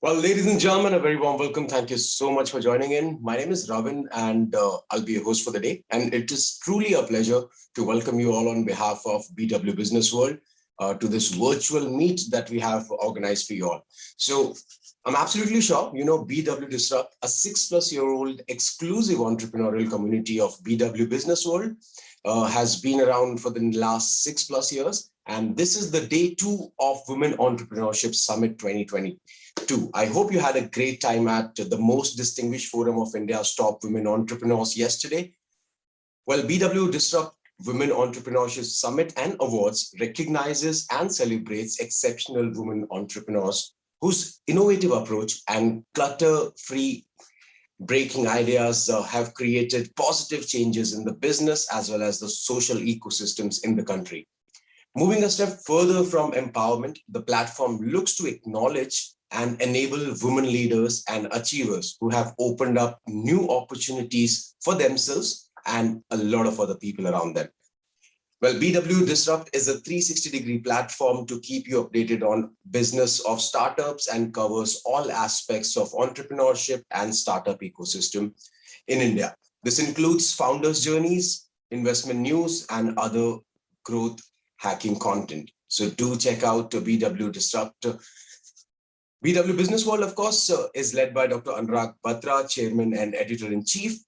Well, ladies and gentlemen, a very warm welcome. Thank you so much for joining in. My name is Ravin, and I'll be your host for the day. And it is truly a pleasure to welcome you all on behalf of BW Business World to this virtual meet that we have organized for you all. So I'm absolutely sure, BW Disrupt, a 6+ year old exclusive entrepreneurial community of BW Business World, has been around for the last 6+ years. And this is the day 2 of Women Entrepreneurship Summit 2022. I hope you had a great time at the most distinguished forum of India's top women entrepreneurs yesterday. Well, BW Disrupt Women Entrepreneurship Summit and Awards recognizes and celebrates exceptional women entrepreneurs whose innovative approach and clutter-free breaking ideas have created positive changes in the business as well as the social ecosystems in the country. Moving a step further from empowerment, the platform looks to acknowledge and enable women leaders and achievers who have opened up new opportunities for themselves and a lot of other people around them. Well, BW Disrupt is a 360-degree platform to keep you updated on business of startups and covers all aspects of entrepreneurship and startup ecosystem in India. This includes founders' journeys, investment news, and other growth hacking content. So do check out BW Disrupt. BW Business World, of course, is led by Dr. Anurag Batra, Chairman and Editor-in-Chief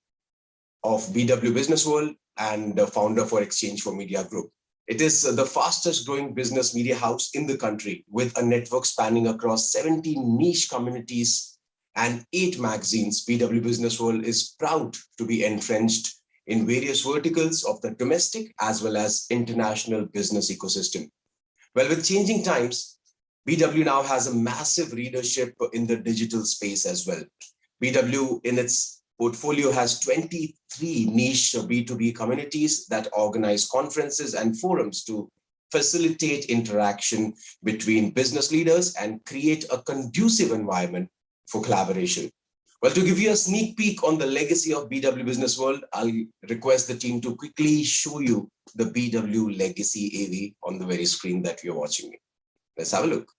of BW Business World and the founder for Exchange for Media Group. It is the fastest growing business media house in the country with a network spanning across 17 niche communities and 8 magazines. BW Business World is proud to be entrenched in various verticals of the domestic as well as international business ecosystem. Well, with changing times, BW now has a massive readership in the digital space as well. BW in its portfolio has 23 niche B2B communities that organize conferences and forums to facilitate interaction between business leaders and create a conducive environment for collaboration. Well, to give you a sneak peek on the legacy of BW Business World, I'll request the team to quickly show you the BW Legacy AV on the very screen that you're watching. Let's have a look.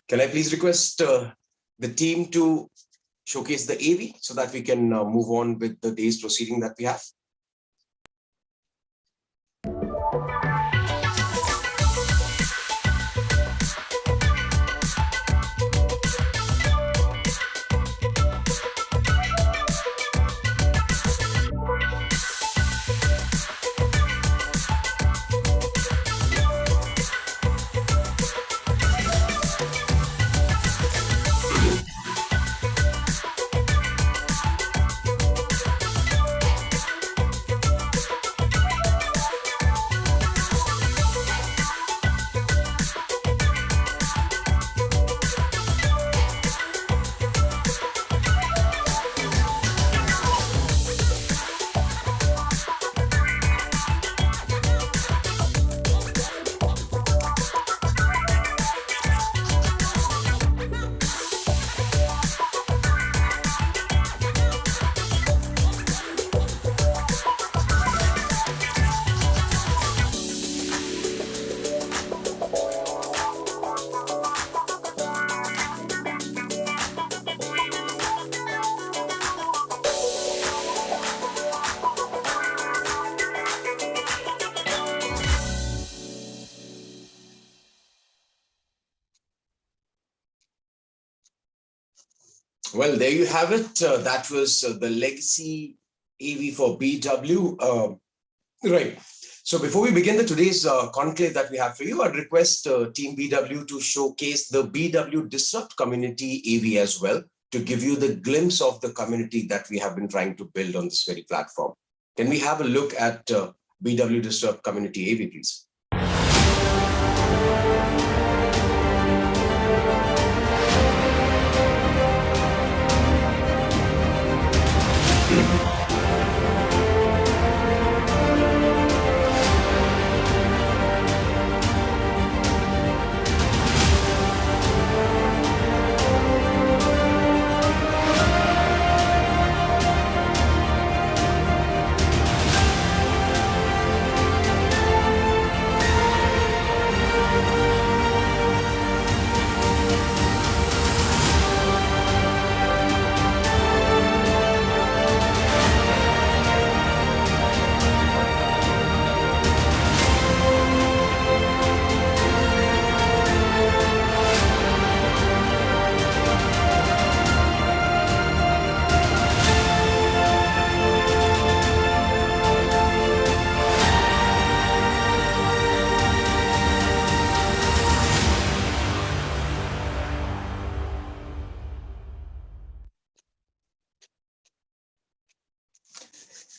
Can I please request the team to showcase the AV so that we can move on with the day's proceeding that we have? Well, there you have it. That was the legacy AV for BW. Right. So before we begin today's conclave that we have for you, I'd request Team BW to showcase the BW Disrupt Community AV as well, to give you the glimpse of the community that we have been trying to build on this very platform. Can we have a look at BW Disrupt Community AV, please?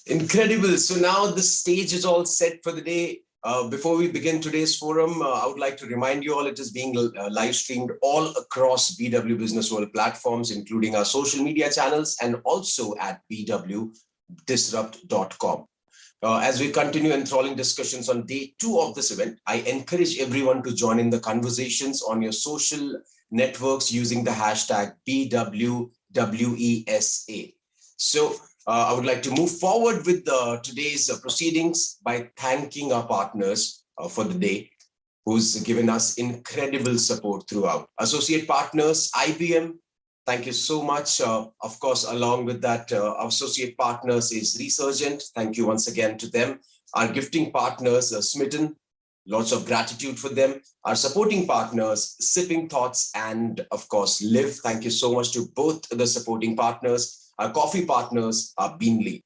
Incredible. So now the stage is all set for the day. Before we begin today's forum, I would like to remind you all it is being live streamed all across BW Business World platforms, including our social media channels and also at bwdisrupt.com. As we continue enthralling discussions on day 2 of this event, I encourage everyone to join in the conversations on your social networks using the hashtag BWWESA. So I would like to move forward with today's proceedings by thanking our partners for the day, who's given us incredible support throughout. Associate partners, IBM, thank you so much. Of course, along with that, our associate partners is Resurgent. Thank you once again to them. Our gifting partners, Smitten, lots of gratitude for them. Our supporting partners, Sipping Thoughts, and of course, Live. Thank you so much to both the supporting partners. Our coffee partners are Beanly.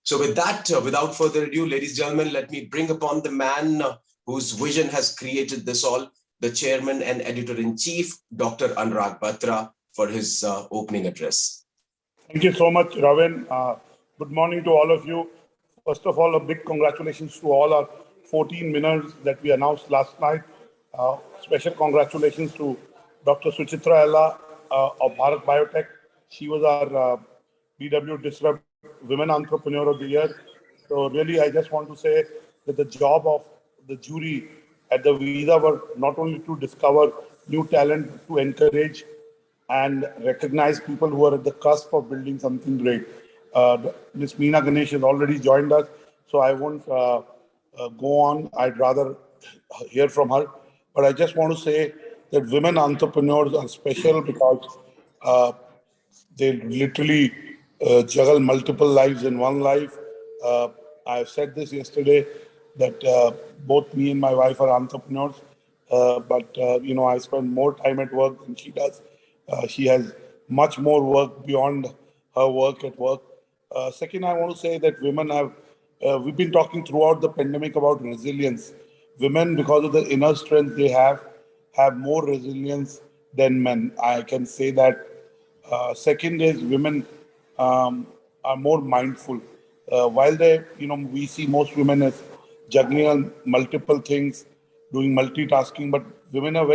So with that, without further ado, ladies and gentlemen, let me bring upon the man whose vision has created this all, the chairman and editor-in-chief, Dr. Anurag Batra, for his opening address. Thank you so much, Ravin. Good morning to all of you. First of all, a big congratulations to all our 14 winners that we announced last night. Special congratulations to Dr. Suchitra Ella of Bharat Biotech. She was our BW Disrupt Women Entrepreneur of the Year. So really, I just want to say that the job of the jury at the Visa were not only to discover new talent, to encourage and recognize people who are at the cusp of building something great. Ms. Meena Ganesh has already joined us, so I won't go on. I'd rather hear from her. But I just want to say that women entrepreneurs are special because they literally juggle multiple lives in one life. I've said this yesterday that both me and my wife are entrepreneurs, but I spend more time at work than she does. She has much more work beyond her work at work. Second, I want to say that women have, we've been talking throughout the pandemic about resilience. Women, because of the inner strength they have more resilience than men. I can say that. Second is women are more mindful. While we see most women as juggling on multiple things, doing multitasking, but women are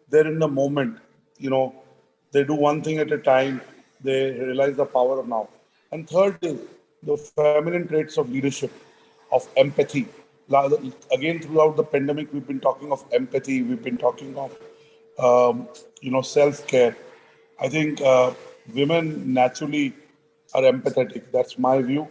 they're in the moment. They do one thing at a time. They realize the power of now. And third is the feminine traits of leadership, of empathy. Again, throughout the pandemic, we've been talking of empathy. We've been talking of self-care. I think women naturally are empathetic. That's my view.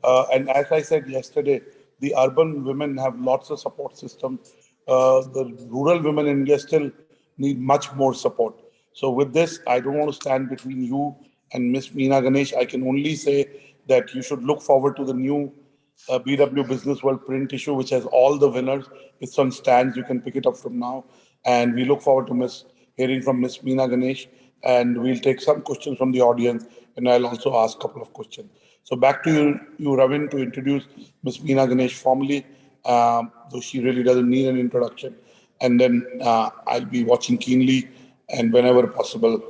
And as I said yesterday, the urban women have lots of support systems. The rural women in India still need much more support. So with this, I don't want to stand between you and Miss Meena Ganesh. I can only say that you should look forward to the new BW Business World print issue, which has all the winners. It's on stands. You can pick it up from now. And we look forward to hearing from Miss Meena Ganesh. And we'll take some questions from the audience. And I'll also ask a couple of questions. So back to you Ravin, to introduce Miss Meena Ganesh formally, though she really doesn't need an introduction. And then I'll be watching keenly. And whenever possible,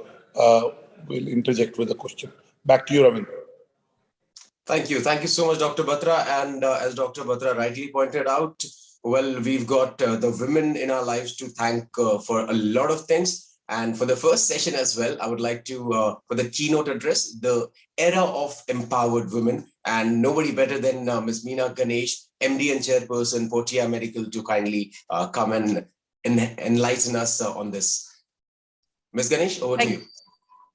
we'll interject with a question. Back to you, Ravin. Thank you. Thank you so much, Dr. Batra. And as Dr. Batra rightly pointed out, well, we've got the women in our lives to thank for a lot of things. And for the first session as well, I would like to, for the keynote address, the era of empowered women. And nobody better than Ms. Meena Ganesh, MD and Chairperson, Portia Medical, to kindly come and enlighten us on this. Ms. Ganesh, over to you.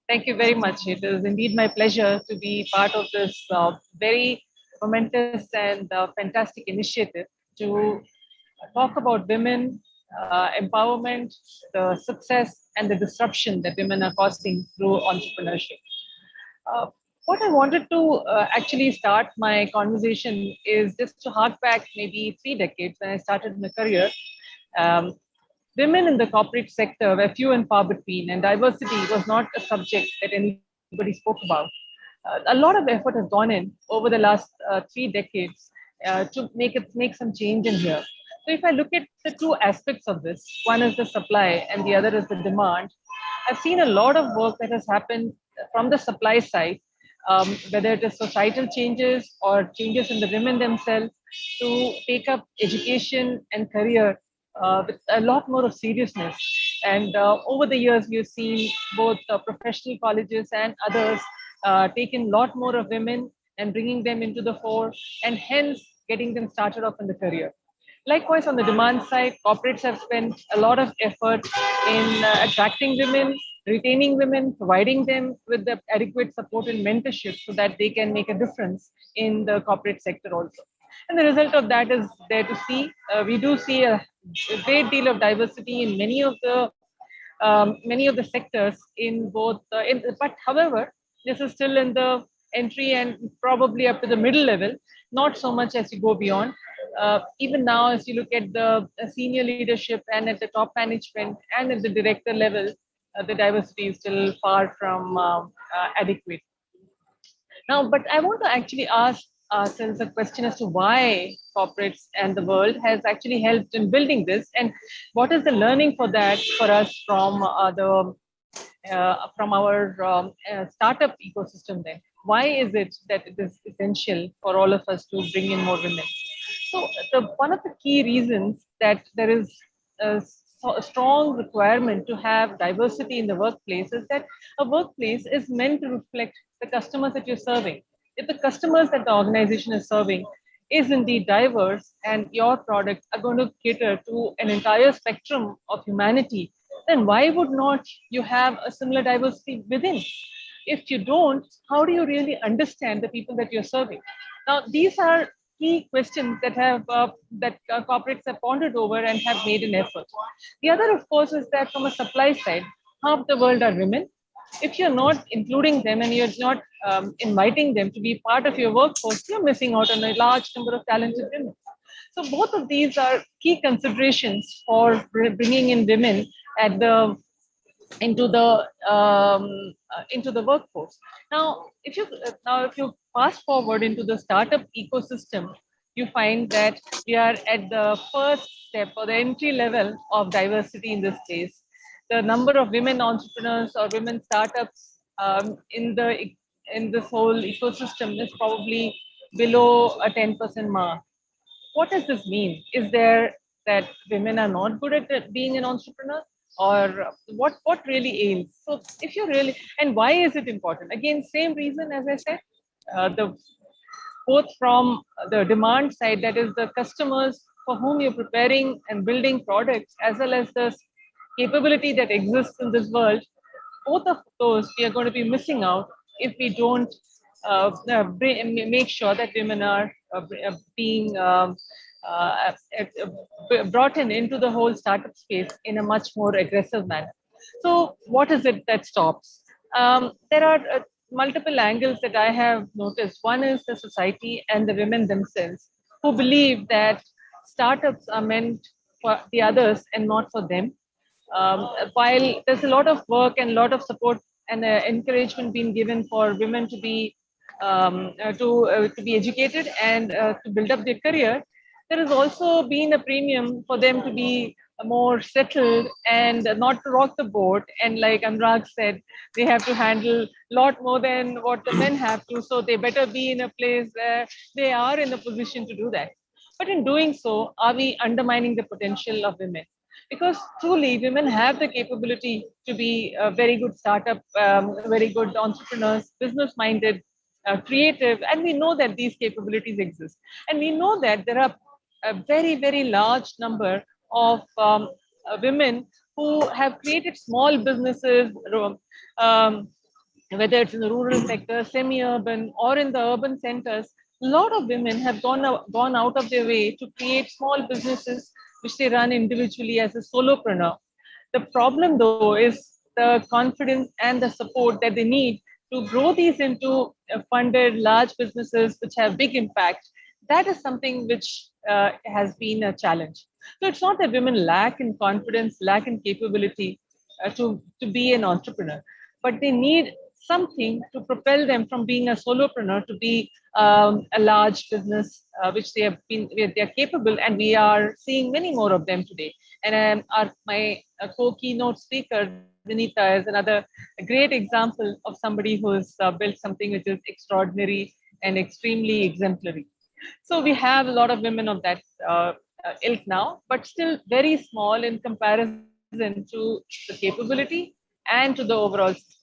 Thank you very much. It is indeed my pleasure to be part of this very momentous and fantastic initiative to talk about women, empowerment, the success and the disruption that women are causing through entrepreneurship. What I wanted to actually start my conversation is just to hark back maybe 3 decades when I started my career. Women in the corporate sector were few and far between, and diversity was not a subject that anybody spoke about. A lot of effort has gone in over the last 3 decades to make some change in here. So if I look at the 2 aspects of this, one is the supply and the other is the demand. I've seen a lot of work that has happened from the supply side whether it is societal changes or changes in the women themselves, to take up education and career with a lot more of seriousness. And over the years, we've seen both professional colleges and others taking a lot more of women and bringing them into the fore, and hence getting them started off in the career. Likewise, on the demand side, corporates have spent a lot of effort in attracting women, retaining women, providing them with the adequate support and mentorship so that they can make a difference in the corporate sector also. And the result of that is there to see. We do see a great deal of diversity in many of the sectors in both. But however, this is still in the entry and probably up to the middle level, not so much as you go beyond. Even now, as you look at the senior leadership and at the top management and at the director level, the diversity is still far from adequate. Now, but I want to actually ask ourselves a question as to why corporates and the world has actually helped in building this, and what is the learning for that for us from our startup ecosystem then? Why is it that it is essential for all of us to bring in more women? So one of the key reasons that there is a strong requirement to have diversity in the workplace is that a workplace is meant to reflect the customers that you're serving. If the customers that the organization is serving is indeed diverse and your products are going to cater to an entire spectrum of humanity, then why would not you have a similar diversity within? If you don't, how do you really understand the people that you're serving? Now, these are key questions that corporates have pondered over and have made an effort. The other, of course, is that from a supply side, half the world are women. If you're not including them and you're not inviting them to be part of your workforce, you're missing out on a large number of talented women. So both of these are key considerations for bringing in women at the into the workforce. Now, if you fast forward into the startup ecosystem, you find that we are at the first step or the entry level of diversity in this space. The number of women entrepreneurs or women startups in this whole ecosystem is probably below a 10% mark. What does this mean? Is there that women are not good at being an entrepreneur? Or what really ails? So if you really, and why is it important? Again, same reason as I said, the both from the demand side, that is the customers for whom you're preparing and building products, as well as the capability that exists in this world, both of those we are going to be missing out if we don't make sure that women are being brought into the whole startup space in a much more aggressive manner. So what is it that stops? There are multiple angles that I have noticed. One is the society and the women themselves who believe that startups are meant for the others and not for them. While there's a lot of work and a lot of support and encouragement being given for women to be educated and to build up their career, there has also been a premium for them to be more settled and not to rock the boat. And like Anurag said, they have to handle a lot more than what the men have to. So they better be in a place where they are in a position to do that. But in doing so, are we undermining the potential of women? Because truly, women have the capability to be very good startup, very good entrepreneurs, business-minded, creative, and we know that these capabilities exist. And we know that there are a very, very large number of women who have created small businesses, whether it's in the rural sector, semi-urban, or in the urban centers. A lot of women have gone out of their way to create small businesses which they run individually as a solopreneur. The problem, though, is the confidence and the support that they need to grow these into funded large businesses which have big impact. That is something which has been a challenge. So it's not that women lack in confidence, lack in capability to be an entrepreneur, but they need something to propel them from being a solopreneur to be a large business, which they are capable, and we are seeing many more of them today. And my co-keynote speaker, Dr. Vinita is another great example of somebody who's built something which is extraordinary and extremely exemplary. So we have a lot of women of that ilk now, but still very small in comparison to the capability and to the overall system.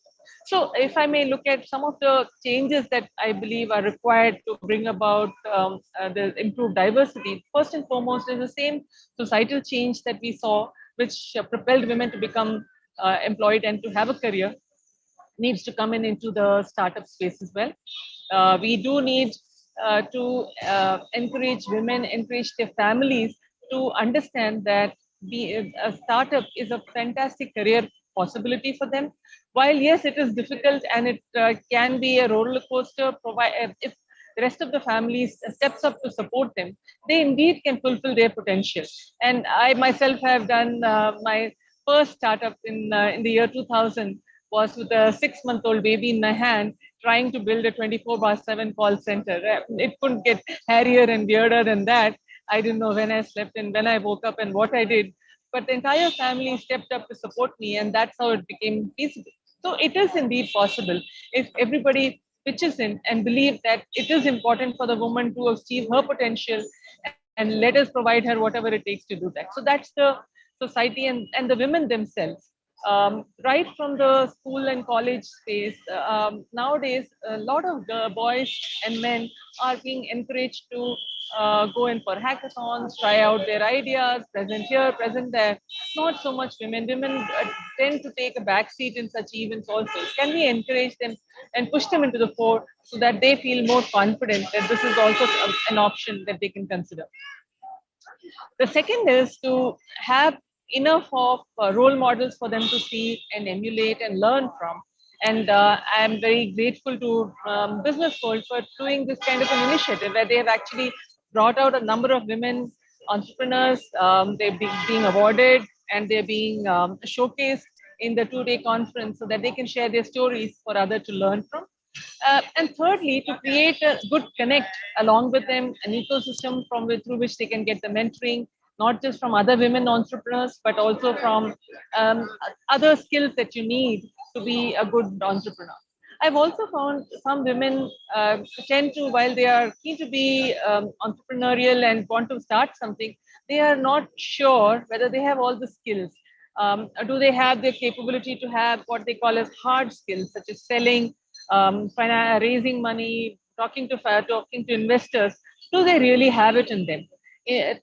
So if I may look at some of the changes that I believe are required to bring about the improved diversity, first and foremost is the same societal change that we saw, which propelled women to become employed and to have a career, needs to come in into the startup space as well. We do need to encourage women, encourage their families to understand that a startup is a fantastic career possibility for them. While yes, it is difficult and it can be a roller coaster, if the rest of the families steps up to support them, they indeed can fulfill their potential. And I myself have done my first startup in the year 2000 was with a 6-month-old baby in my hand, trying to build a 24/7 call center. It couldn't get hairier and weirder than that. I didn't know when I slept and when I woke up and what I did. But the entire family stepped up to support me, and that's how it became feasible. So it is indeed possible if everybody pitches in and believe that it is important for the woman to achieve her potential, and let us provide her whatever it takes to do that. So that's the society and the women themselves. Right from the school and college space, nowadays a lot of the boys and men are being encouraged to go in for hackathons, try out their ideas, present here, present there. Not so much women. Women tend to take a back seat in such events also. Can we encourage them and push them into the fore so that they feel more confident that this is also an option that they can consider? The second is to have enough of role models for them to see and emulate and learn from. And I am very grateful to Business World for doing this kind of an initiative where they have actually brought out a number of women entrepreneurs. They're being awarded and they're being showcased in the 2-day conference so that they can share their stories for others to learn from. And thirdly, to create a good connect along with them, an ecosystem through which they can get the mentoring, not just from other women entrepreneurs, but also from other skills that you need to be a good entrepreneur. I've also found some women tend to, while they are keen to be entrepreneurial and want to start something, they are not sure whether they have all the skills. Do they have the capability to have what they call as hard skills, such as selling, raising money, talking to investors? Do they really have it in them?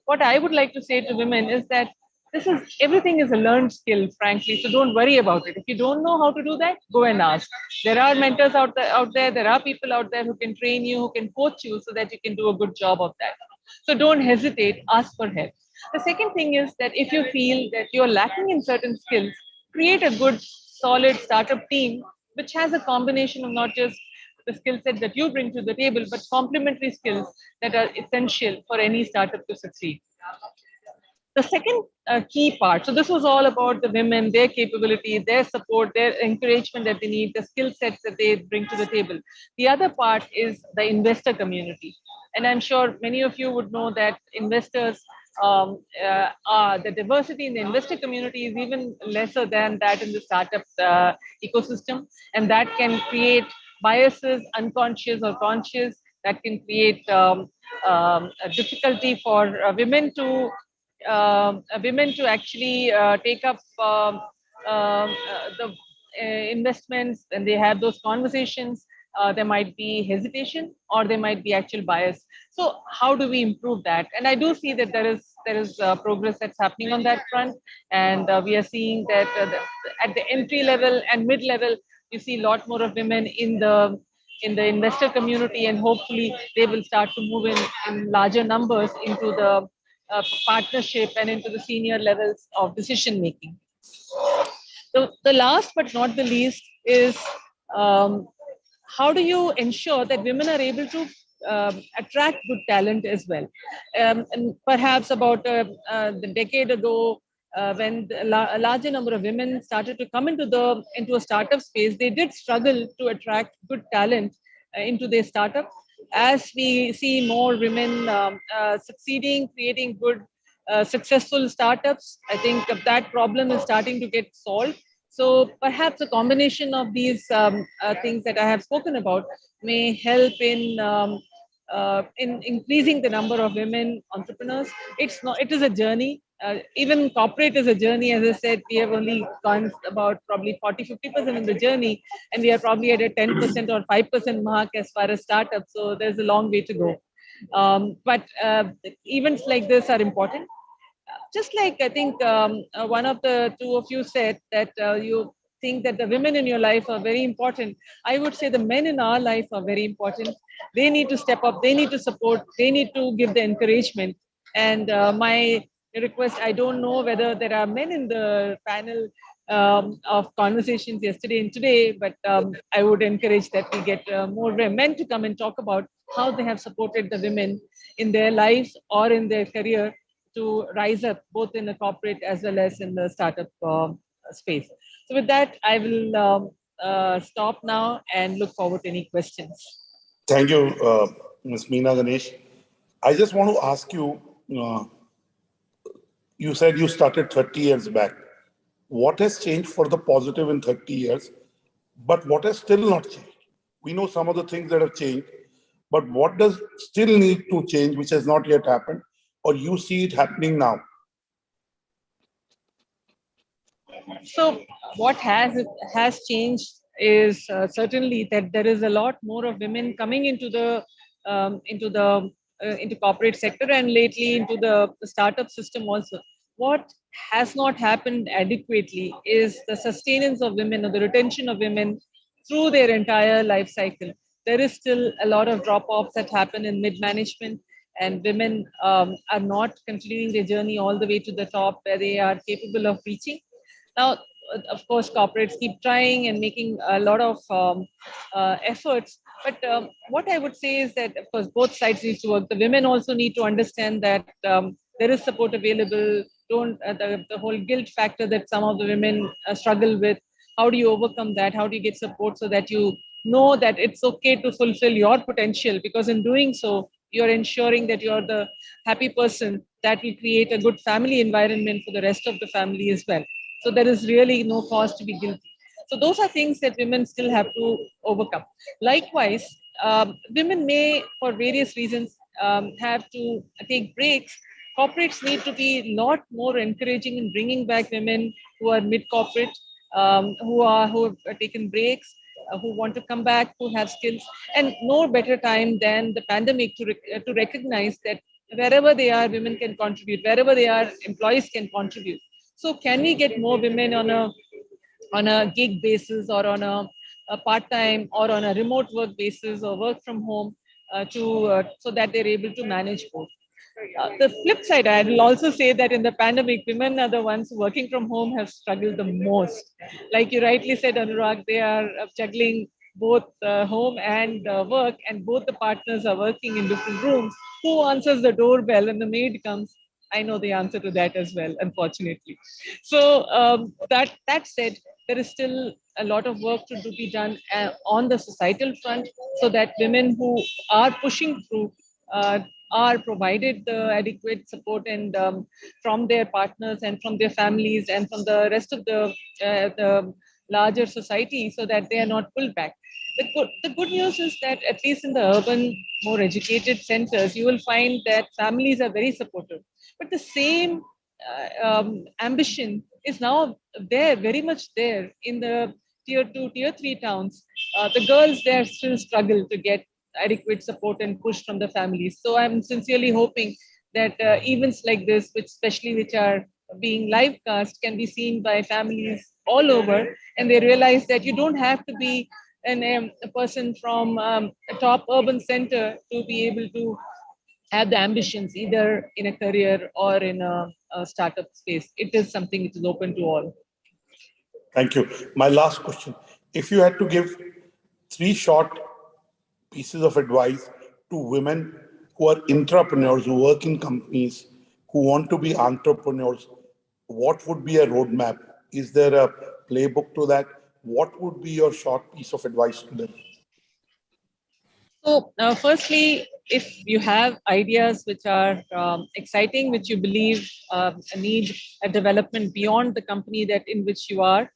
What I would like to say to women is that everything is a learned skill, frankly. So don't worry about it. If you don't know how to do that, go and ask. There are mentors out there. There are people out there who can train you, who can coach you, so that you can do a good job of that. So don't hesitate. Ask for help. The second thing is that if you feel that you're lacking in certain skills, create a good, solid startup team which has a combination of not just the skill set that you bring to the table, but complementary skills that are essential for any startup to succeed. The second key part, so this was all about the women, their capability, their support, their encouragement that they need, the skill sets that they bring to the table. The other part is the investor community. And I'm sure many of you would know that investors, the diversity in the investor community is even lesser than that in the startup ecosystem. And that can create biases, unconscious or conscious, that can create a difficulty for women to actually take up the investments, and they have those conversations. There might be hesitation or there might be actual bias. So how do we improve that? And I do see that there is progress that's happening on that front, and we are seeing that at the entry level and mid level, you see a lot more of women in the investor community, and hopefully they will start to move in larger numbers into the partnership and into the senior levels of decision making. The last but not the least is how do you ensure that women are able to attract good talent as well? And perhaps about the decade ago, when a larger number of women started to come into a startup space, they did struggle to attract good talent into their startup. As we see more women succeeding, creating good, successful startups, I think that problem is starting to get solved. So perhaps a combination of these things that I have spoken about may help in increasing the number of women entrepreneurs. It's not. It is a journey. Even corporate is a journey. As I said, we have only gone about probably 40-50% in the journey, and we are probably at a 10% or 5% mark as far as startups. So there's a long way to go. But events like this are important. Just like I think one of the two of you said that you think that the women in your life are very important. I would say the men in our life are very important. They need to step up. They need to support. They need to give the encouragement. And my request, I don't know whether there are men in the panel of conversations yesterday and today, but I would encourage that we get more men to come and talk about how they have supported the women in their lives or in their career to rise up both in the corporate as well as in the startup space. So with that, I will stop now and look forward to any questions. Thank you, Ms. Meena Ganesh. I just want to ask you, you said you started 30 years back. What has changed for the positive in 30 years, but what has still not changed? We know some of the things that have changed, but what does still need to change, which has not yet happened, or you see it happening now? So what has changed is certainly that there is a lot more of women coming into the into corporate sector and lately into the startup system also. What has not happened adequately is the sustenance of women or the retention of women through their entire life cycle. There is still a lot of drop-offs that happen in mid-management, and women are not continuing their journey all the way to the top where they are capable of reaching. Now, of course, corporates keep trying and making a lot of efforts. But what I would say is that, of course, both sides need to work. The women also need to understand that there is support available. Don't the whole guilt factor that some of the women struggle with. How do you overcome that? How do you get support so that you know that it's okay to fulfill your potential? Because in doing so, you're ensuring that you're the happy person that will create a good family environment for the rest of the family as well. So there is really no cause to be guilty. So those are things that women still have to overcome. Likewise, women may, for various reasons, have to take breaks. Corporates need to be a lot more encouraging in bringing back women who are mid-corporate, who have taken breaks, who want to come back, who have skills, and no better time than the pandemic to recognize that wherever they are, women can contribute. Wherever they are, employees can contribute. So can we get more women on a gig basis or on a part-time or on a remote work basis or work from home so that they're able to manage both? The flip side, I will also say that in the pandemic, women are the ones working from home have struggled the most. Like you rightly said, Anurag, they are juggling both home and work, and both the partners are working in different rooms. Who answers the doorbell and the maid comes? I know the answer to that as well, unfortunately. So that said, there is still a lot of work to be done on the societal front so that women who are pushing through are provided the adequate support and from their partners and from their families and from the rest of the larger society so that they are not pulled back. The good news is that at least in the urban, more educated centers, you will find that families are very supportive. But the same ambition is now there, very much there in the tier 2, tier 3 towns. The girls there still struggle to get adequate support and push from the families. So I'm sincerely hoping that events like this, which are being live cast, can be seen by families all over, and they realize that you don't have to be a person from a top urban center to be able to have the ambitions either in a career or in a startup space. It is something which is open to all. Thank you. My last question. If you had to give 3 short pieces of advice to women who are entrepreneurs, who work in companies, who want to be entrepreneurs, what would be a roadmap? Is there a playbook to that? What would be your short piece of advice to them? So, firstly, if you have ideas which are exciting, which you believe need a development beyond the company that in which you are,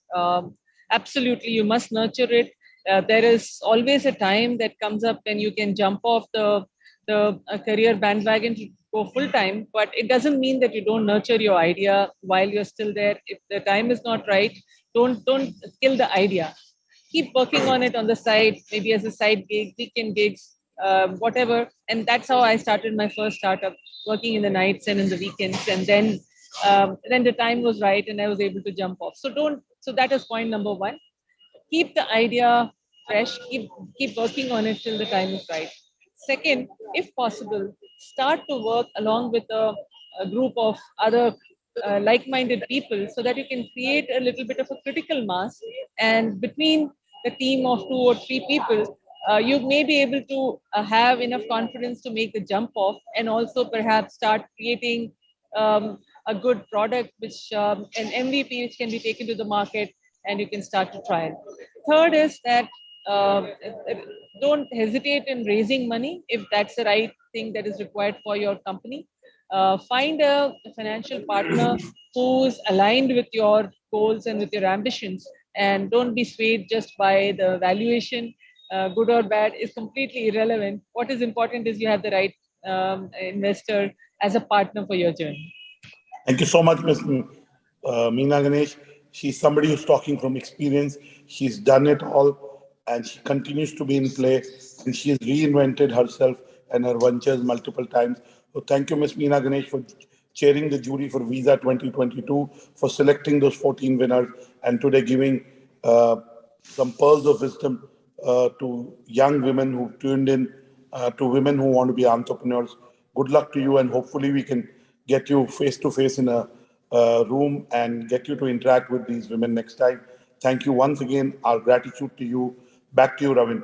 absolutely you must nurture it. There is always a time that comes up when you can jump off the career bandwagon to go full time, but it doesn't mean that you don't nurture your idea while you're still there. If the time is not right, don't kill the idea. Keep working on it on the side, maybe as a side gig, weekend gigs, whatever. And that's how I started my first startup, working in the nights and in the weekends. And then the time was right, and I was able to jump off. So don't. So that is point number one. Keep the idea fresh. Keep working on it till the time is right. Second, if possible, start to work along with a group of other like-minded people so that you can create a little bit of a critical mass. And between the team of two or three people, you may be able to have enough confidence to make the jump off, and also perhaps start creating a good product, which an MVP, which can be taken to the market, and you can start to trial. Third is that uh, don't hesitate in raising money if that's the right thing that is required for your company. Find a financial partner who's aligned with your goals and with your ambitions, and don't be swayed just by the valuation. Good or bad is completely irrelevant. What is important is you have the right investor as a partner for your journey. Thank you so much, Ms. Meena Ganesh. She's somebody who's talking from experience. She's done it all, and she continues to be in play, and she has reinvented herself and her ventures multiple times. So thank you, Ms. Meena Ganesh, for chairing the jury for Visa 2022, for selecting those 14 winners, and today giving some pearls of wisdom to young women who tuned in, to women who want to be entrepreneurs. Good luck to you, and hopefully we can get you face to face in a room and get you to interact with these women next time. Thank you once again. Our gratitude to you. Back to you, Ravin.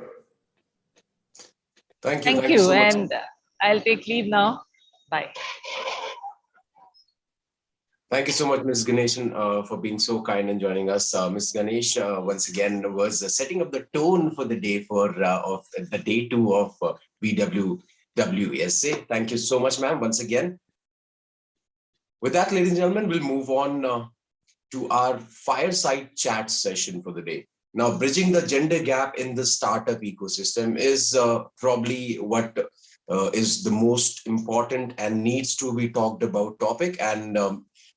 Thank you. Thank Thank you you. so much. And I'll take leave now. Bye. Thank you so much, Ms. Ganeshan, for being so kind and joining us. Ms. Ganesh, once again, was setting up the tone for the day for of the day two of BWWSA. Thank you so much, ma'am, once again. With that, ladies and gentlemen, we'll move on to our fireside chat session for the day. Now, bridging the gender gap in the startup ecosystem is probably what is the most important and needs to be talked about topic. And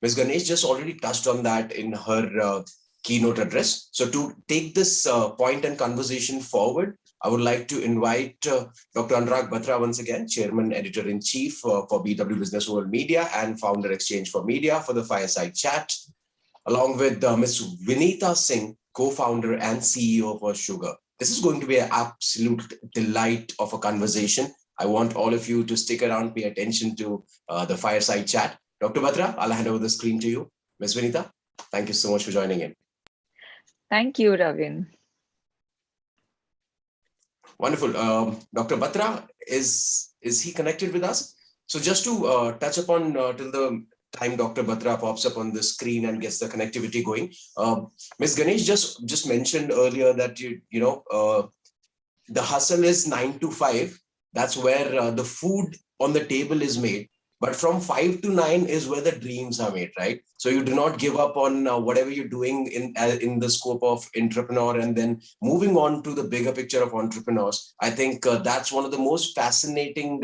Ms. Ganesh just already touched on that in her keynote address. So to take this point and conversation forward, I would like to invite Dr. Anurag Batra once again, Chairman, Editor-in-Chief for BW Business World Media and Founder Exchange for Media for the fireside chat, along with Ms. Vinita Singh, co-founder and CEO for Sugar. This is going to be an absolute delight of a conversation. I want all of you to stick around, pay attention to the fireside chat. Dr. Batra, I'll hand over the screen to you. Ms. Vinita, thank you so much for joining in. Thank you, Ravin. Wonderful. Dr. Batra, is he connected with us? So just to touch upon till the time Dr. Batra pops up on the screen and gets the connectivity going. Ms. Ganesh just mentioned earlier that the hustle is 9 to 5. That's where the food on the table is made. But from 5 to 9 is where the dreams are made, right? So you do not give up on whatever you're doing in the scope of entrepreneur, and then moving on to the bigger picture of entrepreneurs. I think that's one of the most fascinating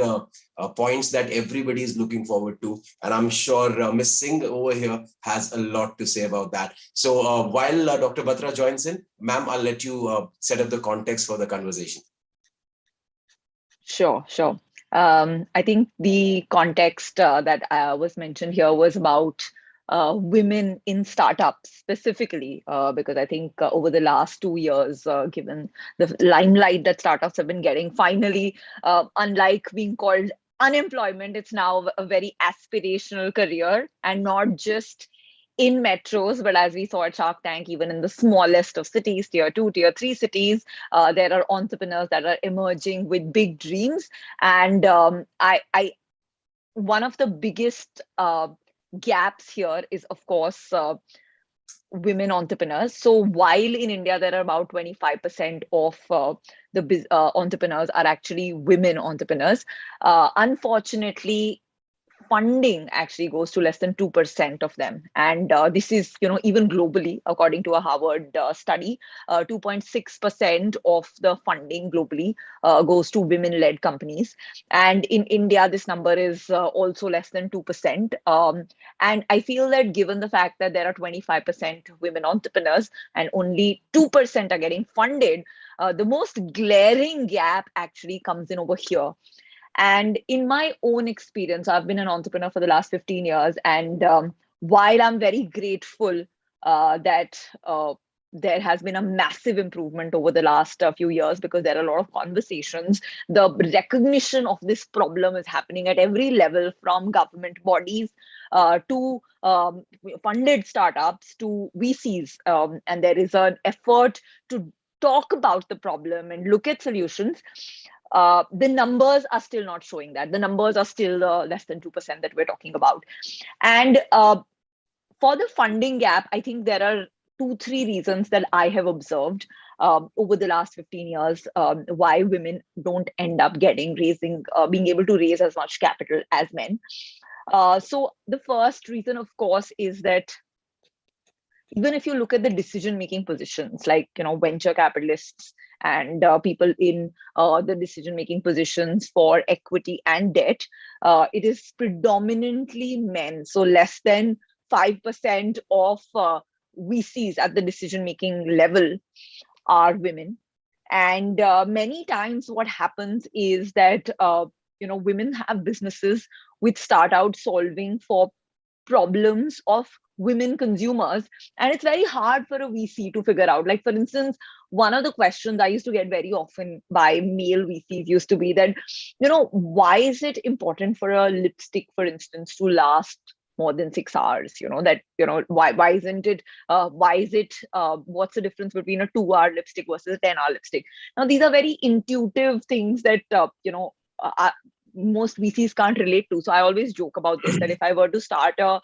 points that everybody is looking forward to. And I'm sure Ms. Singh over here has a lot to say about that. So while Dr. Batra joins in, ma'am, I'll let you set up the context for the conversation. Sure. I think the context that was mentioned here was about women in startups specifically, because I think over the last 2 years, given the limelight that startups have been getting, finally, unlike being called unemployment, it's now a very aspirational career, and not just in metros, but as we saw at Shark Tank, even in the smallest of cities, tier 2, tier 3 cities, there are entrepreneurs that are emerging with big dreams. And one of the biggest gaps here is, of course, women entrepreneurs. So while in India, there are about 25% of the entrepreneurs are actually women entrepreneurs, unfortunately, funding actually goes to less than 2% of them. And this is, even globally, according to a Harvard study, 2.6% of the funding globally goes to women-led companies. And in India, this number is also less than 2%. And I feel that given the fact that there are 25% women entrepreneurs and only 2% are getting funded, the most glaring gap actually comes in over here. And in my own experience, I've been an entrepreneur for the last 15 years. And while I'm very grateful that there has been a massive improvement over the last few years, because there are a lot of conversations, the recognition of this problem is happening at every level, from government bodies to funded startups to VCs. And there is an effort to talk about the problem and look at solutions. The numbers are still not showing that. The numbers are still less than 2% that we're talking about. And for the funding gap, I think there are 2-3 reasons that I have observed over the last 15 years why women don't end up being able to raise as much capital as men. So the first reason, of course, is that even if you look at the decision-making positions, like venture capitalists and people in the decision-making positions for equity and debt, it is predominantly men. So less than 5% of VCs at the decision-making level are women. And many times what happens is that women have businesses which start out solving for problems of women consumers, and it's very hard for a VC to figure out. Like, for instance, one of the questions I used to get very often by male VCs used to be that, why is it important for a lipstick, for instance, to last more than 6 hours? Why isn't it what's the difference between a 2-hour lipstick versus a 10-hour lipstick? Now, these are very intuitive things that most VCs can't relate to. So I always joke about this, that if I were to start a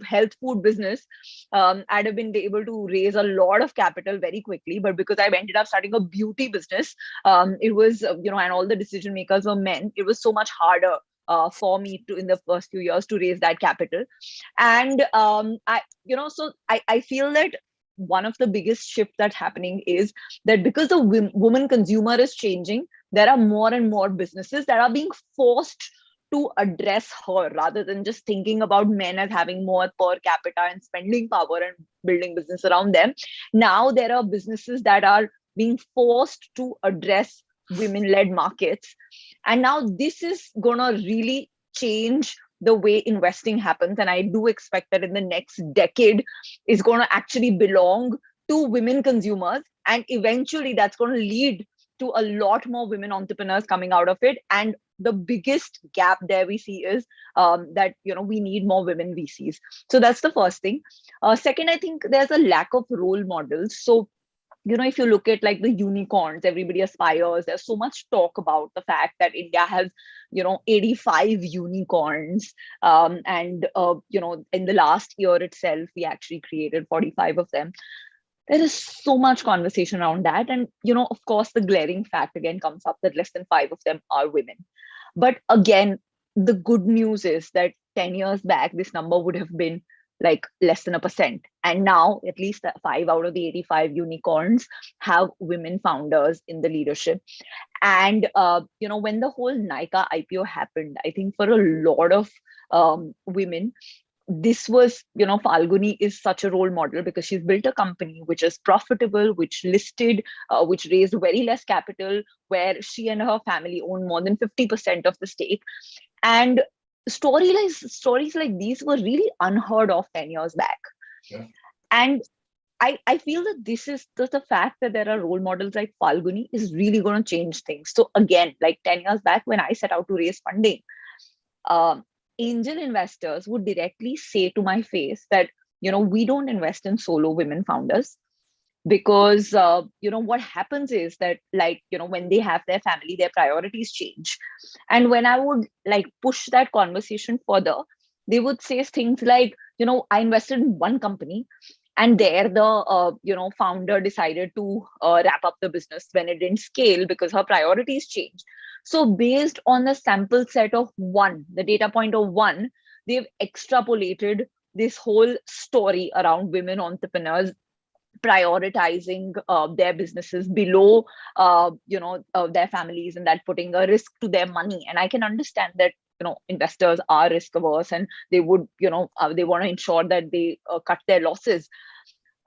health food business, I'd have been able to raise a lot of capital very quickly. But because I ended up starting a beauty business, it was, and all the decision makers were men, it was so much harder for me to, in the first few years, to raise that capital. And I feel that one of the biggest shifts that's happening is that because the woman consumer is changing, there are more and more businesses that are being forced to address her, rather than just thinking about men as having more per capita and spending power and building business around them. Now there are businesses that are being forced to address women-led markets. And now this is gonna really change the way investing happens. And I do expect that in the next decade is going to actually belong to women consumers. And eventually that's going to lead to a lot more women entrepreneurs coming out of it. And the biggest gap there we see is that, we need more women VCs. So that's the first thing. Second, I think there's a lack of role models. So if you look at like the unicorns, everybody aspires. There's so much talk about the fact that India has, 85 unicorns. And, in the last year itself, we actually created 45 of them. There is so much conversation around that. And, of course, the glaring fact again comes up that less than 5 of them are women. But again, the good news is that 10 years back, this number would have been like less than 1%. And now at least 5 out of the 85 unicorns have women founders in the leadership. And, when the whole Nykaa IPO happened, I think for a lot of women, this was, Falguni is such a role model because she's built a company which is profitable, which listed, which raised very less capital, where she and her family own more than 50% of the stake. And stories like these were really unheard of 10 years back. Yeah. And I feel that this is the fact that there are role models like Falguni is really going to change things. So again, like 10 years back when I set out to raise funding, angel investors would directly say to my face that, we don't invest in solo women founders. Because, what happens is that, like, when they have their family, their priorities change. And when I would like push that conversation further, they would say things like, I invested in one company And there the founder decided to wrap up the business when it didn't scale because her priorities changed. So based on the sample set of one, the data point of one, they've extrapolated this whole story around women entrepreneurs prioritizing their businesses below their families, and that putting a risk to their money. And I can understand that investors are risk averse, and they would they want to ensure that they cut their losses.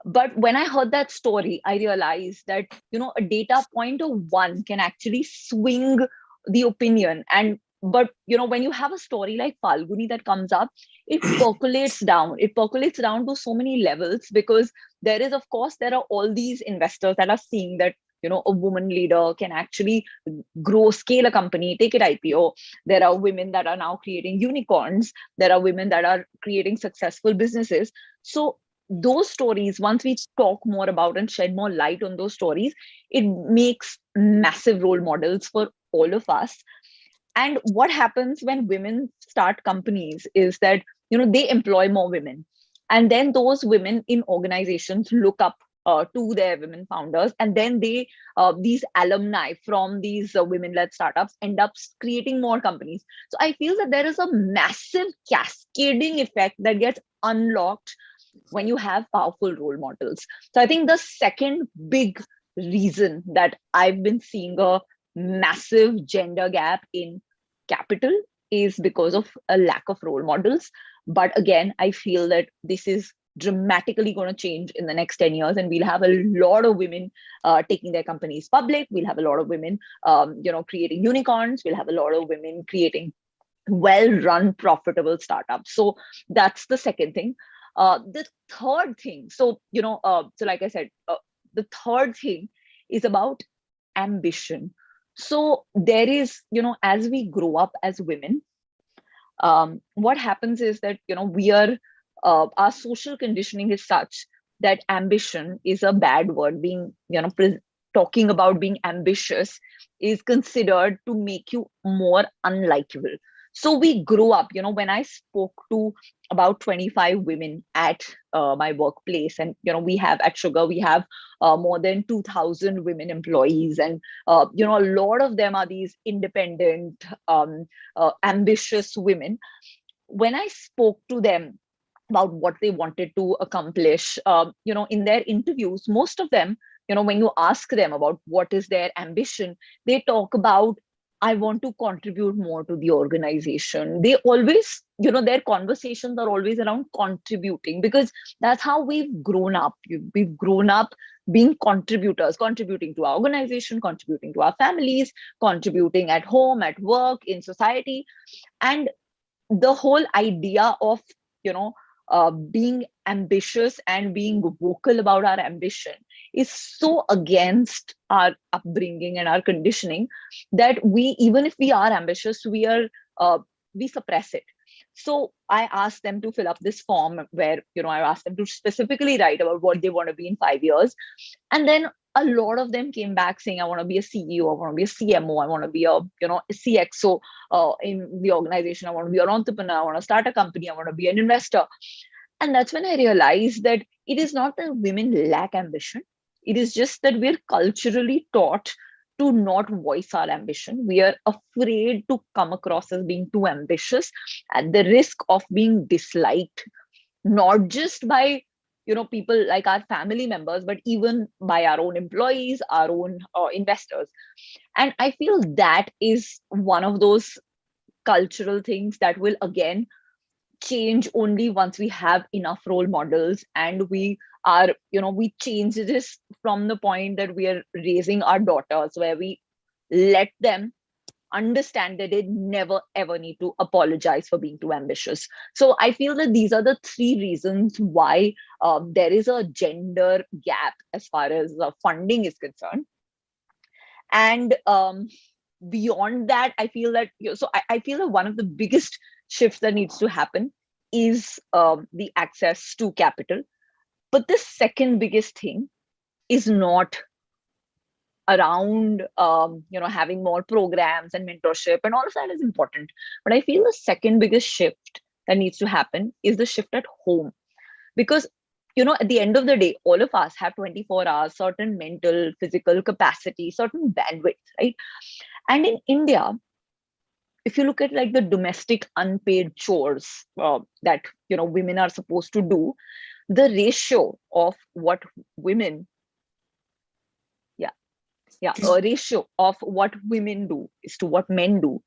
But when I heard that story, I realized that a data point of one can actually swing the opinion. And but when you have a story like Falguni that comes up, it percolates down to so many levels, because there are all these investors that are seeing that a woman leader can actually scale a company, take it IPO. There are women that are now creating unicorns. There are women that are creating successful businesses. So those stories, once we talk more about and shed more light on those stories, it makes massive role models for all of us. And what happens when women start companies is that they employ more women, and then those women in organizations look up to their women founders, and then these alumni from these women-led startups end up creating more companies. So I feel that there is a massive cascading effect that gets unlocked when you have powerful role models. So I think the second big reason that I've been seeing a massive gender gap in capital is because of a lack of role models. But again, I feel that this is dramatically going to change in the next 10 years, and we'll have a lot of women taking their companies public. We'll have a lot of women creating unicorns. We'll have a lot of women creating well-run profitable startups. So that's the second thing. The third thing, so like I said, the third thing is about ambition. So there is, as we grow up as women, what happens is that we are our social conditioning is such that ambition is a bad word. Being talking about being ambitious is considered to make you more unlikable. So we grow up, when I spoke to about 25 women at my workplace, and we have at Sugar, we have more than 2,000 women employees, and a lot of them are these independent, ambitious women. When I spoke to them about what they wanted to accomplish, in their interviews, most of them, when you ask them about what is their ambition, they talk about, I want to contribute more to the organization. They always, their conversations are always around contributing, because that's how we've grown up. We've grown up being contributors, contributing to our organization, contributing to our families, contributing at home, at work, in society. And the whole idea of, being ambitious and being vocal about our ambition is so against our upbringing and our conditioning that even if we are ambitious, we suppress it. So I asked them to fill up this form where, I asked them to specifically write about what they want to be in 5 years. And then a lot of them came back saying, I want to be a CEO, I want to be a CMO, I want to be a CXO in the organization, I want to be an entrepreneur, I want to start a company, I want to be an investor. And that's when I realized that it is not that women lack ambition. It is just that we're culturally taught to not voice our ambition. We are afraid to come across as being too ambitious, at the risk of being disliked, not just by people like our family members, but even by our own employees, our own investors. And I feel that is one of those cultural things that will again change only once we have enough role models, and we are we change this from the point that we are raising our daughters, where we let them understand that they never ever need to apologize for being too ambitious. So I feel that these are the three reasons why there is a gender gap as far as funding is concerned. And beyond that, I feel that I feel that one of the biggest shifts that needs to happen is the access to capital. But the second biggest thing is not around having more programs and mentorship, and all of that is important. But I feel the second biggest shift that needs to happen is the shift at home. Because at the end of the day, all of us have 24 hours, certain mental, physical capacity, certain bandwidth, right? And in India, if you look at like the domestic unpaid chores that women are supposed to do, the ratio of what women, a ratio of what women do is to what men do,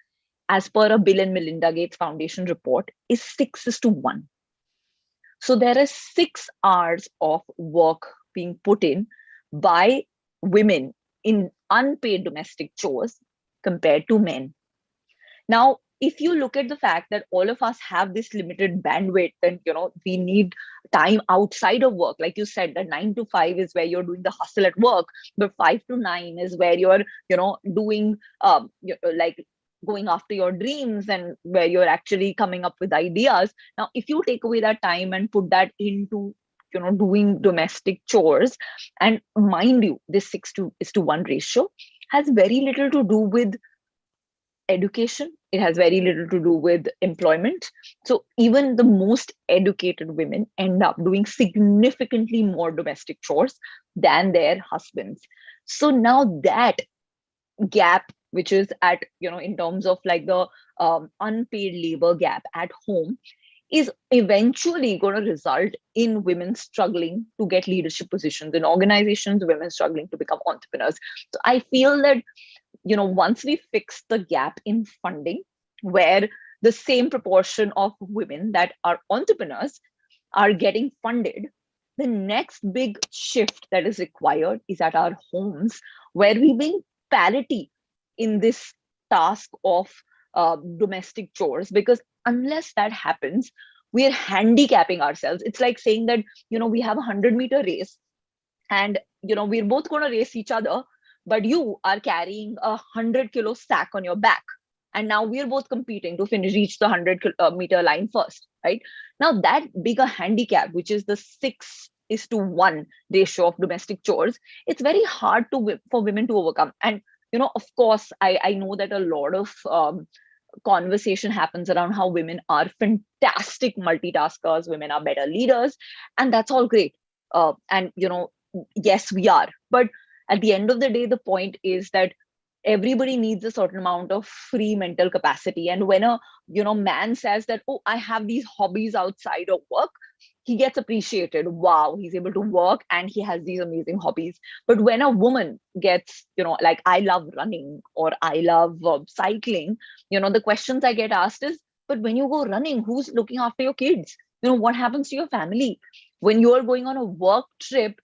as per a Bill and Melinda Gates Foundation report, is 6:1. So there are 6 hours of work being put in by women in unpaid domestic chores compared to men. Now, if you look at the fact that all of us have this limited bandwidth and, we need time outside of work, like you said, that 9 to 5 is where you're doing the hustle at work, but 5 to 9 is where you're, doing, like going after your dreams and where you're actually coming up with ideas. Now, if you take away that time and put that into, doing domestic chores, and mind you, this 6:1 ratio has very little to do with education. It has very little to do with employment. So even the most educated women end up doing significantly more domestic chores than their husbands. So now that gap, which is at, in terms of like the unpaid labor gap at home, is eventually going to result in women struggling to get leadership positions in organizations, women struggling to become entrepreneurs. So I feel that once we fix the gap in funding, where the same proportion of women that are entrepreneurs are getting funded, the next big shift that is required is at our homes, where we bring parity in this task of domestic chores. Because unless that happens, we are handicapping ourselves. It's like saying that, we have a 100-meter race and, we're both going to race each other, but you are carrying a 100-kilo sack on your back. And now we're both competing to reach the 100-meter line first, right? Now that bigger handicap, which is the 6:1 ratio of domestic chores, it's very hard for women to overcome. And, of course, I know that a lot of conversation happens around how women are fantastic multitaskers, women are better leaders, and that's all great. And, yes, we are. But at the end of the day, the point is that everybody needs a certain amount of free mental capacity. And when a man says that, oh, I have these hobbies outside of work, he gets appreciated. Wow, he's able to work and he has these amazing hobbies. But when a woman gets, like, I love running or I love cycling, the questions I get asked is, but when you go running, who's looking after your kids? What happens to your family? When you're going on a work trip,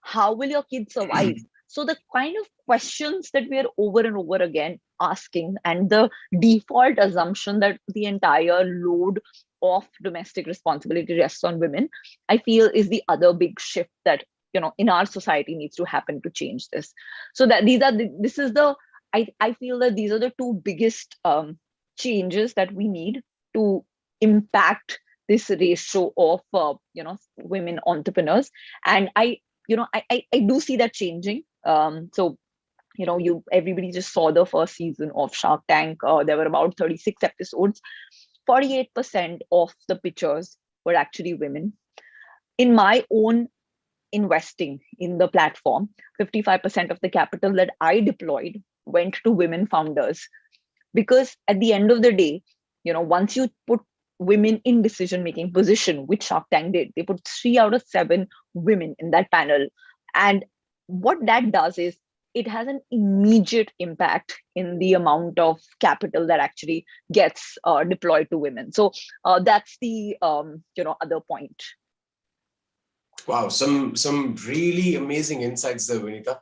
how will your kids survive? So the kind of questions that we are over and over again asking, and the default assumption that the entire load of domestic responsibility rests on women, I feel is the other big shift that, in our society needs to happen to change this. So that I feel that these are the two biggest changes that we need to impact this ratio of, women entrepreneurs. And I do see that changing. So, everybody just saw the first season of Shark Tank. There were about 36 episodes. 48% of the pitchers were actually women. In my own investing in the platform, 55% of the capital that I deployed went to women founders. Because at the end of the day, once you put women in decision-making position, which Shark Tank did, they put 3 out of 7 women in that panel. And what that does is it has an immediate impact in the amount of capital that actually gets deployed to women. So that's the other point. Wow, some really amazing insights there, Vinita.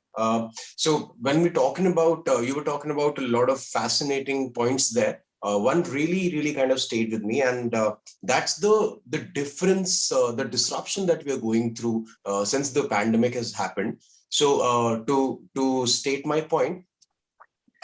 So when we're talking about, you were talking about a lot of fascinating points there. One really kind of stayed with me, and that's the difference, the disruption that we are going through since the pandemic has happened. So to state my point,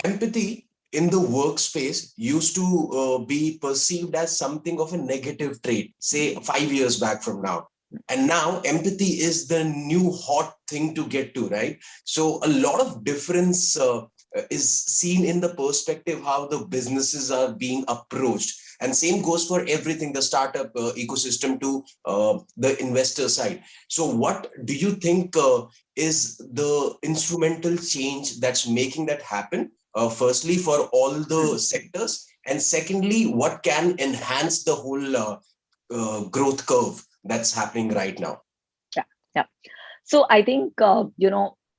empathy in the workspace used to be perceived as something of a negative trait, say 5 years back from now. And now empathy is the new hot thing to get to, right? So a lot of difference is seen in the perspective how the businesses are being approached. And same goes for everything, the startup ecosystem to the investor side. So what do you think is the instrumental change that's making that happen? Firstly, for all the sectors, and secondly, what can enhance the whole growth curve that's happening right now? Yeah, yeah. So I think,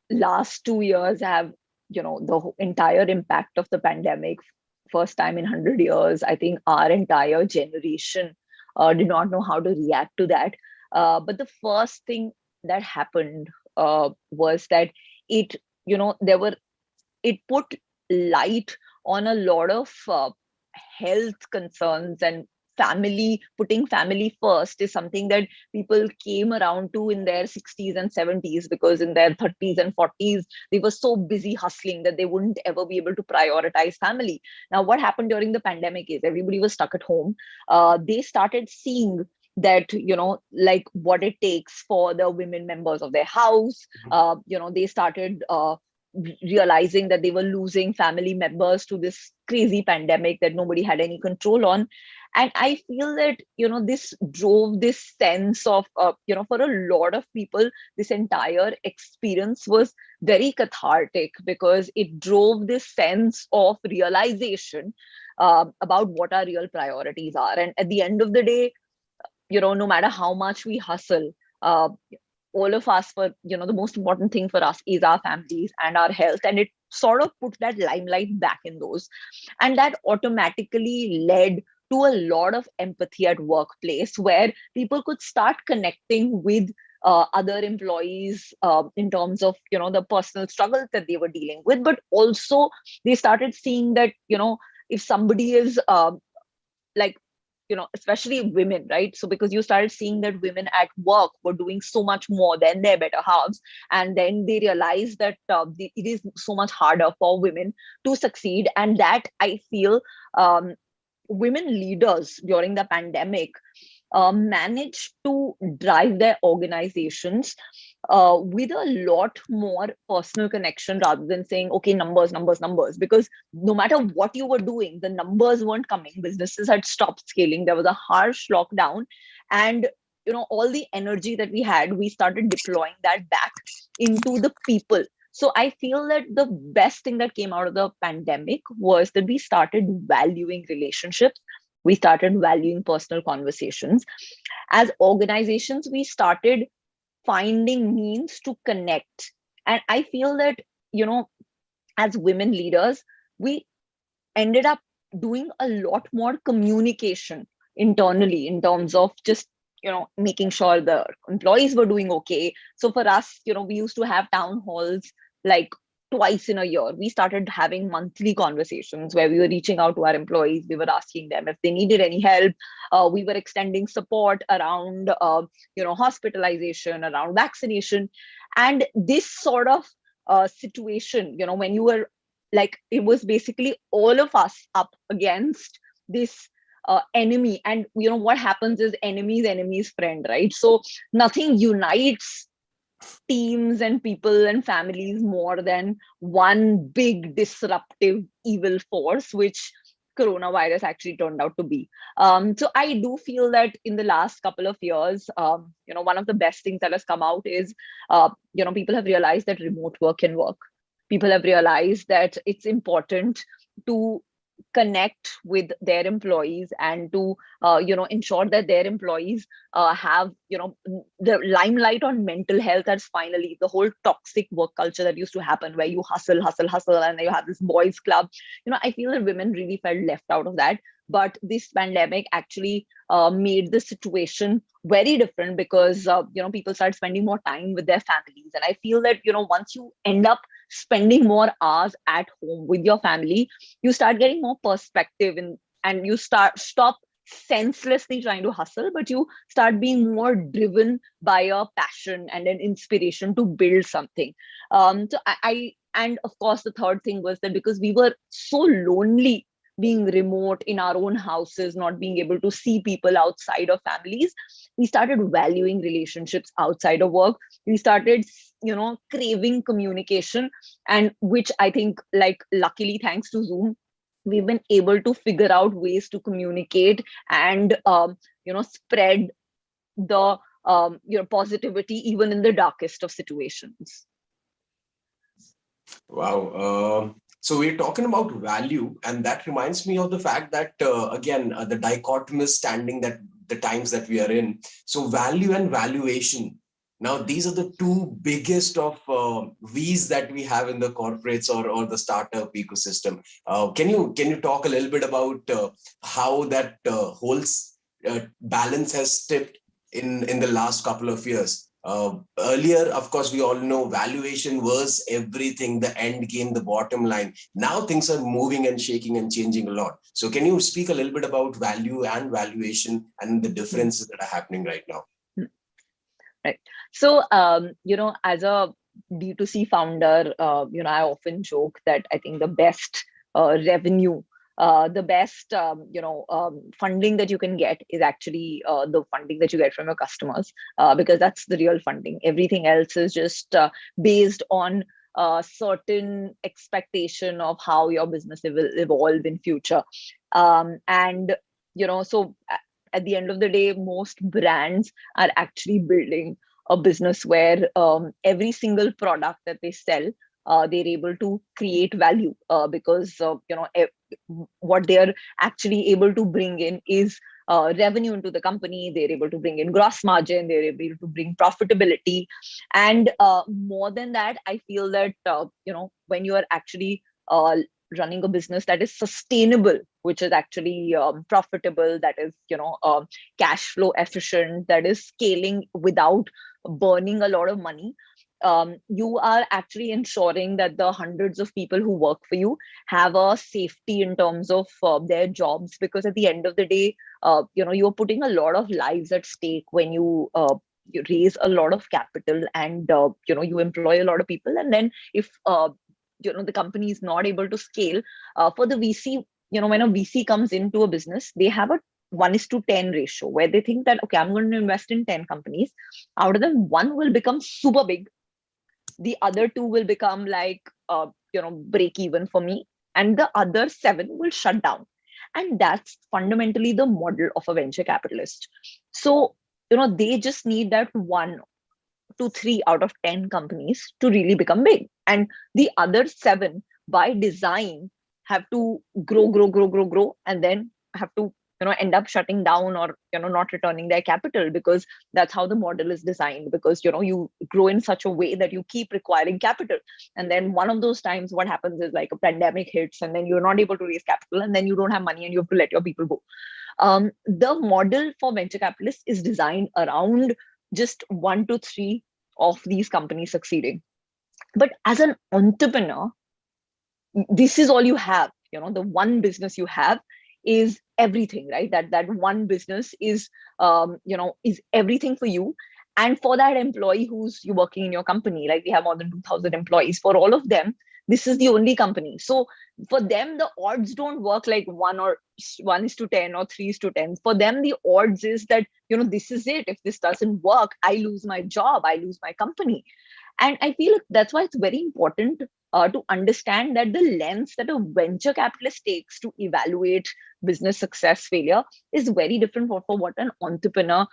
last 2 years have, the entire impact of the pandemic, first time in 100 years. I think our entire generation did not know how to react to that. But the first thing that happened was that it, there were, it put light on a lot of health concerns, and putting family first is something that people came around to in their 60s and 70s, because in their 30s and 40s they were so busy hustling that they wouldn't ever be able to prioritize family. Now what happened during the pandemic is everybody was stuck at home. They started seeing that, like what it takes for the women members of their house. They started realizing that they were losing family members to this crazy pandemic that nobody had any control on. And I feel that, this drove this sense of, for a lot of people, this entire experience was very cathartic, because it drove this sense of realization about what our real priorities are. And at the end of the day, no matter how much we hustle, all of us, for the most important thing for us is our families and our health, and it sort of put that limelight back in those. And that automatically led to a lot of empathy at workplace, where people could start connecting with other employees in terms of the personal struggles that they were dealing with. But also they started seeing that, if somebody is like, especially women, right? So because you started seeing that women at work were doing so much more than their better halves, and then they realized that it is so much harder for women to succeed. And that, I feel, women leaders during the pandemic managed to drive their organizations with a lot more personal connection, rather than saying, okay, numbers, numbers, numbers. Because no matter what you were doing, the numbers weren't coming. Businesses had stopped scaling. There was a harsh lockdown. And all the energy that we had, we started deploying that back into the people. So I feel that the best thing that came out of the pandemic was that we started valuing relationships. We started valuing personal conversations. As organizations, we started finding means to connect. And I feel that, as women leaders, we ended up doing a lot more communication internally, in terms of just, making sure the employees were doing okay. So for us, we used to have town halls like twice in a year. We started having monthly conversations where we were reaching out to our employees. We were asking them if they needed any help. We were extending support around, hospitalization, around vaccination. And this sort of situation, when you were like, it was basically all of us up against this enemy. And what happens is enemy's friend, right? So nothing unites teams and people and families more than one big disruptive evil force, which coronavirus actually turned out to be. So I do feel that in the last couple of years, one of the best things that has come out is, people have realized that remote work can work. People have realized that it's important to connect with their employees, and to ensure that their employees have the limelight on mental health. As finally, the whole toxic work culture that used to happen, where you hustle, hustle, hustle, and you have this boys club, I feel that women really felt left out of that. But this pandemic actually made the situation very different, because people started spending more time with their families. And I feel that once you end up spending more hours at home with your family, you start getting more perspective, and you stop senselessly trying to hustle, but you start being more driven by a passion and an inspiration to build something. So I and of course the third thing was that, because we were so lonely being remote in our own houses, not being able to see people outside of families, we started valuing relationships outside of work. We started, craving communication, and which I think, like, luckily, thanks to Zoom, we've been able to figure out ways to communicate and, spread the, positivity even in the darkest of situations. Wow. So we're talking about value, and that reminds me of the fact that, again, the dichotomous standing that the times that we are in. So value and valuation. Now, these are the two biggest of V's that we have in the corporates or the startup ecosystem. Can you talk a little bit about how that whole balance has tipped in the last couple of years? Earlier, of course, we all know valuation was everything, the end game, the bottom line. Now things are moving and shaking and changing a lot. So can you speak a little bit about value and valuation and the differences that are happening right now? Right. So, as a D2C founder, I often joke that I think the best revenue, the best, funding that you can get is actually the funding that you get from your customers, because that's the real funding. Everything else is just based on certain expectation of how your business will evolve in future. So at the end of the day, most brands are actually building a business where every single product that they sell, they're able to create value, because what they're actually able to bring in is revenue into the company. They're able to bring in gross margin, they're able to bring profitability, and more than that, I feel that when you are actually running a business that is sustainable, which is actually profitable, that is cash flow efficient, that is scaling without burning a lot of money, you are actually ensuring that the hundreds of people who work for you have a safety in terms of their jobs, because at the end of the day, you're putting a lot of lives at stake when you raise a lot of capital, and you employ a lot of people, and then if the company is not able to scale, for the VC, when a VC comes into a business, they have a 1:10 ratio, where they think that, okay, I'm going to invest in 10 companies. Out of them, one will become super big. The other two will become like, break even for me. And the other 7 will shut down. And that's fundamentally the model of a venture capitalist. So, they just need that 1 to 3 out of 10 companies to really become big. And the other 7, by design, have to grow, and then have to end up shutting down or not returning their capital, because that's how the model is designed. Because you grow in such a way that you keep requiring capital, and then one of those times what happens is, like, a pandemic hits, and then you're not able to raise capital, and then you don't have money and you have to let your people go. The model for venture capitalists is designed around just 1 to 3 of these companies succeeding. But as an entrepreneur, this is all you have. The one business you have is everything, right? That one business is is everything for you. And for that employee who's you working in your company, like, we have more than 2,000 employees, for all of them, this is the only company. So for them, the odds don't work like 1:10 or 3:10. For them, the odds is that, this is it. If this doesn't work, I lose my job, I lose my company. And I feel that's why it's very important to understand that the lens that a venture capitalist takes to evaluate business success, failure, is very different for what an entrepreneur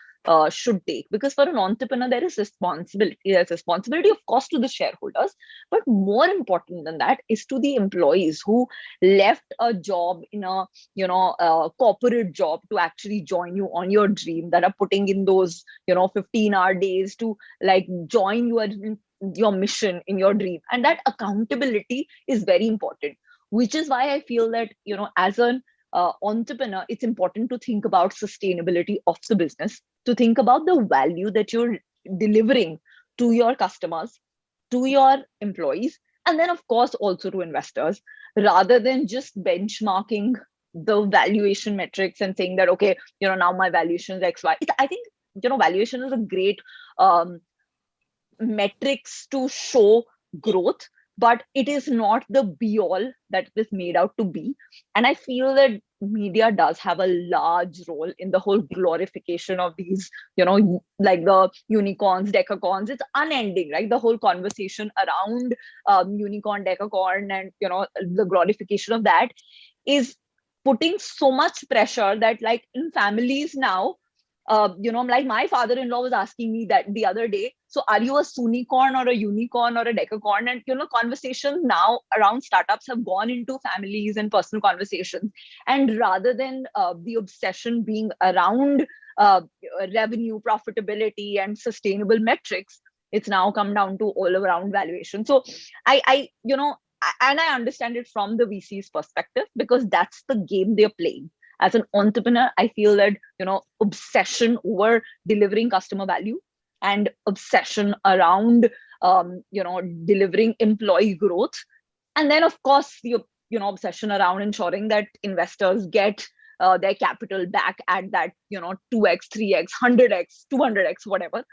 should take. Because for an entrepreneur, there is responsibility. There's responsibility, of course, to the shareholders, but more important than that is to the employees who left a job in a corporate job to actually join you on your dream, that are putting in those 15-hour days to, like, join your mission in your dream. And that accountability is very important, which is why I feel that as an entrepreneur, it's important to think about sustainability of the business, to think about the value that you're delivering to your customers, to your employees, and then of course also to investors, rather than just benchmarking the valuation metrics and saying that, okay, now my valuation is XY. I think valuation is a great metrics to show growth, but it is not the be all that it is made out to be. And I feel that media does have a large role in the whole glorification of these, like the unicorns, decacorns. It's unending, right? The whole conversation around unicorn, decacorn, and the glorification of that is putting so much pressure that, like, in families now, like my father-in-law was asking me that the other day, so are you a sunicorn or a unicorn or a decacorn? And conversations now around startups have gone into families and personal conversations, and rather than the obsession being around revenue, profitability, and sustainable metrics, it's now come down to all around valuation. So and I understand it from the VC's perspective, because that's the game they're playing. As an entrepreneur, I feel that, obsession over delivering customer value and obsession around, delivering employee growth. And then, of course, the, obsession around ensuring that investors get their capital back at that, 2x, 3x, 100x, 200x, whatever,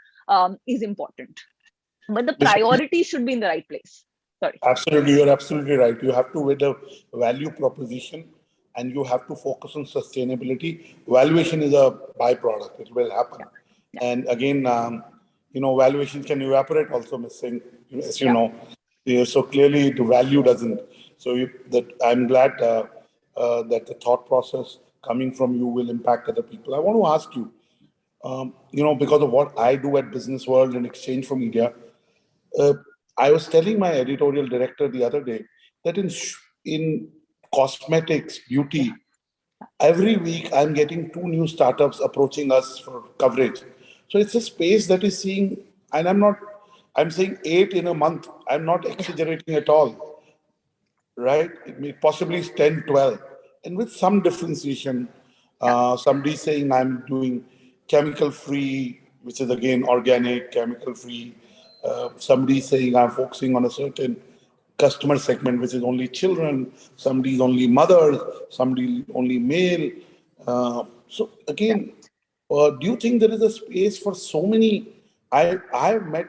is important. But the priority should be in the right place. Sorry. Absolutely, you're absolutely right. You have to with a value proposition, and you have to focus on sustainability. Valuation is a byproduct; it will happen. Yeah. And again, valuation can evaporate also, missing, as you know. Yeah, so clearly, the value doesn't. So I'm glad that the thought process coming from you will impact other people. I want to ask you, because of what I do at Business World in exchange for media. I was telling my editorial director the other day that in cosmetics, beauty, every week I'm getting 2 new startups approaching us for coverage. So it's a space that is seeing, and I'm saying 8 in a month. I'm not exaggerating at all, right? It may possibly 10, 12. And with some differentiation, somebody saying I'm doing chemical free, which is again organic, chemical free. Somebody saying I'm focusing on a certain customer segment, which is only children, somebody's only mothers, somebody only male. So again, do you think there is a space for so many? I've met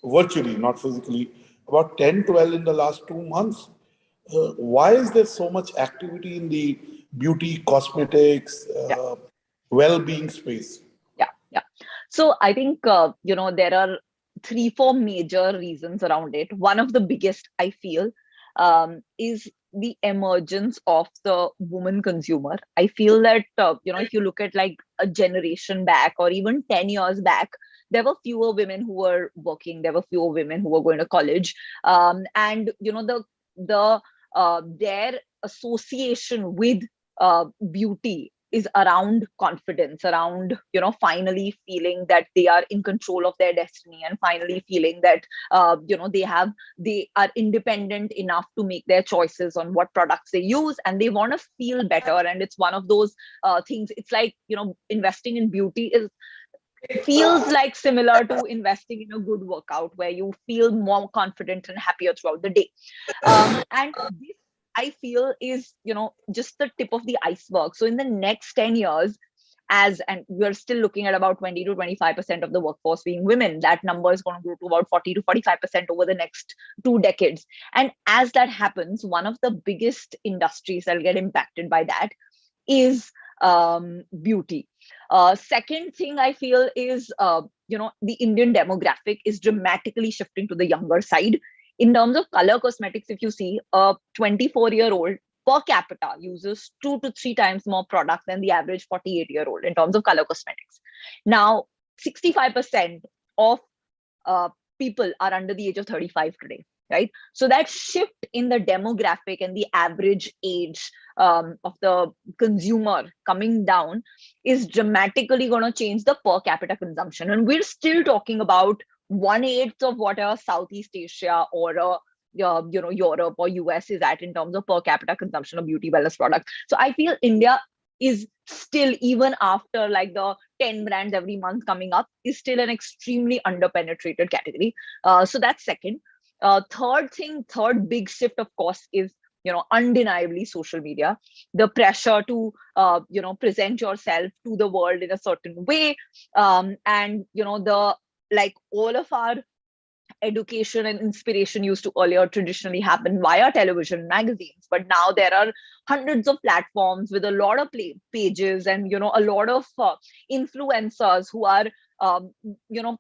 virtually, not physically, about 10, 12 in the last 2 months. Why is there so much activity in the beauty, cosmetics, well-being space? Yeah. So I think, there are 3-4 major reasons around it. One of the biggest, I feel, is the emergence of the woman consumer. I feel that, if you look at like a generation back or even 10 years back, there were fewer women who were working, there were fewer women who were going to college. And, their association with beauty is around confidence, around, finally feeling that they are in control of their destiny, and finally feeling that, they are independent enough to make their choices on what products they use, and they want to feel better. And it's one of those things. It's like, investing in beauty feels like similar to investing in a good workout, where you feel more confident and happier throughout the day. And this, I feel, is, just the tip of the iceberg. So in the next 10 years, and we're still looking at about 20 to 25% of the workforce being women, that number is going to grow to about 40 to 45% over the next 2 decades. And as that happens, one of the biggest industries that will get impacted by that is beauty. Second thing I feel is, the Indian demographic is dramatically shifting to the younger side. In terms of color cosmetics, if you see, a 24-year-old per capita uses 2 to 3 times more product than the average 48-year-old in terms of color cosmetics. Now, 65% of people are under the age of 35 today, right? So that shift in the demographic and the average age of the consumer coming down is dramatically going to change the per capita consumption. And we're still talking about 1/8 of what a Southeast Asia or Europe or US is at in terms of per capita consumption of beauty wellness products. So I feel India is still, even after like the 10 brands every month coming up, is still an extremely underpenetrated category. So that's second. Third big shift, of course, is, undeniably social media. The pressure to, present yourself to the world in a certain way. And, all of our education and inspiration used to earlier traditionally happen via television, magazines, but now there are hundreds of platforms with a lot of pages and, a lot of influencers who are,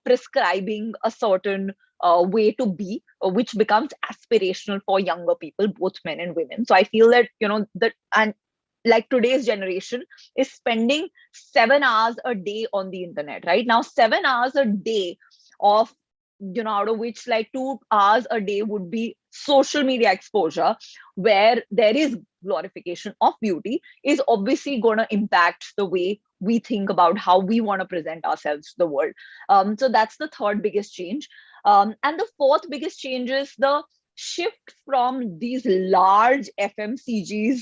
prescribing a certain way to be, which becomes aspirational for younger people, both men and women. So I feel that, and like today's generation is spending 7 hours a day on the internet, right? Now, 7 hours a day of, out of which like 2 hours a day would be social media exposure, where there is glorification of beauty, is obviously going to impact the way we think about how we want to present ourselves to the world. So that's the third biggest change. And the fourth biggest change is the shift from these large FMCGs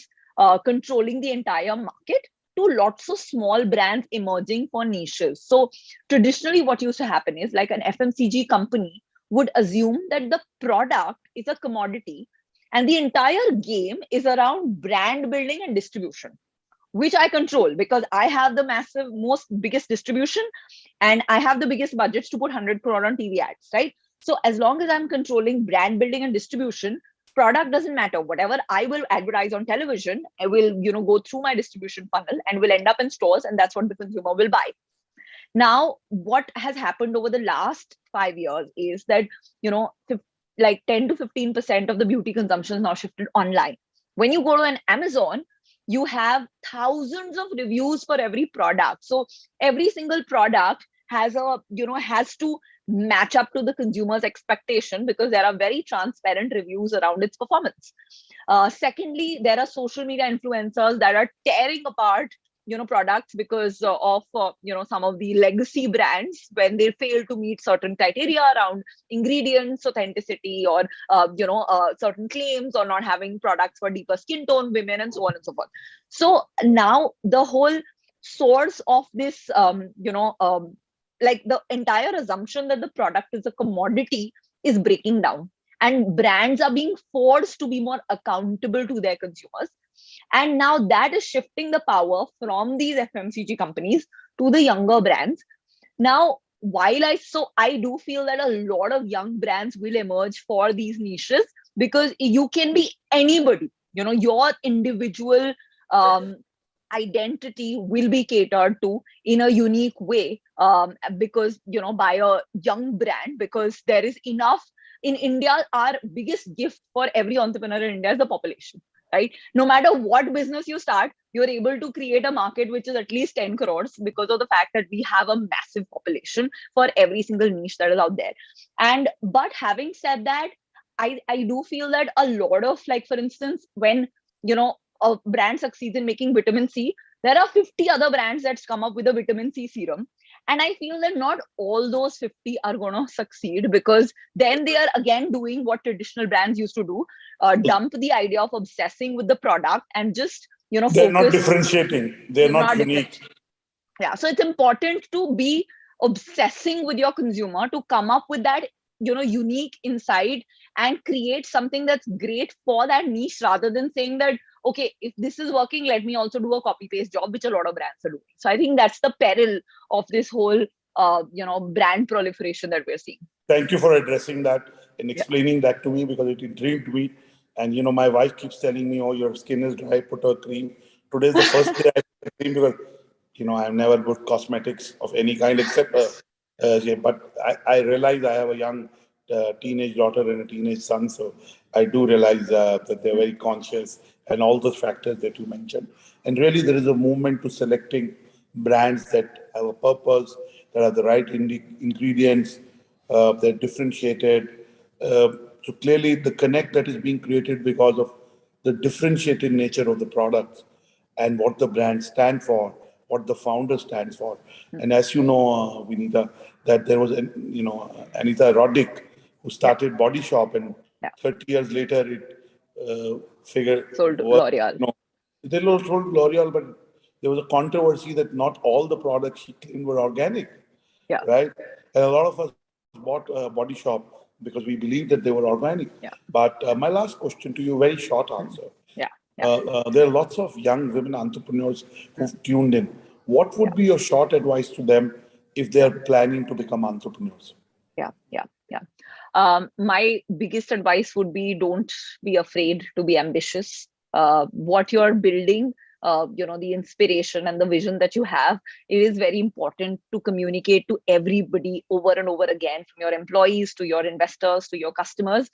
controlling the entire market to lots of small brands emerging for niches. So traditionally what used to happen is like an FMCG company would assume that the product is a commodity and the entire game is around brand building and distribution, which I control because I have the biggest distribution and I have the biggest budgets to put 100 crore on TV ads, right? So as long as I'm controlling brand building and distribution, product doesn't matter. Whatever I will advertise on television, I will, go through my distribution funnel and will end up in stores, and that's what the consumer will buy. Now, what has happened over the last 5 years is that, like 10 to 15% of the beauty consumption is now shifted online. When you go to an Amazon, you have thousands of reviews for every product. So every single product has to match up to the consumer's expectation because there are very transparent reviews around its performance. Secondly, there are social media influencers that are tearing apart products because of some of the legacy brands when they fail to meet certain criteria around ingredients, authenticity, or certain claims, or not having products for deeper skin tone women, and so on and so forth. So now the whole source of this like the entire assumption that the product is a commodity is breaking down, and brands are being forced to be more accountable to their consumers. And now that is shifting the power from these FMCG companies to the younger brands. Now, while I do feel that a lot of young brands will emerge for these niches because you can be anybody, your individual identity will be catered to in a unique way because, by a young brand, because there is enough in India. Our biggest gift for every entrepreneur in India is the population. Right? No matter what business you start, you're able to create a market which is at least 10 crores because of the fact that we have a massive population for every single niche that is out there. But having said that, I do feel that a lot of, like, for instance, when, a brand succeeds in making vitamin C, there are 50 other brands that's come up with a vitamin C serum. And I feel that not all those 50 are going to succeed because then they are again doing what traditional brands used to do, dump the idea of obsessing with the product and just, they're not differentiating. They're not unique. Yeah. So it's important to be obsessing with your consumer to come up with that, unique insight and create something that's great for that niche rather than saying that, okay, if this is working, let me also do a copy paste job, which a lot of brands are doing. So I think that's the peril of this whole, brand proliferation that we're seeing. Thank you for addressing that and explaining that to me because it intrigued me. And, my wife keeps telling me, oh, your skin is dry, put a cream. Today's the first day I put a cream because, I've never bought cosmetics of any kind except, but I realize I have a young teenage daughter and a teenage son. So I do realize that they're very conscious and all those factors that you mentioned. And really, there is a movement to selecting brands that have a purpose, that have the right ingredients, they're differentiated. So clearly, the connect that is being created because of the differentiated nature of the products and what the brands stand for, what the founder stands for. And as you know, Vinita, that there was, Anita Roddick, who started Body Shop, and 30 years later, it sold to L'Oreal. They sold L'Oreal, but there was a controversy that not all the products she claimed were organic. Yeah. Right? And a lot of us bought Body Shop because we believed that they were organic. Yeah. But my last question to you, very short answer. Yeah. There are lots of young women entrepreneurs who've tuned in. What would be your short advice to them if they're planning to become entrepreneurs? Yeah. My biggest advice would be, don't be afraid to be ambitious. What you're building, the inspiration and the vision that you have, it is very important to communicate to everybody over and over again, from your employees to your investors to your customers,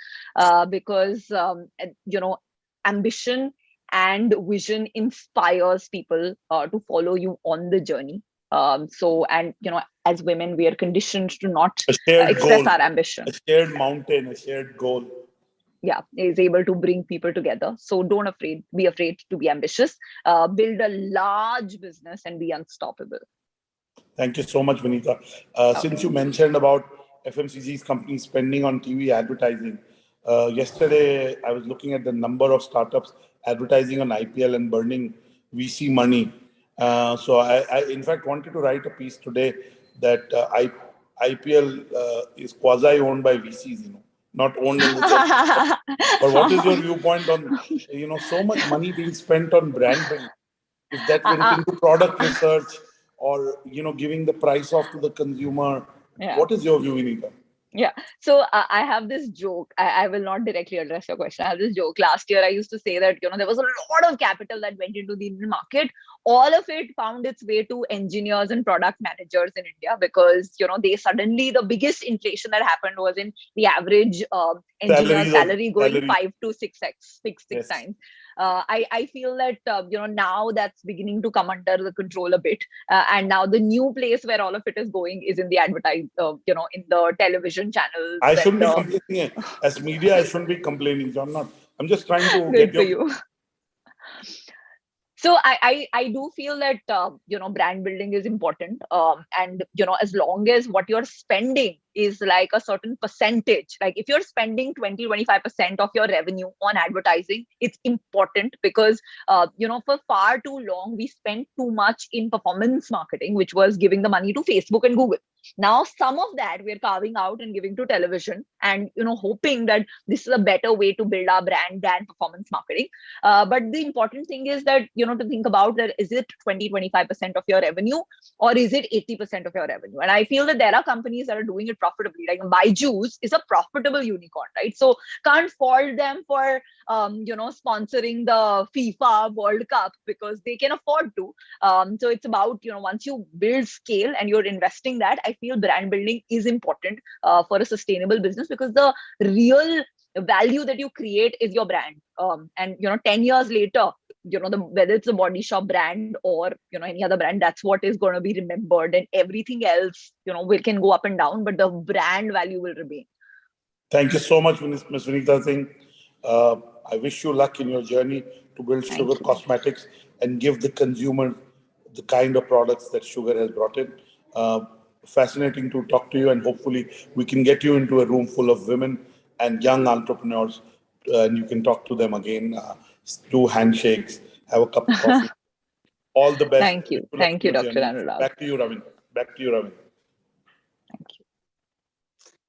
because ambition and vision inspires people to follow you on the journey. As women, we are conditioned to not A shared express goal, our ambition. a shared mountain, a shared goal. Yeah, is able to bring people together. So don't be afraid to be ambitious. Build a large business and be unstoppable. Thank you so much, Vinita. Since you mentioned about FMCG's companies spending on TV advertising, yesterday I was looking at the number of startups advertising on IPL and burning VC money. So I in fact wanted to write a piece today that IPL is quasi-owned by VCs, not owned in the sense. But what is your viewpoint on, so much money being spent on brand building? If that went into product research or, giving the price off to the consumer, Yeah. what is your view, Vinita? Yeah. So I have this joke. I will not directly address your question. I have this joke. Last year, I used to say that, there was a lot of capital that went into the Indian market. All of it found its way to engineers and product managers in India because, the biggest inflation that happened was in the average engineer salary going 5 to 6x, six Yes. times. I feel that, now that's beginning to come under the control a bit. And now the new place where all of it is going is in the in the television channels. I shouldn't be complaining. As media, I shouldn't be complaining. So I'm just trying to get for you. So I do feel that, brand building is important. And, as long as what you're spending is like a certain percentage, like if you're spending 20-25% of your revenue on advertising, it's important because, for far too long, we spent too much in performance marketing, which was giving the money to Facebook and Google. Now, some of that we're carving out and giving to television and, hoping that this is a better way to build our brand than performance marketing. But the important thing is that, to think about that, is it 20-25% of your revenue or is it 80% of your revenue? And I feel that there are companies that are doing it profitably. Like Byju's is a profitable unicorn, right? So can't fault them for, sponsoring the FIFA World Cup because they can afford to. So it's about, once you build scale and you're investing that, I feel brand building is important for a sustainable business because the real value that you create is your brand. And 10 years later, whether it's a body shop brand or any other brand, that's what is going to be remembered, and everything else can go up and down, but the brand value will remain. Thank you so much, Ms. Vinita Singh. I wish you luck in your journey to build Sugar Cosmetics and give the consumer the kind of products that Sugar has brought in. Fascinating to talk to you, and hopefully we can get you into a room full of women and young entrepreneurs, and you can talk to them again, do handshakes, have a cup of coffee. All the best. Thank you. Thank you, Dr. Anurag. Back to you, Ravin.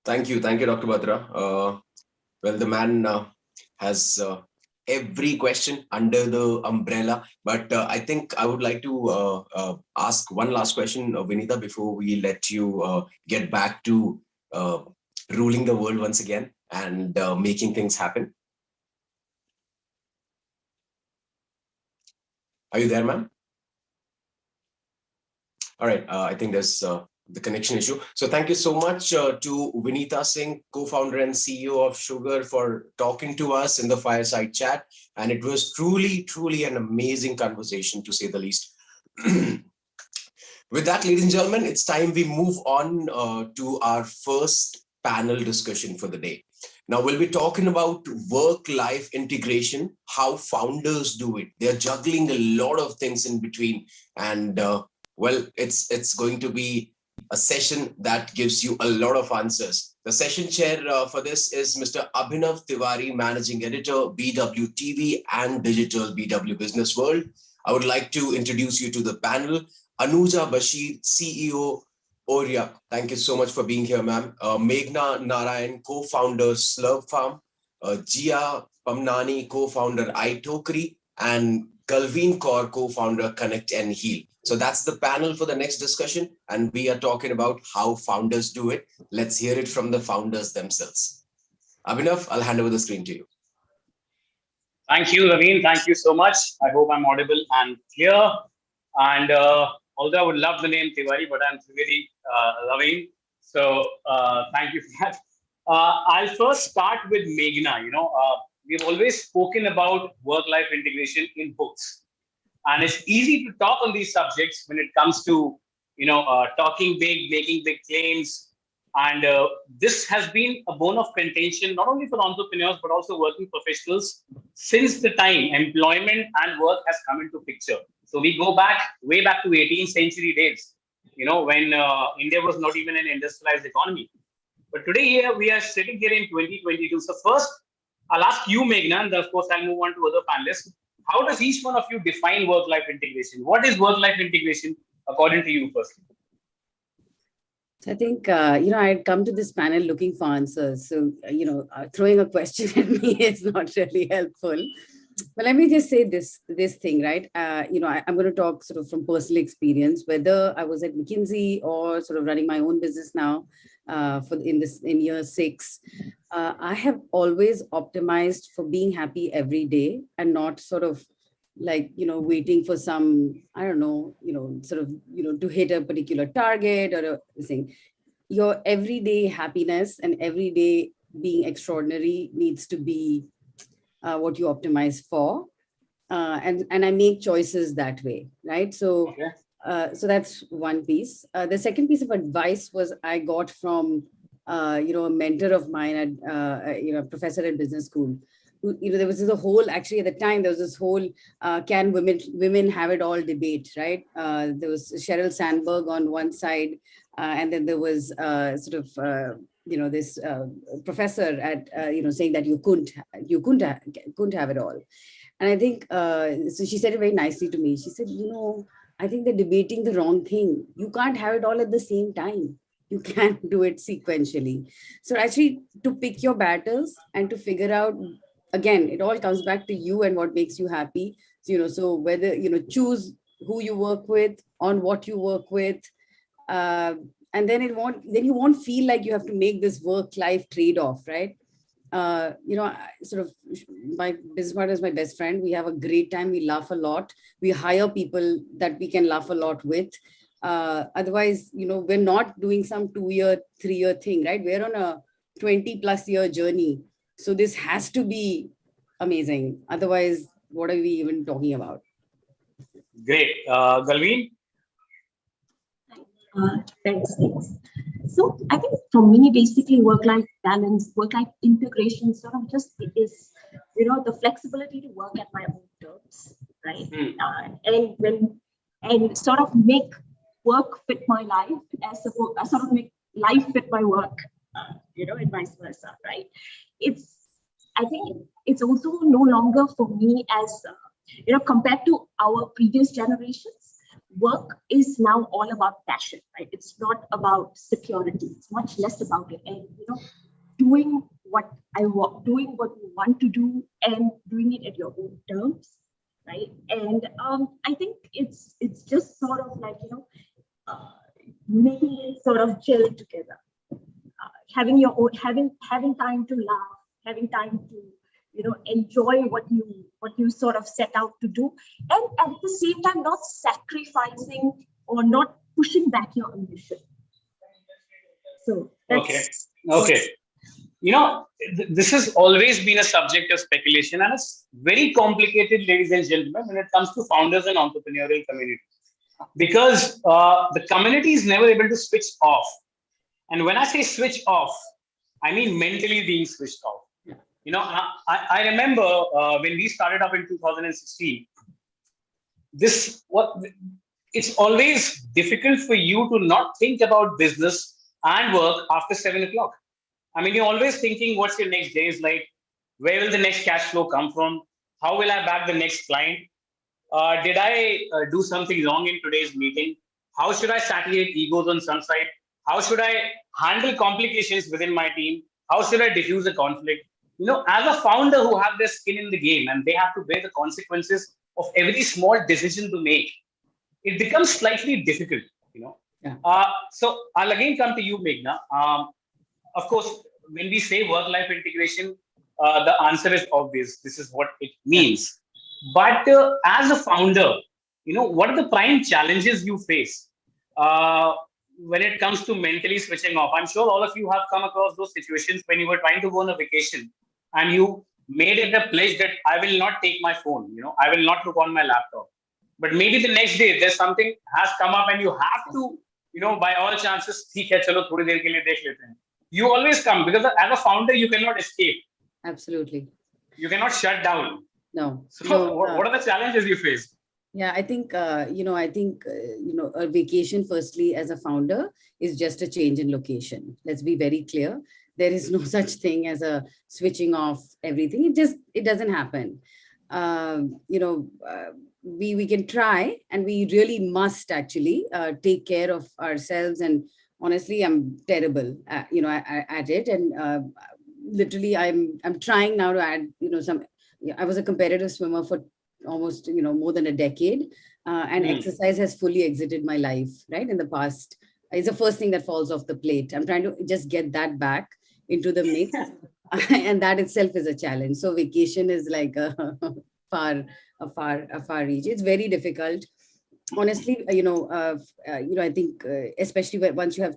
Thank you. Thank you, Dr. Batra. Well, the man has every question under the umbrella, but I think I would like to ask one last question, Vinita, before we let you get back to ruling the world once again and making things happen. Are you there, ma'am? All right, I think there's the connection issue. So thank you so much to Vinita Singh, co-founder and CEO of Sugar, for talking to us in the fireside chat. And it was truly, truly an amazing conversation, to say the least. With that, ladies and gentlemen, it's time we move on to our first panel discussion for the day. Now, we'll be talking about work-life integration, how founders do it. They're juggling a lot of things in between. And well, it's going to be a session that gives you a lot of answers. The session chair for this is Mr. Abhinav Tiwari, Managing Editor, BW TV and Digital, BW Business World. I would like to introduce you to the panel. Anuja Bashir, CEO, Orya. Thank you so much for being here, ma'am. Meghna Narayan, co-founder, Slurp Farm. Jia Pamnani, co-founder, iTokri. And Galveen Kaur, co-founder, Connect and Heal. So that's the panel for the next discussion. And we are talking about how founders do it. Let's hear it from the founders themselves. Abhinav, I'll hand over the screen to you. Thank you, Raveen. Thank you so much. I hope I'm audible and clear. And although I would love the name Tiwari, but I'm Trivedi Raveen. So thank you for that. I'll first start with Meghna. We've always spoken about work-life integration in books. And it's easy to talk on these subjects when it comes to, talking big, making big claims. And this has been a bone of contention, not only for entrepreneurs, but also working professionals since the time employment and work has come into picture. So we go back, way back to 18th century days, when India was not even an industrialized economy. But today here, we are sitting here in 2022. So first, I'll ask you, Meghna, and of course, I'll move on to other panelists. How does each one of you define work-life integration? What is work-life integration according to you, firstly? So I think, I had come to this panel looking for answers. So, throwing a question at me is not really helpful. But let me just say this thing, right? I'm going to talk sort of from personal experience, whether I was at McKinsey or sort of running my own business now in year 6. I have always optimized for being happy every day and not sort of waiting for some, to hit a particular target or a thing. Your everyday happiness and everyday being extraordinary needs to be what you optimize for. And I make choices that way, right? So, okay. So that's one piece. The second piece of advice was I got from, a mentor of mine, a professor at business school. There was this whole, actually at the time, there was this whole, can women have it all debate, right? There was Sheryl Sandberg on one side, and then there was this professor at, saying that you couldn't have it all. And I think, so she said it very nicely to me. She said, I think they're debating the wrong thing. You can't have it all at the same time. You can't do it sequentially. So actually to pick your battles and to figure out, again, it all comes back to you and what makes you happy. So, so whether, choose who you work with, on what you work with, and then you won't feel like you have to make this work-life trade-off, right? Sort of my business partner is my best friend. We have a great time. We laugh a lot. We hire people that we can laugh a lot with. Otherwise, we're not doing some 2-year, 3-year thing, right? We're on a 20+ year journey. So this has to be amazing. Otherwise, what are we even talking about? Great. Galveen? Thanks. So I think for me, basically work-life balance, work-life integration sort of just is, the flexibility to work at my own terms, right? And sort of make work fit my life as sort of make life fit my work, and vice versa, right? I think it's also no longer for me as, compared to our previous generations, work is now all about passion, right? It's not about security. It's much less about it. And, doing what you want to do and doing it at your own terms, right? And I think it's just sort of like, making it sort of gel together, having your own, having time to laugh, having time to, enjoy what you sort of set out to do, and at the same time not sacrificing or not pushing back your ambition. So that's okay. This has always been a subject of speculation, and it's very complicated, ladies and gentlemen, when it comes to founders and entrepreneurial community, because the community is never able to switch off. And when I say switch off, I mean mentally being switched off. I remember when we started up in 2016, it's always difficult for you to not think about business and work after 7 o'clock. I mean, you're always thinking, what's your next day is like? Where will the next cash flow come from? How will I back the next client? Did I do something wrong in today's meeting? How should I satiate egos on some side? How should I handle complications within my team? How should I diffuse a conflict? As a founder who have their skin in the game and they have to bear the consequences of every small decision to make, it becomes slightly difficult, Yeah. So I'll again come to you, Meghna. Of course, when we say work-life integration, the answer is obvious. This is what it means. But as a founder, what are the prime challenges you face when it comes to mentally switching off? I'm sure all of you have come across those situations when you were trying to go on a vacation and you made it a pledge that I will not take my phone, I will not look on my laptop. But maybe the next day there's something has come up and you have to, by all chances, theek hai, chalo, thodi der ke liye dekh lete hain. You always come because as a founder, you cannot escape. Absolutely. You cannot shut down. No. So No, what are the challenges you face? Yeah, I think, a vacation, firstly, as a founder, is just a change in location. Let's be very clear. There is no such thing as a switching off everything. It doesn't happen. We can try, and we really must actually take care of ourselves. And honestly, I'm terrible at it. And literally, I'm trying now to add, I was a competitive swimmer for almost more than a decade, and exercise has fully exited my life, right? In the past, it's the first thing that falls off the plate. I'm trying to just get that back into the mix. And that itself is a challenge. So vacation is like a far reach. It's very difficult, honestly. I think especially once you have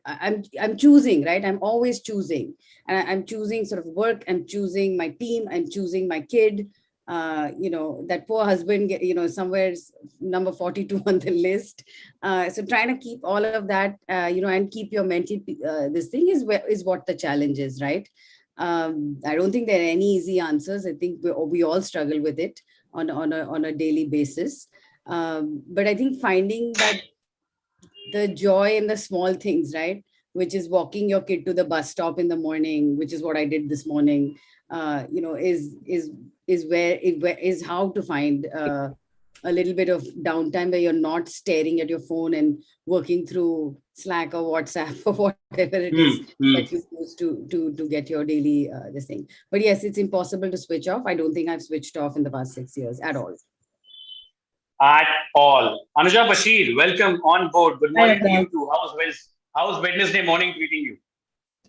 I'm choosing, right? I'm always choosing, and I'm choosing sort of work, I'm choosing my team, I'm choosing my kid. That poor husband, somewhere number 42 on the list. So trying to keep all of that, and keep your mental, this thing is what the challenge is, right? I don't think there are any easy answers. I think we all struggle with it on a daily basis. But I think finding that the joy in the small things, right? Which is walking your kid to the bus stop in the morning, which is what I did this morning, is how to find a little bit of downtime where you're not staring at your phone and working through Slack or WhatsApp or whatever it is that you use to get your daily this thing. But yes, it's impossible to switch off. I don't think I've switched off in the past 6 years at all. At all. Anuja Bashir, welcome on board. Good morning to you too. How's Wednesday morning treating you?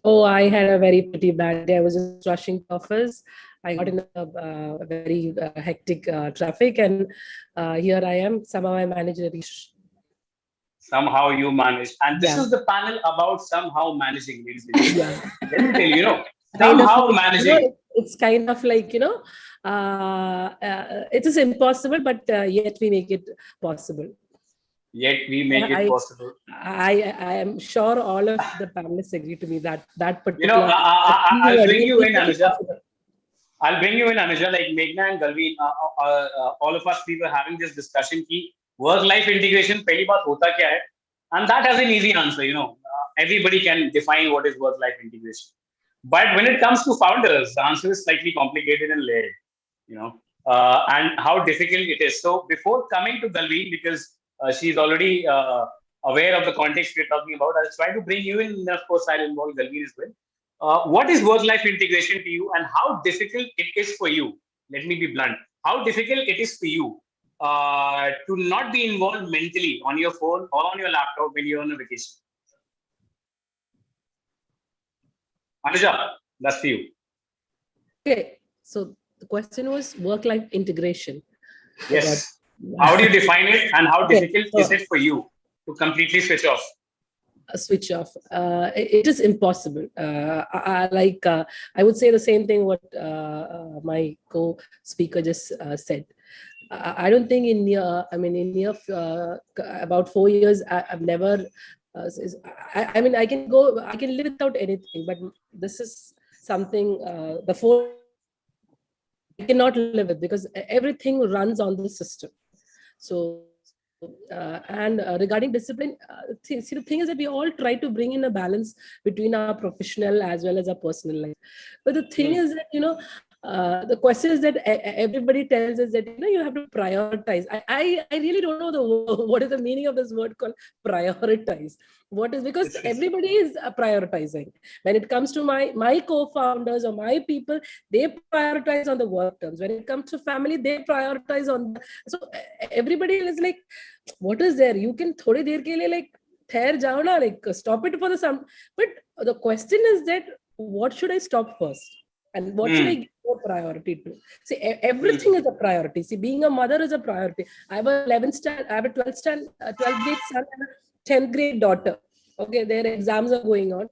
Oh, I had a very pretty bad day. I was just rushing to office. I got in a very hectic traffic, and here I am. Somehow I managed to reach. Somehow you managed. And this is the panel about somehow managing, ladies and gentlemen. Let me tell you, somehow managing. It's kind of like, it is impossible, but yet we make it possible. Yet we make it possible. I am sure all of the panelists agree to me that particular. I'll bring you in, Anuja. I'll bring you in, Anuja. Like Meghna and Galveen, all of us, we were having this discussion ki work-life integration, pehli baat hota kya hai? And that has an easy answer, Everybody can define what is work-life integration. But when it comes to founders, the answer is slightly complicated and layered, and how difficult it is. So before coming to Galveen, because she's already aware of the context we're talking about, I'll try to bring you in, and of course, I'll involve Galveen as well. What is work-life integration to you, and how difficult it is for you? Let me be blunt. How difficult it is for you to not be involved mentally on your phone or on your laptop when you're on a vacation? Anuja, that's for you. Okay, so the question was work-life integration. Yes. How do you define it, and how difficult is it for you to completely switch off? Switch off. It is impossible. I would say the same thing what my co-speaker just said. I don't think in about 4 years, I've never. I can live without anything, but this is something the phone I cannot live with, because everything runs on the system. So, and regarding discipline, the thing is that we all try to bring in a balance between our professional as well as our personal life. But the thing is that, the question is that everybody tells us that, you have to prioritize. I really don't know what is the meaning of this word called prioritize. What is, because everybody is prioritizing. When it comes to my co-founders or my people, they prioritize on the work terms. When it comes to family, they prioritize on so everybody is like, what is there? You can thodi der ke liye like thair jao na, like stop it for the some. But the question is that what should I stop first? And what should I give more priority to? See, everything is a priority. See, being a mother is a priority. I have a 12th grade son and a 10th grade daughter. Okay, their exams are going on.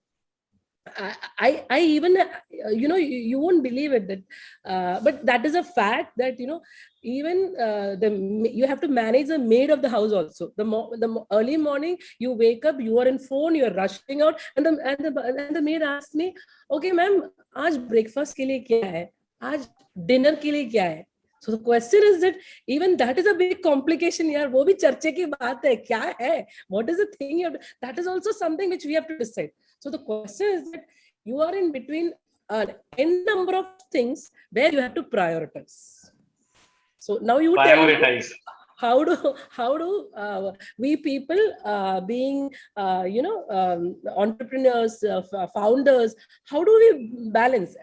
I even, you won't believe it, that, but that is a fact that, even you have to manage the maid of the house also. The early morning, you wake up, you are in phone, you are rushing out, and the maid asks me, okay, ma'am, आज breakfast के लिए क्या है? आज dinner के लिए क्या है? So the question is that even that is a big complication. यार, वो भी चर्चे की बात है. क्या है? What is the thing? That is also something which we have to decide. So the question is that you are in between an n number of things where you have to prioritize. So now you prioritize. Tell me, how do we people being entrepreneurs, founders, how do we balance?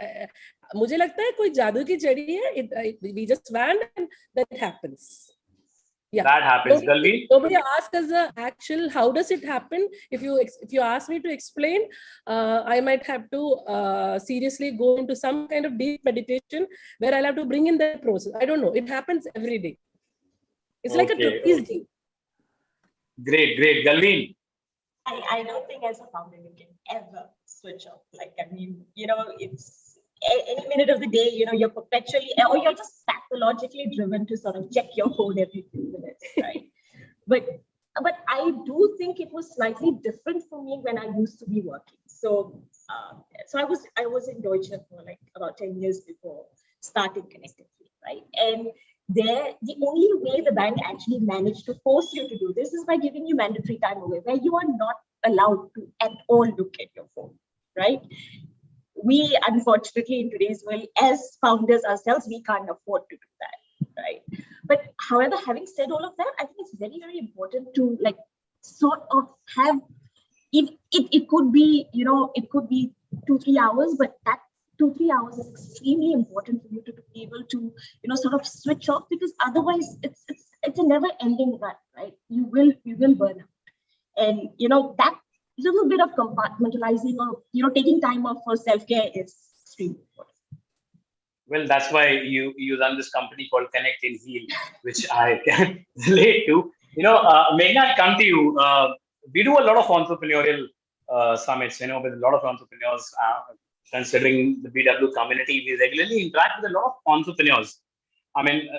मुझे लगता है कोई जादू की छड़ी है. We just van and then it happens. Yeah, that happens. Nobody asks us the actual how does it happen. If you ask me to explain, I might have to seriously go into some kind of deep meditation where I'll have to bring in the process. I don't know. It happens every day. It's like a trapeze game. Great. Galveen. I don't think as a founder you can ever switch off. Like, I mean, it's any minute of the day, you're perpetually, or you're just pathologically driven to sort of check your phone every few minutes, right? But I do think it was slightly different for me when I used to be working. So I was in Deutsche for like about 10 years before starting Connectively, right? And there, the only way the bank actually managed to force you to do this is by giving you mandatory time away, where you are not allowed to at all look at your phone, right? We, unfortunately, in today's world, as founders ourselves, we can't afford to do that, right? But however, having said all of that, I think it's very, very important to like sort of have, it could be, it could be 2-3 hours, but that 2-3 hours is extremely important for you to be able to, sort of switch off, because otherwise it's a never-ending run, right? You will burn out, and that little bit of compartmentalizing or taking time off for self-care is extremely important. Well, that's why you run this company called Connect and Heal, which I can relate to. Meghna, I'll come to you. We do a lot of entrepreneurial summits, with a lot of entrepreneurs. Considering the BW community, we regularly interact with a lot of entrepreneurs. I mean,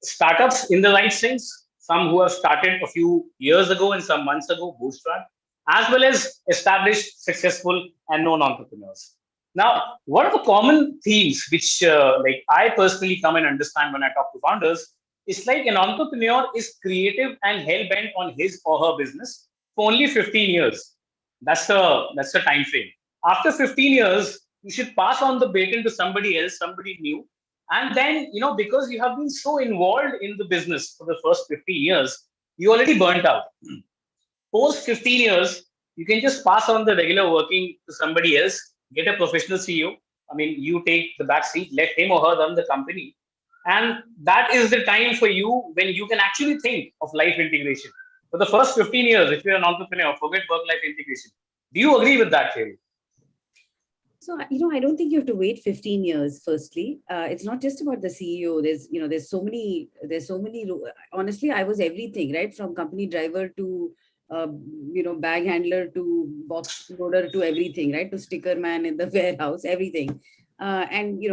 startups in the right sense, some who have started a few years ago and some months ago, bootstrap, as well as established, successful, and known entrepreneurs. Now, what are the common themes which I personally come and understand when I talk to founders? It's like an entrepreneur is creative and hell-bent on his or her business for only 15 years. That's the time frame. After 15 years, you should pass on the baton to somebody else, somebody new. And then, because you have been so involved in the business for the first 15 years, you already burnt out. Post 15 years, you can just pass on the regular working to somebody else, get a professional CEO. I mean, you take the back seat, let him or her run the company. And that is the time for you when you can actually think of life integration. For the first 15 years, if you're an entrepreneur, forget work-life integration. Do you agree with that theory? So, I don't think you have to wait 15 years, firstly. It's not just about the CEO. There's so many, honestly, I was everything, right? From company driver to, bag handler to box loader to everything, right? To sticker man in the warehouse, everything. And,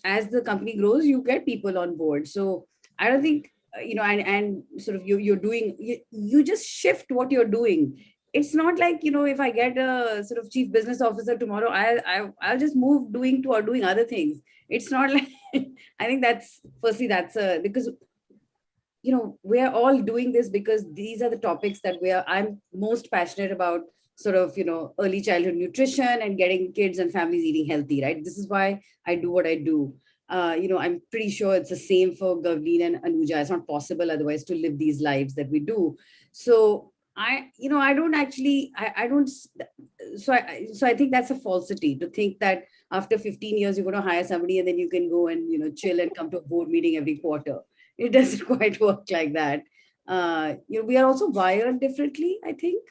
as the company grows, you get people on board. So I don't think, and sort of you're doing, you just shift what you're doing. It's not like, if I get a sort of chief business officer tomorrow, I'll just move doing other things. It's not like, I think that's because, we're all doing this because these are the topics that I'm most passionate about, sort of, early childhood nutrition and getting kids and families eating healthy, right? This is why I do what I do. I'm pretty sure it's the same for Gavleen and Anuja. It's not possible otherwise to live these lives that we do. So I don't. So I think that's a falsity to think that after 15 years, you're going to hire somebody and then you can go and, chill and come to a board meeting every quarter. It doesn't quite work like that. We are also wired differently, I think.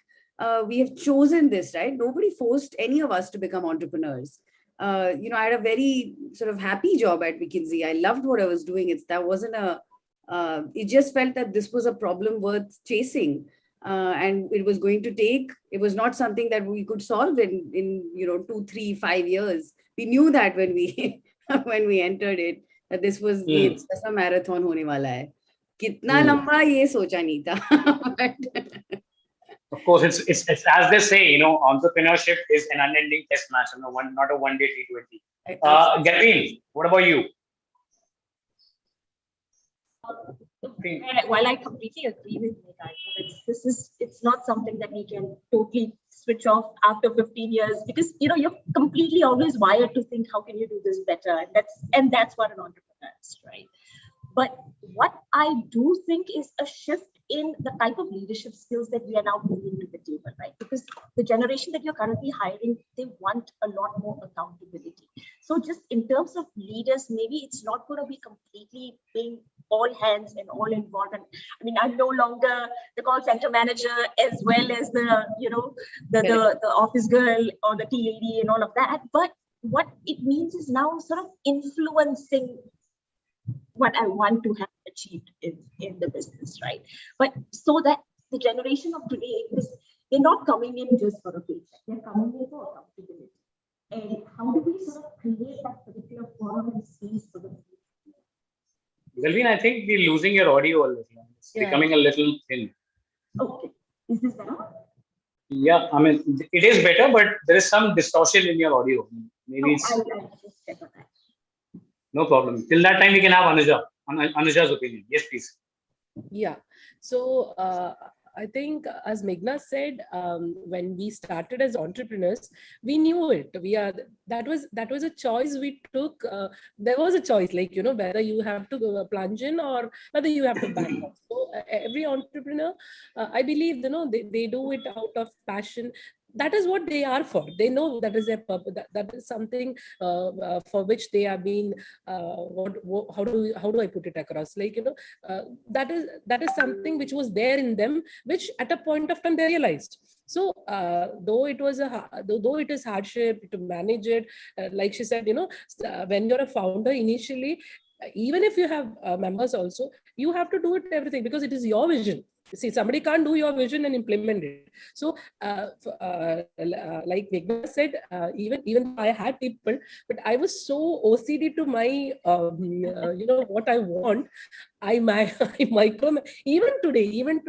We have chosen this, right? Nobody forced any of us to become entrepreneurs. I had a very sort of happy job at McKinsey. I loved what I was doing. It just felt that this was a problem worth chasing. And it was not something that we could solve in 2, 3, 5 years. We knew that when we when we entered it, that this was a marathon hone wala hai. Kitna lamba ye socha nahi tha. Of course, it's as they say, entrepreneurship is an unending test match, not a one-day T20. Gavin, what about you? While I completely agree with Megha, it's not something that we can totally switch off after 15 years, because you're completely always wired to think, how can you do this better? And that's what an entrepreneur is, right? But what I do think is a shift in the type of leadership skills that we are now bringing to the table, right? Because the generation that you're currently hiring, they want a lot more accountability. So just in terms of leaders, maybe it's not going to be completely being all hands and all involved. And I mean, I'm no longer the call center manager as well as the office girl or the tea lady and all of that. But what it means is now sort of influencing what I want to have achieved in the business, right? But so that the generation of today, they're not coming in just for a paycheck, they're coming in for accountability. And how do we sort of create that particular forum and space for them? Galvin, I think we're losing your audio a little. It's becoming a little thin. Okay, is this better? Yeah, I mean, it is better, but there is some distortion in your audio. Maybe it's... I'll just check on that. No problem. Till that time, we can have Anuja's opinion. Yes, please. Yeah. So I think, as Meghna said, when we started as entrepreneurs, we knew it. That was a choice we took. There was a choice, like, whether you have to plunge in or whether you have to back off. So every entrepreneur, I believe, they do it out of passion. That is what they are for. They know that is their purpose. That is something for which they have been. How do I put it across? Like, that is something which was there in them, which at a point of time they realized. So though it is hardship to manage it, like she said, when you're a founder initially, even if you have members also, you have to do it everything because it is your vision. See, somebody can't do your vision and implement it. So, like Meghna said, even I had people, but I was so OCD to my, what I want. I micro. Even today, even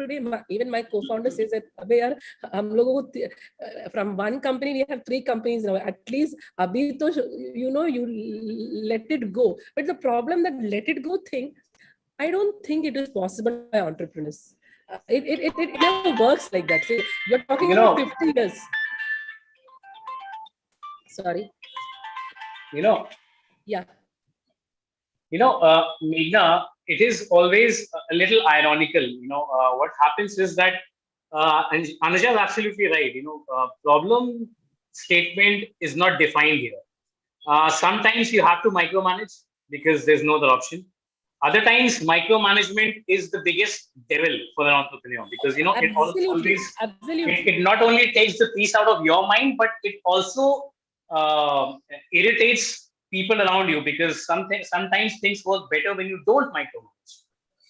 my co-founder says that from one company we have 3 companies now. At least, you let it go. But the problem that let it go thing, I don't think it is possible by entrepreneurs. It never works like that. See, you're talking about 50 years. Sorry. Yeah. Meghna, it is always a little ironical. What happens is that, and Anuja is absolutely right. Problem statement is not defined here. Sometimes you have to micromanage because there's no other option. Other times, micromanagement is the biggest devil for an entrepreneur because it not only takes the peace out of your mind, but it also irritates people around you because sometimes things work better when you don't micromanage.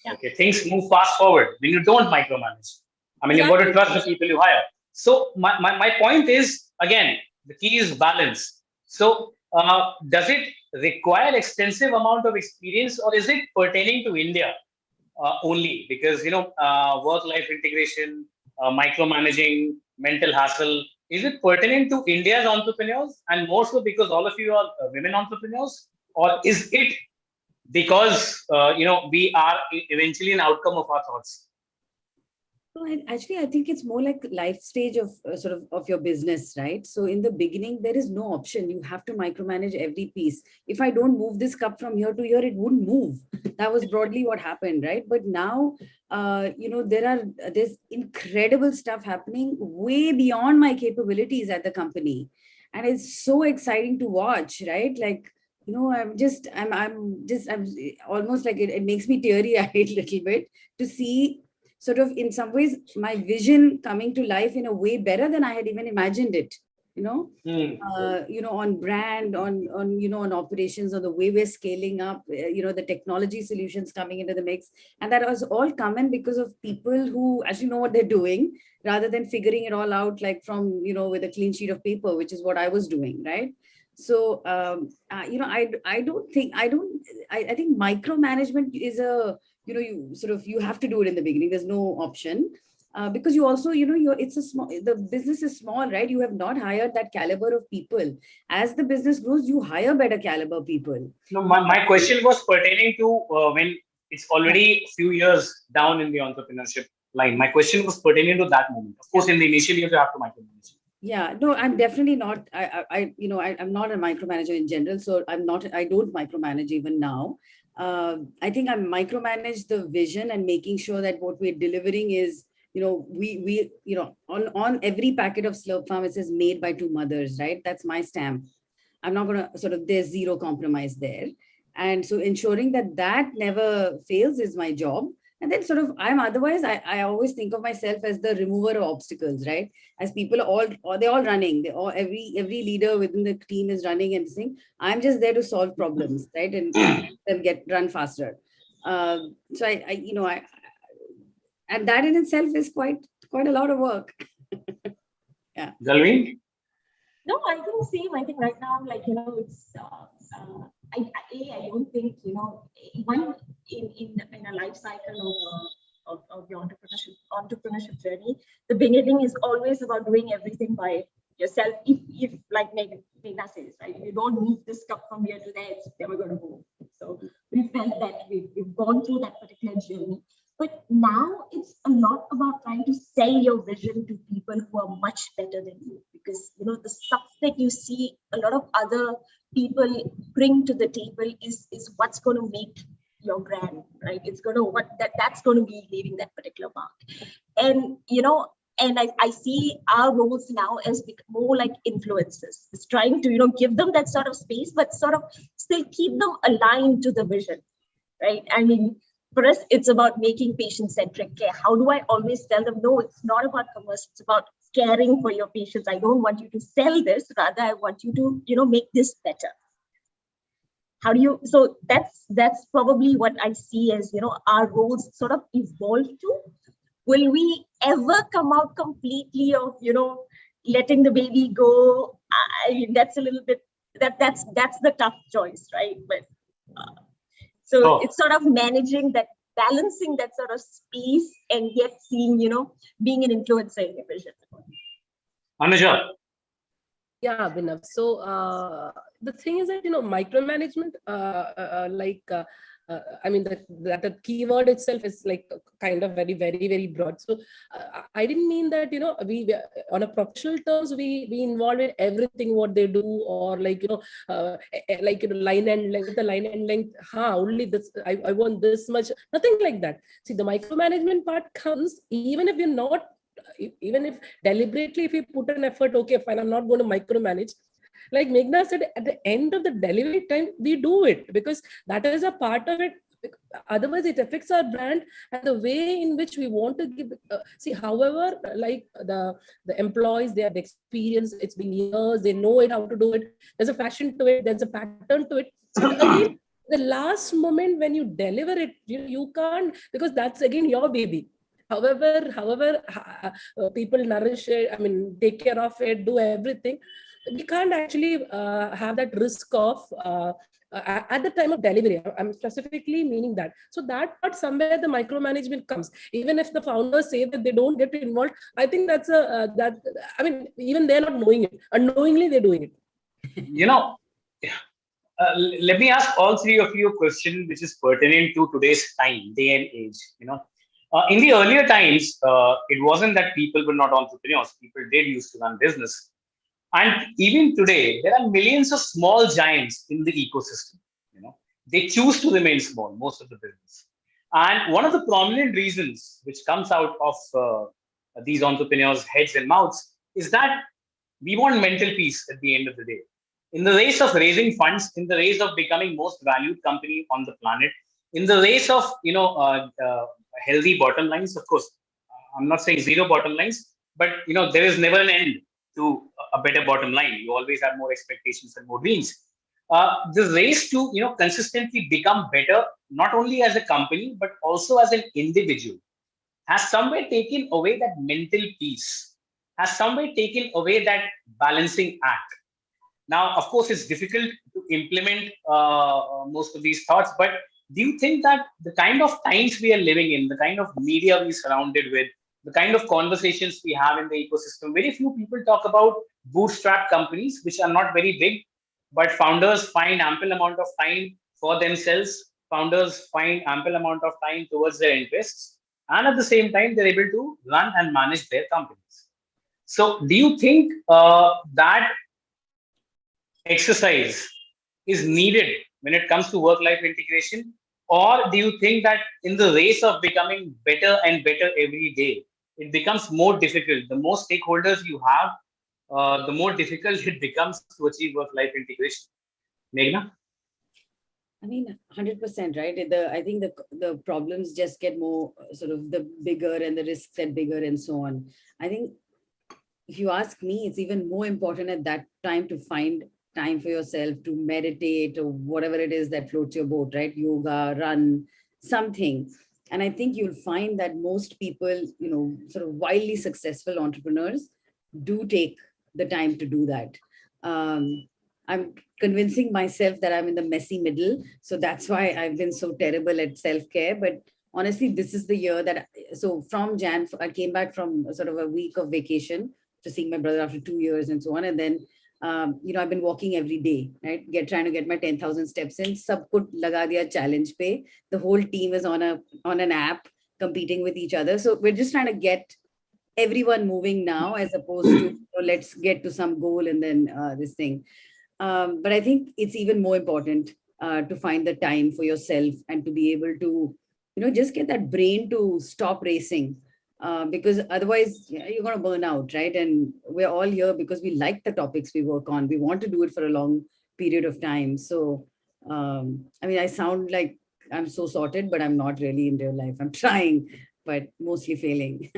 Yeah. Okay, things move fast forward when you don't micromanage. I mean, you've got to trust the people you hire. So my point is, again, the key is balance. So does it require extensive amount of experience, or is it pertaining to India only? Because work-life integration, micromanaging, mental hassle, is it pertinent to India's entrepreneurs, and more so because all of you are women entrepreneurs, or is it because we are eventually an outcome of our thoughts? Actually, I think it's more like life stage of of your business, right? So in the beginning, there is no option. You have to micromanage every piece. If I don't move this cup from here to here, it wouldn't move. That was broadly what happened, right? But now, there's incredible stuff happening way beyond my capabilities at the company, and it's so exciting to watch, right? Like, I'm almost like it makes me teary eyed a little bit to see sort of in some ways my vision coming to life in a way better than I had even imagined it. On brand, on operations, on the way we're scaling up, the technology solutions coming into the mix, and that was all coming because of people who actually know what they're doing rather than figuring it all out like from with a clean sheet of paper, which is what I was doing, right? So I think micromanagement is you have to do it in the beginning. There's no option. Because you also, the business is small, right? You have not hired that caliber of people. As the business grows, you hire better caliber people. No, my question was pertaining to when it's already a few years down in the entrepreneurship line. My question was pertaining to that moment. Of course, in the initial years, you have to micromanage. Yeah, no, I'm definitely not. I'm not a micromanager in general, so I don't micromanage even now. I think I micromanage the vision and making sure that what we're delivering is, on every packet of Slurp Farm, it says made by two mothers, right? That's my stamp. I'm not going to there's zero compromise there. And so ensuring that never fails is my job. And then I always think of myself as the remover of obstacles, right? As people they're all running. Every leader within the team is running and saying, I'm just there to solve problems, right? And them run faster. And that in itself is quite a lot of work. Yeah. Zalveen? No, I think same. I think right now, it's I don't think even in a life cycle of your entrepreneurship journey, the beginning is always about doing everything by yourself. If like Meghna says, right, you don't move this cup from here to there, it's never going to move. So we felt that we've gone through that particular journey. But now it's a lot about trying to sell your vision to people who are much better than you, because the stuff that you see a lot of other people bring to the table is what's going to make your brand, right? It's going to that's going to be leaving that particular mark. And and I see our roles now as more like influencers. It's trying to give them that sort of space, but sort of still keep them aligned to the vision, right? I mean, for us, it's about making patient-centric care. How do I always tell them, no, it's not about commerce, it's about caring for your patients. I don't want you to sell this, rather I want you to, make this better. So that's probably what I see as, our roles sort of evolve to. Will we ever come out completely of, letting the baby go? I mean, that's a little bit, that's the tough choice, right? But it's sort of managing that, balancing that sort of space and yet seeing, being an influencer in your vision. Anuja. Yeah, Abhinav. So the thing is that, micromanagement, I mean, that keyword itself is like kind of very, very, very broad. So I didn't mean that, we on a professional terms, we involve in everything what they do, or line and length, the line and length, only this, I want this much, nothing like that. See, the micromanagement part comes even if you're not, even if deliberately, if you put an effort, okay, fine, I'm not going to micromanage. Like Meghna said, at the end of the delivery time, we do it because that is a part of it. Otherwise, it affects our brand and the way in which we want to give. However, like the employees, they have the experience. It's been years. They know it, how to do it. There's a fashion to it. There's a pattern to it. So again, the last moment when you deliver it, you can't, because that's again your baby. However, people nourish it, I mean, take care of it, do everything. We can't actually have that risk of at the time of delivery. I'm specifically meaning that. So that part, somewhere the micromanagement comes. Even if the founders say that they don't get involved, I think that's I mean, even they're not knowing it. Unknowingly, they're doing it. Let me ask all three of you a question which is pertinent to today's time, day and age. In the earlier times, it wasn't that people were not entrepreneurs. People did used to run business. And even today, there are millions of small giants in the ecosystem. You know, they choose to remain small, most of the business. And one of the prominent reasons which comes out of these entrepreneurs' heads and mouths is that we want mental peace at the end of the day. In the race of raising funds, in the race of becoming most valued company on the planet, in the race of healthy bottom lines, of course, I'm not saying zero bottom lines, but there is never an end to a better bottom line. You always have more expectations and more dreams. The race to consistently become better, not only as a company but also as an individual, has somewhere taken away that mental peace, has somewhere taken away that balancing act. Now, of course, it's difficult to implement most of these thoughts, but do you think that the kind of times we are living in, the kind of media we're surrounded with, the kind of conversations we have in the ecosystem, very few people talk about bootstrap companies, which are not very big, but founders find ample amount of time for themselves. Founders find ample amount of time towards their interests. And at the same time, they're able to run and manage their companies. So do you think that exercise is needed when it comes to work-life integration? Or do you think that in the race of becoming better and better every day, it becomes more difficult? The more stakeholders you have, the more difficult it becomes to achieve work-life integration. Meghna? I mean, 100%, right? I think the problems just get more sort of the bigger and the risks get bigger and so on. I think if you ask me, it's even more important at that time to find time for yourself to meditate or whatever it is that floats your boat, right? Yoga, run, something. And I think you'll find that most people, sort of wildly successful entrepreneurs do take the time to do that. I'm convincing myself that I'm in the messy middle. So that's why I've been so terrible at self-care. But honestly, this is the year that, so from Jan, I came back from sort of a week of vacation to seeing my brother after 2 years and so on. And then, I've been walking every day, right? Trying to get my 10,000 steps in. Sab kut laga diya challenge pe. The whole team is on an app competing with each other. So we're just trying to get everyone moving now, as opposed to let's get to some goal and then this thing. But I think it's even more important to find the time for yourself and to be able to, just get that brain to stop racing. Because otherwise you're going to burn out, right? And we're all here because we like the topics we work on. We want to do it for a long period of time. So, I mean, I sound like I'm so sorted, but I'm not really in real life. I'm trying, but mostly failing.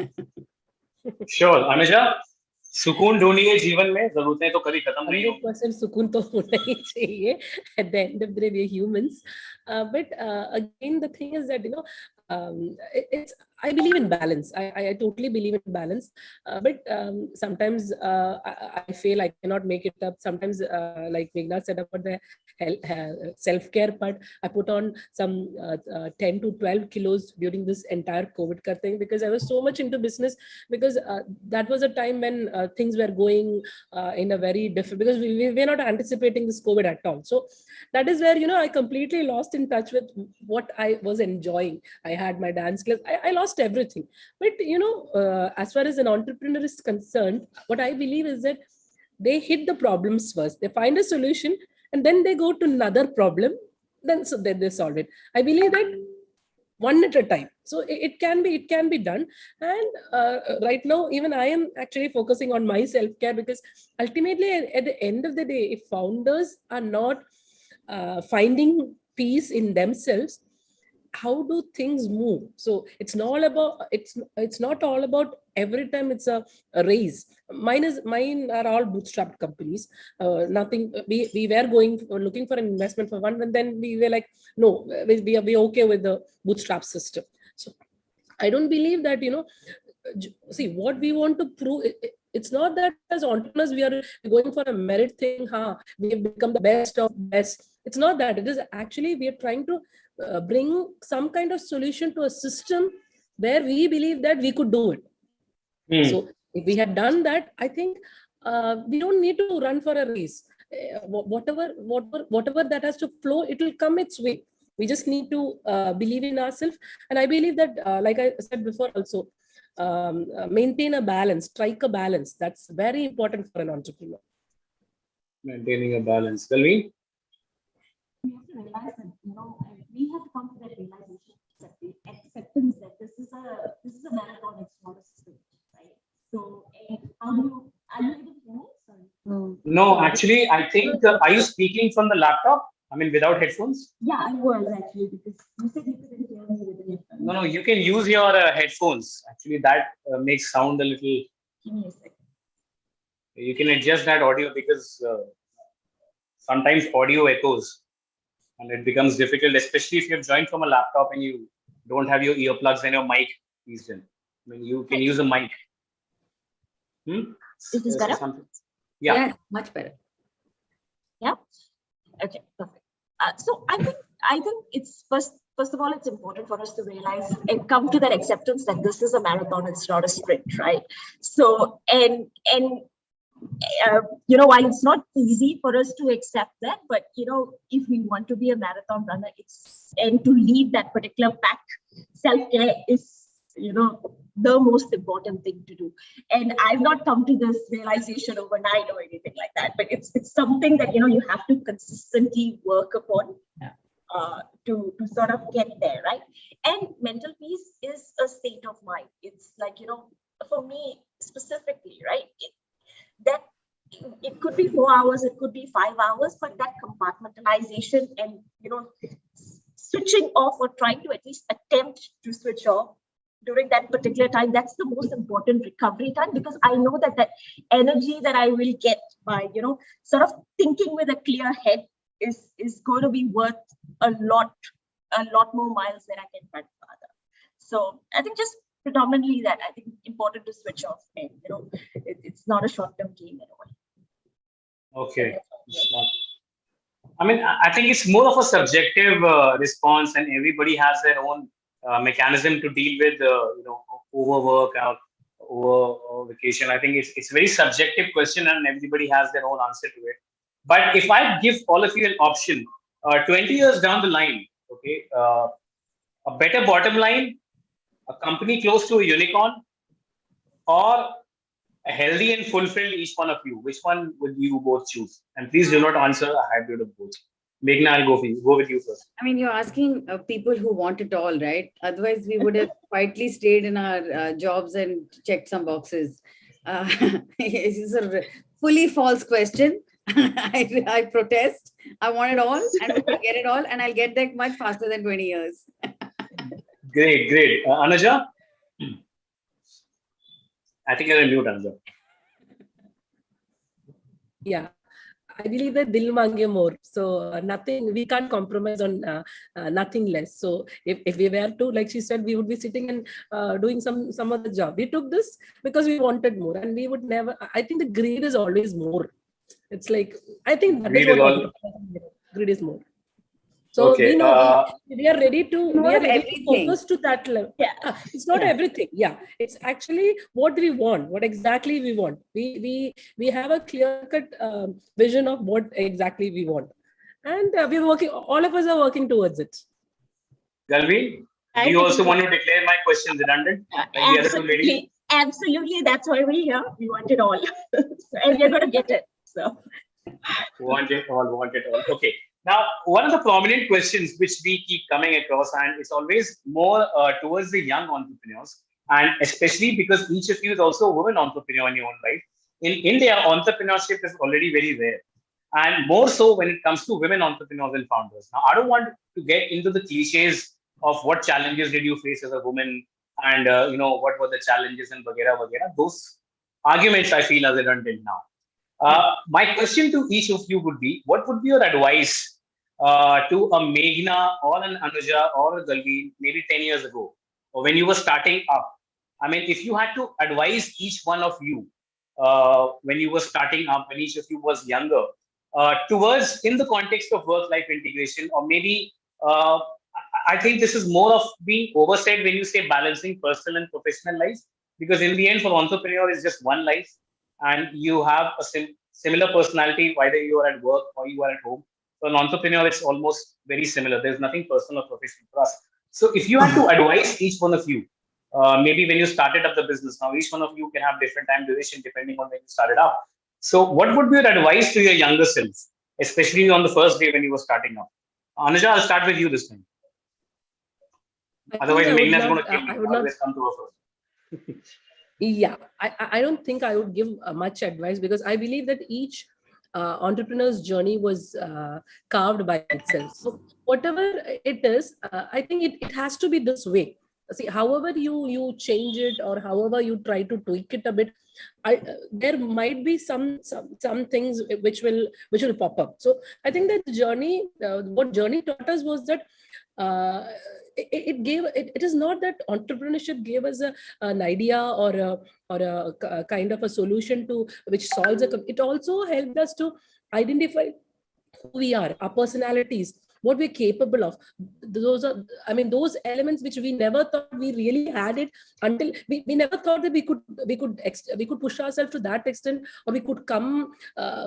Sure. Anuja, सुकून ढूंढिए जीवन में, जरूरतें तो कभी खत्म नहीं होंगी. 100% सुकून तो होना ही चाहिए. At the end of the day, we're humans. But again, the thing is that, I believe in balance. I totally believe in balance. But sometimes I feel I cannot make it up. Sometimes, like Meghna said about the self-care part, I put on some 10 to 12 kilos during this entire COVID thing, because I was so much into business, because that was a time when things were going in a very different, because we were not anticipating this COVID at all. So that is where, I completely lost in touch with what I was enjoying. I had my dance class. I lost everything. But, as far as an entrepreneur is concerned, what I believe is that they hit the problems first. They find a solution and then they go to another problem. Then they solve it. I believe that one at a time. So it can be done. And right now, even I am actually focusing on my self-care, because ultimately at the end of the day, if founders are not finding peace in themselves, how do things move? So it's not all about every time it's a race. Mine are all bootstrapped companies. Nothing. We were looking for an investment for one, and then we were like, no, we are okay with the bootstrap system. So I don't believe that, see what we want to prove. It's not that as entrepreneurs we are going for a merit thing. We have become the best of best. It's not that. It is actually we are trying to bring some kind of solution to a system where we believe that we could do it. So if we had done that, I think we don't need to run for a race. Whatever that has to flow, it will come its way. We just need to believe in ourselves. And I believe that, like I said before also, maintain a balance, strike a balance. That's very important for an entrepreneur. Maintaining a balance. Galveen? We have to realize that, we have to come to that realization, that the acceptance that this is a marathon, it's not a sprint, right? So, are you able to hear me? Sorry. No, actually, I think, are you speaking from the laptop? I mean, without headphones? Yeah, I was actually, because you said you couldn't hear me with the headphones. No, you can use your headphones. Actually, that makes sound a little. Give me a second. You can adjust that audio because sometimes audio echoes and it becomes difficult, especially if you've joined from a laptop and you don't have your earplugs and your mic eased in. I mean, you can use a mic. Is this better? Yeah, much better. Yeah. Okay, perfect. So I think it's first of all, it's important for us to realize and come to that acceptance that this is a marathon, it's not a sprint, right? So while it's not easy for us to accept that, but if we want to be a marathon runner, and to lead that particular pack, self-care is the most important thing to do. And I've not come to this realization overnight or anything like that, but it's something that you have to consistently work upon to sort of get there, right? And mental peace is a state of mind. It's like, for me specifically, right? It could be 4 hours, it could be 5 hours, but that compartmentalization and switching off, or trying to at least attempt to switch off during that particular time, that's the most important recovery time, because I know that energy that I will get by sort of thinking with a clear head is going to be worth a lot more miles than I can run further. So I think just predominantly that I think important to switch off, and it's not a short-term game at all. Okay. I mean, I think it's more of a subjective response, and everybody has their own mechanism to deal with overwork or vacation. I think it's a very subjective question, and everybody has their own answer to it. But if I give all of you an option, 20 years down the line, okay, a better bottom line, a company close to a unicorn, or a healthy and fulfilled, each one of you, which one would you both choose? And please do not answer a hybrid of both. Meghna, I'll go with you first. I mean, you're asking people who want it all, right? Otherwise, we would have quietly stayed in our jobs and checked some boxes. This is a fully false question. I protest. I want it all, and I'll get it all, and I'll get there much faster than 20 years. Great. Anuja? I think you're on mute, Anuja. Yeah, I believe that dil mange more. So nothing, we can't compromise on nothing less. So if we were to, like she said, we would be sitting and doing some other job. We took this because we wanted more, and we would never. I think the greed is always more. It's like, I think that Greed is what is greed is more. So okay, we are ready to focus to that level. Yeah. It's not everything. Yeah, it's actually what we want, what exactly we want. We have a clear-cut vision of what exactly we want, and we're working. All of us are working towards it. Galveen, do you also want to declare my question redundant? Like the other two ladies? Absolutely. That's why we're here. We want it all, and we're going to get it. So Want it all. Okay. Now, one of the prominent questions which we keep coming across, and it's always more towards the young entrepreneurs, and especially because each of you is also a woman entrepreneur in your own right. In India, entrepreneurship is already very rare, and more so when it comes to women entrepreneurs and founders. Now, I don't want to get into the cliches of what challenges did you face as a woman, and what were the challenges and vagera. Those arguments I feel are redundant now. My question to each of you would be, what would be your advice to a Meghna or an Anuja or a Galveen maybe 10 years ago, or when you were starting up? I mean, if you had to advise each one of you when you were starting up, when each of you was younger, towards in the context of work-life integration, or maybe I think this is more of being oversaid when you say balancing personal and professional life, because in the end, for entrepreneur, it's just one life, and you have a similar personality, whether you are at work or you are at home. For an entrepreneur, it's almost very similar. There's nothing personal or professional for us. So if you had to advise each one of you, maybe when you started up the business, now each one of you can have different time duration depending on when you started up. So what would be your advice to your younger self, especially on the first day when you were starting up? Anuja, I'll start with you this time. I Otherwise, think I would Meghna is not, going to kill I you. would not, Always come to her first. yeah, I don't think I would give much advice, because I believe that each entrepreneur's journey was carved by itself. So whatever it is, I think it has to be this way. See, however you change it, or however you try to tweak it a bit, there might be some things which will pop up. So I think that journey, what journey taught us was that uh, it is not that entrepreneurship gave us an idea or a kind of a solution to which solves it also helped us to identify who we are, our personalities, what we're capable of. Those are, I mean, those elements which we never thought we really had it, until we never thought that we could push ourselves to that extent, or we could come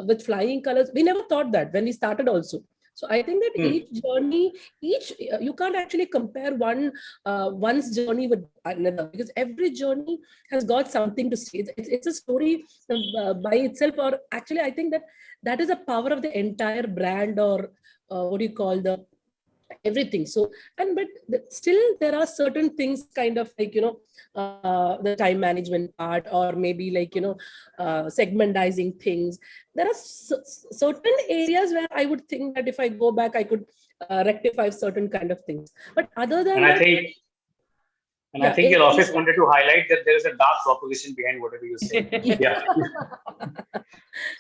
with flying colors. We never thought that when we started also. So I think that each journey, you can't actually compare one's journey with another, because every journey has got something to say. It's a story by itself, or actually I think that is a power of the entire brand, or what do you call the everything. So, but still there are certain things, kind of like, the time management part, or maybe like, segmentizing things. There are certain areas where I would think that if I go back, I could rectify certain kind of things. But other than And that, I think your office wanted to highlight that there is a dark proposition behind whatever you say. Yeah.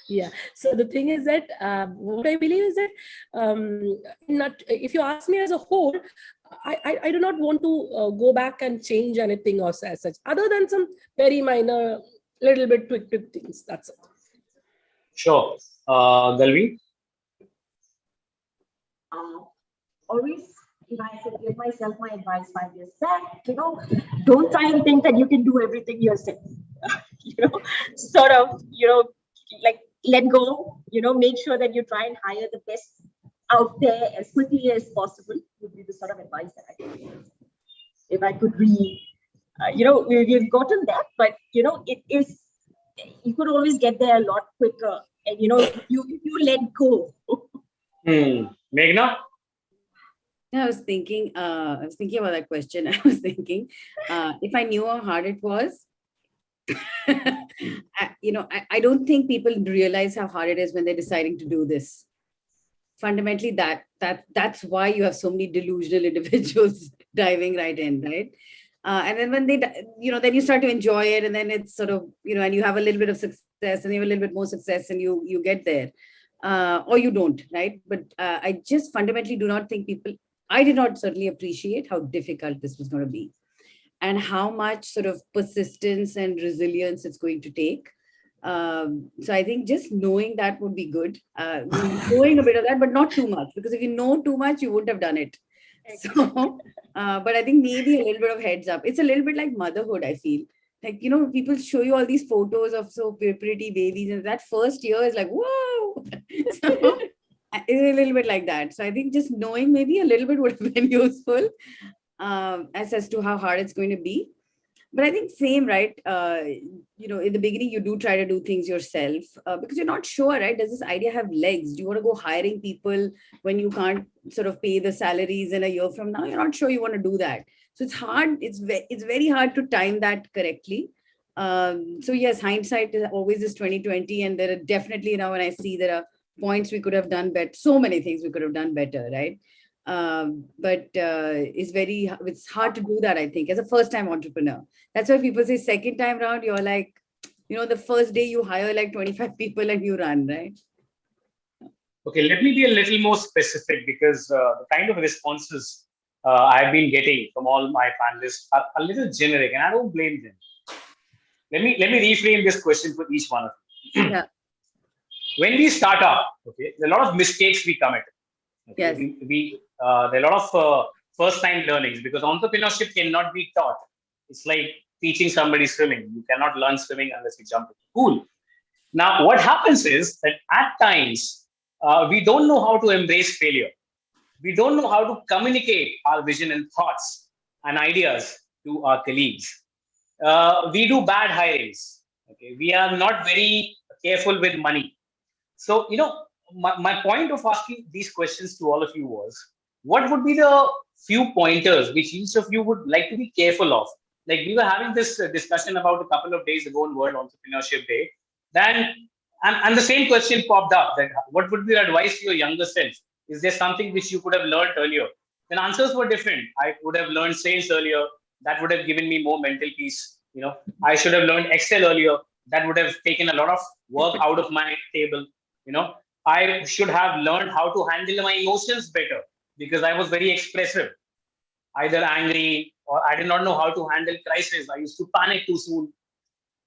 Yeah. So the thing is that what I believe is that not, if you ask me as a whole, I do not want to go back and change anything or as such, other than some very minor, little bit tweak things. That's it. Sure. Galvi? Always, if I could give myself my advice 5 years back, don't try and think that you can do everything yourself. Sort of, like let go, make sure that you try and hire the best out there as quickly as possible, would be the sort of advice that I could give. If I could we've gotten that, but it is, you could always get there a lot quicker. And you let go. Meghna? I was thinking about that question. I was thinking, if I knew how hard it was, I don't think people realize how hard it is when they're deciding to do this. Fundamentally, that's why you have so many delusional individuals diving right in, right? And then when they, then you start to enjoy it, and then it's sort of, and you have a little bit of success, and you have a little bit more success, and you get there, or you don't, right? But I just fundamentally do not think I did not certainly appreciate how difficult this was going to be, and how much sort of persistence and resilience it's going to take. So I think just knowing that would be good. Knowing a bit of that, but not too much, because if you know too much, you wouldn't have done it. So, but I think maybe a little bit of heads up. It's a little bit like motherhood, I feel. Like, people show you all these photos of so pretty babies, and that first year is like, whoa. So, it's a little bit like that. So I think just knowing maybe a little bit would have been useful as to how hard it's going to be. But I think same, right? In the beginning, you do try to do things yourself because you're not sure, right? Does this idea have legs? Do you want to go hiring people when you can't sort of pay the salaries in a year from now? You're not sure you want to do that. So it's hard. It's very hard to time that correctly. So yes, hindsight is always is 2020. And there are definitely, when I see there are points we could have done better, so many things we could have done better, right? But it's hard to do that, I think, as a first-time entrepreneur. That's why people say second time round, you're like, the first day you hire like 25 people and you run, right? Okay, let me be a little more specific, because the kind of responses I've been getting from all my panelists are a little generic, and I don't blame them. Let me reframe this question for each one of you. Yeah. When we start up, okay, there are a lot of mistakes we commit. Okay? Yes. There are a lot of first-time learnings, because entrepreneurship cannot be taught. It's like teaching somebody swimming. You cannot learn swimming unless you jump in the pool. Now, what happens is that at times, we don't know how to embrace failure. We don't know how to communicate our vision and thoughts and ideas to our colleagues. We do bad hirings. Okay, we are not very careful with money. So, my point of asking these questions to all of you was, what would be the few pointers which each of you would like to be careful of? Like we were having this discussion about a couple of days ago on World Entrepreneurship Day. Then, and the same question popped up, that what would be your advice to your younger self? Is there something which you could have learned earlier? Then answers were different. I would have learned sales earlier. That would have given me more mental peace. I should have learned Excel earlier. That would have taken a lot of work out of my table. I should have learned how to handle my emotions better because I was very expressive, either angry or I did not know how to handle crisis. I used to panic too soon.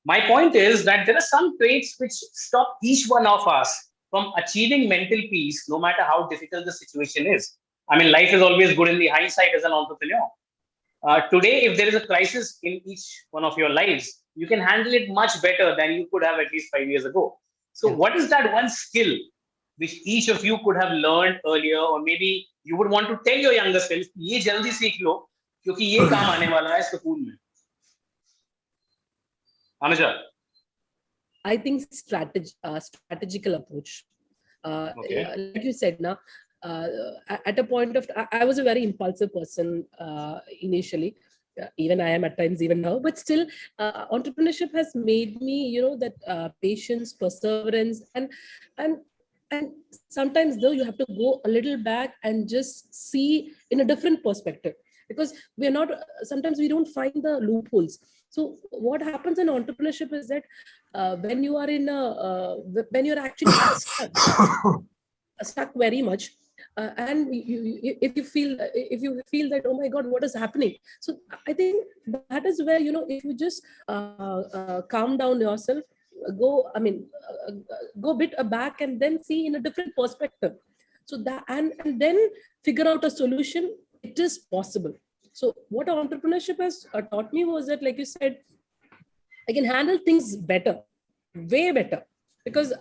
My point is that there are some traits which stop each one of us from achieving mental peace, no matter how difficult the situation is. I mean, life is always good in the hindsight as an entrepreneur. Today, if there is a crisis in each one of your lives, you can handle it much better than you could have at least 5 years ago. So, what is that one skill which each of you could have learned earlier, or maybe you would want to tell your younger self, "ये जल्दी सीख लो, क्योंकि ये काम आने वाला है school में." Anuja. I think strategical approach. Okay. Like you said, now at a point of, I was a very impulsive person initially. Even I am at times even now, but still entrepreneurship has made me, that patience, perseverance, and sometimes though you have to go a little back and just see in a different perspective, because we are not, sometimes we don't find the loopholes. So what happens in entrepreneurship is that when you are when you're actually stuck very much, and if you feel that, oh my God, what is happening? So I think that is where, if you just calm down yourself, go a bit back and then see in a different perspective, so that and then figure out a solution, it is possible. So what entrepreneurship has taught me was that, like you said, I can handle things better, way better, because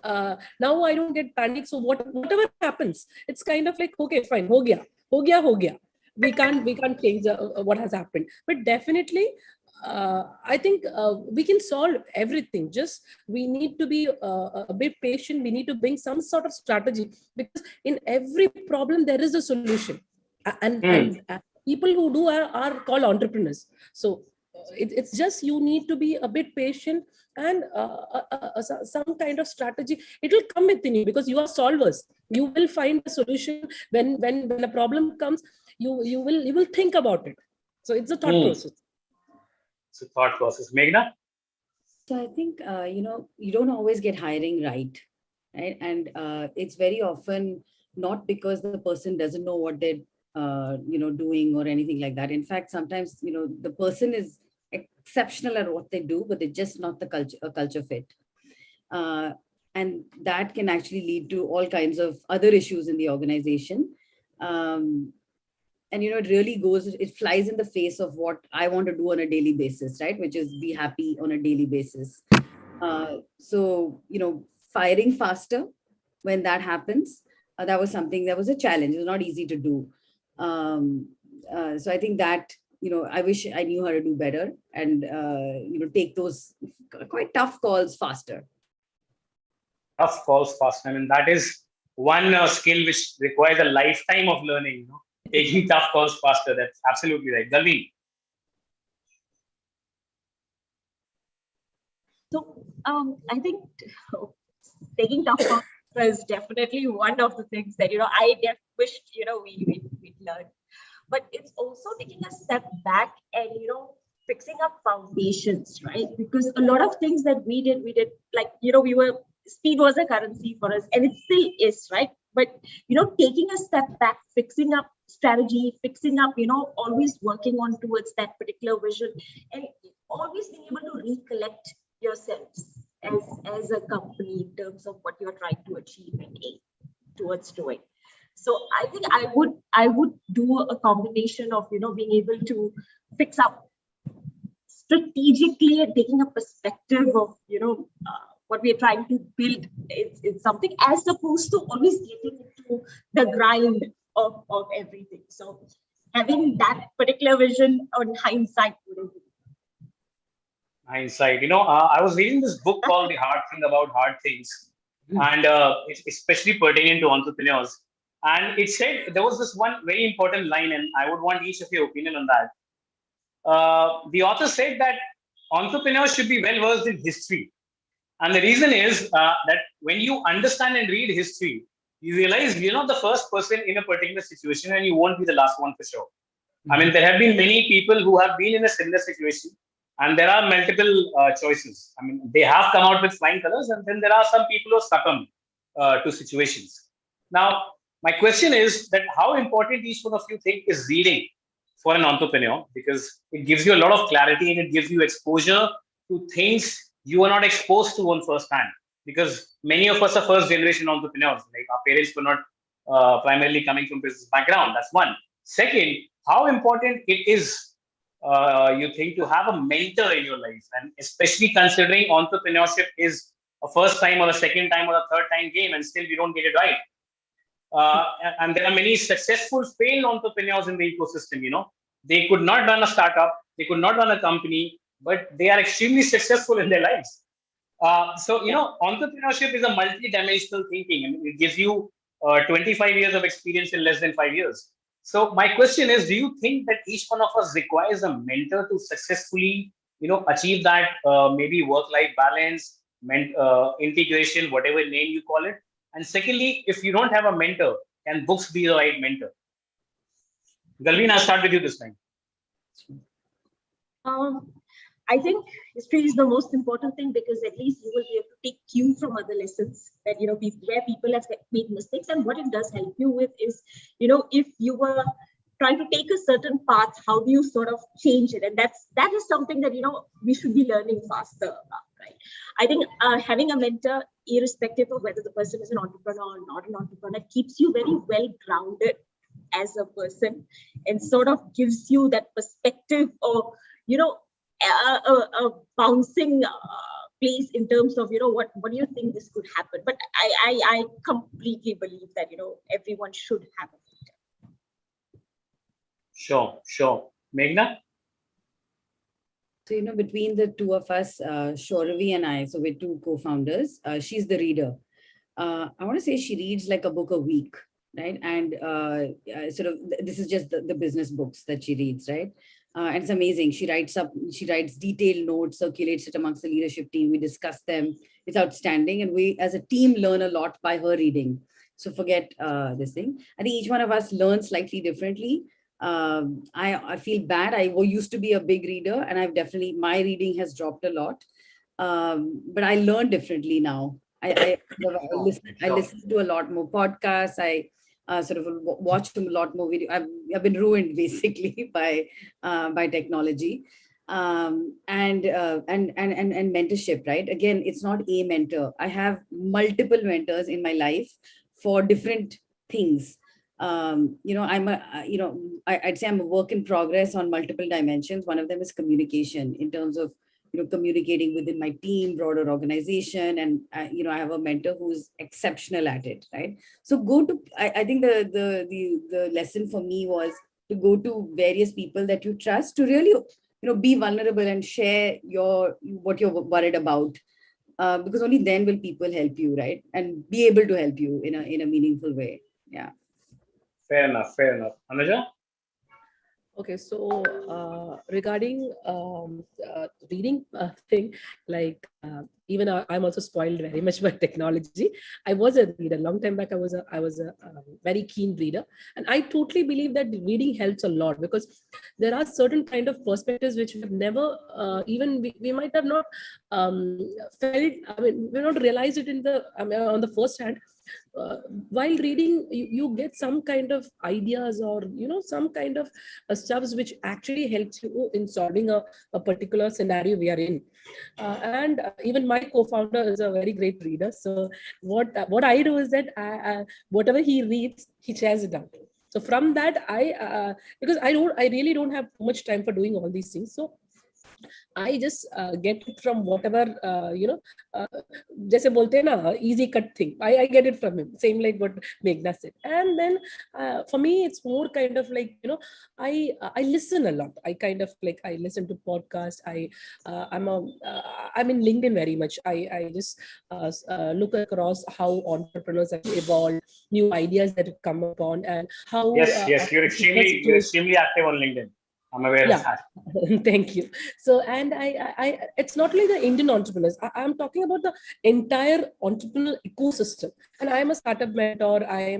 now I don't get panic. So whatever happens, it's kind of like, okay, fine, ho gaya. We can't change what has happened, but definitely I think we can solve everything. Just we need to be a bit patient. We need to bring some sort of strategy, because in every problem there is a solution, and people who do are called entrepreneurs. So it's just, you need to be a bit patient, and some kind of strategy, it will come within you, because you are solvers. You will find a solution when a problem comes. You will think about it. So it's a thought process. It's a thought process. Meghna? So I think, you don't always get hiring right? And it's very often not because the person doesn't know what they're, doing or anything like that. In fact, sometimes, the person is exceptional at what they do, but they're just not the culture fit. And that can actually lead to all kinds of other issues in the organization. And, it really it flies in the face of what I want to do on a daily basis, right? Which is be happy on a daily basis. So, firing faster when that happens, that was something that was a challenge. It was not easy to do. So I think that, I wish I knew how to do better and, take those quite tough calls faster. Tough calls faster. I mean, that is one skill which requires a lifetime of learning, taking tough calls faster. That's absolutely right. Galveen. So I think taking tough calls was definitely one of the things that, I wished, we'd learned. But it's also taking a step back and, fixing up foundations, right? Because a lot of things that we did like, speed was a currency for us, and it still is, right? But, taking a step back, fixing up strategy, fixing up, always working on towards that particular vision, and always being able to recollect yourselves as a company in terms of what you're trying to achieve and aim towards doing. So I think I would do a combination of, being able to fix up strategically and taking a perspective of, what we are trying to build is something, as opposed to always getting into the grind of everything. So having that particular vision on hindsight would have been. Hindsight. I was reading this book called The Hard Thing About Hard Things, and it's especially pertaining to entrepreneurs. And it said there was this one very important line, and I would want each of your opinion on that. The author said that entrepreneurs should be well versed in history. And the reason is that when you understand and read history, you realize you're not the first person in a particular situation, and you won't be the last one for sure. I mean, there have been many people who have been in a similar situation, and there are multiple choices. I mean, they have come out with flying colors, and then there are some people who succumb to situations. Now, my question is that how important each one of you think is reading for an entrepreneur, because it gives you a lot of clarity and it gives you exposure to things you are not exposed to on first hand. Because many of us are first generation entrepreneurs, like our parents were not primarily coming from business background. That's one. Second, how important it is you think to have a mentor in your life, and especially considering entrepreneurship is a first time or a second time or a third time game, and still we don't get it right. And there are many successful failed entrepreneurs in the ecosystem. They could not run a startup, they could not run a company, but they are extremely successful in their lives. So entrepreneurship is a multi-dimensional thinking, and it gives you 25 years of experience in less than 5 years. So my question is, do you think that each one of us requires a mentor to successfully, achieve that maybe work-life balance, integration, whatever name you call it? And secondly, if you don't have a mentor, can books be the right mentor? Galveen, I'll start with you this time. I think history is the most important thing, because at least you will be able to take cue from other lessons that, where people have made mistakes. And what it does help you with is, if you were trying to take a certain path, how do you sort of change it? And that is something that, we should be learning faster about, right? I think having a mentor, irrespective of whether the person is an entrepreneur or not an entrepreneur, keeps you very well grounded as a person, and sort of gives you that perspective of, a bouncing place in terms of, what do you think this could happen? But I completely believe that, everyone should have a mentor. Sure. Meghna? So, between the two of us, Shoravi and I, so we're two co-founders, she's the reader. I want to say she reads like a book a week, right? And sort of, this is just the business books that she reads, right? And it's amazing. She writes detailed notes, circulates it amongst the leadership team. We discuss them. It's outstanding. And we, as a team, learn a lot by her reading. So forget this thing. I think each one of us learns slightly differently. I feel bad. I used to be a big reader, and my reading has dropped a lot. But I learn differently now. I listen to a lot more podcasts. I sort of watch a lot more video. I've been ruined basically by technology, and mentorship. Right? Again, it's not a mentor. I have multiple mentors in my life for different things. I'd say I'm a work in progress on multiple dimensions. One of them is communication, in terms of communicating within my team, broader organization, and I have a mentor who's exceptional at it, right? So I think the lesson for me was to go to various people that you trust, to really be vulnerable and share what you're worried about, because only then will people help you, right? And be able to help you in a meaningful way. Yeah. Fair enough. Anuja? Okay, so regarding reading thing, like even I'm also spoiled very much by technology. I was a reader long time back. I was a very keen reader, and I totally believe that reading helps a lot, because there are certain kind of perspectives which we have never we might have not felt. I mean, we not realized it on the first hand. While reading, you get some kind of ideas, or some kind of stuffs which actually helps you in solving a particular scenario we are in. And even my co-founder is a very great reader. So what I do is that whatever he reads, he shares it out. So from that, because I really don't have much time for doing all these things. So I just get it from whatever, जैसे बोलते हैं ना, easy cut thing. I get it from him. Same like what Meghna said. And then for me, it's more kind of like, I listen a lot. I kind of like, I listen to podcasts. I'm in LinkedIn very much. I just look across how entrepreneurs have evolved, new ideas that have come upon, and how yes, you're extremely active on LinkedIn. I'm aware of that. Thank you. So, and I it's not like the Indian entrepreneurs. I'm talking about the entire entrepreneurial ecosystem. And I am a startup mentor. I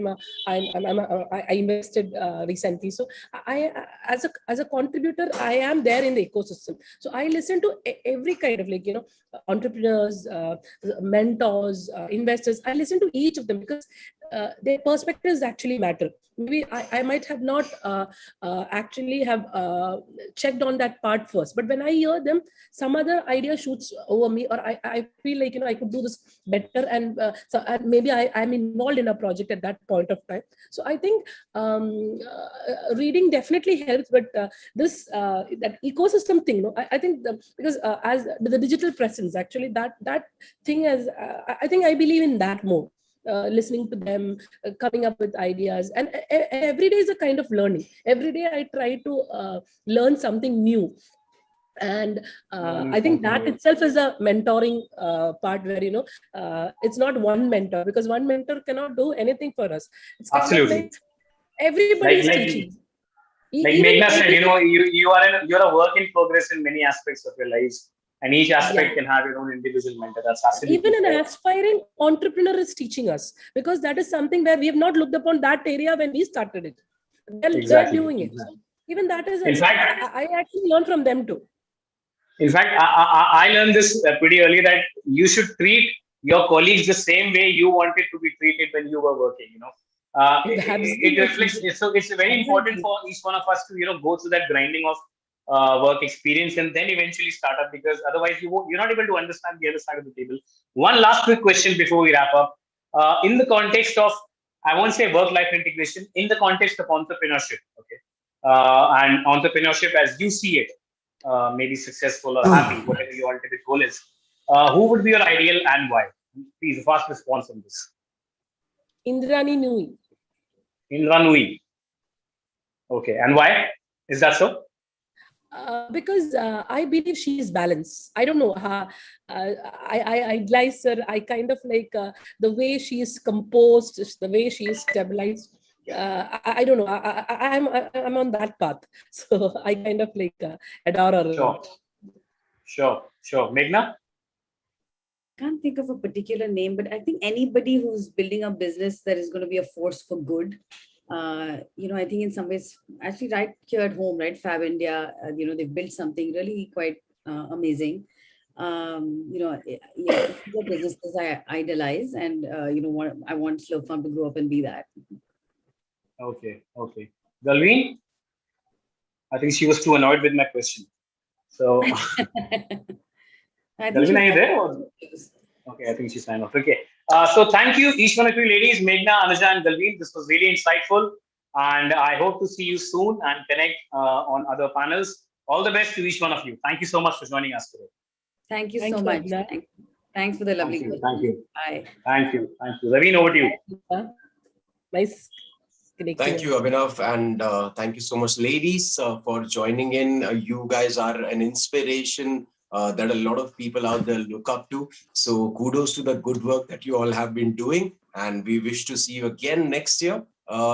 invested recently. So, as a contributor, I am there in the ecosystem. So, I listen to every kind of like entrepreneurs, mentors, investors. I listen to each of them because their perspectives actually matter. Maybe I might have not actually have checked on that part first, but when I hear them, some other idea shoots over me, or I feel like I could do this better, and and maybe I'm involved in a project at that point of time. So I think reading definitely helps, but this that ecosystem thing, I think because as the digital presence, actually that thing is, I think I believe in that more. Listening to them, coming up with ideas, and every day is a kind of learning. Every day I try to learn something new, and I think that itself is a mentoring part where it's not one mentor, because one mentor cannot do anything for us. It's kind Absolutely. of like everybody is teaching. Like Meghna said, you're a work in progress in many aspects of your lives. And each aspect can have your own individual mentor. That's absolutely even fair. an aspiring entrepreneur is teaching us, because that is something where we have not looked upon that area when we started it. They're doing it. So even that is, in fact, I actually learned from them too. In fact, I learned this pretty early, that you should treat your colleagues the same way you wanted to be treated when you were working. It reflects. So it's very important for each one of us to go through that grinding of work experience, and then eventually start up, because otherwise you're not able to understand the other side of the table. One last quick question before we wrap up. In the context of, I won't say work-life integration, in the context of entrepreneurship, okay, and entrepreneurship as you see it, maybe successful or happy, whatever your ultimate goal is, who would be your ideal and why? Please, a fast response on this. Indrani Nui. Indra Nui. Okay, and why is that so? Because I believe she is balanced. I don't know. I idolize her. I kind of like the way she is composed, the way she is stabilized. I don't know. I'm on that path. So I kind of like adore her. Sure. Meghna? Can't think of a particular name, but I think anybody who's building a business that is going to be a force for good. I think in some ways, actually right here at home, right, Fab India, they've built something really quite amazing. The businesses I idolize, and I want Slow Farm to grow up and be that. Okay. Dalveen? I think she was too annoyed with my question. So, Dalveen, are you there? Okay, I think she's signed off. Okay. So thank you, each one of you ladies, Meghna, Anuja, and Dalveen. This was really insightful. And I hope to see you soon and connect on other panels. All the best to each one of you. Thank you so much for joining us today. Thank you so much. Thanks for the lovely question. Thank you. Bye. Thank you. Raveen, over to you. Nice. Thank you, Abhinav, and thank you so much, ladies, for joining in. You guys are an inspiration that a lot of people out there look up to. So kudos to the good work that you all have been doing. And we wish to see you again next year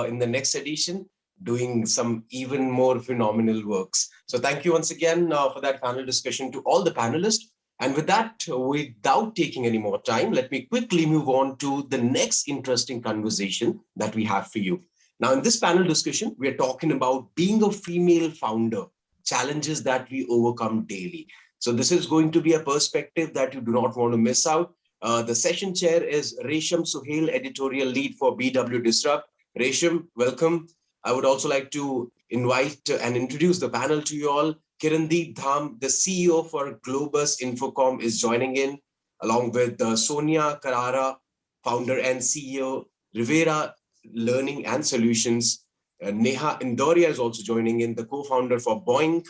in the next edition, doing some even more phenomenal works. So thank you once again for that panel discussion to all the panelists. And with that, without taking any more time, let me quickly move on to the next interesting conversation that we have for you. Now, in this panel discussion, we are talking about being a female founder, challenges that we overcome daily. So this is going to be a perspective that you do not want to miss out. The session chair is Resham Suhail, editorial lead for BW Disrupt. Resham, welcome. I would also like to invite and introduce the panel to you all. Kirandeep Dham, the CEO for Globus Infocom, is joining in, along with Sonia Carrara, founder and CEO, Rivera Learning and Solutions. Neha Indoria is also joining in, the co-founder for Boeing.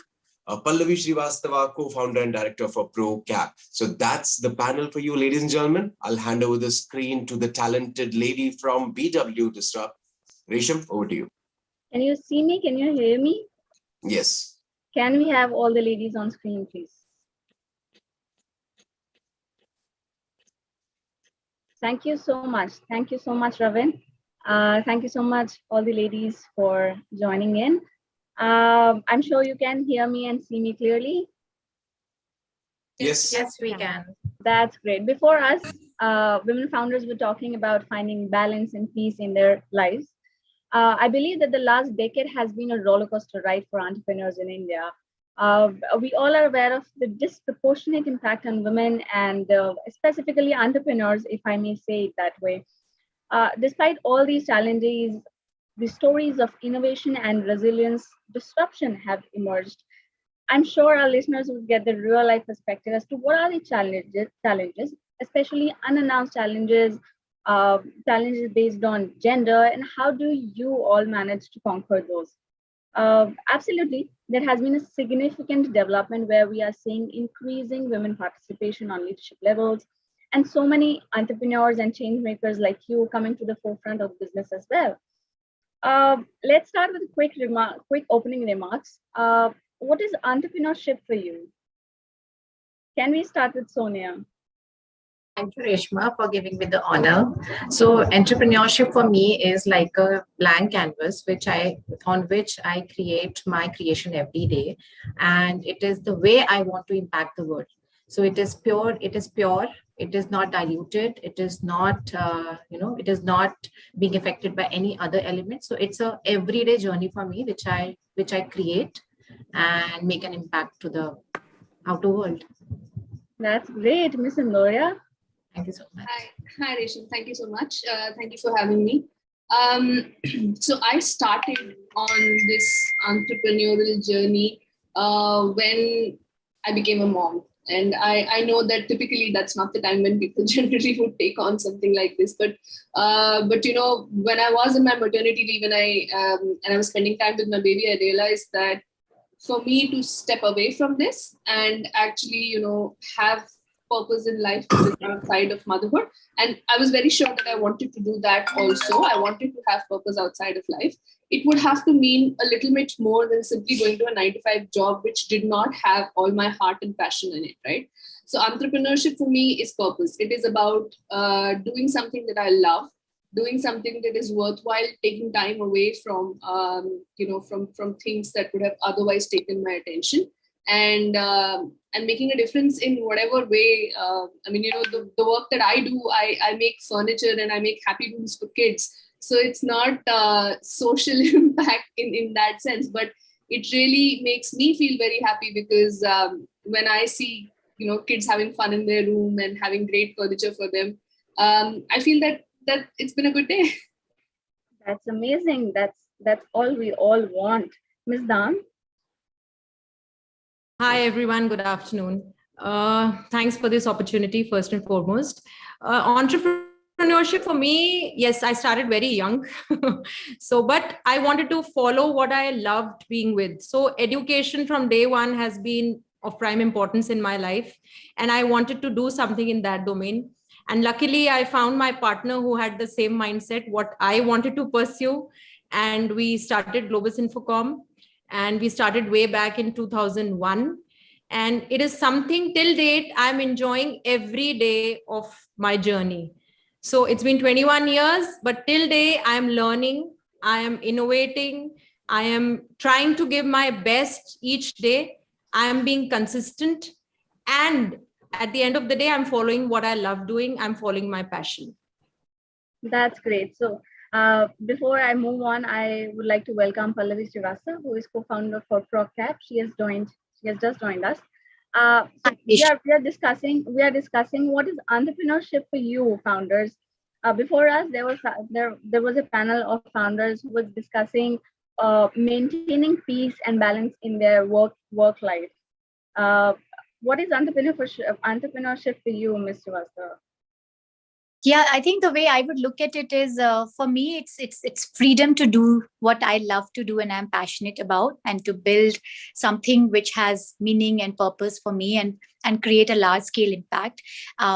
Pallavi Srivastava, co-founder and director for ProCap. So that's the panel for you, ladies and gentlemen. I'll hand over the screen to the talented lady from BW Disrupt. Resham, over to you. Can you see me? Can you hear me? Yes. Can we have all the ladies on screen, please? Thank you so much. Thank you so much, Ravin. Thank you so much, all the ladies, for joining in. I'm sure you can hear me and see me clearly. Yes. Yes, we can. That's great. Before us, women founders were talking about finding balance and peace in their lives. I believe that the last decade has been a roller coaster ride for entrepreneurs in India. We all are aware of the disproportionate impact on women and specifically entrepreneurs, if I may say it that way. Despite all these challenges, the stories of innovation and resilience disruption have emerged. I'm sure our listeners will get the real life perspective as to what are the challenges, especially unannounced challenges, challenges based on gender, and how do you all manage to conquer those? Absolutely, there has been a significant development where we are seeing increasing women participation on leadership levels, and so many entrepreneurs and change makers like you coming to the forefront of business as well. Let's start with quick opening remarks. What is entrepreneurship for you? Can we start with Sonia? Thank you, Reshma, for giving me the honor. So entrepreneurship for me is like a blank canvas, on which I create my creation every day. And it is the way I want to impact the world. So it is pure, it is not diluted, it is not, it is not being affected by any other element. So it's a everyday journey for me, which I create and make an impact to the outer world. That's great, Miss Indoya. Thank you so much. Hi, Resham. Thank you so much. Thank you for having me. So I started on this entrepreneurial journey when I became a mom. And I know that typically that's not the time when people generally would take on something like this. But you know, when I was in my maternity leave and I was spending time with my baby, I realized that for me to step away from this and actually, you know, have purpose in life outside of motherhood. And I was very sure that I wanted to do that also. I wanted to have purpose outside of life. It would have to mean a little bit more than simply going to a 9-to-5 job, which did not have all my heart and passion in it, right? So entrepreneurship for me is purpose. It is about doing something that I love, doing something that is worthwhile, taking time away from, from things that would have otherwise taken my attention. And making a difference in whatever way. The work that I do, I make furniture and I make happy rooms for kids. So it's not social impact in that sense, but it really makes me feel very happy because when I see, you know, kids having fun in their room and having great furniture for them, I feel that it's been a good day. That's amazing. That's all we all want. Ms. Dan? Hi, everyone. Good afternoon. Thanks for this opportunity, first and foremost. Entrepreneurship for me, yes, I started very young. But I wanted to follow what I loved being with. So education from day one has been of prime importance in my life. And I wanted to do something in that domain. And luckily, I found my partner who had the same mindset, what I wanted to pursue. And we started Globus Infocom. And we started way back in 2001. And it is something till date I'm enjoying every day of my journey. So it's been 21 years, but till day I'm learning, I am innovating, I am trying to give my best each day. I am being consistent. And at the end of the day, I'm following what I love doing. I'm following my passion. That's great. So before I move on, I would like to welcome Pallavi Srivastava, who is co-founder for ProCap. She has just joined us. So we are discussing what is entrepreneurship for you, founders. Before us, there was a panel of founders who was discussing maintaining peace and balance in their work life. What is entrepreneurship for you, Ms. Srivastava? Yeah, I think the way I would look at it is, for me, it's freedom to do what I love to do and I'm passionate about, and to build something which has meaning and purpose for me, and create a large scale impact,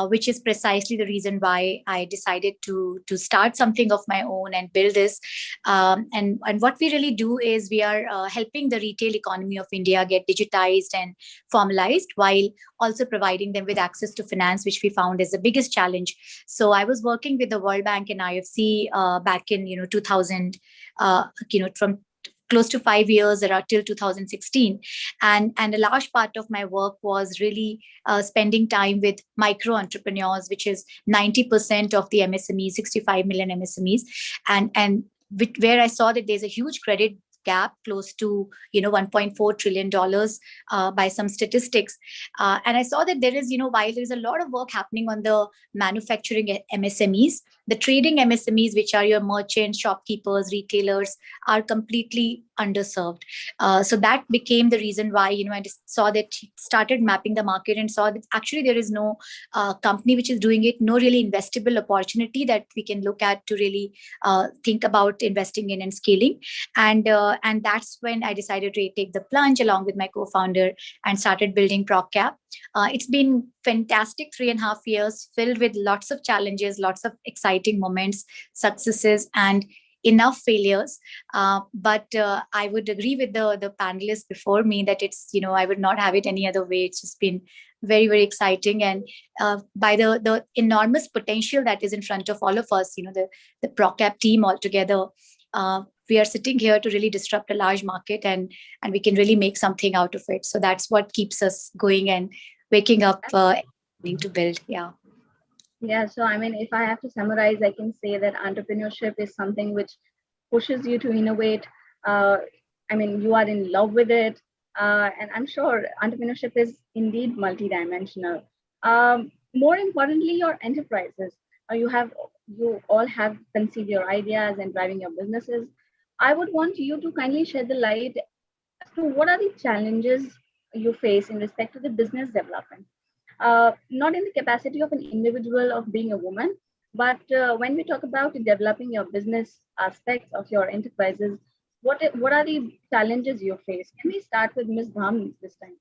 which is precisely the reason why I decided to start something of my own and build this. And what we really do is we are helping the retail economy of India get digitized and formalized, while also providing them with access to finance, which we found is the biggest challenge. So I was working with the World Bank and IFC back in 2000, from close to 5 years or till 2016, and a large part of my work was really spending time with micro entrepreneurs, which is 90% of the MSMEs, 65 million MSMEs, and where I saw that there's a huge credit gap, close to $1.4 trillion by some statistics, and I saw that there is, while there is a lot of work happening on the manufacturing MSMEs, the trading MSMEs, which are your merchants, shopkeepers, retailers, are completely underserved. So that became the reason why I just saw that, started mapping the market, and saw that actually there is no company which is doing it, no really investable opportunity that we can look at to really think about investing in and scaling. And that's when I decided to take the plunge along with my co-founder and started building ProcCap. It's been fantastic 3.5 years, filled with lots of challenges, lots of exciting moments, successes, and enough failures. But I would agree with the panelists before me that it's, I would not have it any other way. It's just been very, very exciting. And by the enormous potential that is in front of all of us, the ProcCap team altogether, we are sitting here to really disrupt a large market, and we can really make something out of it. So that's what keeps us going and waking up to build. Yeah. Yeah, so I mean, if I have to summarize, I can say that entrepreneurship is something which pushes you to innovate. I mean, you are in love with it. And I'm sure entrepreneurship is indeed multidimensional. More importantly, your enterprises. You all have conceived your ideas and driving your businesses. I would want you to kindly shed the light as to what are the challenges you face in respect to the business development. Not in the capacity of an individual of being a woman, but when we talk about developing your business aspects of your enterprises, what are the challenges you face? Can we start with Ms. Dham this time?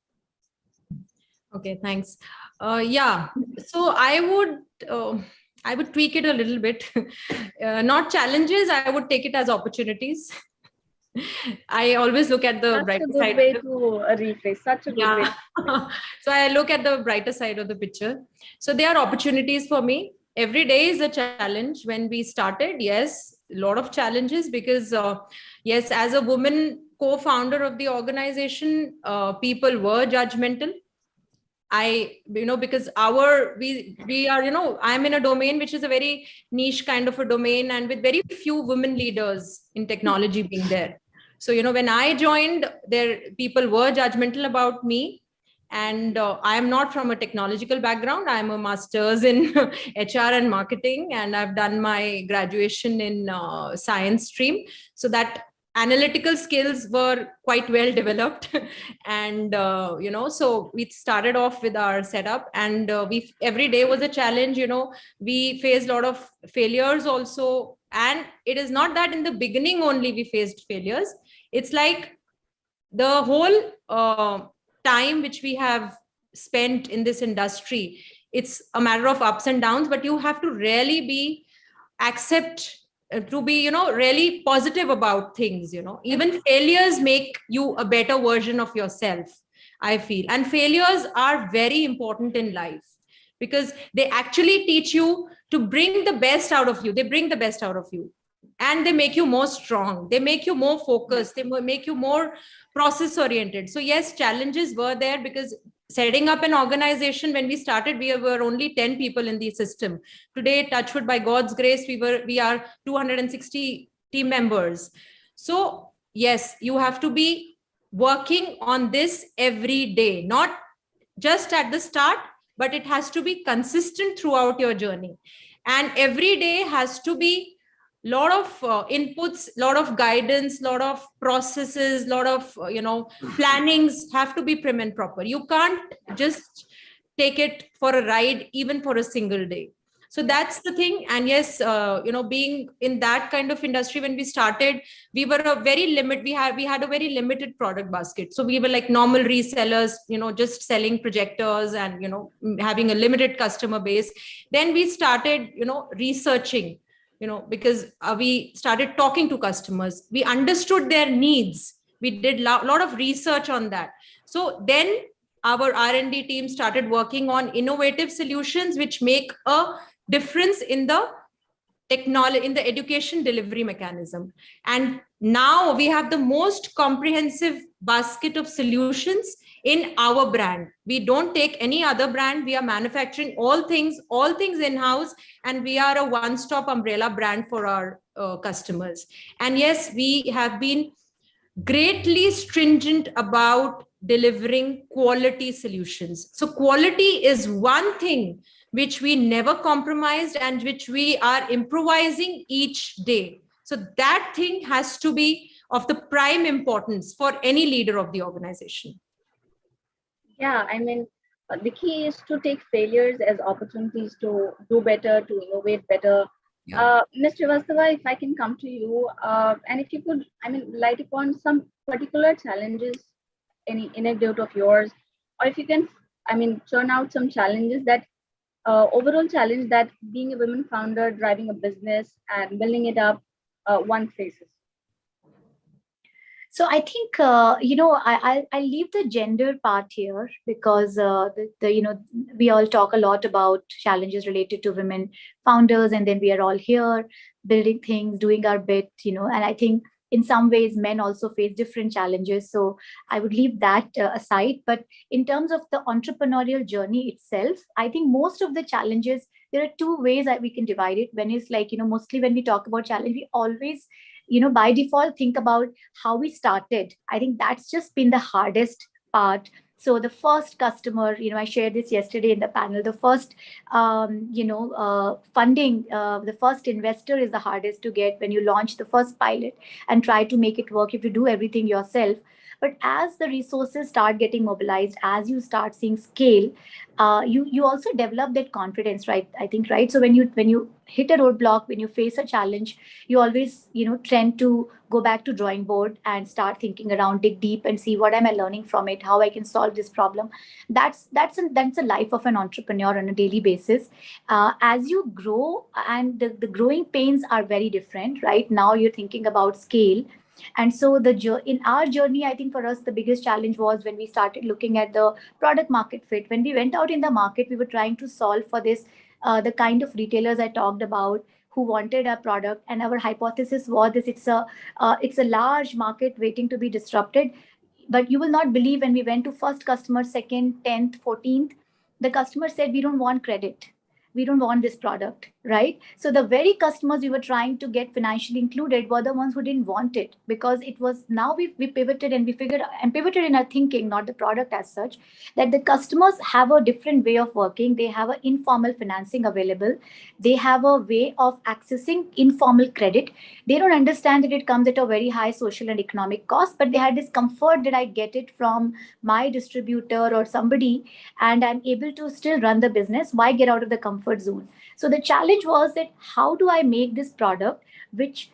Okay, thanks. Yeah, so I would tweak it a little bit. Not challenges, I would take it as opportunities. I always look at the brighter side. Such a good way to rephrase, such a good way. So I look at the brighter side of the picture. So there are opportunities for me. Every day is a challenge. When we started, yes, a lot of challenges, because yes, as a woman co-founder of the organization, people were judgmental. Because we are, I'm in a domain which is a very niche kind of a domain, and with very few women leaders in technology being there. So, when I joined, people were judgmental about me. And I am not from a technological background. I'm a master's in HR and marketing, and I've done my graduation in science stream. So that analytical skills were quite well developed. And, so we started off with our setup, and every day was a challenge. We faced a lot of failures also. And it is not that in the beginning only we faced failures. It's like the whole time which we have spent in this industry, it's a matter of ups and downs, but you have to really to be really positive about things. Even failures make you a better version of yourself, I feel. And failures are very important in life, because they actually teach you to bring the best out of you. They bring the best out of you, and they make you more strong. They make you more focused. They make you more process oriented. So yes, challenges were there, because setting up an organization, when we started, we were only 10 people in the system. Today, touchwood, by God's grace, we are 260 team members. So yes, you have to be working on this every day, not just at the start, but it has to be consistent throughout your journey. And every day has to be lot of inputs, lot of guidance, lot of processes, lot of plannings have to be prim and proper. You can't just take it for a ride, even for a single day. So that's the thing. And yes, being in that kind of industry, when we started, we were a very we had a very limited product basket. So we were like normal resellers, just selling projectors and, having a limited customer base. Then we started, researching, because we started talking to customers. We understood their needs. We did a lot of research on that. So then our R&D team started working on innovative solutions which make a difference in the technology, in the education delivery mechanism. And now we have the most comprehensive basket of solutions in our brand. We don't take any other brand. We are manufacturing all things in-house, and we are a one-stop umbrella brand for our customers. And yes, we have been greatly stringent about delivering quality solutions. So quality is one thing which we never compromised and which we are improvising each day. So that thing has to be of the prime importance for any leader of the organization. Yeah, I mean, the key is to take failures as opportunities to do better, to innovate better. Yeah. Mr. Vastava, if I can come to you, and if you could, light upon some particular challenges, any anecdote of yours, or if you can, churn out some challenges that, overall challenge that being a women founder, driving a business and building it up, one faces. So I think, I leave the gender part here because, we all talk a lot about challenges related to women founders, and then we are all here building things, doing our bit, and I think in some ways men also face different challenges. So I would leave that aside. But in terms of the entrepreneurial journey itself, I think most of the challenges, there are two ways that we can divide it. One is like, mostly when we talk about challenge, we always by default think about how we started. I think that's just been the hardest part. So the first customer, I shared this yesterday in the panel, the first, funding, the first investor is the hardest to get when you launch the first pilot and try to make it work if you do everything yourself. But as the resources start getting mobilized, as you start seeing scale, you also develop that confidence, right? I think, right? So when you hit a roadblock, when you face a challenge, you always, tend to go back to drawing board and start thinking around, dig deep and see what am I learning from it, how I can solve this problem. That's the life of an entrepreneur on a daily basis. As you grow, and the growing pains are very different, right? Now you're thinking about scale. And so in our journey, I think for us, the biggest challenge was when we started looking at the product market fit. When we went out in the market, we were trying to solve for this, the kind of retailers I talked about who wanted a product. And our hypothesis was this, it's a large market waiting to be disrupted. But you will not believe, when we went to first customer, second, 10th, 14th, the customer said, we don't want credit. We don't want this product, right? So the very customers we were trying to get financially included were the ones who didn't want it, because it was, now we pivoted and we figured, and pivoted in our thinking, not the product as such, that the customers have a different way of working. They have an informal financing available. They have a way of accessing informal credit. They don't understand that it comes at a very high social and economic cost, but they had this comfort that I get it from my distributor or somebody, and I'm able to still run the business. Why get out of the comfort zone? So the challenge was that how do I make this product which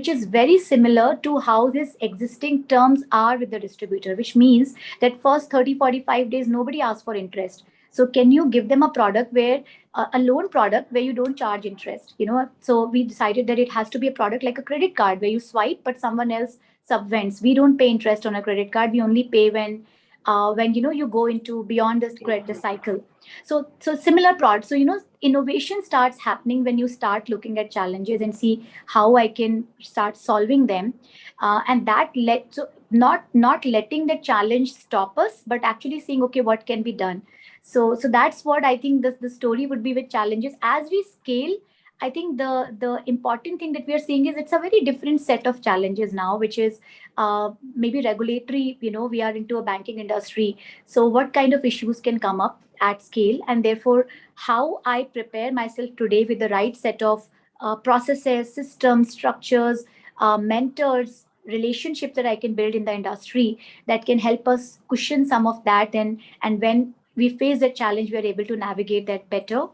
is very similar to how this existing terms are with the distributor, which means that first 30-45 days nobody asks for interest. So can you give them a product where a loan product where you don't charge interest? So we decided that it has to be a product like a credit card where you swipe but someone else subvents. We don't pay interest on a credit card. We only pay when you go into beyond the cycle. So similar products. So innovation starts happening when you start looking at challenges and see how I can start solving them, and that led to not letting the challenge stop us, but actually seeing, okay, what can be done. So that's what I think the story would be with challenges as we scale. I think the important thing that we are seeing is it's a very different set of challenges now, which is maybe regulatory. We are into a banking industry. So what kind of issues can come up at scale? And therefore, how I prepare myself today with the right set of processes, systems, structures, mentors, relationships that I can build in the industry that can help us cushion some of that. And when we face that challenge, we are able to navigate that better.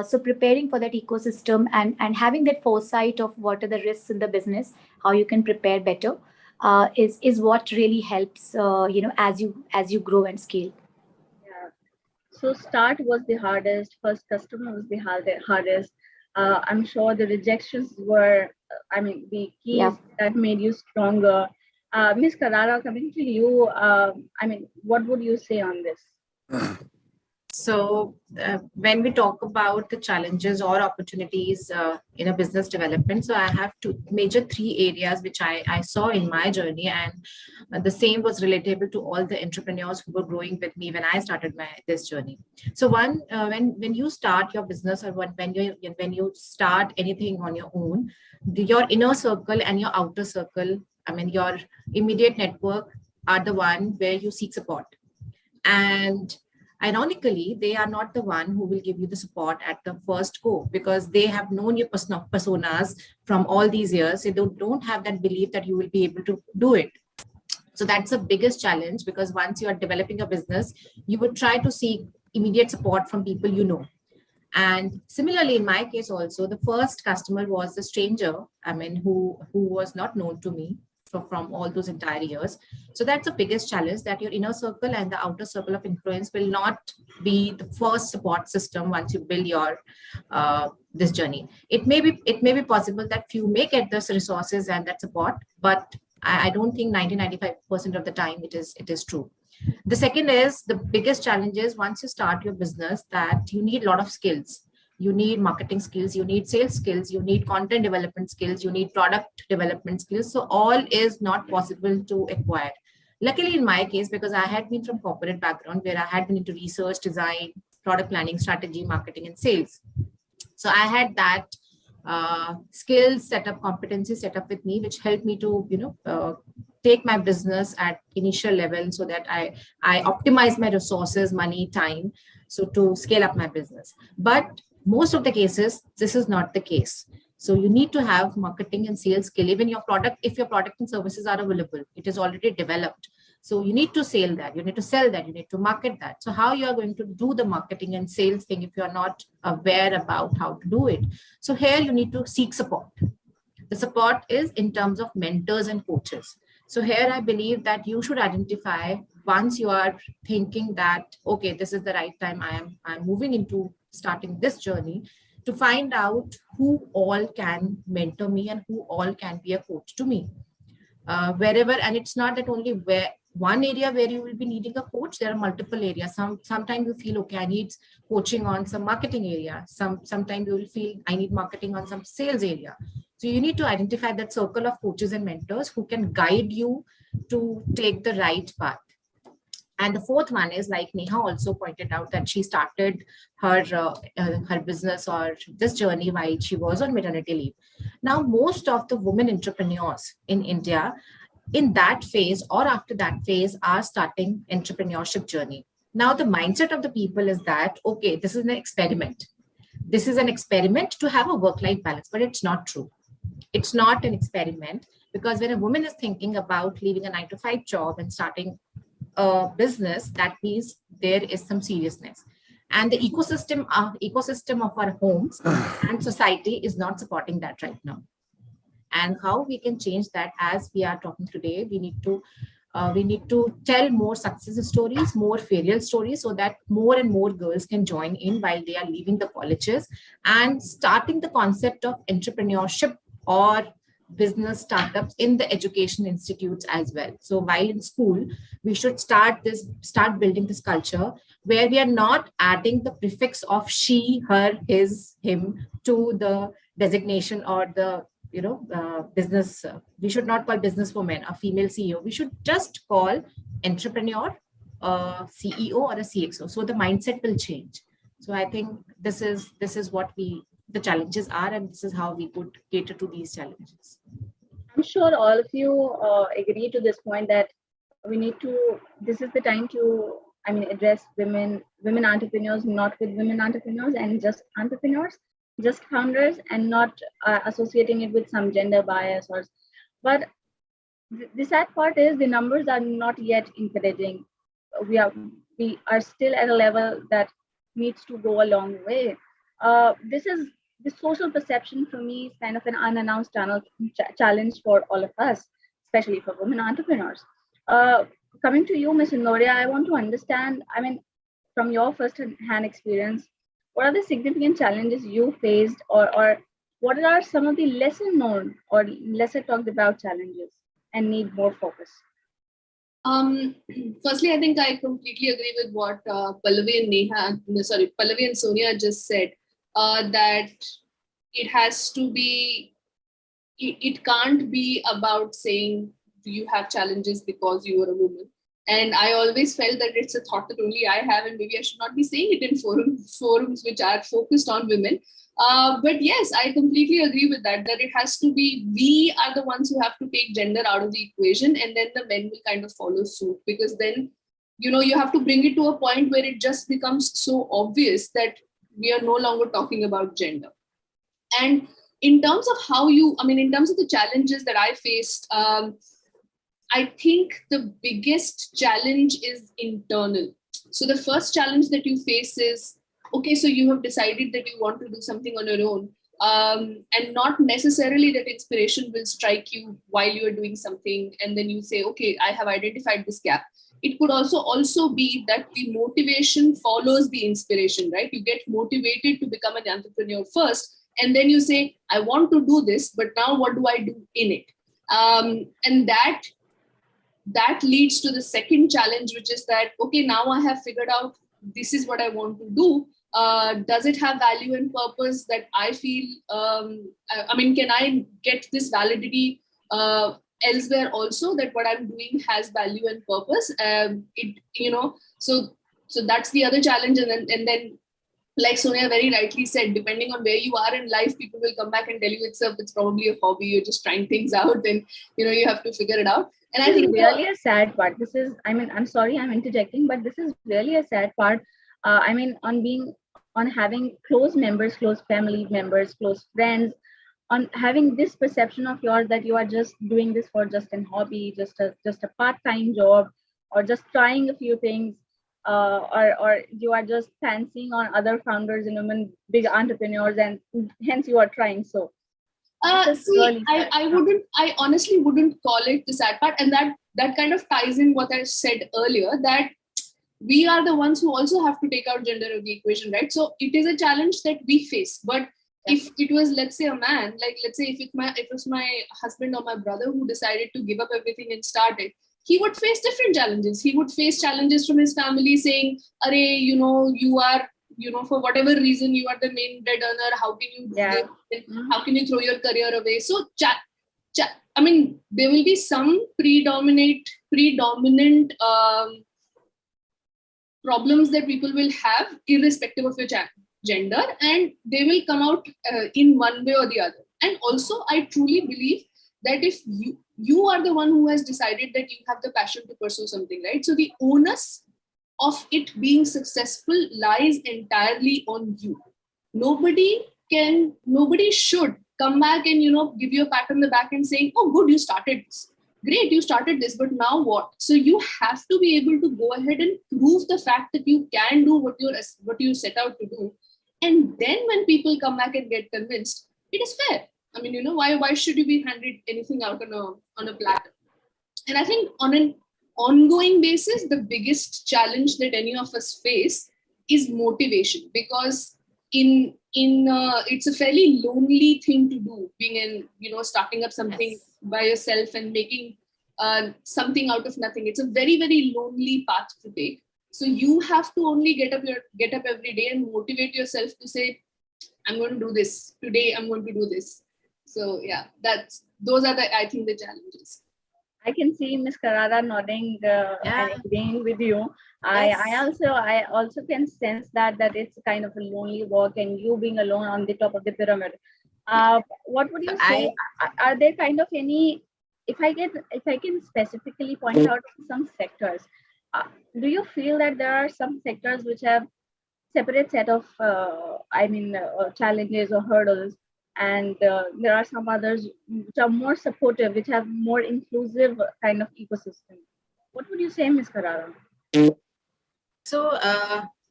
So preparing for that ecosystem and having that foresight of what are the risks in the business, how you can prepare better, is what really helps, as you grow and scale. Yeah. So start was the hardest. First customer was the hardest. I'm sure the rejections were, the keys that made you stronger. Ms. Karara, coming to you, what would you say on this? So when we talk about the challenges or opportunities in a business development, so I have three areas which I saw in my journey, and the same was relatable to all the entrepreneurs who were growing with me when I started this journey. So one, when you start your business, or when you start anything on your own, your inner circle and your outer circle, your immediate network, are the one where you seek support. And ironically, they are not the one who will give you the support at the first go, because they have known your personas from all these years. They don't have that belief that you will be able to do it. So that's the biggest challenge, because once you are developing a business, you would try to seek immediate support from people you know. And similarly, in my case also, the first customer was a stranger, who was not known to me from all those entire years. So that's the biggest challenge, that your inner circle and the outer circle of influence will not be the first support system once you build your this journey. It may be possible that few may get those resources and that support, but I don't think 90-95% of the time it is true. The second is, the biggest challenge is, once you start your business, that you need a lot of skills. You need marketing skills, you need sales skills, you need content development skills, you need product development skills. So all is not possible to acquire. Luckily, in my case, because I had been from corporate background, where I had been into research, design, product planning, strategy, marketing, and sales. So I had that skills setup, competency set up with me, which helped me to, take my business at initial level, so that I optimize my resources, money, time, so to scale up my business. But most of the cases, this is not the case. So you need to have marketing and sales skill. Even your product, if your product and services are available, it is already developed. So you need to sell that, you need to sell that, you need to market that. So how you are going to do the marketing and sales thing if you are not aware about how to do it? So here you need to seek support. The support is in terms of mentors and coaches. So here I believe that you should identify, once you are thinking that, okay, this is the right time, I'm moving into starting this journey, to find out who all can mentor me and who all can be a coach to me. Wherever, and it's not that only one area where you will be needing a coach, there are multiple areas. Sometimes you feel, okay, I need coaching on some marketing area. Sometimes you will feel I need marketing on some sales area. So you need to identify that circle of coaches and mentors who can guide you to take the right path. And the fourth one is, like Neha also pointed out, that she started her business or this journey while she was on maternity leave. Now, most of the women entrepreneurs in India, in that phase or after that phase, are starting entrepreneurship journey. Now, the mindset of the people is that, okay, this is an experiment. This is an experiment to have a work-life balance, but it's not true. It's not an experiment, because when a woman is thinking about leaving a 9-to-5 job and starting a business, that means there is some seriousness, and the ecosystem of our homes and society is not supporting that right now. And how we can change that, as we are talking today, we need to tell more success stories, more failure stories, so that more and more girls can join in while they are leaving the colleges and starting the concept of entrepreneurship or business startups in the education institutes as well. So while in school, we should start building this culture where we are not adding the prefix of she, her, his, him to the designation or the business. We should not call businesswoman a female CEO. We should just call entrepreneur a CEO or a CXO. So the mindset will change. So I think this is what the challenges are, and this is how we could cater to these challenges. I'm sure all of you agree to this point, that this is the time to, address women entrepreneurs, not with women entrepreneurs and just entrepreneurs, just founders, and not associating it with some gender bias. But the sad part is the numbers are not yet encouraging. We we are still at a level that needs to go a long way. This social perception for me is kind of an unannounced challenge for all of us, especially for women entrepreneurs. Coming to you, Ms. Indoria, I want to understand, I mean, from your first-hand experience, what are the significant challenges you faced, or what are some of the lesser known or lesser talked about challenges and need more focus? Firstly, I think I completely agree with what Pallavi and Sonia just said, that it has to be, it can't be about saying, do you have challenges because you are a woman? And I always felt that it's a thought that only I have, and maybe I should not be saying it in forums which are focused on women. But yes, I completely agree with that it has to be, we are the ones who have to take gender out of the equation, and then the men will kind of follow suit, because then, you have to bring it to a point where it just becomes so obvious that we are no longer talking about gender. And in terms of in terms of the challenges that I faced, I think the biggest challenge is internal. So the first challenge that you face is, okay, so you have decided that you want to do something on your own, and not necessarily that inspiration will strike you while you are doing something, and then you say, okay, I have identified this gap. It could also be that the motivation follows the inspiration, right? You get motivated to become an entrepreneur first, and then you say, I want to do this, but now what do I do in it? And that leads to the second challenge, which is that, okay, now I have figured out this is what I want to do. Does it have value and purpose that I feel, can I get this validity elsewhere also, that what I'm doing has value and purpose? So that's the other challenge. And then like Sonia very rightly said, depending on where you are in life, people will come back and tell you it's probably a hobby, you're just trying things out, and you have to figure it out. And I think really a sad part. This is, I'm sorry, I'm interjecting, but this is really a sad part. On having close members, close family members, close friends, on having this perception of yours that you are just doing this for just a hobby, just a part-time job, or just trying a few things, or you are just fancying on other founders and women, big entrepreneurs, and hence you are trying. So see, I honestly wouldn't call it the sad part, and that kind of ties in what I said earlier, that we are the ones who also have to take out gender of the equation, right? So it is a challenge that we face. But if it was, let's say, a man, like let's say if it was my husband or my brother who decided to give up everything and start it, he would face different challenges. He would face challenges from his family saying, "Arey, you are, for whatever reason, you are the main bread earner. How can you do this? How can you throw your career away?" So, there will be some predominant problems that people will have irrespective of your gender, and they will come out in one way or the other. And also, I truly believe that if you are the one who has decided that you have the passion to pursue something, right? So the onus of it being successful lies entirely on you. Nobody should come back and give you a pat on the back and saying, "Oh, good, you started this. Great, you started this, but now what?" So you have to be able to go ahead and prove the fact that you can do what you set out to do. And then when people come back and get convinced, it is fair. Why should you be handed anything out on a platter? And I think on an ongoing basis, the biggest challenge that any of us face is motivation, because it's a fairly lonely thing to do, being starting up something by yourself and making something out of nothing. It's a very, very lonely path to take. So you have to only get up every day and motivate yourself to say, "I'm going to do this today. I'm going to do this." So yeah, those are I think the challenges. I can see Ms. Karada nodding and agreeing with you. I also can sense that it's kind of a lonely walk, and you being alone on the top of the pyramid. What would you say? Are there kind of any? If I can specifically point out some sectors, do you feel that there are some sectors which have separate set of challenges or hurdles, and there are some others which are more supportive, which have more inclusive kind of ecosystem? What would you say, Ms. Karara? So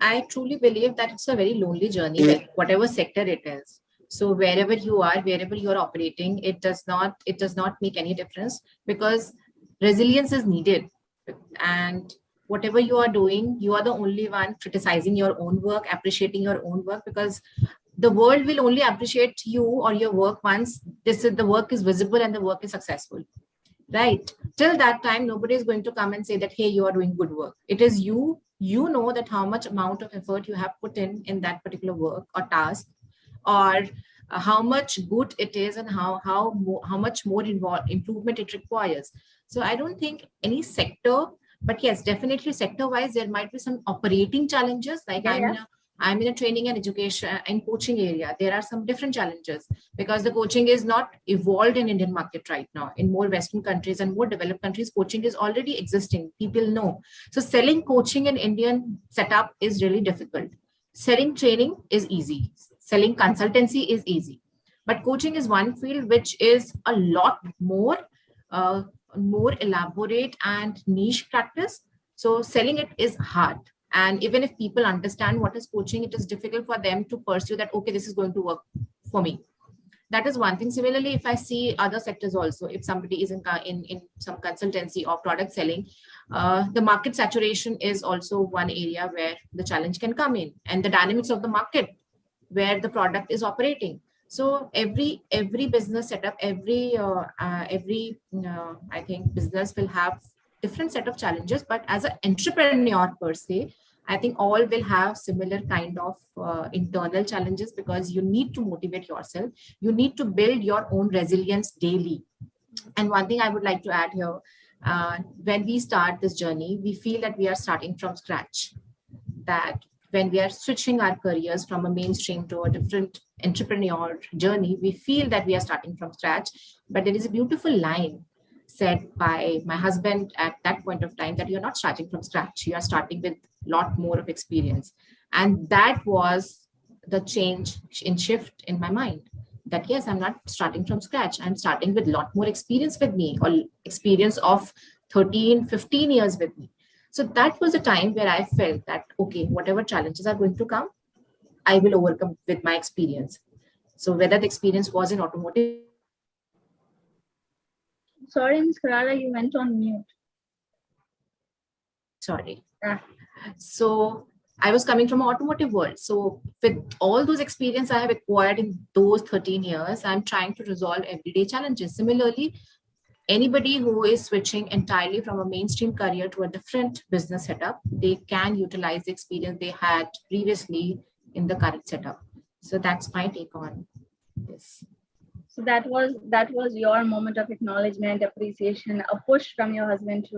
I truly believe that it's a very lonely journey, like whatever sector it is. So wherever you are, wherever you are operating, it does not make any difference, because resilience is needed. And whatever you are doing, you are the only one criticizing your own work, appreciating your own work, because the world will only appreciate you or your work once the work is visible and the work is successful. Right? Till that time, nobody is going to come and say that, hey, you are doing good work. It is you know that how much amount of effort you have put in that particular work or task, or how much good it is, and how much more improvement it requires. So I don't think any sector, but yes, definitely sector wise there might be some operating challenges. Like I'm in a training and education and coaching area. There are some different challenges, because the coaching is not evolved in Indian market right now. In more Western countries and more developed countries, coaching is already existing. People know. So selling coaching in Indian setup is really difficult. Selling training is easy. Selling consultancy is easy. But coaching is one field which is a lot uh, more elaborate and niche practice. So selling it is hard. And even if people understand what is coaching, it is difficult for them to pursue that, okay, this is going to work for me. That is one thing. Similarly, if I see other sectors also, if somebody is in some consultancy or product selling, the market saturation is also one area where the challenge can come in, and the dynamics of the market where the product is operating. So every business setup, every I think business will have different set of challenges. But as an entrepreneur per se, I think all will have similar kind of internal challenges, because you need to motivate yourself. You need to build your own resilience daily. And one thing I would like to add here, when we start this journey, we feel that we are starting from scratch. That when we are switching our careers from a mainstream to a different entrepreneur journey, we feel that we are starting from scratch. But there is a beautiful line said by my husband at that point of time, that you're not starting from scratch. You are starting with a lot more of experience. And that was the change in shift in my mind, that yes, I'm not starting from scratch. I'm starting with a lot more experience with me, or experience of 13, 15 years with me. So that was a time where I felt that, okay, whatever challenges are going to come, I will overcome with my experience. So whether the experience was in automotive. Sorry, Ms. Karara, you went on mute. Sorry. So I was coming from an automotive world. So with all those experience I have acquired in those 13 years, I'm trying to resolve everyday challenges. Similarly, anybody who is switching entirely from a mainstream career to a different business setup, they can utilize the experience they had previously in the current setup. So that's my take on this. So that was your moment of acknowledgement, appreciation, a push from your husband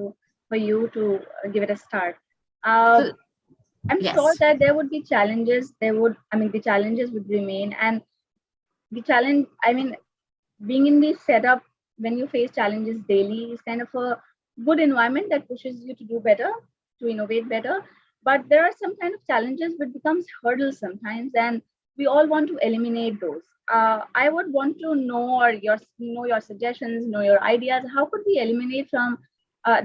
for you to give it a start. I'm sure that there would be challenges. The challenges would remain, and the challenge, being in this setup, when you face challenges daily, is kind of a good environment that pushes you to do better, to innovate better. But there are some kind of challenges which becomes hurdles sometimes, and we all want to eliminate those. I would want to know your suggestions, know your ideas. How could we eliminate from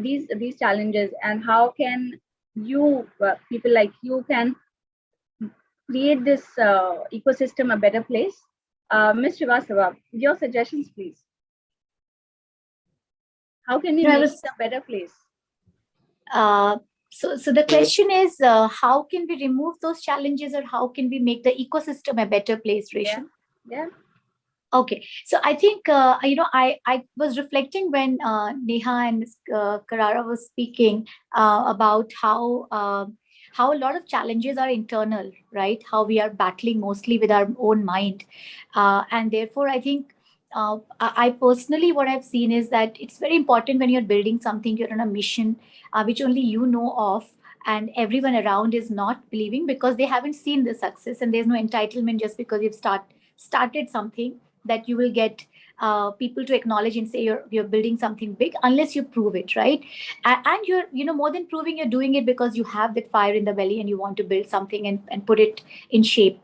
these challenges, and how can you people like you can create this ecosystem a better place? Ms. Srivastava, your suggestions, please. How can we make it a better place? So the question is, how can we remove those challenges, or how can we make the ecosystem a better place, Resham? Yeah. Okay. So I think, I was reflecting when Neha and Karara was speaking about how a lot of challenges are internal, right? How we are battling mostly with our own mind. And therefore, I think I personally, what I've seen is that it's very important when you're building something, you're on a mission, which only you know of, and everyone around is not believing because they haven't seen the success, and there's no entitlement just because you've started something that you will get people to acknowledge and say you're building something big unless you prove it, right? And you're more than proving, you're doing it because you have that fire in the belly and you want to build something and put it in shape.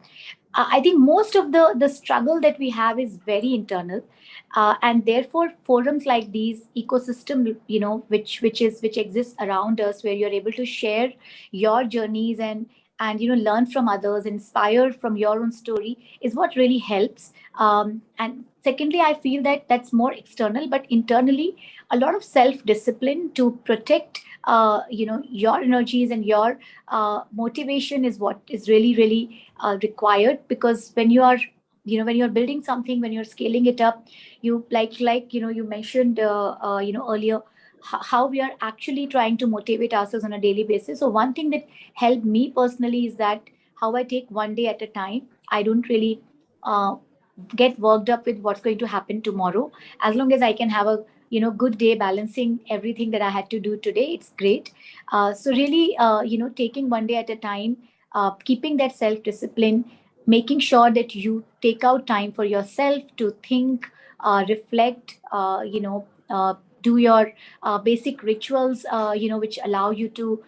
I think most of the struggle that we have is very internal, and therefore forums like these, ecosystem, which exists around us, where you're able to share your journeys and learn from others, inspire from your own story, is what really helps. And secondly, I feel that that's more external, but internally, a lot of self discipline to protect your energies and your motivation is what is really required. Because when you are when you're building something, when you're scaling it up, you you mentioned earlier, how we are actually trying to motivate ourselves on a daily basis. So one thing that helped me personally is that how I take one day at a time. I don't really get worked up with what's going to happen tomorrow. As long as I can have a good day balancing everything that I had to do today, it's great. So really taking one day at a time, keeping that self discipline, making sure that you take out time for yourself to think, reflect, do your basic rituals, which allow you to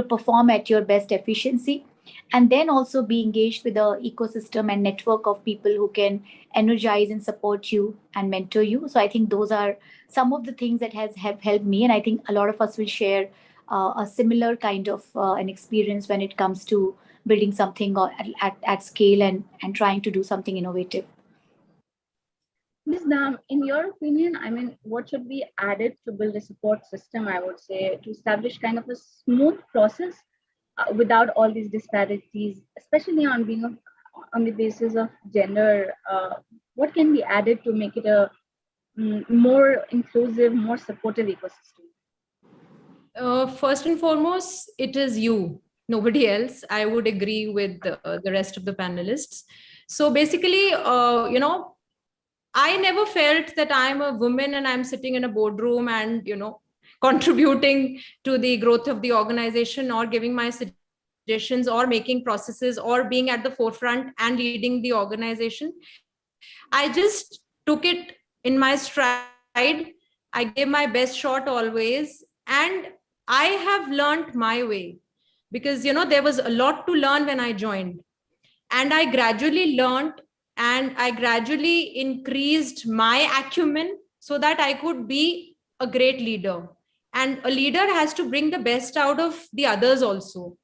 perform at your best efficiency, and then also be engaged with the ecosystem and network of people who can energize and support you and mentor you. So I think those are some of the things that have helped me, and I think a lot of us will share a similar kind of an experience when it comes to building something at scale and trying to do something innovative. Ms. Dam, in your opinion, I mean, what should be added to build a support system, I would say, to establish kind of a smooth process without all these disparities, especially on on the basis of gender? What can be added to make it a more inclusive, more supportive ecosystem? First and foremost, it is you, nobody else. I would agree with the rest of the panelists. So basically, I never felt that I'm a woman and I'm sitting in a boardroom and, contributing to the growth of the organization or giving my suggestions or making processes or being at the forefront and leading the organization. I just took it in my stride. I gave my best shot always. And I have learned my way because, there was a lot to learn when I joined. And I gradually learned and I gradually increased my acumen so that I could be a great leader. And a leader has to bring the best out of the others also.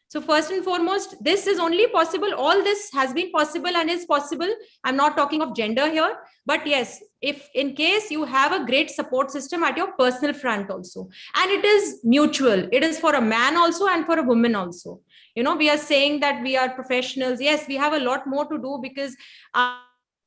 So first and foremost, this is only possible. All this has been possible and is possible. I'm not talking of gender here, but yes, if in case you have a great support system at your personal front also, and it is mutual, it is for a man also and for a woman also. We are saying that we are professionals. Yes, we have a lot more to do because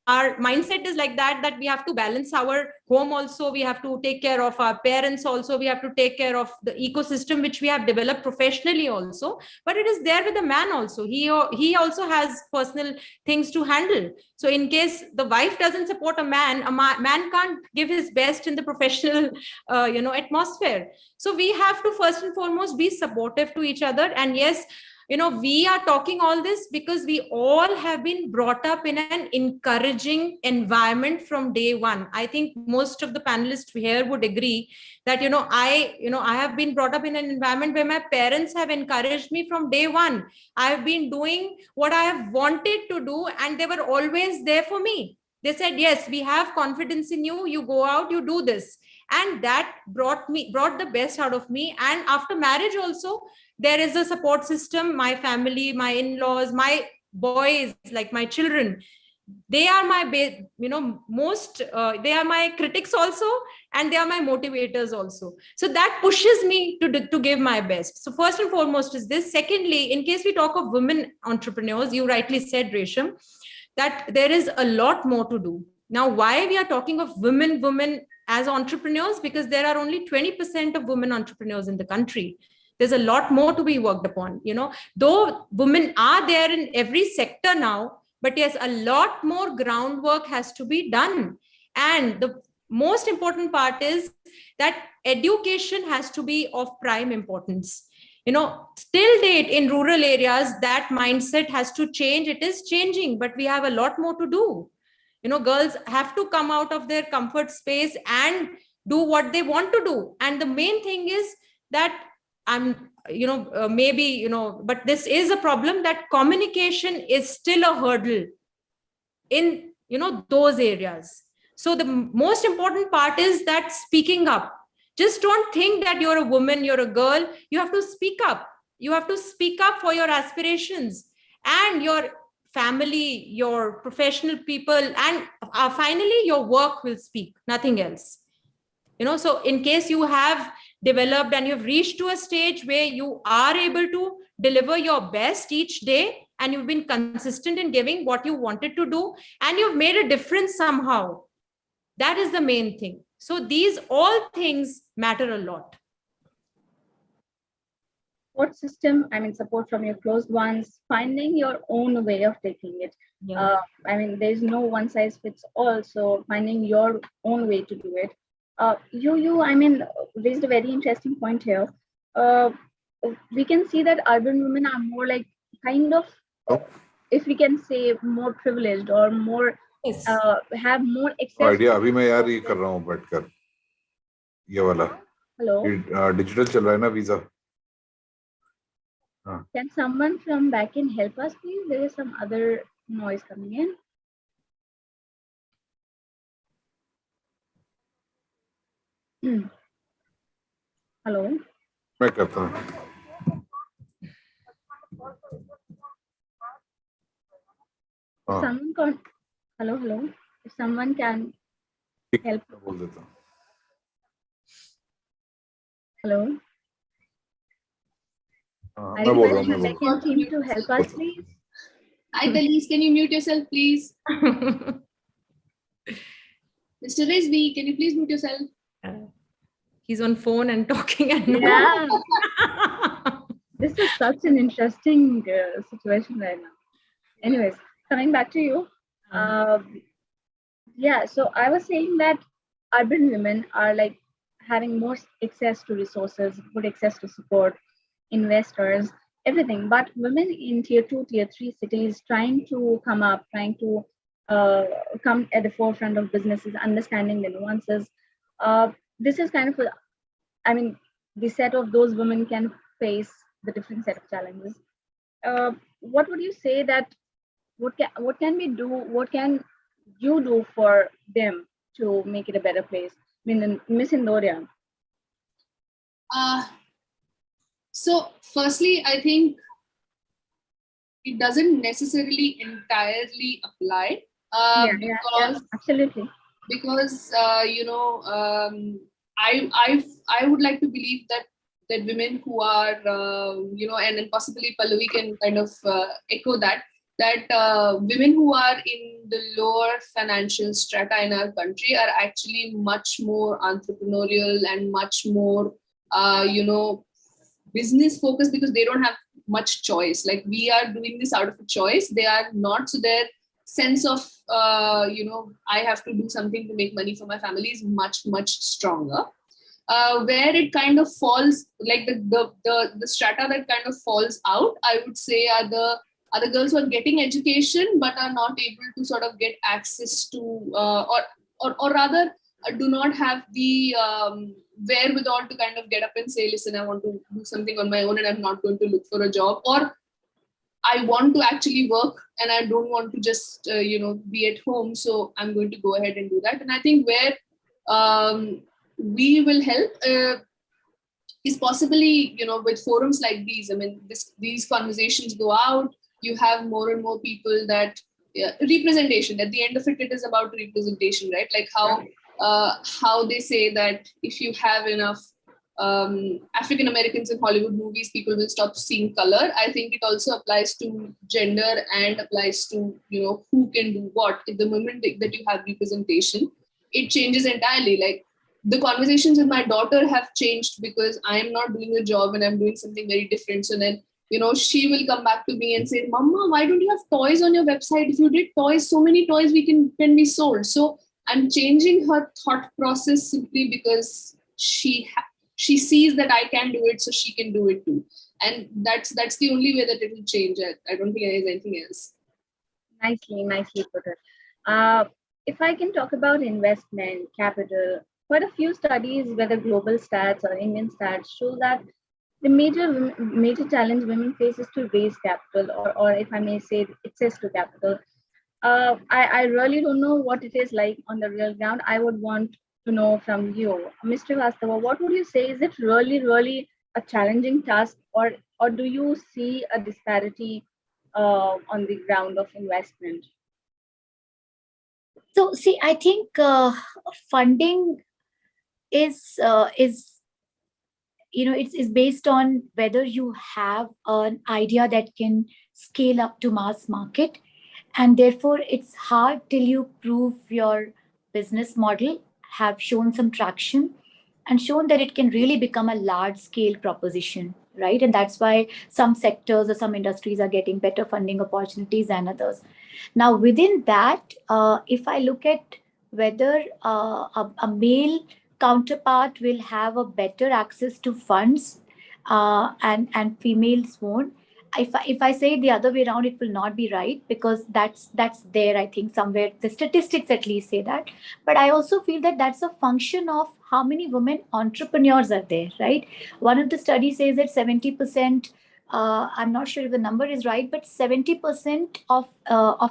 our mindset is like that we have to balance our home also. We have to take care of our parents also. We have to take care of the ecosystem which we have developed professionally also. But it is there with the man also. He also has personal things to handle. So in case the wife doesn't support a man can't give his best in the professional, atmosphere. So we have to first and foremost be supportive to each other. And yes, we are talking all this because we all have been brought up in an encouraging environment from day one. I think most of the panelists here would agree that, I have been brought up in an environment where my parents have encouraged me from day one. I have been doing what I have wanted to do, and they were always there for me. They said, yes, we have confidence in you. You go out, you do this. And that brought the best out of me. And after marriage also, there is a support system. My family, my in-laws, my boys, like my children, they are my they are my critics also, and they are my motivators also. So that pushes me to give my best. So first and foremost is this. Secondly, in case we talk of women entrepreneurs, you rightly said, Resham, that there is a lot more to do. Now, why we are talking of women as entrepreneurs? Because there are only 20% of women entrepreneurs in the country. There's a lot more to be worked upon, though women are there in every sector now, but yes, a lot more groundwork has to be done. And the most important part is that education has to be of prime importance. Still date in rural areas, that mindset has to change. It is changing, but we have a lot more to do. Girls have to come out of their comfort space and do what they want to do. And the main thing is that maybe, but this is a problem, that communication is still a hurdle in, those areas. So the most important part is that speaking up. Just don't think that you're a woman, you're a girl. You have to speak up. You have to speak up for your aspirations and your family, your professional people, and finally your work will speak, nothing else. So in case you have developed and you've reached to a stage where you are able to deliver your best each day, and you've been consistent in giving what you wanted to do, and you've made a difference somehow, that is the main thing. So these all things matter a lot. Support system, support from your close ones, finding your own way of taking it. Yeah. There's no one size fits all. So finding your own way to do it. You raised a very interesting point here. We can see that urban women are more like kind of, if we can say, more privileged or more, have more access. Idea अभी मैं यार ये कर रहा हूँ बैठकर ये वाला डिजिटल चल रहा है ना visa. Can someone from back end help us, please? There is some other noise coming in. Hello. मैं करता हूँ. Someone can. Hello. If someone can help. बोल देता हूँ. Hello. I request the backend team to help us, please. Hi, Dalise, can you mute yourself, please? Mr. Rizvi, can you please mute yourself? He's on phone and talking. Yeah. This is such an interesting situation right now. Anyways, coming back to you. So I was saying that urban women are like having more access to resources, good access to support, investors, everything. But women in tier 2, tier 3 cities trying to come up, trying to come at the forefront of businesses, understanding the nuances. This is kind of, the set of those women can face the different set of challenges. What would you say that, what can we do? What can you do for them to make it a better place? Miss Indoria. So firstly, I think it doesn't necessarily entirely apply. Because absolutely. Because I would like to believe that women who are and possibly Pallavi can kind of echo that women who are in the lower financial strata in our country are actually much more entrepreneurial and much more business focused, because they don't have much choice. Like, we are doing this out of a choice. They are not. So their sense of I have to do something to make money for my family is much stronger. Where it kind of falls, like the strata that kind of falls out, I would say, are the girls who are getting education but are not able to sort of get access to or rather do not have the wherewithal to kind of get up and say, listen, I want to do something on my own and I'm not going to look for a job, or I want to actually work and I don't want to just be at home, so I'm going to go ahead and do that. And I think where we will help is possibly with forums like these. These conversations go out, you have more and more people that representation. At the end of it, it is about representation, right? Like how they say that if you have enough African Americans in Hollywood movies, people will stop seeing color. I think it also applies to gender and applies to who can do what. At the moment that you have representation, it changes entirely. Like, the conversations with my daughter have changed because I am not doing a job and I'm doing something very different. So then she will come back to me and say, Mama, why don't you have toys on your website? If you did toys, so many toys can be sold. So I'm changing her thought process simply because she sees that I can do it, so she can do it too. And that's the only way that it will change. I don't think there is anything else. Nicely put it. If I can talk about investment, capital, quite a few studies, whether global stats or Indian stats, show that the major challenge women face is to raise capital, or if I may say, access to capital. I really don't know what it is like on the real ground. I would want to know from you, Mr. Vastava, what would you say? Is it really a challenging task, or do you see a disparity on the ground of investment? So see, I think funding is it's based on whether you have an idea that can scale up to mass market, and therefore it's hard till you prove your business model, have shown some traction and shown that it can really become a large scale proposition, right? And that's why some sectors or some industries are getting better funding opportunities than others. Now within that, if I look at whether a male counterpart will have a better access to funds, and females won't. If I say the other way around, it will not be right, because that's there, I think somewhere the statistics at least say that. But I also feel that that's a function of how many women entrepreneurs are there, right? One of the studies says that 70%, I'm not sure if the number is right, but 70% of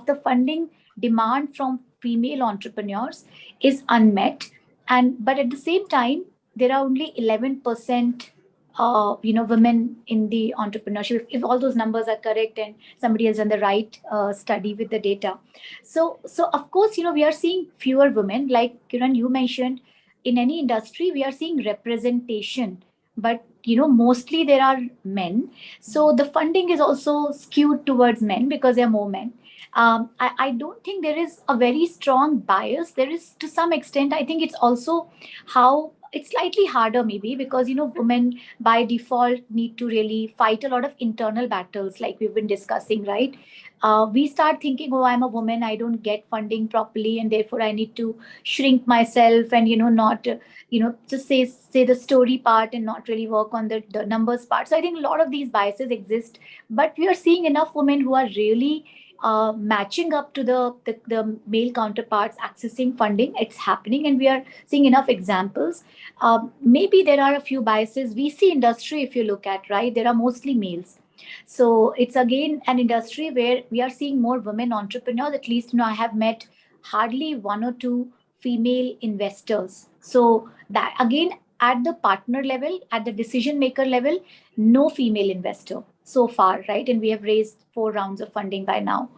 the funding demand from female entrepreneurs is unmet. And but at the same time, there are only 11% women in the entrepreneurship, if all those numbers are correct and somebody has done the right study with the data. So of course, we are seeing fewer women, like Kiran, you mentioned. In any industry we are seeing representation, but mostly there are men, so the funding is also skewed towards men because there are more men. I don't think there is a very strong bias. There is, to some extent, I think it's also how it's slightly harder maybe, because women by default need to really fight a lot of internal battles, like we've been discussing, right? We start thinking, oh, I'm a woman, I don't get funding properly, and therefore I need to shrink myself and not just say the story part and not really work on the numbers part. So I think a lot of these biases exist, but we are seeing enough women who are really matching up to the male counterparts accessing funding. It's happening, and we are seeing enough examples. Maybe there are a few biases. VC industry, if you look at, right, there are mostly males. So it's again an industry where we are seeing more women entrepreneurs. At least, I have met hardly one or two female investors. So that again, at the partner level, at the decision maker level, no female investor so far, right? And we have raised 4 rounds of funding by now.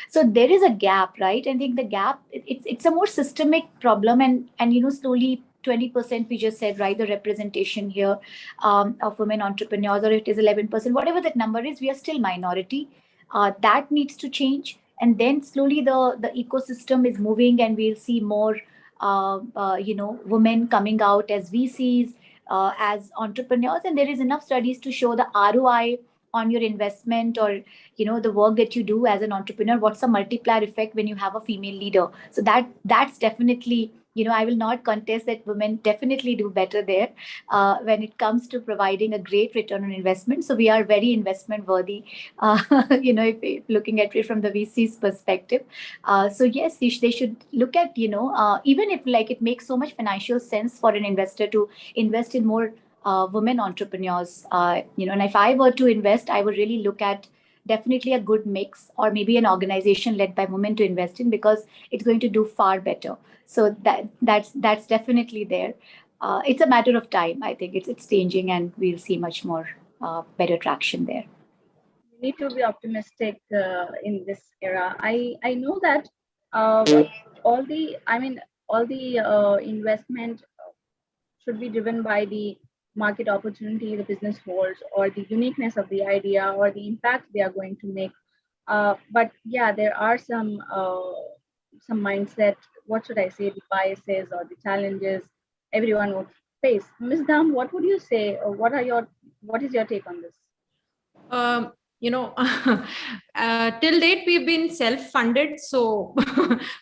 So there is a gap, right? I think the gap, it's a more systemic problem, and slowly 20% we just said, right, the representation here of women entrepreneurs, or it is 11%, whatever that number is, we are still minority. That needs to change, and then slowly the ecosystem is moving, and we'll see more women coming out as VCs, as entrepreneurs, and there is enough studies to show the ROI on your investment, or the work that you do as an entrepreneur. What's the multiplier effect when you have a female leader? So that's definitely, I will not contest that women definitely do better there when it comes to providing a great return on investment. So we are very investment worthy, if looking at it from the VC's perspective. So yes, they should look at, even if like it makes so much financial sense for an investor to invest in more women entrepreneurs, and if I were to invest, I would really look at definitely a good mix, or maybe an organization led by women to invest in, because it's going to do far better. So that's definitely there. It's a matter of time. I think it's changing, and we'll see much more better traction there. We need to be optimistic in this era. I know that all the investment should be driven by the market opportunity the business holds, or the uniqueness of the idea, or the impact they are going to make. But yeah, there are some mindset, what should I say, the biases or the challenges everyone would face. Ms. Dham, what would you say, or what is your take on this? Till date we've been self-funded, so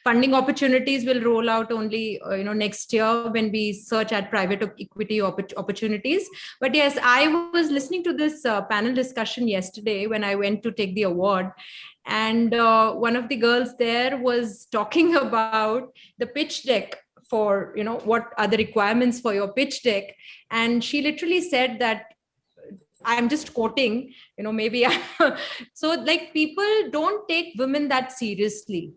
funding opportunities will roll out only next year when we search at private equity opportunities. But yes, I was listening to this panel discussion yesterday when I went to take the award, and one of the girls there was talking about the pitch deck for what are the requirements for your pitch deck, and she literally said that I'm just quoting, maybe. So like people don't take women that seriously.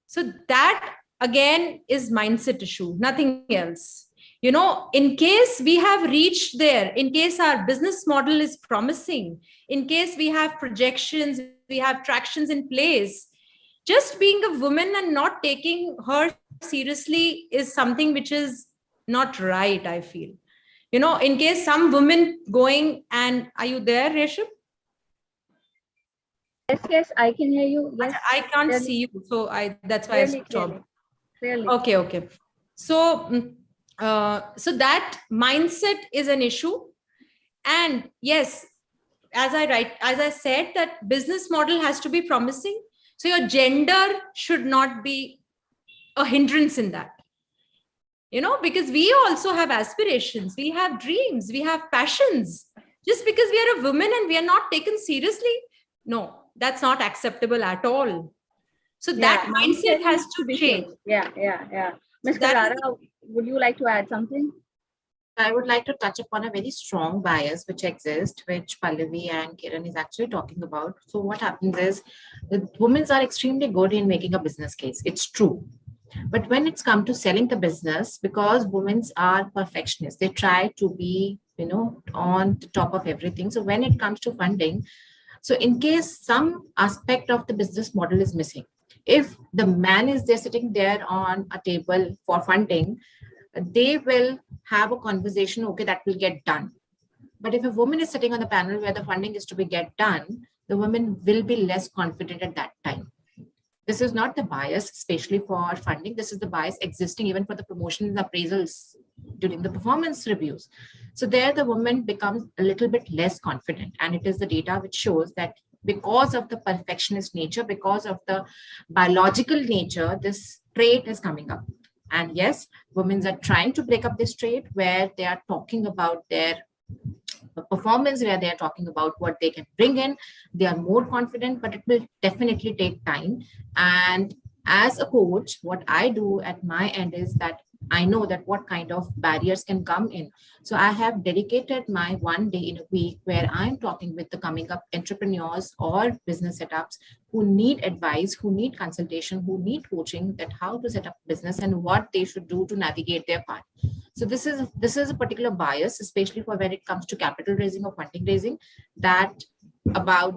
So that again is mindset issue, nothing else. In case we have reached there, in case our business model is promising, in case we have projections, we have tractions in place, just being a woman and not taking her seriously is something which is not right, I feel. In case some women going and, are you there, Resham? Yes, I can hear you. Yes, I can't clearly. see you, so that's why I stopped. Clearly. Okay. So, so that mindset is an issue. And yes, as I said, that business model has to be promising. So your gender should not be a hindrance in that. Because we also have aspirations, we have dreams, we have passions. Just because we are a woman and we are not taken seriously, no, that's not acceptable at all. So that mindset has to change. Yeah. Ms. Karara, would you like to add something? I would like to touch upon a very strong bias which exists, which Pallavi and Kiran is actually talking about. So what happens is the women are extremely good in making a business case. It's true. But when it's come to selling the business, because women are perfectionists, they try to be, on the top of everything. So when it comes to funding, so in case some aspect of the business model is missing, if the man is there sitting there on a table for funding, they will have a conversation, okay, that will get done. But if a woman is sitting on the panel where the funding is to be get done, the woman will be less confident at that time. This is not the bias, especially for funding. This is the bias existing even for the promotions and appraisals during the performance reviews. So there the woman becomes a little bit less confident. And it is the data which shows that because of the perfectionist nature, because of the biological nature, this trait is coming up. And yes, women are trying to break up this trait where they are talking about their performance, where they are talking about what they can bring in. They are more confident, but it will definitely take time. And as a coach, what I do at my end is that I know that what kind of barriers can come in. So I have dedicated my one day in a week where I'm talking with the coming up entrepreneurs or business setups who need advice, who need consultation, who need coaching, that how to set up business and what they should do to navigate their path. So this is a particular bias, especially for when it comes to capital raising or funding raising, that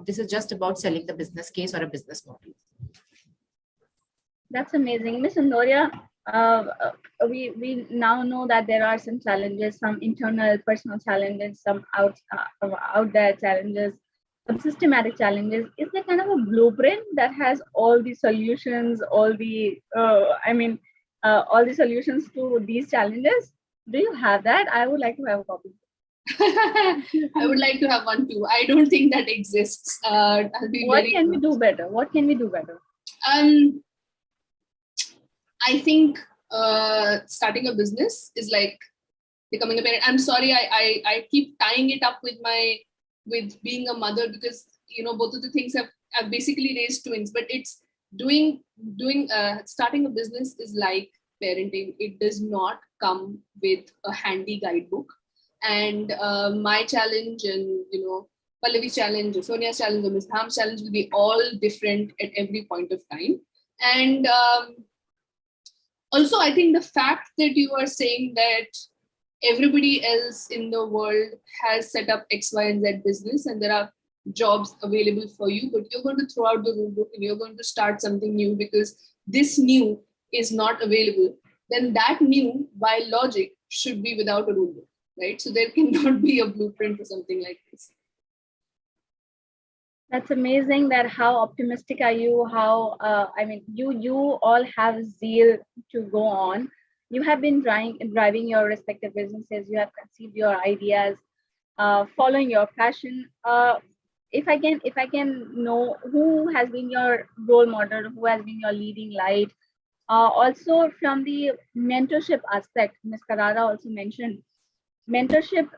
this is just about selling the business case or a business model. That's amazing. Ms. Andoria, we now know that there are some challenges, some internal personal challenges, some out there challenges, some systematic challenges. Is there kind of a blueprint that has all the solutions, all the solutions to these challenges? Do you have that? I would like to have a copy. I would like to have one too. I don't think that exists. What can we do better? What can we do better? I think starting a business is like becoming a parent. I'm sorry, I keep tying it up with being a mother, because both of the things have basically raised twins. But it's starting a business is like parenting. It does not come with a handy guidebook. And my challenge and Pallavi's challenge, or Sonia's challenge, or Ms. Dham's challenge will be all different at every point of time. And also, I think the fact that you are saying that everybody else in the world has set up X, Y, and Z business, and there are jobs available for you, but you're going to throw out the rule book and you're going to start something new because this new is not available, then that new, by logic, should be without a rule book, right? So there cannot be a blueprint for something like this. That's amazing. That how optimistic are you? How you all have zeal to go on. You have been driving your respective businesses. You have conceived your ideas, following your passion. If I can know who has been your role model, who has been your leading light. Also from the mentorship aspect, Ms. Karara also mentioned mentorship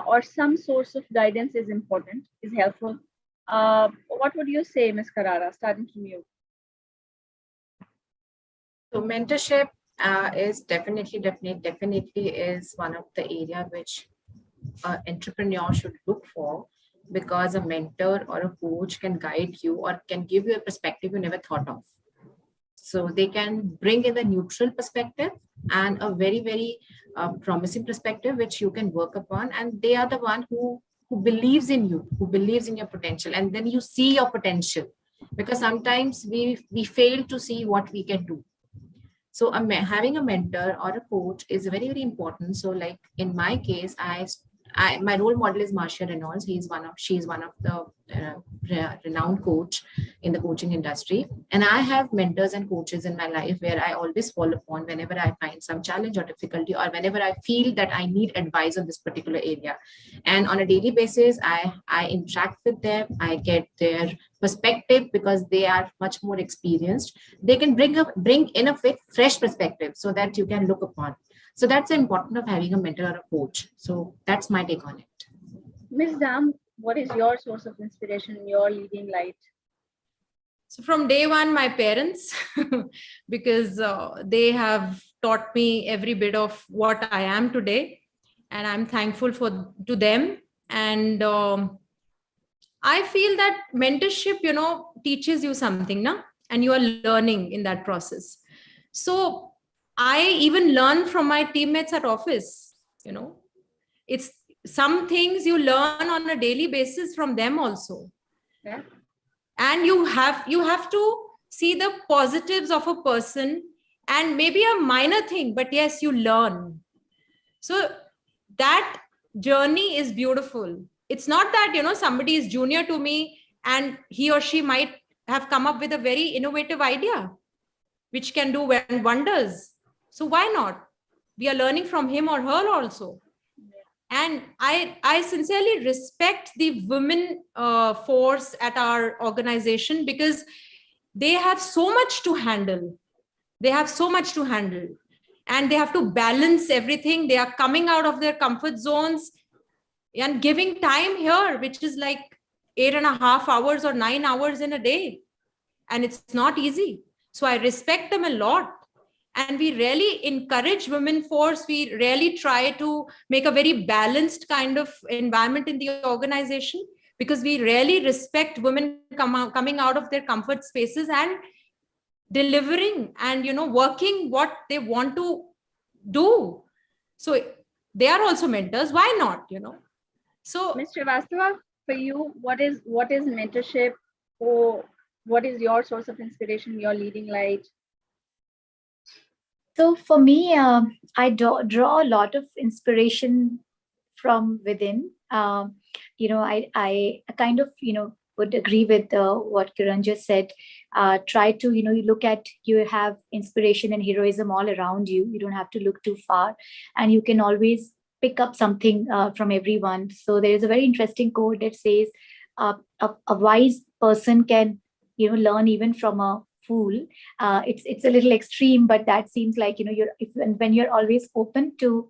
or some source of guidance is important, is helpful. What would you say, Ms. Karara, starting from you? So mentorship is definitely is one of the area which an entrepreneur should look for, because a mentor or a coach can guide you or can give you a perspective you never thought of. So they can bring in a neutral perspective and a very, very promising perspective, which you can work upon. And they are the one who believes in you, who believes in your potential. And then you see your potential, because sometimes we fail to see what we can do. So having a mentor or a coach is very, very important. So like in my case, my role model is Marcia Reynolds. She's one of the renowned coach in the coaching industry. And I have mentors and coaches in my life where I always fall upon whenever I find some challenge or difficulty, or whenever I feel that I need advice on this particular area. And on a daily basis, I interact with them. I get their perspective because they are much more experienced. They can bring in a fresh perspective so that you can look upon. So that's the importance of having a mentor or a coach. So that's my take on it. Ms. Dam, what is your source of inspiration, your leading light? So from day one, my parents, because they have taught me every bit of what I am today, and I'm thankful to them. And I feel that mentorship, teaches you something, and you are learning in that process. So I even learn from my teammates at office. It's some things you learn on a daily basis from them also. Yeah. And you have to see the positives of a person, and maybe a minor thing, but yes, you learn. So that journey is beautiful. It's not that, somebody is junior to me and he or she might have come up with a very innovative idea, which can do wonders. So why not? We are learning from him or her also. And I sincerely respect the women force at our organization, because they have so much to handle. They have so much to handle. And they have to balance everything. They are coming out of their comfort zones and giving time here, which is like 8.5 hours or 9 hours in a day. And it's not easy. So I respect them a lot. And we really encourage women force. We really try to make a very balanced kind of environment in the organization, because we really respect women coming out of their comfort spaces and delivering and, working what they want to do. So they are also mentors. Why not, So Ms. Srivastava, for you, what is mentorship, or what is your source of inspiration, your leading light? So for me, I draw a lot of inspiration from within. I kind of, would agree with what Kiran just said. Try to, you look at, you have inspiration and heroism all around you. You don't have to look too far, and you can always pick up something from everyone. So there is a very interesting quote that says, a wise person can, learn even from a fool. It's a little extreme, but that seems like, when you're always open to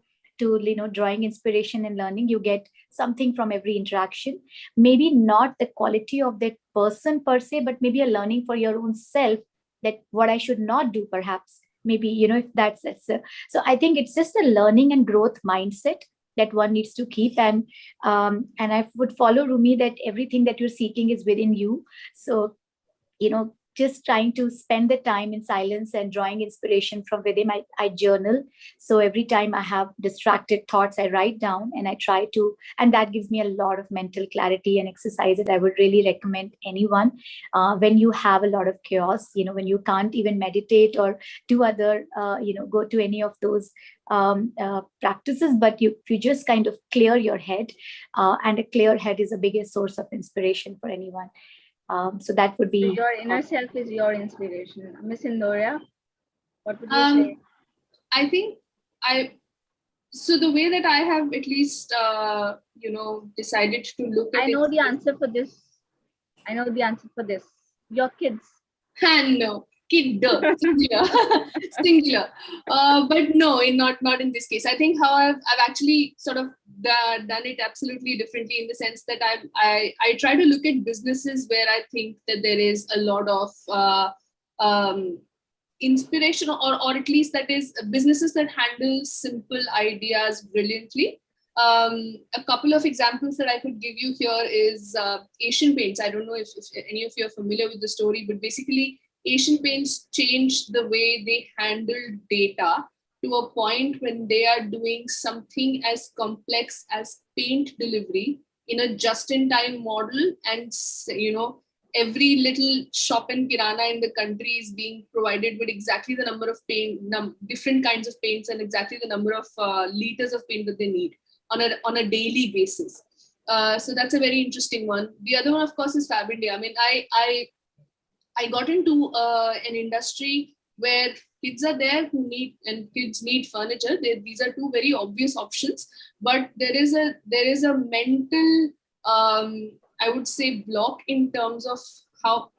drawing inspiration and learning, you get something from every interaction. Maybe not the quality of that person per se, but maybe a learning for your own self, that what I should not do, perhaps. Maybe, if that's so I think it's just a learning and growth mindset that one needs to keep. And I would follow Rumi, that everything that you're seeking is within you. So, just trying to spend the time in silence and drawing inspiration from within. I journal. So every time I have distracted thoughts, I write down, and I try to, and that gives me a lot of mental clarity and exercise that I would really recommend anyone. When you have a lot of chaos, when you can't even meditate or do other, go to any of those practices, but you just kind of clear your head, and a clear head is the biggest source of inspiration for anyone. So that would be... So your inner self is your inspiration. Miss Indoria, what would you say? I think so the way that I have at least, decided to look at it. I know the answer for this. Your kids. No, kid, singular. But no, not in this case. I think how I've actually sort of done it absolutely differently, in the sense that I try to look at businesses where I think that there is a lot of inspiration, or at least that is businesses that handle simple ideas brilliantly. A couple of examples that I could give you here is Asian Paints. I don't know if any of you are familiar with the story, but basically Asian Paints changed the way they handle data to a point when they are doing something as complex as paint delivery in a just-in-time model, and every little shop and kirana in the country is being provided with exactly the number of paint, different kinds of paints, and exactly the number of liters of paint that they need on a daily basis. So that's a very interesting one. The other one, of course, is Fab India. I mean, I got into an industry where kids are there who need, and kids need furniture. These are two very obvious options, but there is a mental, I would say, block in terms of how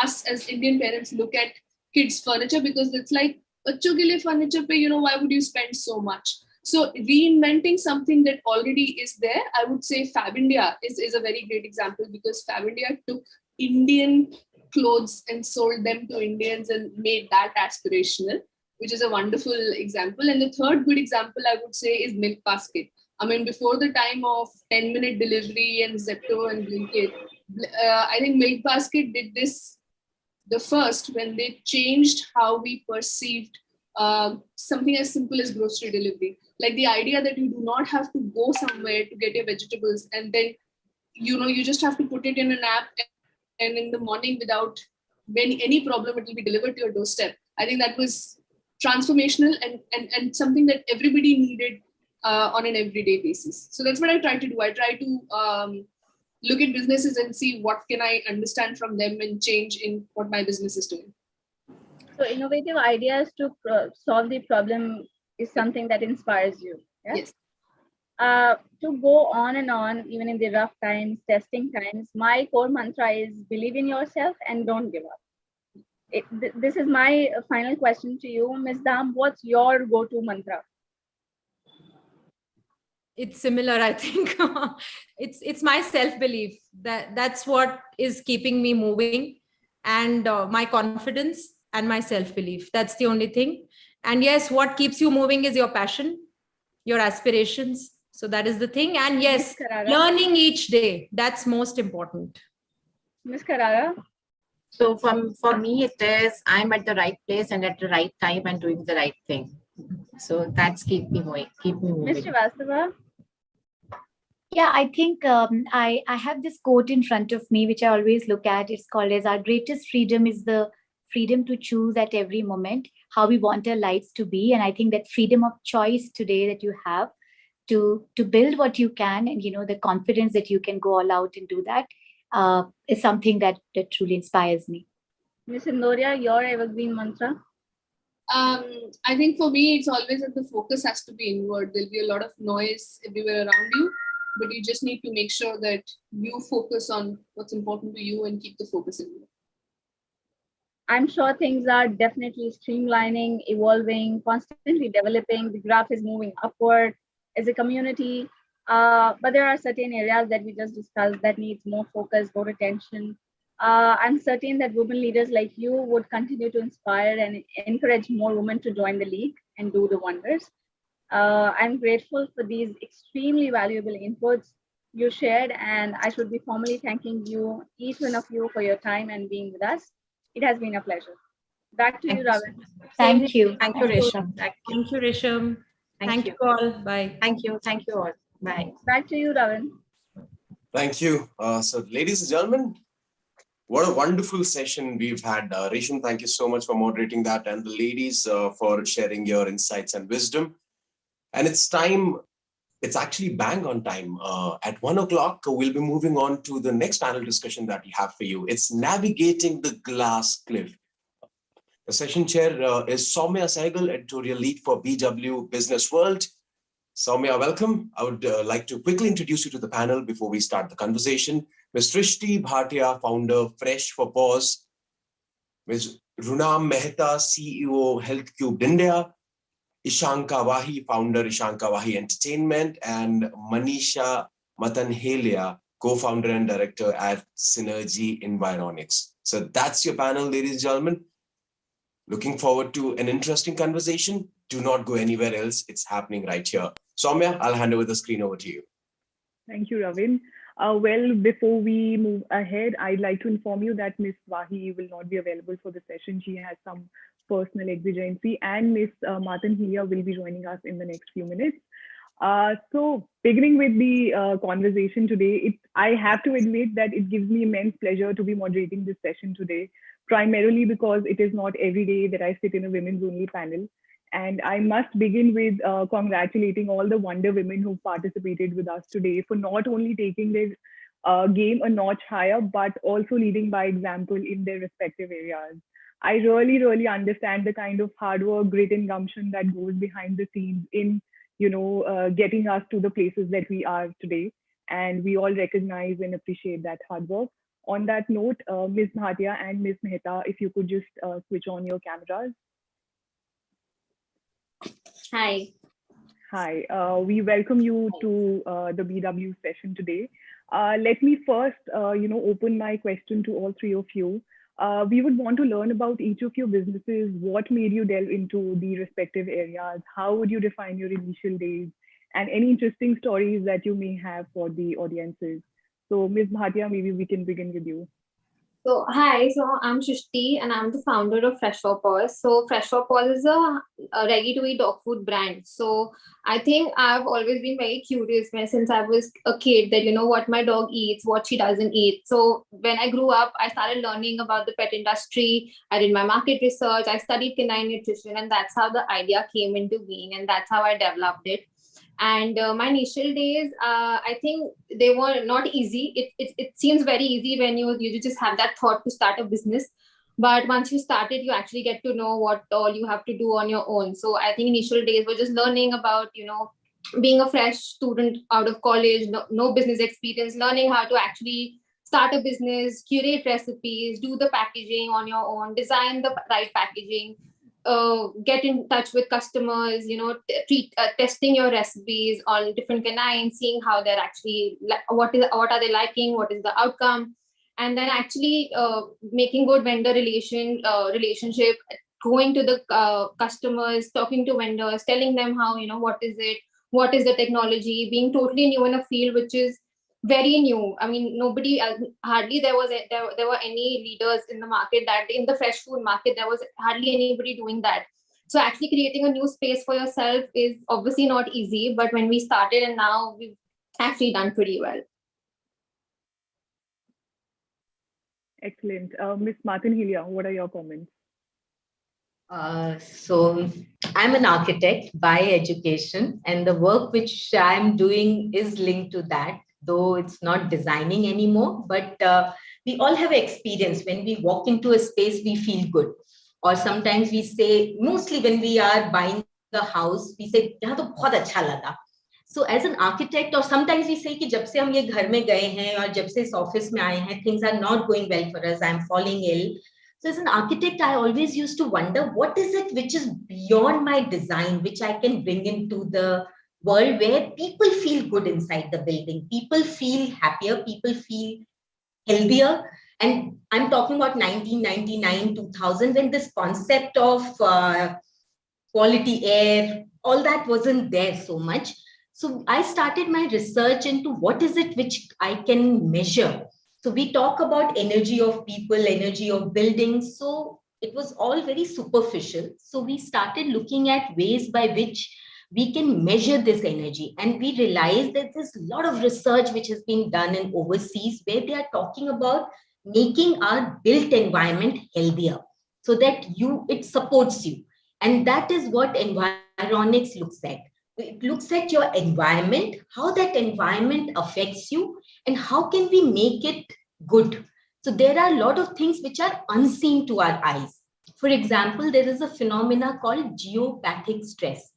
us as Indian parents look at kids' furniture, because it's like, bachcho ke liye furniture pe, why would you spend so much? So reinventing something that already is there, I would say Fab India is a very great example, because Fab India took Indian clothes and sold them to Indians and made that aspirational, which is a wonderful example. And the third good example I would say is Milk Basket. I mean, before the time of 10-minute delivery and Zepto and Blinkit, I think Milk Basket did this the first when they changed how we perceived something as simple as grocery delivery. Like the idea that you do not have to go somewhere to get your vegetables, and then you just have to put it in an app, and in the morning, without any problem, it will be delivered to your doorstep. I think that was transformational and something that everybody needed on an everyday basis. So that's what I try to do. I try to look at businesses and see what can I understand from them and change in what my business is doing. So innovative ideas to solve the problem is something that inspires you. Yeah? Yes. To go on and on, even in the rough times, testing times, my core mantra is believe in yourself and don't give up. This is my final question to you, Ms. Dam. What's your go-to mantra? It's similar, I think. It's my self-belief that's what is keeping me moving, and my confidence and my self-belief. That's the only thing. And yes, what keeps you moving is your passion, your aspirations. So that is the thing. And yes, learning each day, that's most important. Ms. Carrara? So for me, it is I'm at the right place and at the right time and doing the right thing. So that's keep me moving. Ms. Srivastava? Yeah, I think I have this quote in front of me, which I always look at. It's called as our greatest freedom is the freedom to choose at every moment how we want our lives to be. And I think that freedom of choice today that you have to build what you can, and the confidence that you can go all out and do that is something that truly inspires me. Ms. Indoria, your evergreen mantra? I think for me, it's always that the focus has to be inward. There'll be a lot of noise everywhere around you, but you just need to make sure that you focus on what's important to you and keep the focus inward. I'm sure things are definitely streamlining, evolving, constantly developing. The graph is moving upward as a community. But there are certain areas that we just discussed that needs more focus, more attention. I'm certain that women leaders like you would continue to inspire and encourage more women to join the league and do the wonders. I'm grateful for these extremely valuable inputs you shared, and I should be formally thanking you, each one of you, for your time and being with us. It has been a pleasure. Back to you, Ravin. Thank you. Thank you, Resham. Thank you, Resham. Thank you all. Bye. Thank you. Thank you all. Bye. Back to you, Ravin. Thank you. So, ladies and gentlemen, what a wonderful session we've had. Resham, thank you so much for moderating that, and the ladies for sharing your insights and wisdom. And it's time. It's actually bang on time. At 1 o'clock, we'll be moving on to the next panel discussion that we have for you. It's Navigating the Glass Cliff. The session chair is Soumya Sehgal, editorial lead for BW Business World. Soumya, welcome. I would like to quickly introduce you to the panel before we start the conversation. Ms. Srishti Bhatia, founder, Fresh for Pause. Ms. Runam Mehta, CEO, Health Cubed India. Ishanka Wahi, founder, Ishanka Wahi Entertainment, and Manisha Matanhelia, co-founder and director at Synergy Environics. So that's your panel, ladies and gentlemen. Looking forward to an interesting conversation. do not go anywhere else. It's happening right here. Soumya, I'll hand over the screen over to you. Thank you, Ravin. Well, before we move ahead, I'd like to inform you that Ms. Wahi will not be available for the session. She has some personal exigency, and Ms. Martin Hilia will be joining us in the next few minutes. So beginning with the conversation today, I have to admit that it gives me immense pleasure to be moderating this session today, primarily because it is not every day that I sit in a women's only panel. And I must begin with congratulating all the wonder women who participated with us today for not only taking their game a notch higher, but also leading by example in their respective areas. I really, really understand the kind of hard work, grit, and gumption that goes behind the scenes in getting us to the places that we are today. And we all recognize and appreciate that hard work. On that note, Ms. Bhatia and Ms. Mehta, if you could just switch on your cameras. Hi. Hi, we welcome you to the BW session today. Let me first, open my question to all three of you. We would want to learn about each of your businesses. What made you delve into the respective areas? How would you define your initial days? And any interesting stories that you may have for the audiences. So Ms. Bhatia, maybe we can begin with you. So hi, so I'm Shrishti and I'm the founder of Fresh for Paws. So Fresh for Paws is a ready-to-eat dog food brand. So I think I've always been very curious since I was a kid that what my dog eats, what she doesn't eat. So when I grew up, I started learning about the pet industry. I did my market research. I studied canine nutrition, and that's how the idea came into being, and that's how I developed it. And my initial days, I think they were not easy. It seems very easy when you just have that thought to start a business. But once you start it, you actually get to know what all you have to do on your own. So I think initial days were just learning about, being a fresh student out of college, no business experience, learning how to actually start a business, curate recipes, do the packaging on your own, design the right packaging. Get in touch with customers, testing your recipes on different canines, seeing how they're actually, what are they liking, what is the outcome, and then actually making good vendor relationship, going to the customers, talking to vendors, telling them how, what is the technology, being totally new in a field which is very new. I mean, nobody, hardly there were any leaders in the market, that in the fresh food market, there was hardly anybody doing that. So actually creating a new space for yourself is obviously not easy, but when we started and now we've actually done pretty well. Excellent. Ms. Martin Hilia, what are your comments? So I'm an architect by education, and the work which I'm doing is linked to that, though it's not designing anymore, but we all have experience. When we walk into a space, we feel good. Or sometimes we say, mostly when we are buying a house, we say, yahan to bahut acha laga. So as an architect, or sometimes we say कि जब से हम ये घर में गए हैं और जब से इस office में आए हैं, things are not going well for us, I'm falling ill. So as an architect, I always used to wonder, what is it which is beyond my design, which I can bring into the world where people feel good inside the building, people feel happier, people feel healthier. And I'm talking about 1999, 2000, when this concept of quality air, all that wasn't there so much. So I started my research into what is it which I can measure. So we talk about energy of people, energy of buildings. So it was all very superficial. So we started looking at ways by which we can measure this energy. And we realized that there's a lot of research which has been done in overseas where they are talking about making our built environment healthier so that it supports you. And that is what environics looks at. It looks at your environment, how that environment affects you, and how can we make it good. So there are a lot of things which are unseen to our eyes. For example, there is a phenomena called geopathic stress.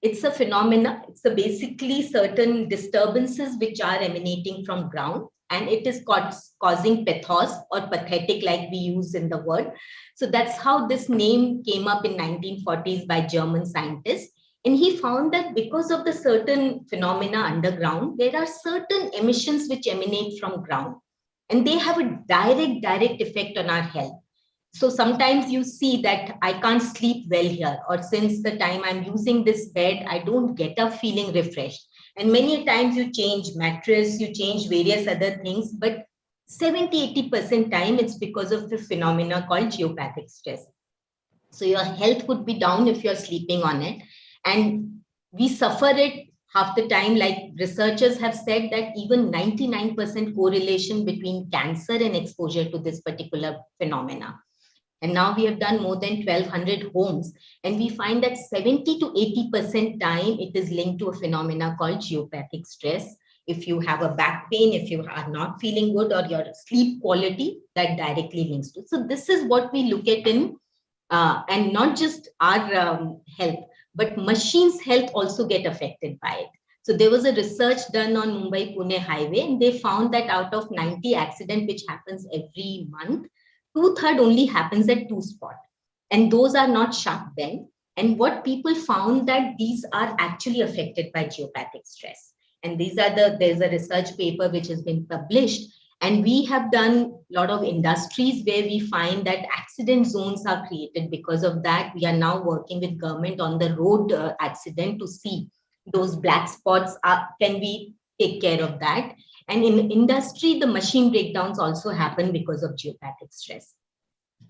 It's a phenomena, it's basically certain disturbances which are emanating from ground, and it is causing pathos or pathetic, like we use in the word. So that's how this name came up in 1940s by German scientists. And he found that because of the certain phenomena underground, there are certain emissions which emanate from ground, and they have a direct effect on our health. So sometimes you see that I can't sleep well here, or since the time I'm using this bed, I don't get up feeling refreshed. And many times you change mattress, you change various other things, but 70–80% time it's because of the phenomena called geopathic stress. So your health could be down if you're sleeping on it. And we suffer it half the time. Like researchers have said that even 99% correlation between cancer and exposure to this particular phenomena. And now we have done more than 1,200 homes, and we find that 70–80% time it is linked to a phenomena called geopathic stress. If you have a back pain, if you are not feeling good, or your sleep quality, that directly links to. So this is what we look at in, and not just our health, but machines' health also get affected by it. So there was a research done on Mumbai-Pune highway, and they found that out of 90 accidents which happens every month, 2/3 only happens at 2 spots, and those are not sharp bend. And what people found that these are actually affected by geopathic stress. And these are there's a research paper which has been published, and we have done a lot of industries where we find that accident zones are created because of that. We are now working with government on the road accident to see those black spots can we take care of that. And in industry, the machine breakdowns also happen because of geopathic stress.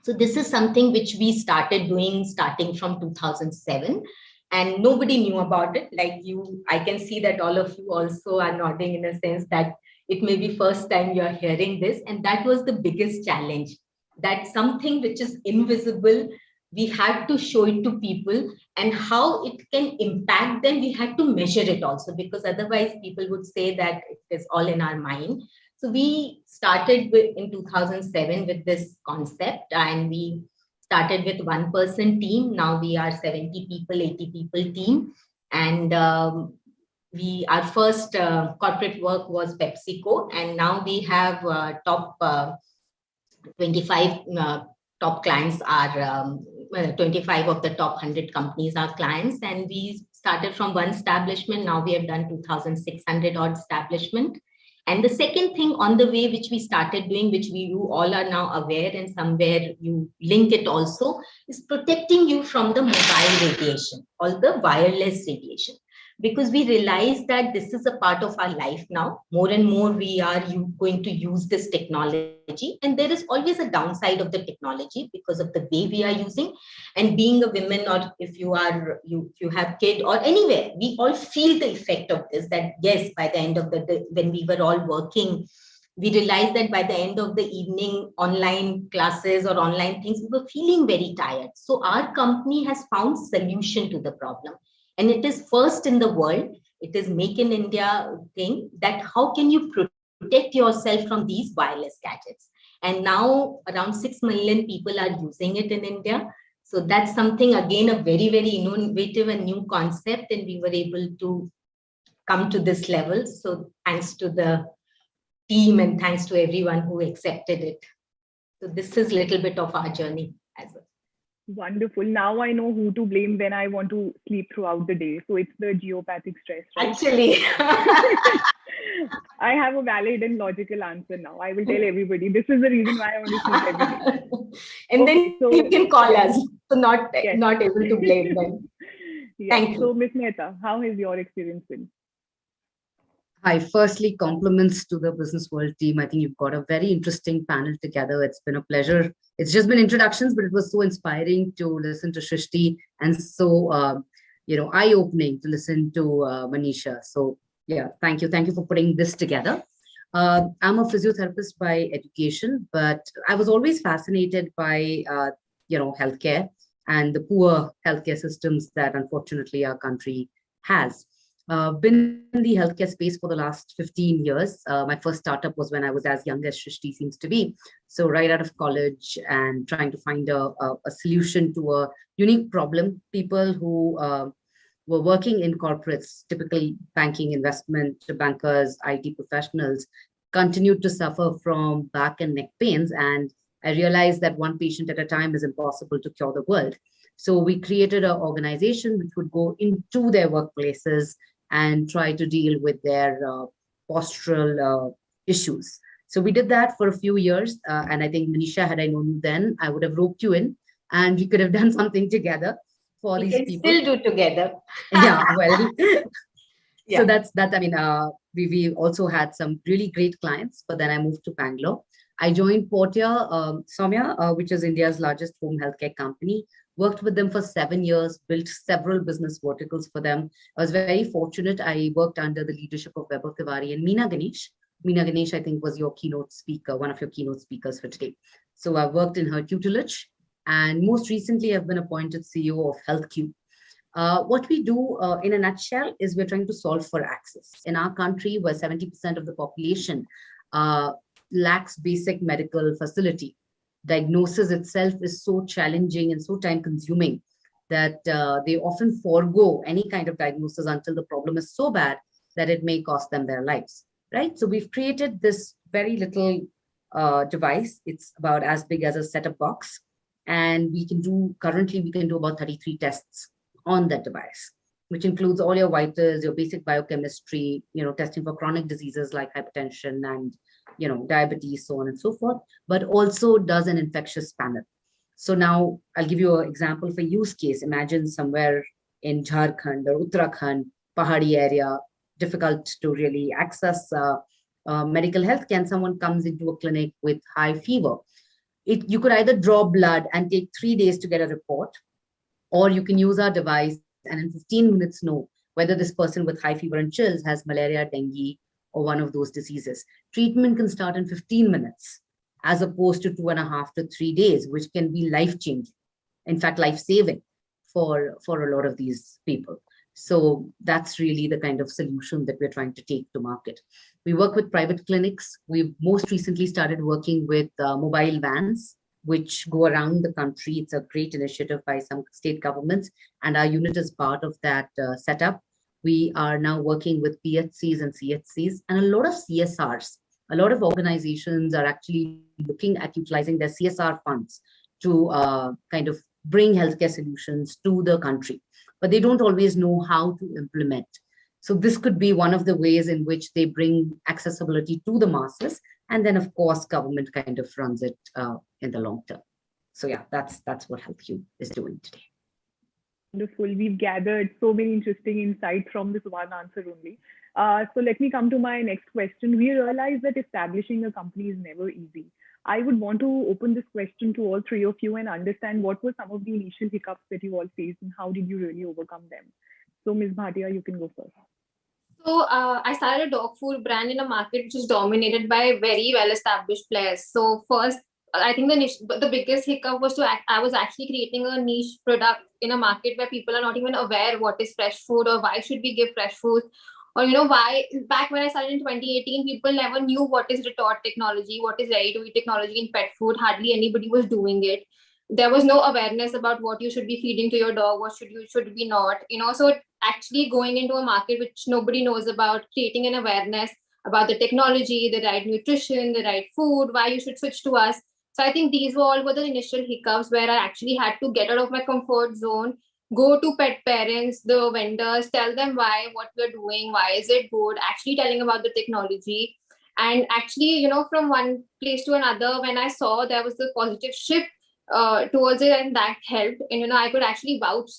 So this is something which we started doing starting from 2007, and nobody knew about it. Like you, I can see that all of you also are nodding in a sense that it may be first time you're hearing this. And that was the biggest challenge, that something which is invisible, we had to show it to people, and how it can impact them, we had to measure it also, because otherwise people would say that it is all in our mind. So we started in 2007 with this concept, and we started with 1-person team. Now we are 70 people, 80 people team. And our first corporate work was PepsiCo, and now we have top 25 top clients are 25 of the top 100 companies are clients. And we started from one establishment. Now we have done 2,600 odd establishment. And the second thing on the way, which we started doing, which you all are now aware, and somewhere you link it also, is protecting you from the mobile radiation or the wireless radiation. Because we realize that this is a part of our life now. More and more we are going to use this technology, and there is always a downside of the technology because of the way we are using. And being a woman, or if you have kid or anywhere, we all feel the effect of this. That yes, by the end of the day, when we were all working, we realized that by the end of the evening, online classes or online things, we were feeling very tired. So our company has found solution to the problem. And it is first in the world. It is Make in India thing, that how can you protect yourself from these wireless gadgets? And now around 6 million people are using it in India. So that's something, again, a very, very innovative and new concept. And we were able to come to this level. So thanks to the team and thanks to everyone who accepted it. So this is a little bit of our journey as well. Wonderful. Now I know who to blame when I want to sleep throughout the day. So it's the geopathic stress, right? Actually. I have a valid and logical answer now. I will tell everybody this is the reason why I want to sleep every day. And okay, then so, you can call us. So not able to blame them. Yes. Thank you. So Ms. Mehta, how has your experience been? Hi, firstly, compliments to the Business World team. I think you've got a very interesting panel together. It's been a pleasure. It's just been introductions, but it was so inspiring to listen to Shrishti, and so eye-opening to listen to Manisha. So yeah, thank you. Thank you for putting this together. I'm a physiotherapist by education, but I was always fascinated by healthcare and the poor healthcare systems that unfortunately our country has. Been in the healthcare space for the last 15 years. My first startup was when I was as young as Shrishti seems to be. So right out of college and trying to find a solution to a unique problem. People who were working in corporates, typically banking, investment bankers, IT professionals, continued to suffer from back and neck pains. And I realized that one patient at a time is impossible to cure the world. So we created an organization which would go into their workplaces and try to deal with their postural issues. So we did that for a few years. And I think, Manisha, had I known you then, I would have roped you in and we could have done something together for We these can people. still do together. Yeah, well, Yeah. so that's that. I mean, we also had some really great clients, but then I moved to Bangalore. I joined Portia, Soumya, which is India's largest home healthcare company. Worked with them for 7 years, built several business verticals for them. I was very fortunate. I worked under the leadership of Vaibhav Tiwari and Meena Ganesh. Meena Ganesh, I think, was your keynote speaker, one of your keynote speakers for today. So I worked in her tutelage. And most recently, I've been appointed CEO of HealthQ. What we do in a nutshell is we're trying to solve for access. In our country, where 70% of the population lacks basic medical facility, diagnosis itself is so challenging and so time consuming that they often forego any kind of diagnosis until the problem is so bad that it may cost them their lives, right? So we've created this very little device. It's about as big as a set-top box. And currently we can do about 33 tests on that device, which includes all your vitals, your basic biochemistry, testing for chronic diseases like hypertension and, diabetes, so on and so forth, but also does an infectious panel. So now I'll give you an example for use case. Imagine somewhere in Jharkhand or Uttarakhand, Pahadi area, difficult to really access medical health. Can someone comes into a clinic with high fever? You could either draw blood and take 3 days to get a report, or you can use our device and in 15 minutes know whether this person with high fever and chills has malaria, dengue, or one of those diseases. Treatment can start in 15 minutes as opposed to 2.5 to 3 days, which can be life-changing, in fact, life-saving for a lot of these people. So that's really the kind of solution that we're trying to take to market. We work with private clinics. We've most recently started working with mobile vans, which go around the country. It's a great initiative by some state governments, and our unit is part of that setup. We are now working with PHCs and CHCs and a lot of CSRs. A lot of organizations are actually looking at utilizing their CSR funds to kind of bring healthcare solutions to the country, but they don't always know how to implement. So this could be one of the ways in which they bring accessibility to the masses. And then, of course, government kind of runs it in the long term. So yeah, that's what HealthQ is doing today. Wonderful. We've gathered so many interesting insights from this one answer only. So let me come to my next question. We realize that establishing a company is never easy. I would want to open this question to all three of you and understand what were some of the initial hiccups that you all faced and how did you really overcome them? So Ms. Bhatia, you can go first. So I started a dog food brand in a market which is dominated by very well-established players. So first, I think the biggest hiccup was I was actually creating a niche product in a market where people are not even aware what is fresh food or why should we give fresh food. Or, why back when I started in 2018, people never knew what is retort technology, what is ready-to-eat technology in pet food. Hardly anybody was doing it. There was no awareness about what you should be feeding to your dog, what should be not, so actually going into a market which nobody knows about, creating an awareness about the technology, the right nutrition, the right food, why you should switch to us. So I think these were the initial hiccups where I actually had to get out of my comfort zone, go to pet parents, the vendors, tell them what we're doing, why is it good, actually telling about the technology. And actually, from one place to another, when I saw there was the positive shift towards it, and that helped. And I could actually vouch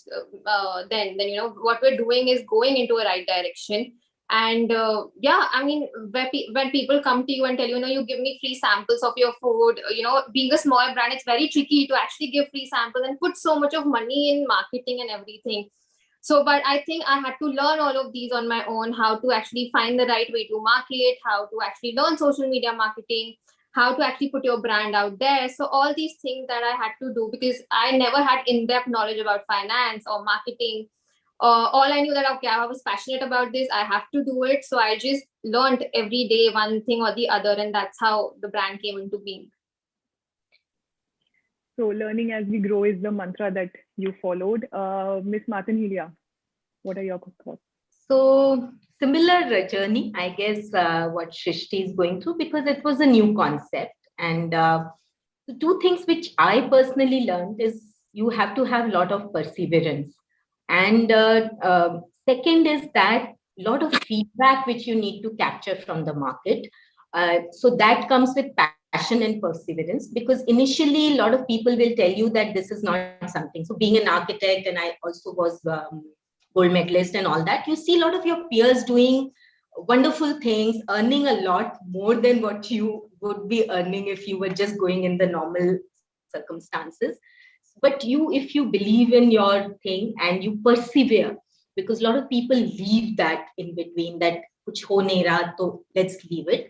then what we're doing is going into a right direction. And when people come to you and tell you give me free samples of your food, being a small brand, it's very tricky to actually give free samples and put so much of money in marketing and everything. So, but I think I had to learn all of these on my own, how to actually find the right way to market, how to actually learn social media marketing, how to actually put your brand out there. So all these things that I had to do because I never had in-depth knowledge about finance or marketing. All I knew that, okay, I was passionate about this, I have to do it. So I just learned every day one thing or the other, and that's how the brand came into being. So learning as we grow is the mantra that you followed. Ms. Martin, what are your thoughts? So similar journey, I guess, what Shrishti is going through, because it was a new concept. And the two things which I personally learned is you have to have a lot of perseverance. And second is that a lot of feedback which you need to capture from the market. So that comes with passion and perseverance, because initially a lot of people will tell you that this is not something. So being an architect, and I also was gold medalist and all that, you see a lot of your peers doing wonderful things, earning a lot more than what you would be earning if you were just going in the normal circumstances. But if you believe in your thing and you persevere, because a lot of people leave that in between, that kuch ho nahi raha, so let's leave it,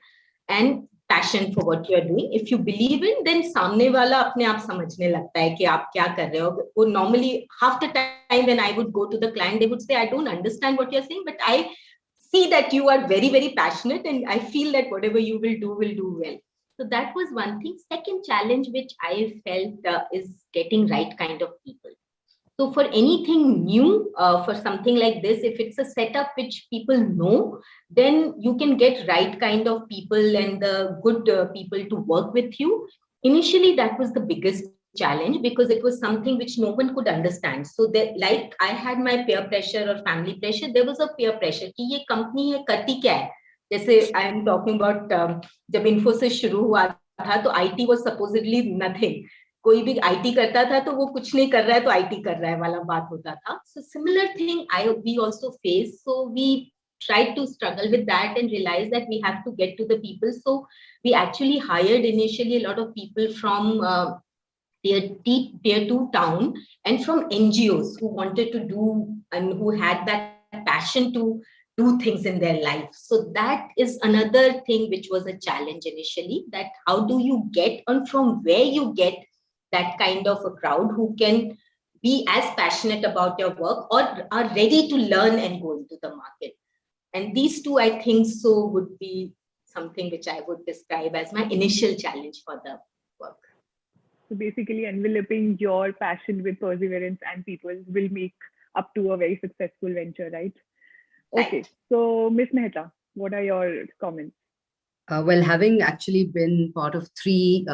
and passion for what you are doing. If you believe in, then सामने वाला अपने आप समझने लगता है कि आप क्या कर रहे हो. वो normally half the time when I would go to the client, they would say, I don't understand what you're saying, but I see that you are very, very passionate, and I feel that whatever you will do well. So that was one thing. Second challenge which I felt is getting right kind of people. So for anything new, for something like this, if it's a setup which people know, then you can get right kind of people and the good people to work with you. Initially, that was the biggest challenge, because it was something which no one could understand. So that, like I had my peer pressure or family pressure, there was a peer pressure कि ये company है करती क्या है. जैसे I am talking about जब Infosys शुरू हुआ था, तो IT was supposedly nothing. कोई भी IT करता था तो वो कुछ नहीं कर रहा है तो IT कर रहा है वाला बात होता था. So similar thing we also face. So we tried to struggle with that and realize that we have to get to the people. So we actually hired initially a lot of people from tier 2 town and from NGOs who wanted to do and who had that passion to do things in their life. So that is another thing which was a challenge initially, that how do you get, and from where you get that kind of a crowd who can be as passionate about your work or are ready to learn and go into the market. And these two, I think so, would be something which I would describe as my initial challenge for the work. So basically enveloping your passion with perseverance and people will make up to a very successful venture, right? Okay, so Ms. Mehta, what are your comments? Well, having actually been part of 3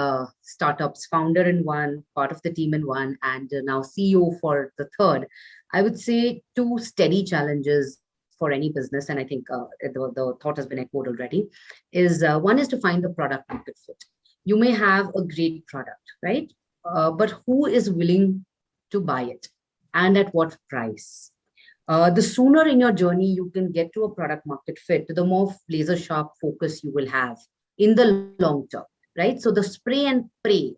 startups, founder in one, part of the team in one, and now CEO for the third, I would say 2 steady challenges for any business, and I think the thought has been echoed already, is one is to find the product market fit. You may have a great product, right? But who is willing to buy it, and at what price? The sooner in your journey you can get to a product market fit, the more laser sharp focus you will have in the long term, right? So the spray and pray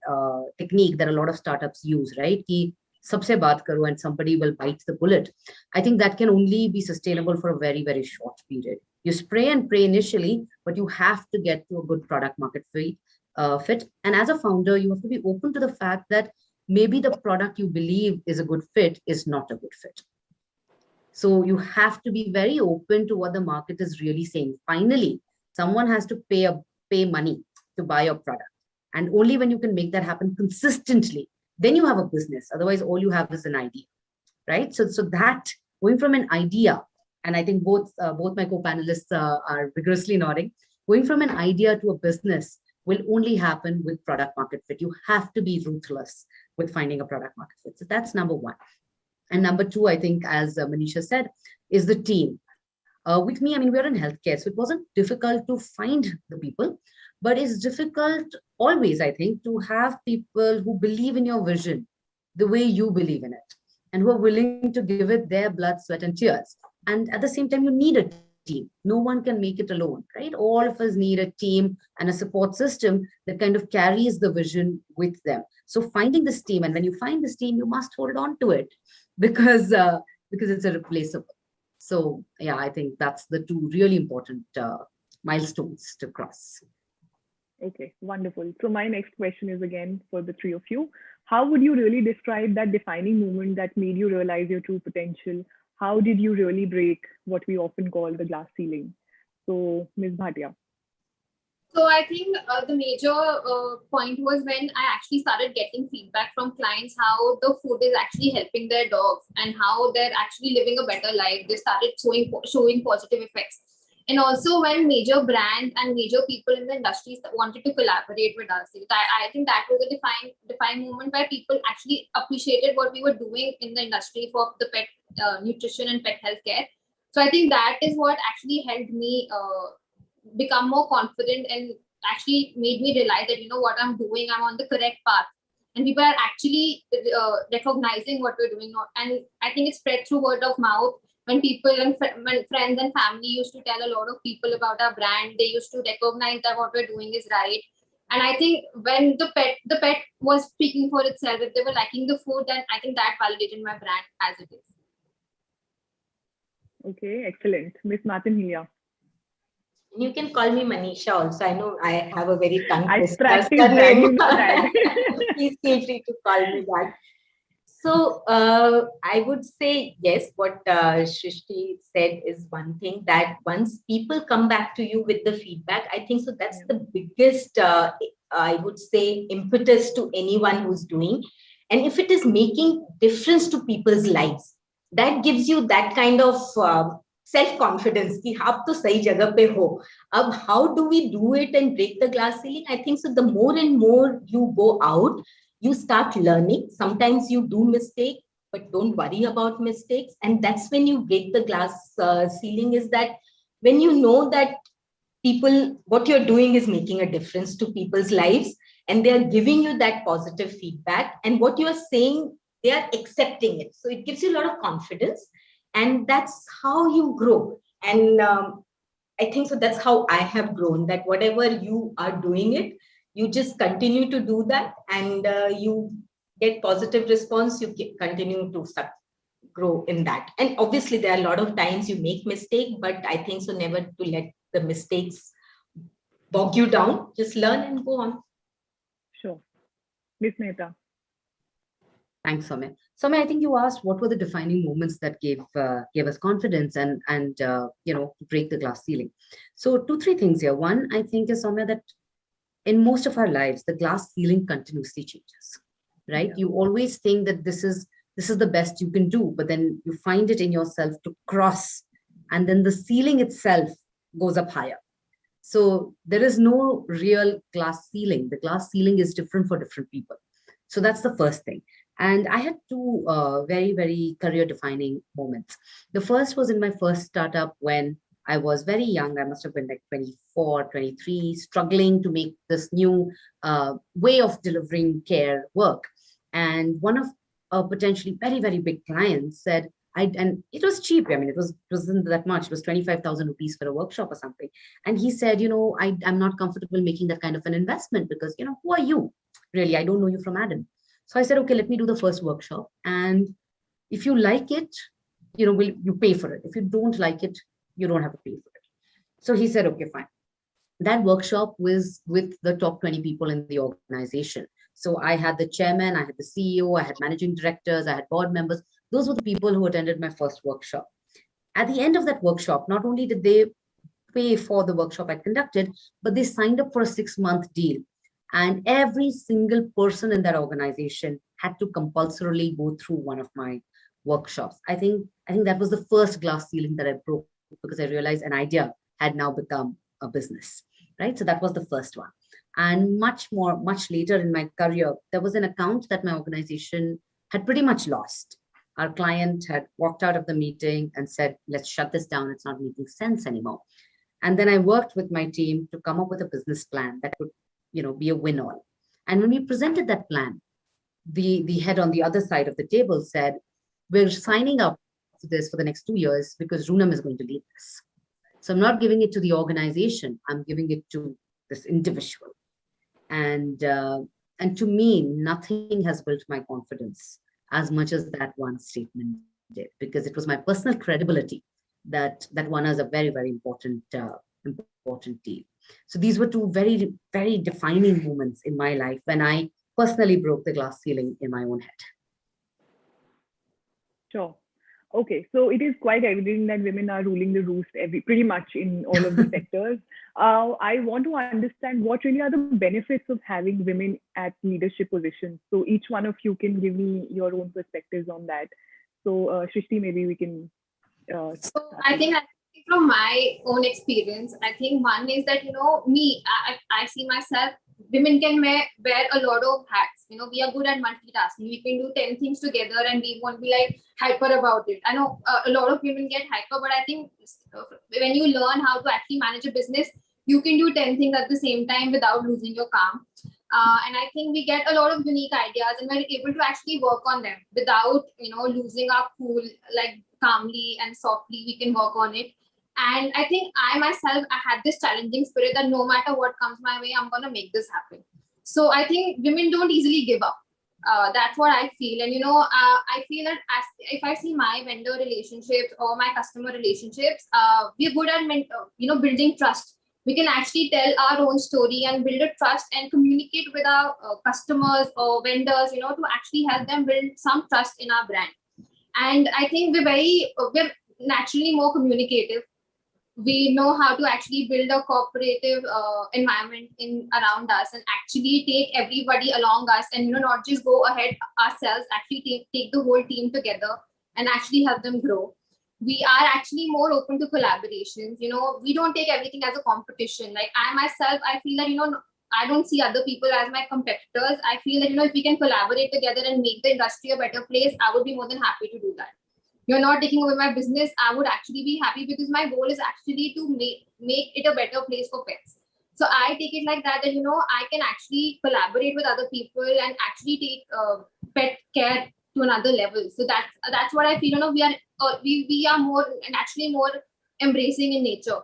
technique that a lot of startups use, right? Ki sabse baat karo and somebody will bite the bullet. I think that can only be sustainable for a very, very short period. You spray and pray initially, but you have to get to a good product market fit. And as a founder, you have to be open to the fact that maybe the product you believe is a good fit is not a good fit. So you have to be very open to what the market is really saying. Finally, someone has to pay money to buy your product. And only when you can make that happen consistently, then you have a business. Otherwise, all you have is an idea, right? So that going from an idea, and I think both my co-panelists are vigorously nodding, going from an idea to a business will only happen with product market fit. You have to be ruthless with finding a product market fit. So that's number one. And number 2, I think, as Manisha said, is the team. With me, I mean, we're in healthcare, so it wasn't difficult to find the people, but it's difficult always, I think, to have people who believe in your vision the way you believe in it, and who are willing to give it their blood, sweat, and tears. And at the same time, you need a team. No one can make it alone, right? All of us need a team and a support system that kind of carries the vision with them. So finding this team, and when you find this team, you must hold on to it, because it's irreplaceable. So yeah, I think that's the 2 really important milestones to cross. Okay, wonderful. So my next question is again for the 3 of you. How would you really describe that defining moment that made you realize your true potential? How did you really break what we often call the glass ceiling? So Ms. Bhatia. So I think the major point was when I actually started getting feedback from clients how the food is actually helping their dogs and how they're actually living a better life. They started showing positive effects. And also when major brands and major people in the industry wanted to collaborate with us. I think that was a defining moment where people actually appreciated what we were doing in the industry for the pet nutrition and pet health care. So I think that is what actually helped me become more confident and actually made me realize that, you know, what I'm doing, I'm on the correct path. And people are actually recognizing what we're doing. And I think it's spread through word of mouth. When people and when friends and family used to tell a lot of people about our brand, they used to recognize that what we're doing is right. And I think when the pet was speaking for itself, if they were liking the food, then I think that validated my brand as it is. Okay, excellent. Miss Martin Hilia. You can call me Manisha also. I know I have a very tongue I twister practiced that, you know that. Please feel free to call me that. So I would say, yes, what Shrishti said is one thing, that once people come back to you with the feedback, I think so that's the biggest, I would say, impetus to anyone who's doing. And if it is making difference to people's lives, that gives you that kind of self-confidence कि आप तो सही जगह पे हो. अब how do we do it and break the glass ceiling? I think so the more and more you go out, you start learning. Sometimes you do mistake, but don't worry about mistakes. And that's when you break the glass ceiling, is that when you know that people, what you're doing is making a difference to people's lives, and they are giving you that positive feedback, and what you are saying, they are accepting it. So it gives you a lot of confidence, and that's how you grow. And I think so that's how I have grown, that whatever you are doing it, you just continue to do that, and you get positive response, you continue to grow in that. And obviously there are a lot of times you make mistake, but I think so never to let the mistakes bog you down. Just learn and go on. Sure. Miss Mehta. Thanks, Soumya. Soumya, I think you asked what were the defining moments that gave us confidence and break the glass ceiling. So 2-3 things here. One, I think is, Soumya, that in most of our lives, the glass ceiling continuously changes, right? Yeah. You always think that this is the best you can do, but then you find it in yourself to cross, and then the ceiling itself goes up higher. So there is no real glass ceiling. The glass ceiling is different for different people. So that's the first thing. And I had 2 very, very career defining moments. The first was in my first startup when I was very young. I must have been like 24, 23, struggling to make this new way of delivering care work. And one of a potentially very, very big clients said, and it was cheap. I mean, it wasn't that much. It was 25,000 rupees for a workshop or something. And he said, I'm not comfortable making that kind of an investment because, who are you? Really, I don't know you from Adam. So I said, okay, let me do the first workshop. And if you like it, you pay for it. If you don't like it, you don't have to pay for it. So he said, okay, fine. That workshop was with the top 20 people in the organization. So I had the chairman, I had the CEO, I had managing directors, I had board members. Those were the people who attended my first workshop. At the end of that workshop, not only did they pay for the workshop I conducted, but they signed up for a 6-month deal. And every single person in that organization had to compulsorily go through one of my workshops. I think that was the first glass ceiling that I broke, because I realized an idea had now become a business, right? So that was the first one. And much later in my career, there was an account that my organization had pretty much lost. Our client had walked out of the meeting and said, let's shut this down. It's not making sense anymore. And then I worked with my team to come up with a business plan that would, be a win-all. And when we presented that plan, the head on the other side of the table said, we're signing up for this for the next 2 years because Roonam is going to lead this. So I'm not giving it to the organization. I'm giving it to this individual. And to me, nothing has built my confidence as much as that one statement did, because it was my personal credibility that won us a very, very important deal. So these were 2 very, very defining moments in my life when I personally broke the glass ceiling in my own head. Sure. Okay, so it is quite evident that women are ruling the roost pretty much in all of the sectors. I want to understand what really are the benefits of having women at leadership positions. So each one of you can give me your own perspectives on that. So Shrishti, maybe we can. So I think from my own experience, I think one is that, I see myself, women can wear a lot of hats. We are good at multitasking. We can do 10 things together and we won't be like hyper about it. I know a lot of women get hyper, but I think when you learn how to actually manage a business, You can do 10 things at the same time without losing your calm. And I think we get a lot of unique ideas and we're able to actually work on them without, losing our cool, like calmly and softly, we can work on it. And I think I myself, I had this challenging spirit that no matter what comes my way, I'm going to make this happen. So I think women don't easily give up. That's what I feel. And, I feel that if I see my vendor relationships or my customer relationships, we're good at, building trust. We can actually tell our own story and build a trust and communicate with our customers or vendors, to actually help them build some trust in our brand. And I think we're naturally more communicative. We know how to actually build a cooperative environment around us and actually take everybody along us and not just go ahead ourselves, actually take the whole team together and actually help them grow. We are actually more open to collaborations. We don't take everything as a competition. Like I myself, I feel that I don't see other people as my competitors. I feel that if we can collaborate together and make the industry a better place, I would be more than happy to do that. You're not taking away my business, I would actually be happy because my goal is actually to make it a better place for pets. So I take it like that, I can actually collaborate with other people and actually take pet care to another level. So that's what I feel. We are more naturally more embracing in nature.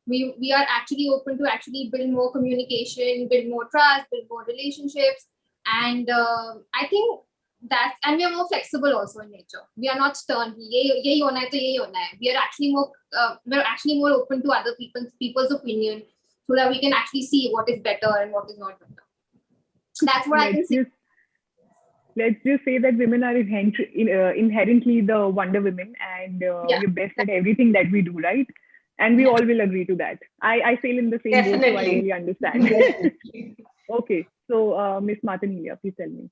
We are actually open to actually build more communication, build more trust, build more relationships, and I think and we are more flexible also in nature. We are not stern. We are actually more open to other people's opinion, so that we can actually see what is better and what is not better. That's what I can say. Let's just say that women are inherently the wonder women, and we're best at everything that we do, right? And we all will agree to that. I sail in the same boat, so I really understand. Okay, so Miss Martin, please tell me.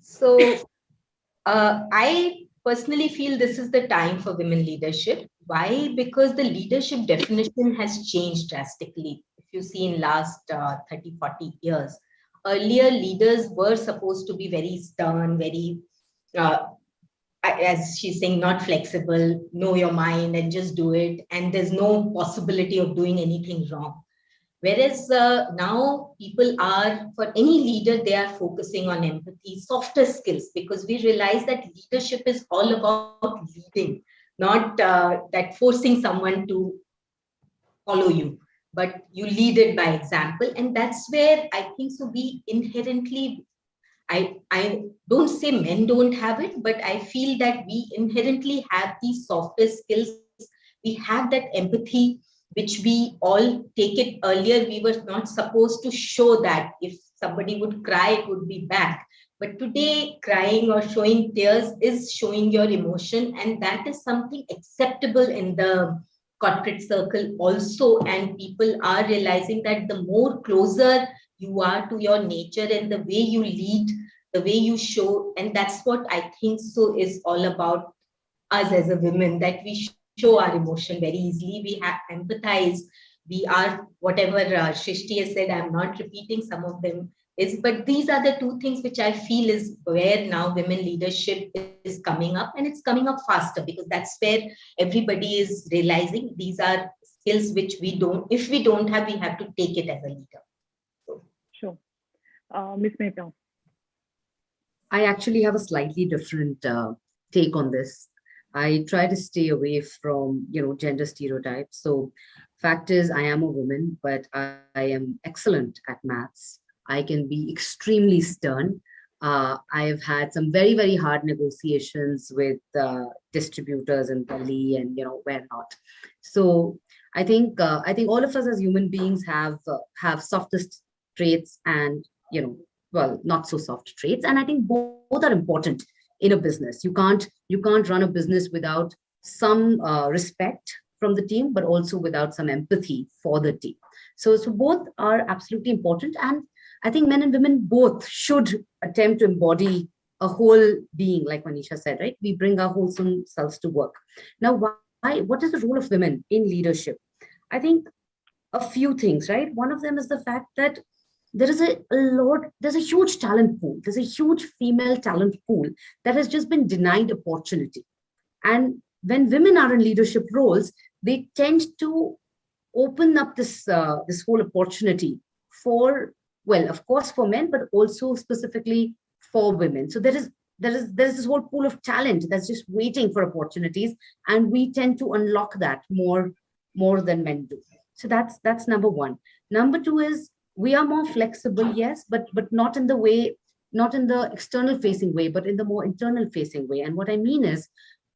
So I personally feel this is the time for women leadership. Why? Because the leadership definition has changed drastically. If you see in last 30, 40 years, earlier leaders were supposed to be very stern, very, as she's saying, not flexible, know your mind and just do it. And there's no possibility of doing anything wrong. Whereas now people are, for any leader, they are focusing on empathy, softer skills, because we realize that leadership is all about leading, not that forcing someone to follow you, but you lead it by example. And that's where I think so we inherently, I don't say men don't have it, but I feel that we inherently have these softer skills. We have that empathy, which we all take it. Earlier, we were not supposed to show that. If somebody would cry, it would be bad. But today, crying or showing tears is showing your emotion. And that is something acceptable in the corporate circle also. And people are realizing that the more closer you are to your nature and the way you lead, the way you show, and that's what I think so is all about us as a women, that we show our emotion very easily. We have empathize. We are whatever Shrishti has said. I'm not repeating some of them but these are the two things which I feel is where now women leadership is coming up, and it's coming up faster because that's where everybody is realizing these are skills which we don't. If we don't have, we have to take it as a leader. So. Sure, Ms. Mehta. I actually have a slightly different take on this. I try to stay away from, gender stereotypes. So fact is, I am a woman, but I am excellent at maths. I can be extremely stern. I've had some very, very hard negotiations with distributors in Delhi and, where not. So I think all of us as human beings have softest traits and, well, not so soft traits. And I think both are important in a business. You can't run a business without some respect from the team, but also without some empathy for the team. So both are absolutely important. And I think men and women both should attempt to embody a whole being, like Manisha said, right? We bring our wholesome selves to work. Now, what is the role of women in leadership? I think a few things, right? One of them is the fact that there's a huge talent pool. There's a huge female talent pool that has just been denied opportunity. And when women are in leadership roles, they tend to open up this whole opportunity for, well, of course for men, but also specifically for women. So there's this whole pool of talent that's just waiting for opportunities, and we tend to unlock that more than men do. So that's number one. Number two is we are more flexible, yes, but not in the way, not in the external facing way, but in the more internal facing way. And what I mean is,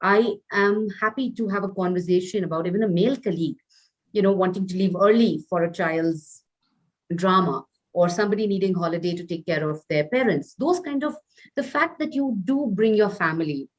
I am happy to have a conversation about even a male colleague, wanting to leave early for a child's drama, or somebody needing holiday to take care of their parents. Those kind of, the fact that you do bring your family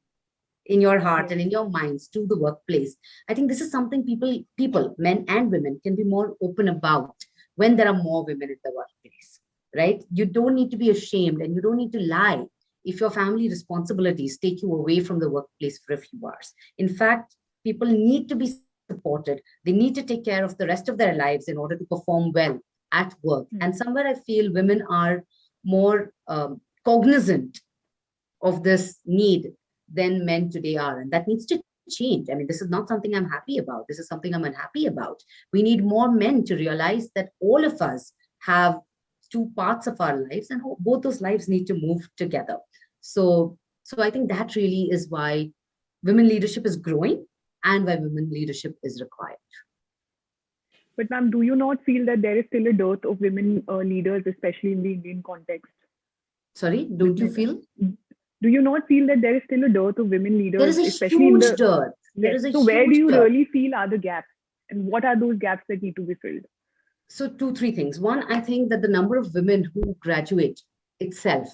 in your heart and in your minds to the workplace. I think this is something people, men and women, can be more open about when there are more women in the workplace, right? You don't need to be ashamed, and you don't need to lie if your family responsibilities take you away from the workplace for a few hours. In fact, people need to be supported. They need to take care of the rest of their lives in order to perform well at work. And somewhere I feel women are more cognizant of this need than men today are. And that needs to change. I mean, this is not something I'm happy about. This is something I'm unhappy about. We need more men to realize that all of us have two parts of our lives, and both those lives need to move together. So I think that really is why women leadership is growing and why women leadership is required. But ma'am, do you not feel that there is still a dearth of women leaders, especially in the Indian context? Sorry, don't you feel? Do you not feel that there is still a dearth of women leaders? There is a especially huge in the, dearth. There yes. is a So where do huge you dearth. really feel are the gaps? And what are those gaps that need to be filled? So 2-3 things. One, I think that the number of women who graduate itself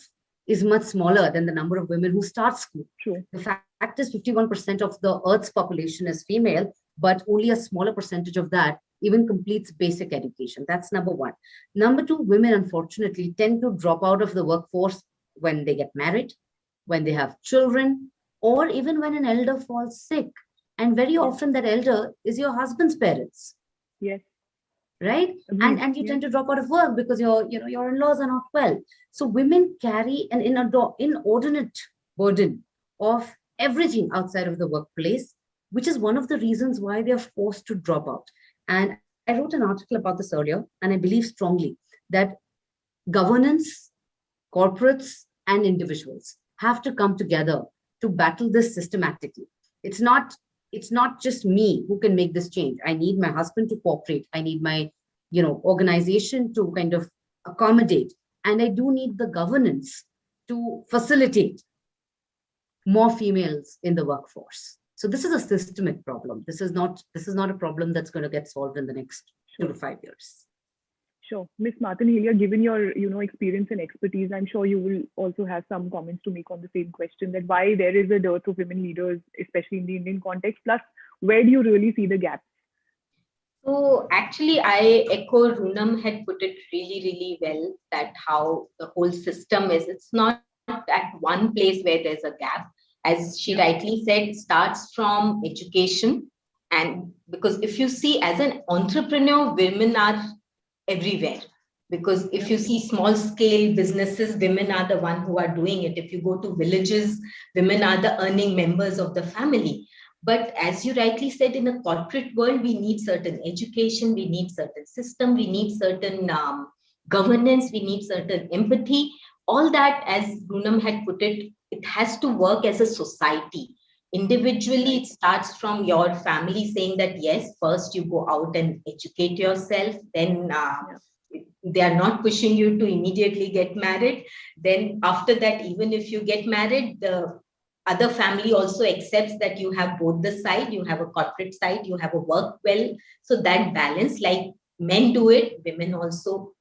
is much smaller than the number of women who start school. True. The fact is 51% of the Earth's population is female, but only a smaller percentage of that even completes basic education. That's number one. Number two, women unfortunately tend to drop out of the workforce when they get married, when they have children, or even when an elder falls sick. And very often that elder is your husband's parents. Yes. Right? And you tend to drop out of work because your in-laws are not well. So women carry an inordinate burden of everything outside of the workplace, which is one of the reasons why they are forced to drop out. And I wrote an article about this earlier, and I believe strongly that governance, corporates, and individuals have to come together to battle this systematically. It's not just me who can make this change. I need my husband to cooperate. I need my, organization to kind of accommodate. And I do need the governance to facilitate more females in the workforce. So this is a systemic problem. This is not a problem that's going to get solved in the next 2 to 5 years. Sure. Ms. Martin-Helia, given your experience and expertise, I'm sure you will also have some comments to make on the same question, that why there is a dearth of women leaders, especially in the Indian context, plus where do you really see the gaps? So actually, I echo Roonam had put it really, really well, that how the whole system is. It's not at one place where there's a gap. As she rightly said, it starts from education. And because if you see as an entrepreneur, women are everywhere. Because if you see small scale businesses, women are the one who are doing it. If you go to villages, women are the earning members of the family. But as you rightly said, in a corporate world, we need certain education, we need certain system, we need certain governance, we need certain empathy. All that, as Roonam had put it, it has to work as a society. Individually, it starts from your family saying that, yes, first you go out and educate yourself, then they are not pushing you to immediately get married. Then after that, even if you get married, the other family also accepts that you have both the side, you have a corporate side, you have a work well. So that balance, like men do it, women also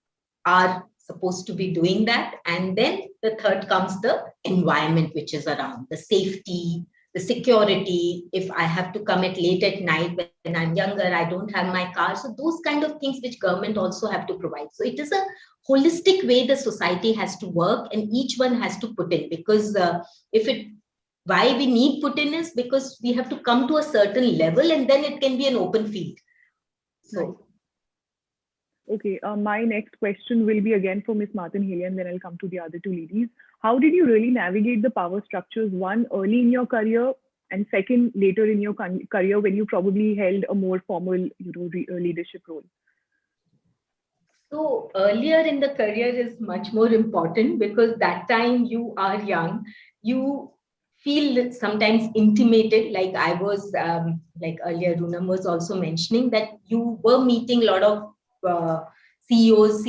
are supposed to be doing that. And then the third comes the environment, which is around the safety, the security. If I have to come at late at night when I'm younger, I don't have my car. So those kind of things which government also have to provide. So it is a holistic way the society has to work, and each one has to put in, because why we need put in is because we have to come to a certain level, and then it can be an open field. So. Okay, my next question will be again for Ms. Martin-Helia, and then I'll come to the other two ladies. How did you really navigate the power structures, one, early in your career, And second, later in your career when you probably held a more formal, leadership role? So earlier in the career is much more important because that time you are young, you feel sometimes intimidated. Like I was, like earlier Roonam was also mentioning that you were meeting a lot of CEOs,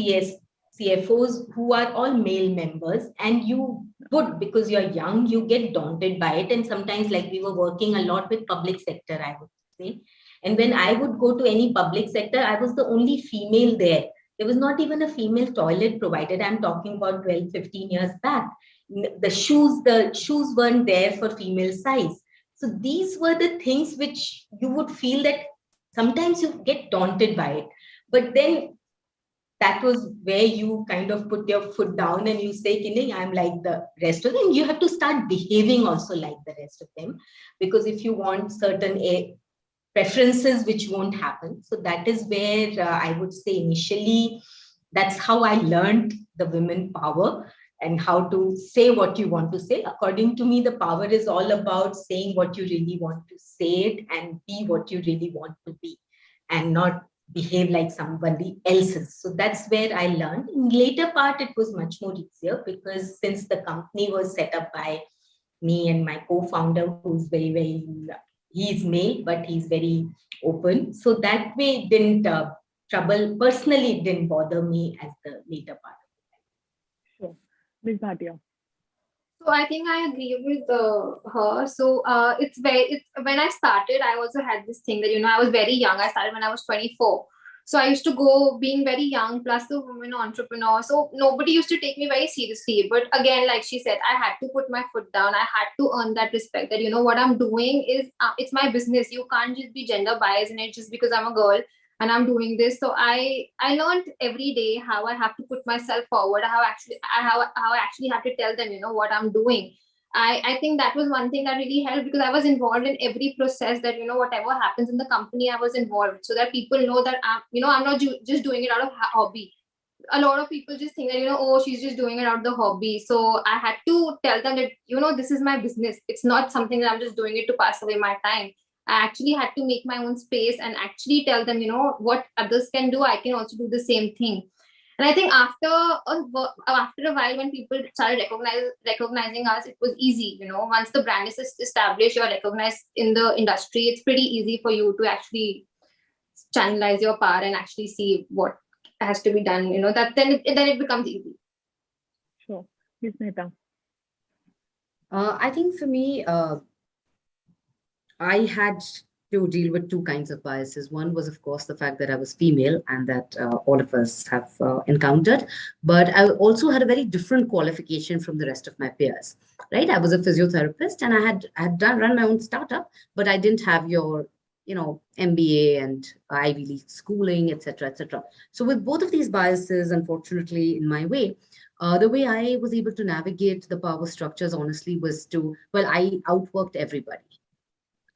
CFOs who are all male members, and you would, because you're young, you get daunted by it. And sometimes, like we were working a lot with public sector, I would say. And when I would go to any public sector, I was the only female there. There was not even a female toilet provided. I'm talking about 12, 15 years back. The shoes weren't there for female size. So these were the things which you would feel that sometimes you get daunted by it. But then that was where you kind of put your foot down and you say, Kinney, I'm like the rest of them. You have to start behaving also like the rest of them. Because if you want certain preferences which won't happen. So that is where I would say initially, that's how I learned the women power and how to say what you want to say. According to me, the power is all about saying what you really want to say it and be what you really want to be and not behave like somebody else's. So that's where I learned. In later part, it was much more easier because since the company was set up by me and my co-founder, who's very, very he's male, but he's very open. So that way it didn't personally, it didn't bother me as the later part. Sure. Ms. Bhatia. So I think I agree with her. So when I started, I also had this thing that, I was very young. I started when I was 24. So I used to go being very young, plus the woman entrepreneur. So nobody used to take me very seriously. But again, like she said, I had to put my foot down. I had to earn that respect that, what I'm doing is, it's my business. You can't just be gender biased in it just because I'm a girl and I'm doing this. So I learned every day how I have to put myself forward, how I actually have to tell them, what I'm doing. I think that was one thing that really helped because I was involved in every process that, whatever happens in the company, I was involved so that people know that I'm not just doing it out of hobby. A lot of people just think that, oh, she's just doing it out of the hobby. So I had to tell them that, this is my business. It's not something that I'm just doing it to pass away my time. I actually had to make my own space and actually tell them, what others can do, I can also do the same thing. And I think after a while, when people started recognizing us, it was easy. Once the brand is established, you're recognized in the industry, it's pretty easy for you to actually channelize your power and actually see what has to be done. Then it becomes easy. Sure. Ms. Mehta. I think for me, I had to deal with two kinds of biases. One was, of course, the fact that I was female and that all of us have encountered. But I also had a very different qualification from the rest of my peers, right? I was a physiotherapist and I had run my own startup, but I didn't have your, MBA and Ivy League schooling, etc., etc. So with both of these biases, unfortunately, in my way, the way I was able to navigate the power structures, honestly, was I outworked everybody.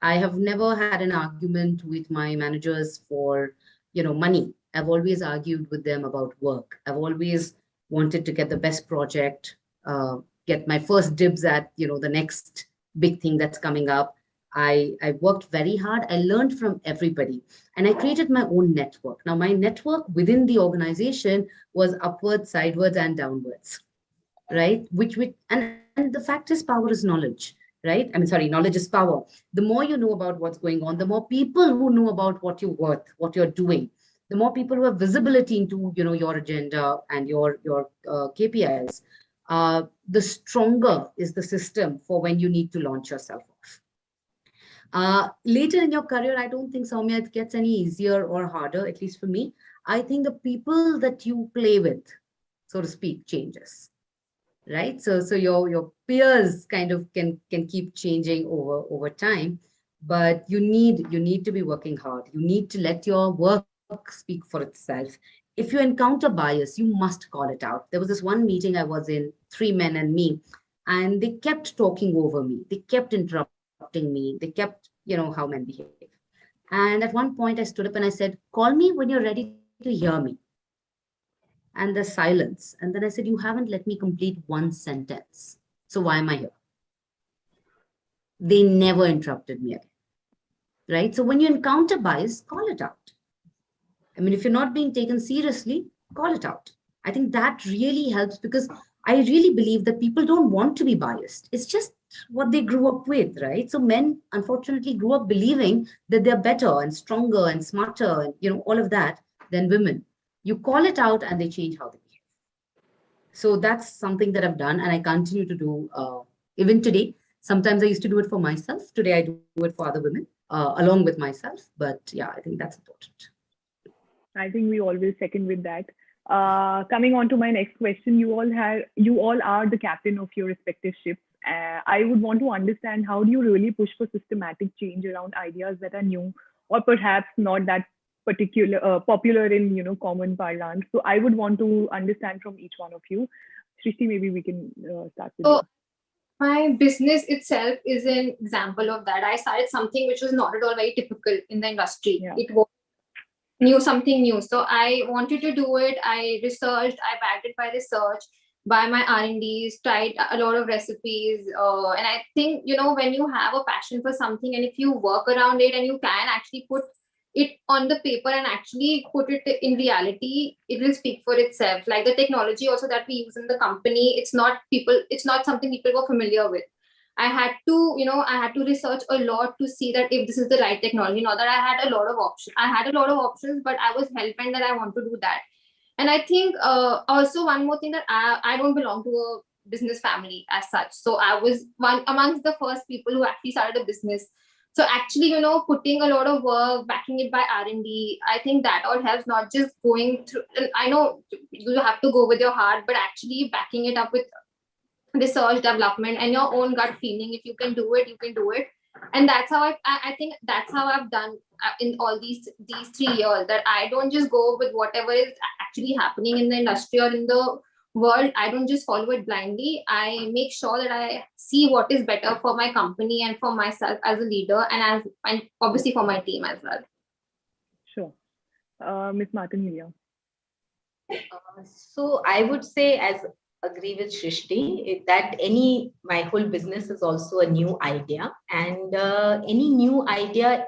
I have never had an argument with my managers for, money. I've always argued with them about work. I've always wanted to get the best project, get my first dibs at, the next big thing that's coming up. I worked very hard. I learned from everybody and I created my own network. Now, my network within the organization was upwards, sidewards, and downwards, right? And the fact is, power is knowledge. Right? Knowledge is power. The more you know about what's going on, the more people who know about what you're worth, what you're doing, the more people who have visibility into, your agenda and your KPIs, the stronger is the system for when you need to launch yourself off. Later in your career, I don't think, Soumya, it gets any easier or harder, at least for me. I think the people that you play with, so to speak, changes. Right, so your peers kind of can keep changing over time, but you need to be working hard. You need to let your work speak for itself. If you encounter bias, you must call it out. There was this one meeting I was in, 3 men and me, and they kept talking over me. They kept interrupting me. They kept, how men behave. And at one point, I stood up and I said, "Call me when you're ready to hear me." And the silence. And then I said, "You haven't let me complete one sentence. So why am I here?" They never interrupted me again, right? So when you encounter bias, call it out. I mean, if you're not being taken seriously, call it out. I think that really helps, because I really believe that people don't want to be biased. It's just what they grew up with, right? So men, unfortunately, grew up believing that they're better and stronger and smarter and, all of that than women. You call it out and they change how they behave. So that's something that I've done and I continue to do even today. Sometimes I used to do it for myself. Today I do it for other women along with myself. But yeah, I think that's important. I think we all will second with that. Coming on to my next question, you all are the captain of your respective ships. I would want to understand, how do you really push for systematic change around ideas that are new or perhaps not that popular in common parlance? So I would want to understand from each one of you. Srishti, maybe we can start with you. My business itself is an example of that. I started something which was not at all very typical in the industry. Yeah. It was something new. So I wanted to do it. I researched, I backed it by research, by my R&Ds, tried a lot of recipes. And I think, when you have a passion for something and if you work around it and you can actually put it on the paper and actually put it in reality, it will speak for itself. Like the technology also that we use in the company, it's not something people were familiar with. I had to research a lot to see that if this is the right technology. Not that I had a lot of options, but I was hell-bent that I want to do that. And I think also one more thing, that I don't belong to a business family as such. So I was one amongst the first people who actually started a business. So actually, putting a lot of work, backing it by R&D, I think that all helps, not just going through. And I know you have to go with your heart, but actually backing it up with research, development, and your own gut feeling. If you can do it, you can do it. And that's how I think that's how I've done in all these 3 years, that I don't just go with whatever is actually happening in the industry or in the world. I don't just follow it blindly. I make sure that I see what is better for my company and for myself as a leader, and obviously for my team as well. Sure. Ms. Martin here. So I would say, as agree with Srishti, that my whole business is also a new idea, and any new idea,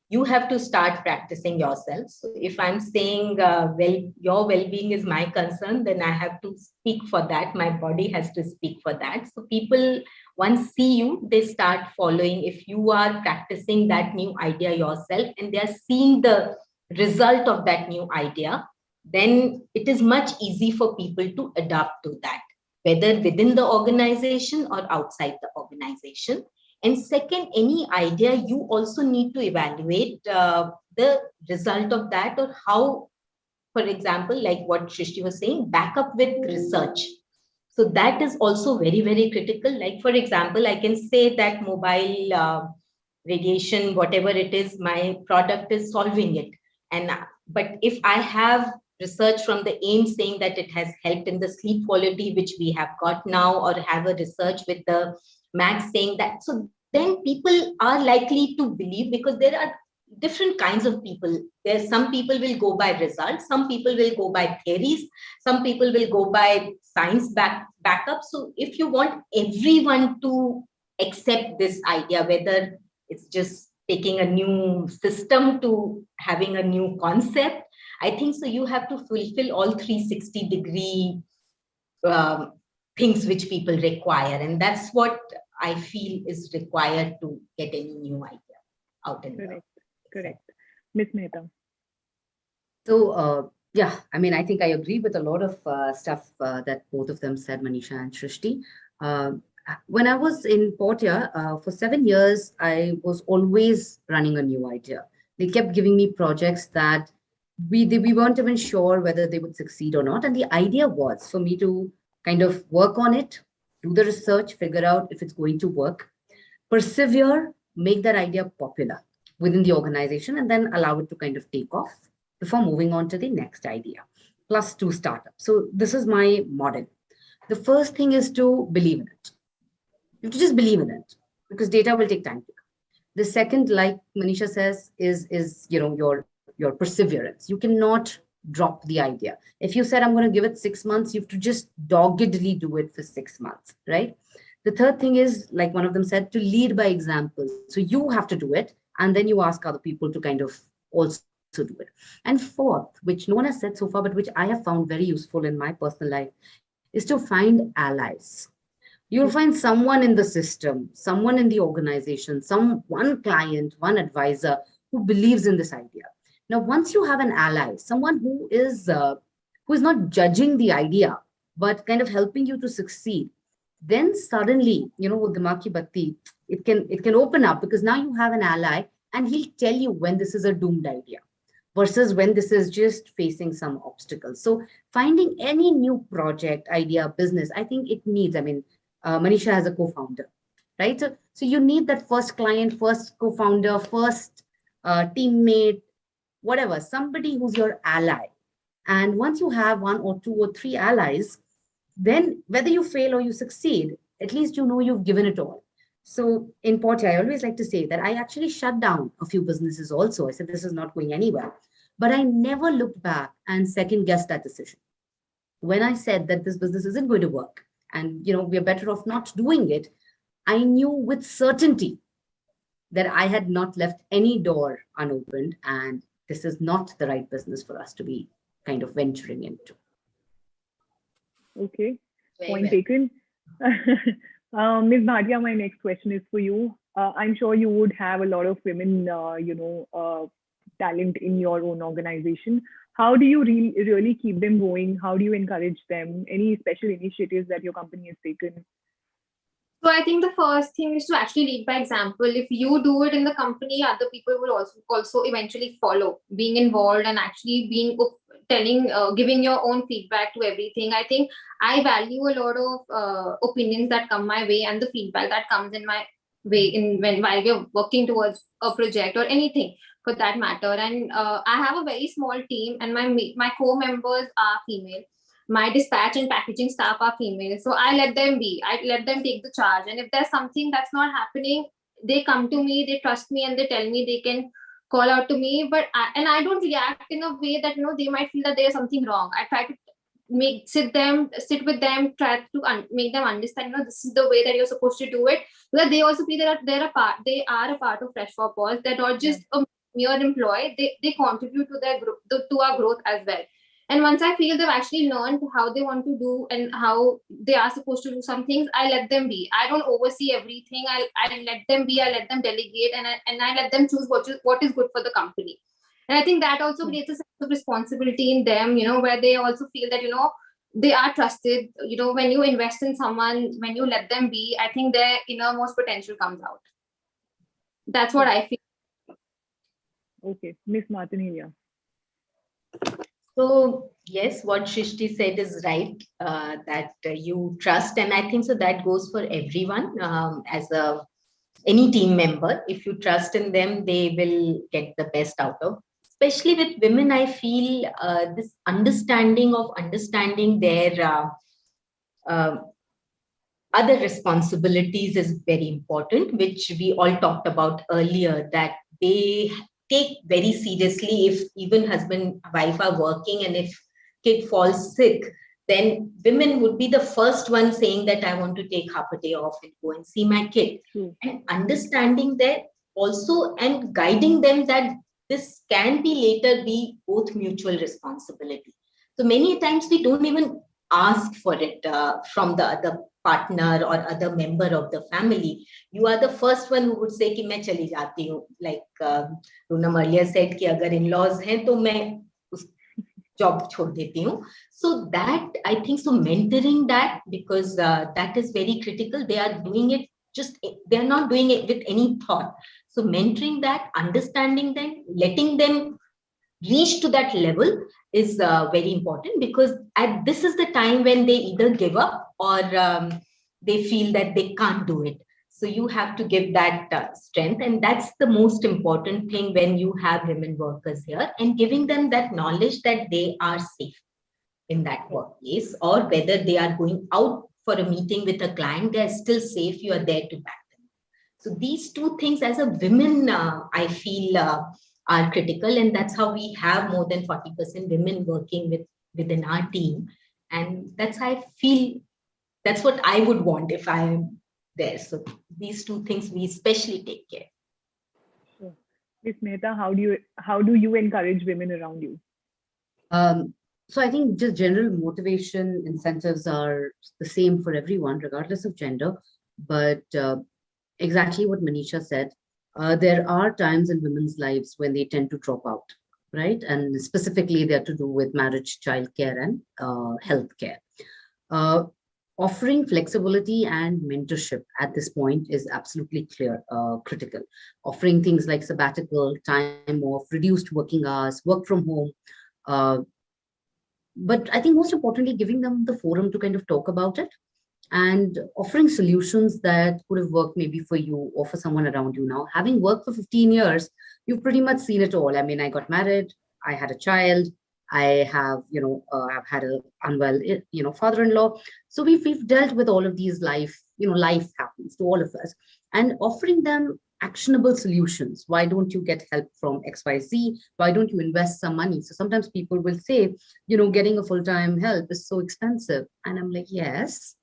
you have to start practicing yourself. So if I'm saying, your well-being is my concern, then I have to speak for that. My body has to speak for that. So people, once see you, they start following. If you are practicing that new idea yourself and they are seeing the result of that new idea, then it is much easy for people to adapt to that, whether within the organization or outside the organization. And second, any idea, you also need to evaluate the result of that, or how, for example, like what Srishti was saying, back up with research. So that is also very, very critical. Like, for example, I can say that mobile radiation, whatever it is, my product is solving it. But if I have research from the AIM saying that it has helped in the sleep quality, which we have got now, or have a research with the MAC saying that, so then people are likely to believe, because there are different kinds of people. There's some people will go by results, some people will go by theories, some people will go by science backup. So if you want everyone to accept this idea, whether it's just taking a new system to having a new concept, I think so you have to fulfill all 360-degree things which people require. And that's what I feel is required to get any new idea out in the Correct. Ms. Mehta. So, yeah, I mean, I think I agree with a lot of stuff that both of them said, Manisha and Srishti. When I was in Portia, for 7 years, I was always running a new idea. They kept giving me projects that we weren't even sure whether they would succeed or not. And the idea was for me to kind of work on it, do the research, figure out if it's going to work, persevere, make that idea popular within the organization, and then allow it to kind of take off before moving on to the next idea, plus 2 startups. So this is my model. The first thing is to believe in it. You have to just believe in it, because data will take time to come. The second, like Manisha says, is your perseverance. You cannot drop the idea. If you said, I'm going to give it 6 months, you have to just doggedly do it for 6 months, right? The third thing is, like one of them said, to lead by example. So you have to do it, and then you ask other people to kind of also do it. And fourth, which no one has said so far, but which I have found very useful in my personal life, is to find allies. You'll find someone in the system, someone in the organization, one client, one advisor who believes in this idea. Now, once you have an ally, someone who is not judging the idea, but kind of helping you to succeed, then suddenly, the batti, it can open up, because now you have an ally and he'll tell you when this is a doomed idea versus when this is just facing some obstacles. So finding any new project, idea, business, I think it needs, Manisha has a co-founder, right? So you need that first client, first co-founder, first teammate, whatever, somebody who's your ally. And once you have one or two or three allies, then whether you fail or you succeed, at least you know you've given it all. So in Portia, I always like to say that I actually shut down a few businesses also. I said, this is not going anywhere. But I never looked back and second guessed that decision. When I said that this business isn't going to work and we're better off not doing it, I knew with certainty that I had not left any door unopened, and this is not the right business for us to be kind of venturing into. Okay, Very point well. taken. Ms. Bhatia, my next question is for you. I'm sure you would have a lot of women, talent in your own organization. How do you really keep them going? How do you encourage them? Any special initiatives that your company has taken? So I think the first thing is to actually lead by example. If you do it in the company, other people will also eventually follow, being involved and actually being giving your own feedback to everything. I think I value a lot of opinions that come my way and the feedback that comes in my way while we're working towards a project or anything for that matter. And I have a very small team, and my co-members are female. My dispatch and packaging staff are female. So I let them be. I let them take the charge. And if there's something that's not happening, they come to me, they trust me, and they tell me they can call out to me. But I don't react in a way that they might feel that there's something wrong. I try to sit with them, try to make them understand, this is the way that you're supposed to do it. So that they also feel that they are a part of Fresh for Paws. They're not just a mere employee. They contribute to our growth as well. And once I feel they've actually learned how they want to do and how they are supposed to do some things, I let them be. I don't oversee everything. I let them be. I let them delegate, and I let them choose what is good for the company. And I think that also creates a sense of responsibility in them, where they also feel that, they are trusted. When you invest in someone, when you let them be, I think their innermost potential comes out. That's what I feel. Okay, Ms. Martin. So yes, what Shrishti said is right, that you trust. And I think so that goes for everyone as any team member. If you trust in them, they will get the best out of. Especially with women, I feel this understanding their other responsibilities is very important, which we all talked about earlier, that they take very seriously. If even husband, wife are working, and if kid falls sick, then women would be the first one saying that I want to take half a day off and go and see my kid. And understanding that also and guiding them that this can be later be both mutual responsibility. So many times we don't even ask for it from the other partner or other member of the family. You are the first one who would say कि मैं चली जाती हूँ. Like Poonam earlier said कि अगर in-laws हैं तो मैं उस job छोड़ देती हूँ. So that I think so mentoring that, because that is very critical. They are doing it they are not doing it with any thought. So mentoring that, understanding them, letting them reach to that level is very important, because this is the time when they either give up or they feel that they can't do it. So you have to give that strength, and that's the most important thing when you have women workers here, and giving them that knowledge that they are safe in that workplace, or whether they are going out for a meeting with a client, they're still safe. You are there to back them. So these two things as a women, I feel are critical, and that's how we have more than 40% women working within our team. And that's how I feel, that's what I would want if I am there. So these two things we especially take care. Sure. Ms. Mehta, how do you encourage women around you? So I think just general motivation incentives are the same for everyone, regardless of gender. But exactly what Manisha said, there are times in women's lives when they tend to drop out, right? And specifically, they're to do with marriage, childcare, and healthcare. Offering flexibility and mentorship at this point is absolutely critical. Offering things like sabbatical, time off, reduced working hours, work from home. But I think most importantly, giving them the forum to kind of talk about it and offering solutions that could have worked maybe for you or for someone around you now. Having worked for 15 years, you've pretty much seen it all. I mean, I got married, I had a child, I have, I've had a unwell, father-in-law. So we've dealt with all of these life happens to all of us, and offering them actionable solutions. Why don't you get help from XYZ? Why don't you invest some money? So sometimes people will say, getting a full-time help is so expensive. And I'm like, yes,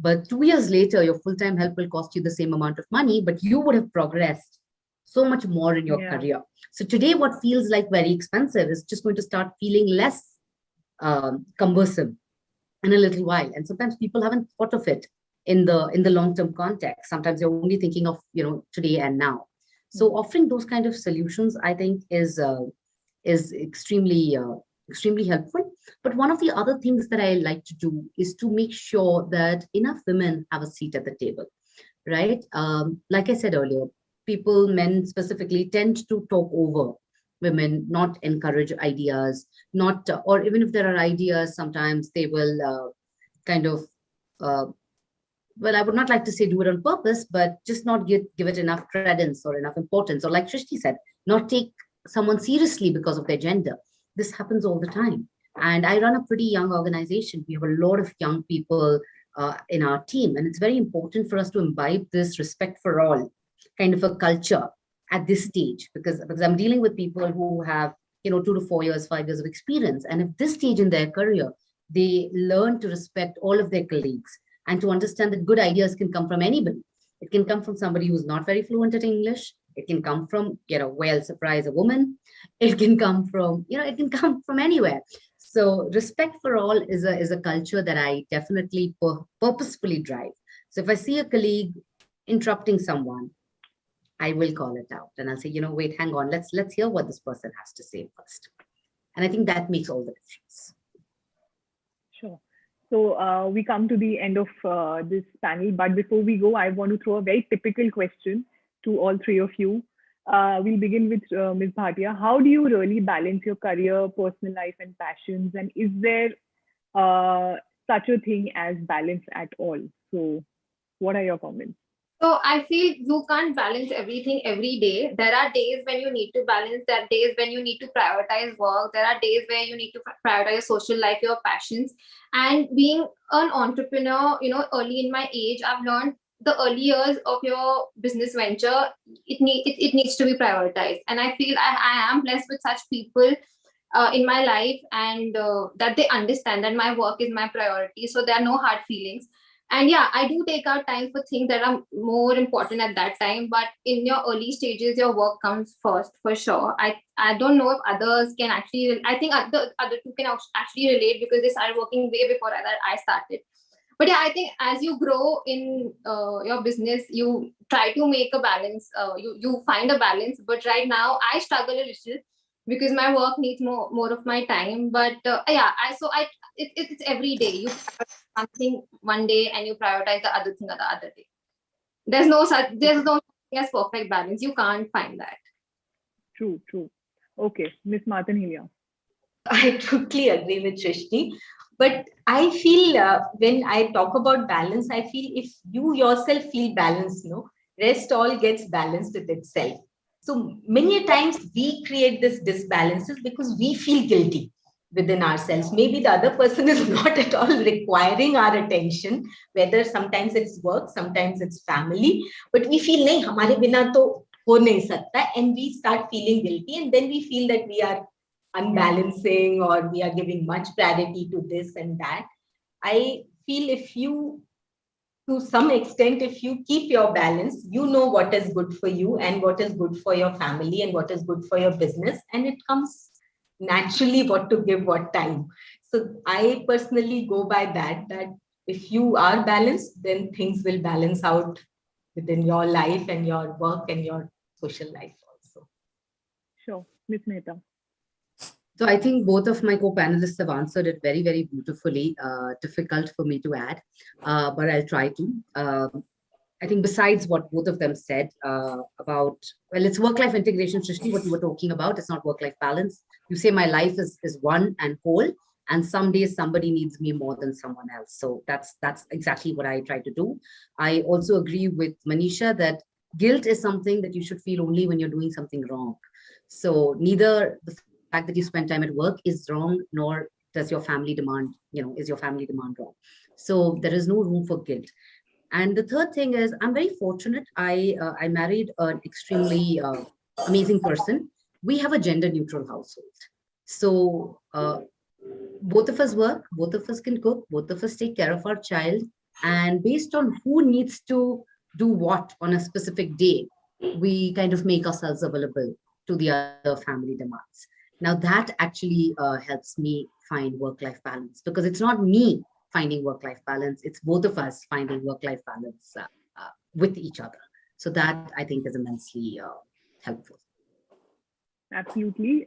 but 2 years later, your full-time help will cost you the same amount of money, but you would have progressed so much more in your career. So today, what feels like very expensive is just going to start feeling less cumbersome in a little while. And sometimes people haven't thought of it in the long-term context. Sometimes you're only thinking of today and now. So offering those kind of solutions, I think, is extremely helpful. But one of the other things that I like to do is to make sure that enough women have a seat at the table, right? Like I said earlier, men specifically, tend to talk over women, not encourage ideas, or even if there are ideas, sometimes they will well, I would not like to say do it on purpose, but just not give it enough credence or enough importance. Or like Shrishti said, not take someone seriously because of their gender. This happens all the time. And I run a pretty young organization. We have a lot of young people in our team. And it's very important for us to imbibe this respect for all kind of a culture at this stage, because I'm dealing with people who have 2 to 4 years, 5 years of experience. And at this stage in their career, they learn to respect all of their colleagues and to understand that good ideas can come from anybody. It can come from somebody who's not very fluent at English. It can come from, well, surprise, a woman. It can come from, it can come from anywhere. So respect for all is a culture that I definitely purposefully drive. So if I see a colleague interrupting someone, I will call it out and I'll say, wait, hang on, let's hear what this person has to say first. And I think that makes all the difference. Sure. So we come to the end of this panel, but before we go, I want to throw a very typical question to all three of you. We'll begin with Ms. Bhatia. How do you really balance your career, personal life, and passions? And is there such a thing as balance at all? So what are your comments? So I feel you can't balance everything every day. There are days when you need to balance. There are days when you need to prioritize work. There are days where you need to prioritize social life, your passions. And being an entrepreneur, early in my age, I've learned the early years of your business venture, it needs to be prioritized. And I feel I am blessed with such people in my life, and that they understand that my work is my priority. So there are no hard feelings. And yeah, I do take out time for things that are more important at that time. But in your early stages, your work comes first, for sure. I don't know if others can actually, I think the other two can actually relate, because they started working way before I started. But yeah, I think as you grow in your business, you try to make a balance. You find a balance. But right now, I struggle a little because my work needs more of my time. But yeah, it's every day. You something one day and you prioritize the other thing the other day. There's no such thing as perfect balance. You can't find that. True. Okay, Ms. Martin. I totally agree with Shrishti. But I feel when I talk about balance, I feel if you yourself feel balanced, rest all gets balanced with itself. So many times we create this disbalances because we feel guilty within ourselves. Maybe the other person is not at all requiring our attention, whether sometimes it's work, sometimes it's family, but we feel nahi, hamare bina to ho nahi sakta, and we start feeling guilty, and then we feel that we are unbalancing or we are giving much priority to this and that. I feel if you to some extent, if you keep your balance, you know what is good for you and what is good for your family and what is good for your business. And it comes naturally what to give what time. So I personally go by that if you are balanced, then things will balance out within your life and your work and your social life also. Sure. Ms. Mehta. So I think both of my co-panelists have answered it very, very beautifully. Difficult for me to add, but I'll try to. I think besides what both of them said about, well, it's work-life integration, Srishti, what you were talking about. It's not work-life balance. You say my life is one and whole, and some days somebody needs me more than someone else. So that's exactly what I try to do. I also agree with Manisha that guilt is something that you should feel only when you're doing something wrong. So neither the fact that you spend time at work is wrong, nor does your family demand, is your family demand wrong. So there is no room for guilt. And the third thing is, I'm very fortunate. I married an extremely amazing person. We have a gender neutral household. So both of us work, both of us can cook, both of us take care of our child. And based on who needs to do what on a specific day, we kind of make ourselves available to the other family demands. Now that actually helps me find work-life balance, because it's not me finding work-life balance, it's both of us finding work-life balance with each other. So that I think is immensely helpful. Absolutely.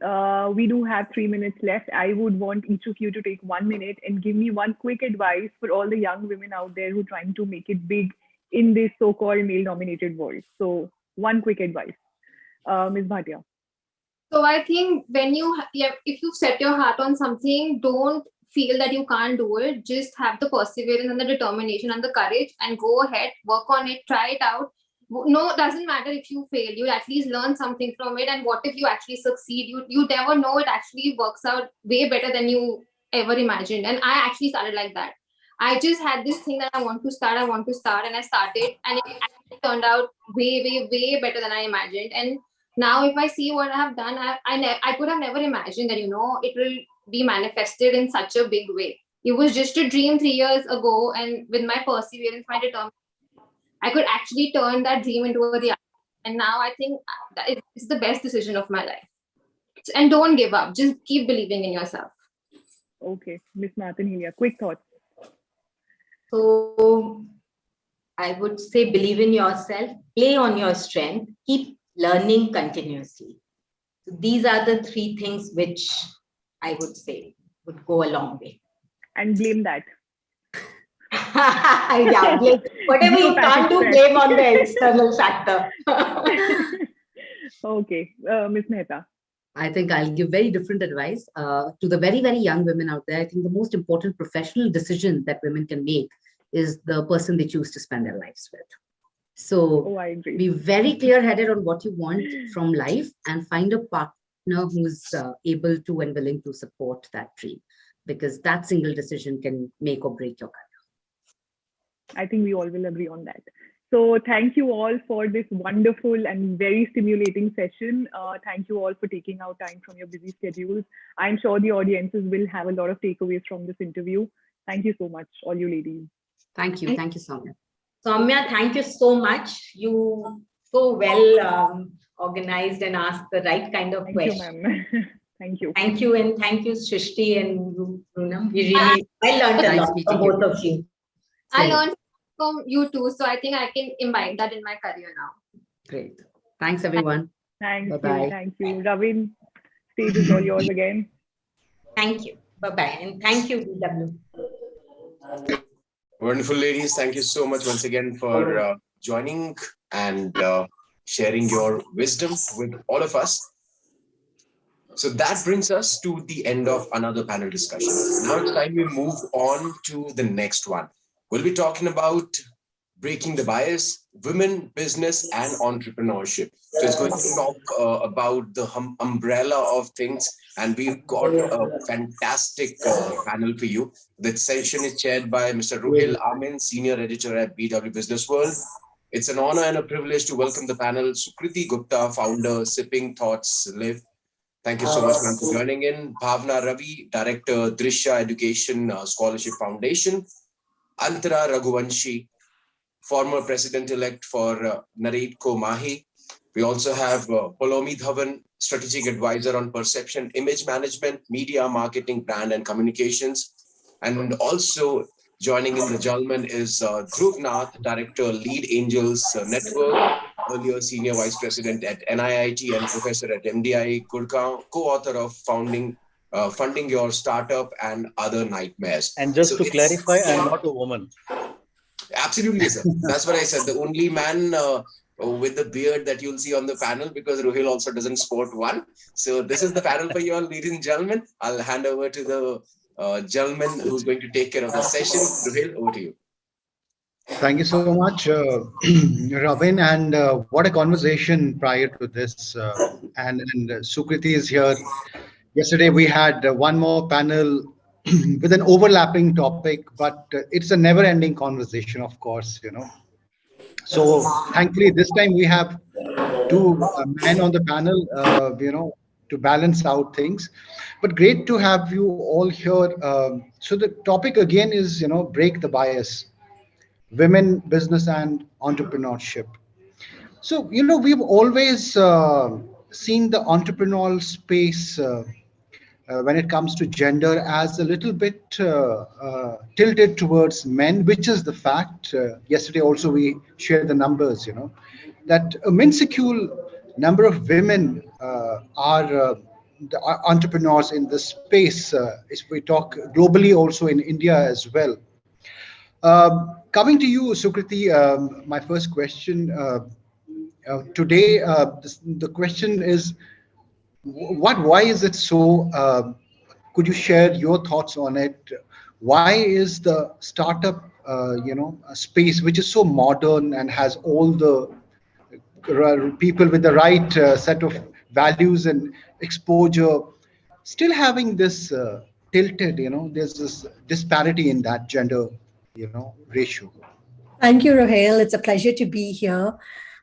We do have 3 minutes left. I would want each of you to take 1 minute and give me one quick advice for all the young women out there who are trying to make it big in this so-called male-dominated world. So one quick advice. Ms. Bhatia. So I think when if you set your heart on something, don't feel that you can't do it. Just have the perseverance and the determination and the courage and go ahead, work on it, try it out. No, it doesn't matter if you fail, you at least learn something from it. And what if you actually succeed? You never know, it actually works out way better than you ever imagined. And I actually started like that. I just had this thing that I want to start, and I started, and it actually turned out way better than I imagined. And now if I see what I have done, I could have never imagined that, it will be manifested in such a big way. It was just a dream 3 years ago, and with my perseverance, my determination, I could actually turn that dream into a reality. And now I think that it's the best decision of my life. And don't give up. Just keep believing in yourself. Okay, Ms. Nathan, quick thoughts. So I would say believe in yourself, play on your strength, keep learning continuously. So these are the 3 things which I would say would go a long way. And blame that. Yeah, blame. Whatever you can't do, blame on the external factor. Okay, Ms. Mehta. I think I'll give very different advice to the very, very young women out there. I think the most important professional decision that women can make is the person they choose to spend their lives with. So be very clear-headed on what you want from life and find a partner who's able to and willing to support that dream, because that single decision can make or break your career. I think we all will agree on that. So thank you all for this wonderful and very stimulating session. Thank you all for taking out time from your busy schedules. I'm sure the audiences will have a lot of takeaways from this interview. Thank you so much, all you ladies. Thank you. Thank you, Soumya. Soumya, thank you so much. You so well organized and asked the right kind of questions. Thank you, ma'am. Thank you. Thank you. And thank you, Srishti and Poonam. I learned a lot from both of you. I learned from you too. So I think I can imbibe that in my career now. Great. Thanks, everyone. Thank Bye-bye. you. Thank you. Ravin, stage is all yours again. Thank you. Bye-bye. And thank you, BW. Wonderful, ladies. Thank you so much once again for joining and sharing your wisdom with all of us. So that brings us to the end of another panel discussion. Now it's time we move on to the next one. We'll be talking about breaking the bias, women, business, and entrepreneurship. So it's going to talk about the umbrella of things, and we've got a fantastic panel for you. The session is chaired by Mr. Ruhil Amin, Senior Editor at BW Business World. It's an honor and a privilege to welcome the panel, Sukriti Gupta, founder, Sipping Thoughts Live. Thank you so much, ma'am, for joining in. Bhavna Ravi, Director, Drishya Education Scholarship Foundation. Antara Raghuvanshi, former president-elect for Nareedko Mahi. We also have Polomi Dhawan, strategic advisor on perception, image management, media, marketing, brand, and communications. And also joining in the Jalman is Dhruv Nath, director, Lead Angels Network, earlier senior vice president at NIIT and professor at MDI Gurgaon, co-author of Funding Your Startup and Other Nightmares. And just to clarify, I'm not a woman. Absolutely, sir. That's what I said. The only man with the beard that you'll see on the panel, because Ruhil also doesn't sport one. So this is the panel for you all, ladies and gentlemen. I'll hand over to the gentleman who's going to take care of the session. Ruhil, over to you. Thank you so much, Robin, and what a conversation prior to this. And Sukriti is here. Yesterday we had one more panel with an overlapping topic, but it's a never-ending conversation, of course, you know. So thankfully this time we have two men on the panel, you know, to balance out things. But great to have you all here. So the topic again is, you know, break the bias. Women, business, and entrepreneurship. So, you know, we've always seen the entrepreneurial space when it comes to gender as a little bit tilted towards men, which is the fact. Yesterday also we shared the numbers, you know, that a minuscule number of women are the entrepreneurs in this space. If we talk globally, also in India as well. Coming to you, Sukriti, my first question today, the question is, why is it so? Could you share your thoughts on it? Why is the startup, you know, space, which is so modern and has all the people with the right set of values and exposure, still having this tilted, you know, there's this disparity in that gender, you know, ratio? Thank you, Rohail. It's a pleasure to be here.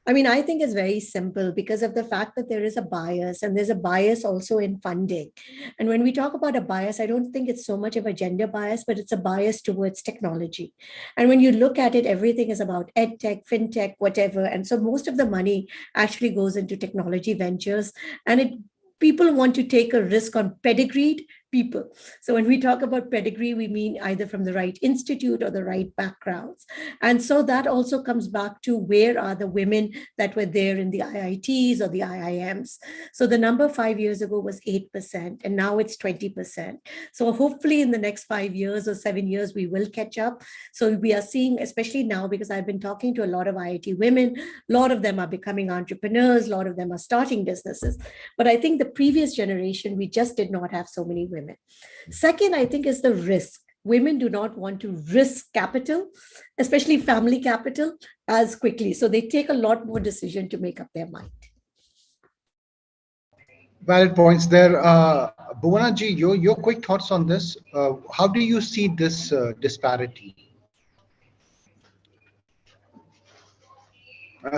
I mean, I think it's very simple because of the fact that there is a bias, and there's a bias also in funding. And when we talk about a bias, I don't think it's so much of a gender bias, but it's a bias towards technology. And when you look at it, everything is about ed tech, fintech, whatever. And so most of the money actually goes into technology ventures, and people want to take a risk on pedigreed people. So when we talk about pedigree, we mean either from the right institute or the right backgrounds. And so that also comes back to where are the women that were there in the IITs or the IIMs. So the number 5 years ago was 8%, and now it's 20%. So hopefully in the next 5 years or 7 years, we will catch up. So we are seeing, especially now, because I've been talking to a lot of IIT women, a lot of them are becoming entrepreneurs, a lot of them are starting businesses. But I think the previous generation, we just did not have so many women. Second, I think, is the risk. Women do not want to risk capital, especially family capital, as quickly. So they take a lot more decision to make up their mind. Valid points there. Bhuvana ji, your quick thoughts on this. How do you see this disparity?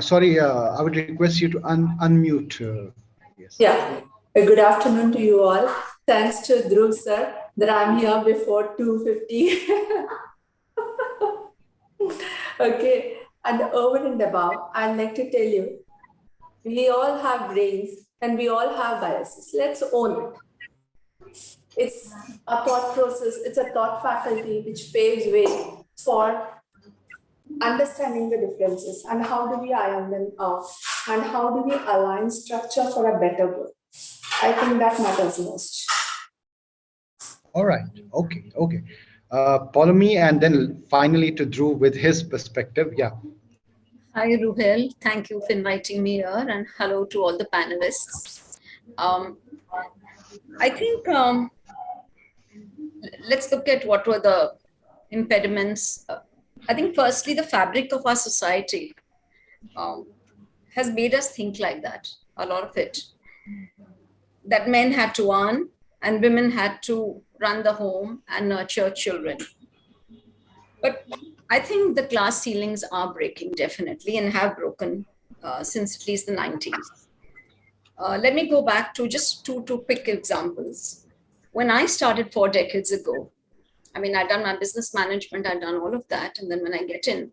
Sorry, I would request you to unmute. Yes. Yeah. Good afternoon to you all. Thanks to Dhruv sir that I'm here before 2:50. Okay. And over and above, I'd like to tell you, we all have brains and we all have biases. Let's own it. It's a thought process. It's a thought faculty which paves way for understanding the differences and how do we iron them out and how do we align structure for a better world. I think that matters most. All right. Okay. Okay. Polomi, and then finally to Dhruv with his perspective. Yeah. Hi, Ruhel. Thank you for inviting me here, and hello to all the panelists. I think let's look at what were the impediments. I think firstly, the fabric of our society has made us think like that, a lot of it. That men had to earn and women had to run the home and nurture children. But I think the class ceilings are breaking definitely and have broken since at least the 90s. Let me go back to just two quick examples. When I started 4 decades ago, I mean, I'd done my business management, I'd done all of that. And then when I get in,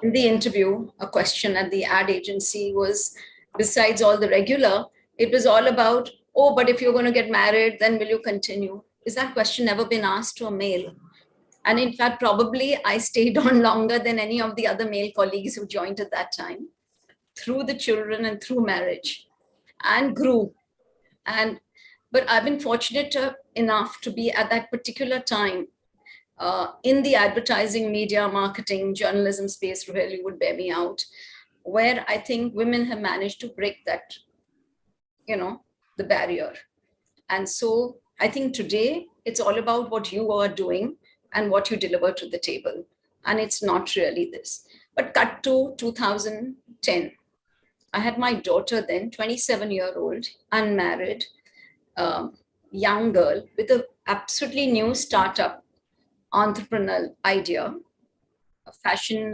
in the interview, a question at the ad agency was, besides all the regular, it was all about, oh, but if you're going to get married, then will you continue? Is that question never been asked to a male? And in fact, probably I stayed on longer than any of the other male colleagues who joined at that time, through the children and through marriage, and grew. But I've been fortunate enough to be at that particular time in the advertising, media, marketing, journalism space really would bear me out, where I think women have managed to break that, the barrier. And so I think today it's all about what you are doing and what you deliver to the table. And it's not really this. But cut to 2010. I had my daughter then, 27-year-old, unmarried, young girl with an absolutely new startup entrepreneurial idea, a fashion,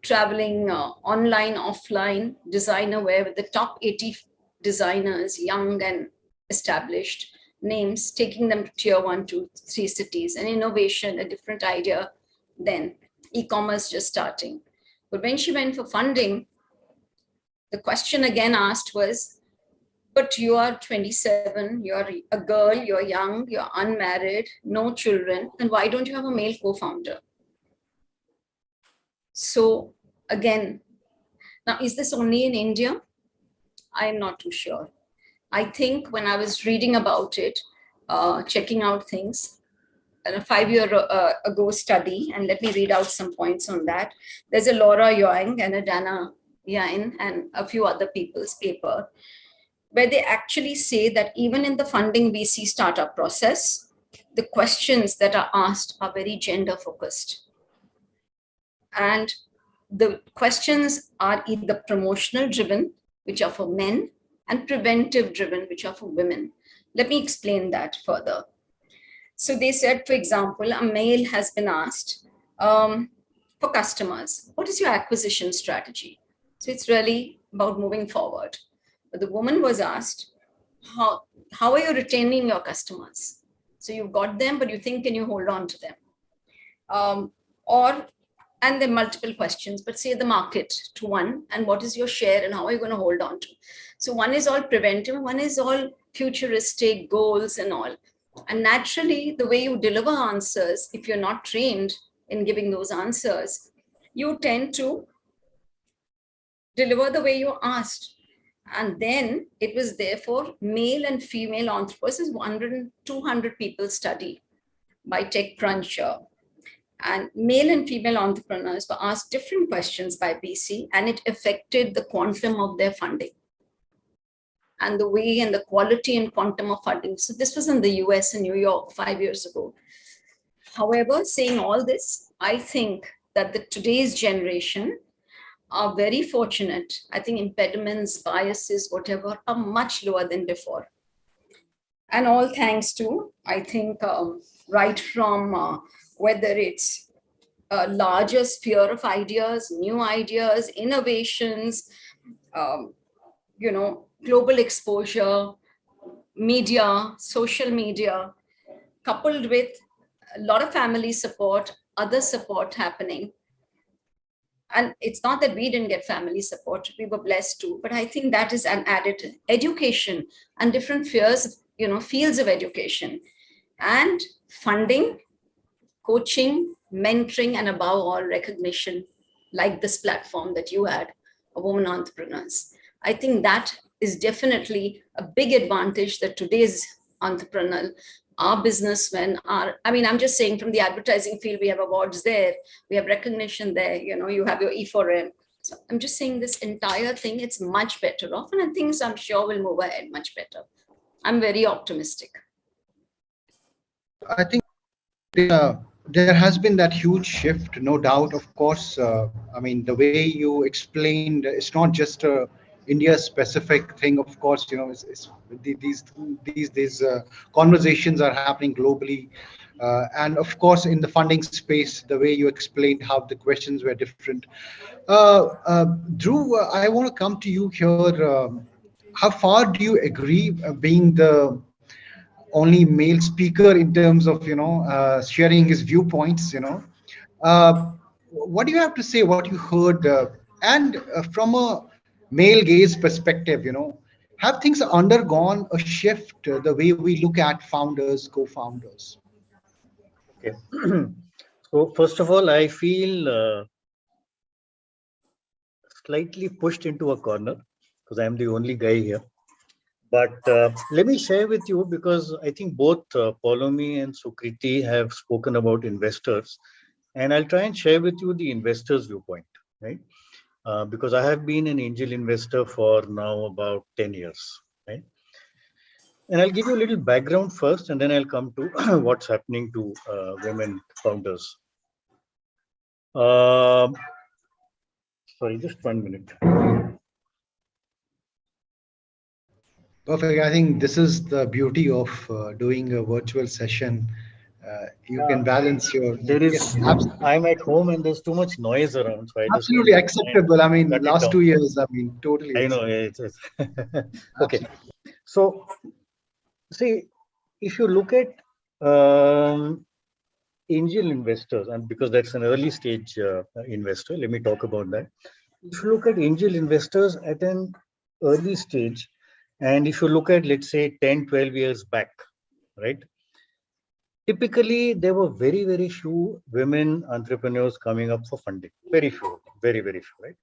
traveling, online, offline designer wear with the top 80 designers, young and established names, taking them to tier 1, 2, 3 cities, an innovation, a different idea then, e-commerce just starting. But when she went for funding, the question again asked was, but you are 27, you're a girl, you're young, you're unmarried, no children, and why don't you have a male co-founder? So again, now is this only in India? I'm not too sure. I think when I was reading about it, checking out things, in a 5-year ago study, and let me read out some points on that. There's a Laura Young and a Dana Yain and a few other people's paper, where they actually say that even in the funding VC startup process, the questions that are asked are very gender focused. And the questions are either promotional driven, which are for men, and preventive driven, which are for women. Let me explain that further. So they said, for example, a male has been asked for customers, what is your acquisition strategy? So it's really about moving forward. But the woman was asked, how are you retaining your customers? So you've got them, but you think, can you hold on to them? And there are multiple questions, but say the market to one, and what is your share and how are you going to hold on to? So one is all preventive, one is all futuristic goals and all. And naturally, the way you deliver answers, if you're not trained in giving those answers, you tend to deliver the way you're asked. And then it was therefore male and female entrepreneurs, is 100 and 200 people study by TechCrunch. And male and female entrepreneurs were asked different questions by BC, and it affected the quantum of their funding and the way and the quality and quantum of funding. So this was in the US and New York 5 years ago. However, saying all this, I think that today's generation are very fortunate. I think impediments, biases, whatever, are much lower than before. And all thanks to, I think, right from whether it's a larger sphere of ideas, new ideas, innovations, global exposure, media, social media, coupled with a lot of family support, other support happening. And it's not that we didn't get family support, we were blessed too, but I think that is an added education and different fields of education and funding, coaching, mentoring, and above all recognition, like this platform that you had, of women entrepreneurs. I think that is definitely a big advantage that today's entrepreneur, our businessmen are, I'm just saying from the advertising field, we have awards there, we have recognition there, you have your E4M. So I'm just saying this entire thing, it's much better off, and things I'm sure will move ahead much better. I'm very optimistic. I think there has been that huge shift, no doubt. Of course, the way you explained, it's not just a India-specific thing. Of course, these conversations are happening globally, and of course, in the funding space, the way you explained how the questions were different. Drew, I want to come to you here. How far do you agree, being the only male speaker in terms of sharing his viewpoints? what do you have to say? What you heard, and from a male gaze perspective, have things undergone a shift the way we look at founders, co-founders? Okay. So first of all, I feel slightly pushed into a corner because I'm the only guy here. But let me share with you, because I think both Paulomi and Sukriti have spoken about investors, and I'll try and share with you the investors' viewpoint, right? Because I have been an angel investor for now about 10 years, right? And I'll give you a little background first, and then I'll come to what's happening to women founders. Sorry, just 1 minute. Perfect. I think this is the beauty of doing a virtual session. You can balance your. There is. I'm at home and there's too much noise around, so I just Absolutely acceptable. I mean, last 2 years. I mean, totally. I know it's okay. So, see, if you look at angel investors, and because that's an early stage investor, let me talk about that. If you look at angel investors at an early stage, and if you look at, let's say, 10, 12 years back, right? Typically, there were very, very few women entrepreneurs coming up for funding. Very few, very, very few, right?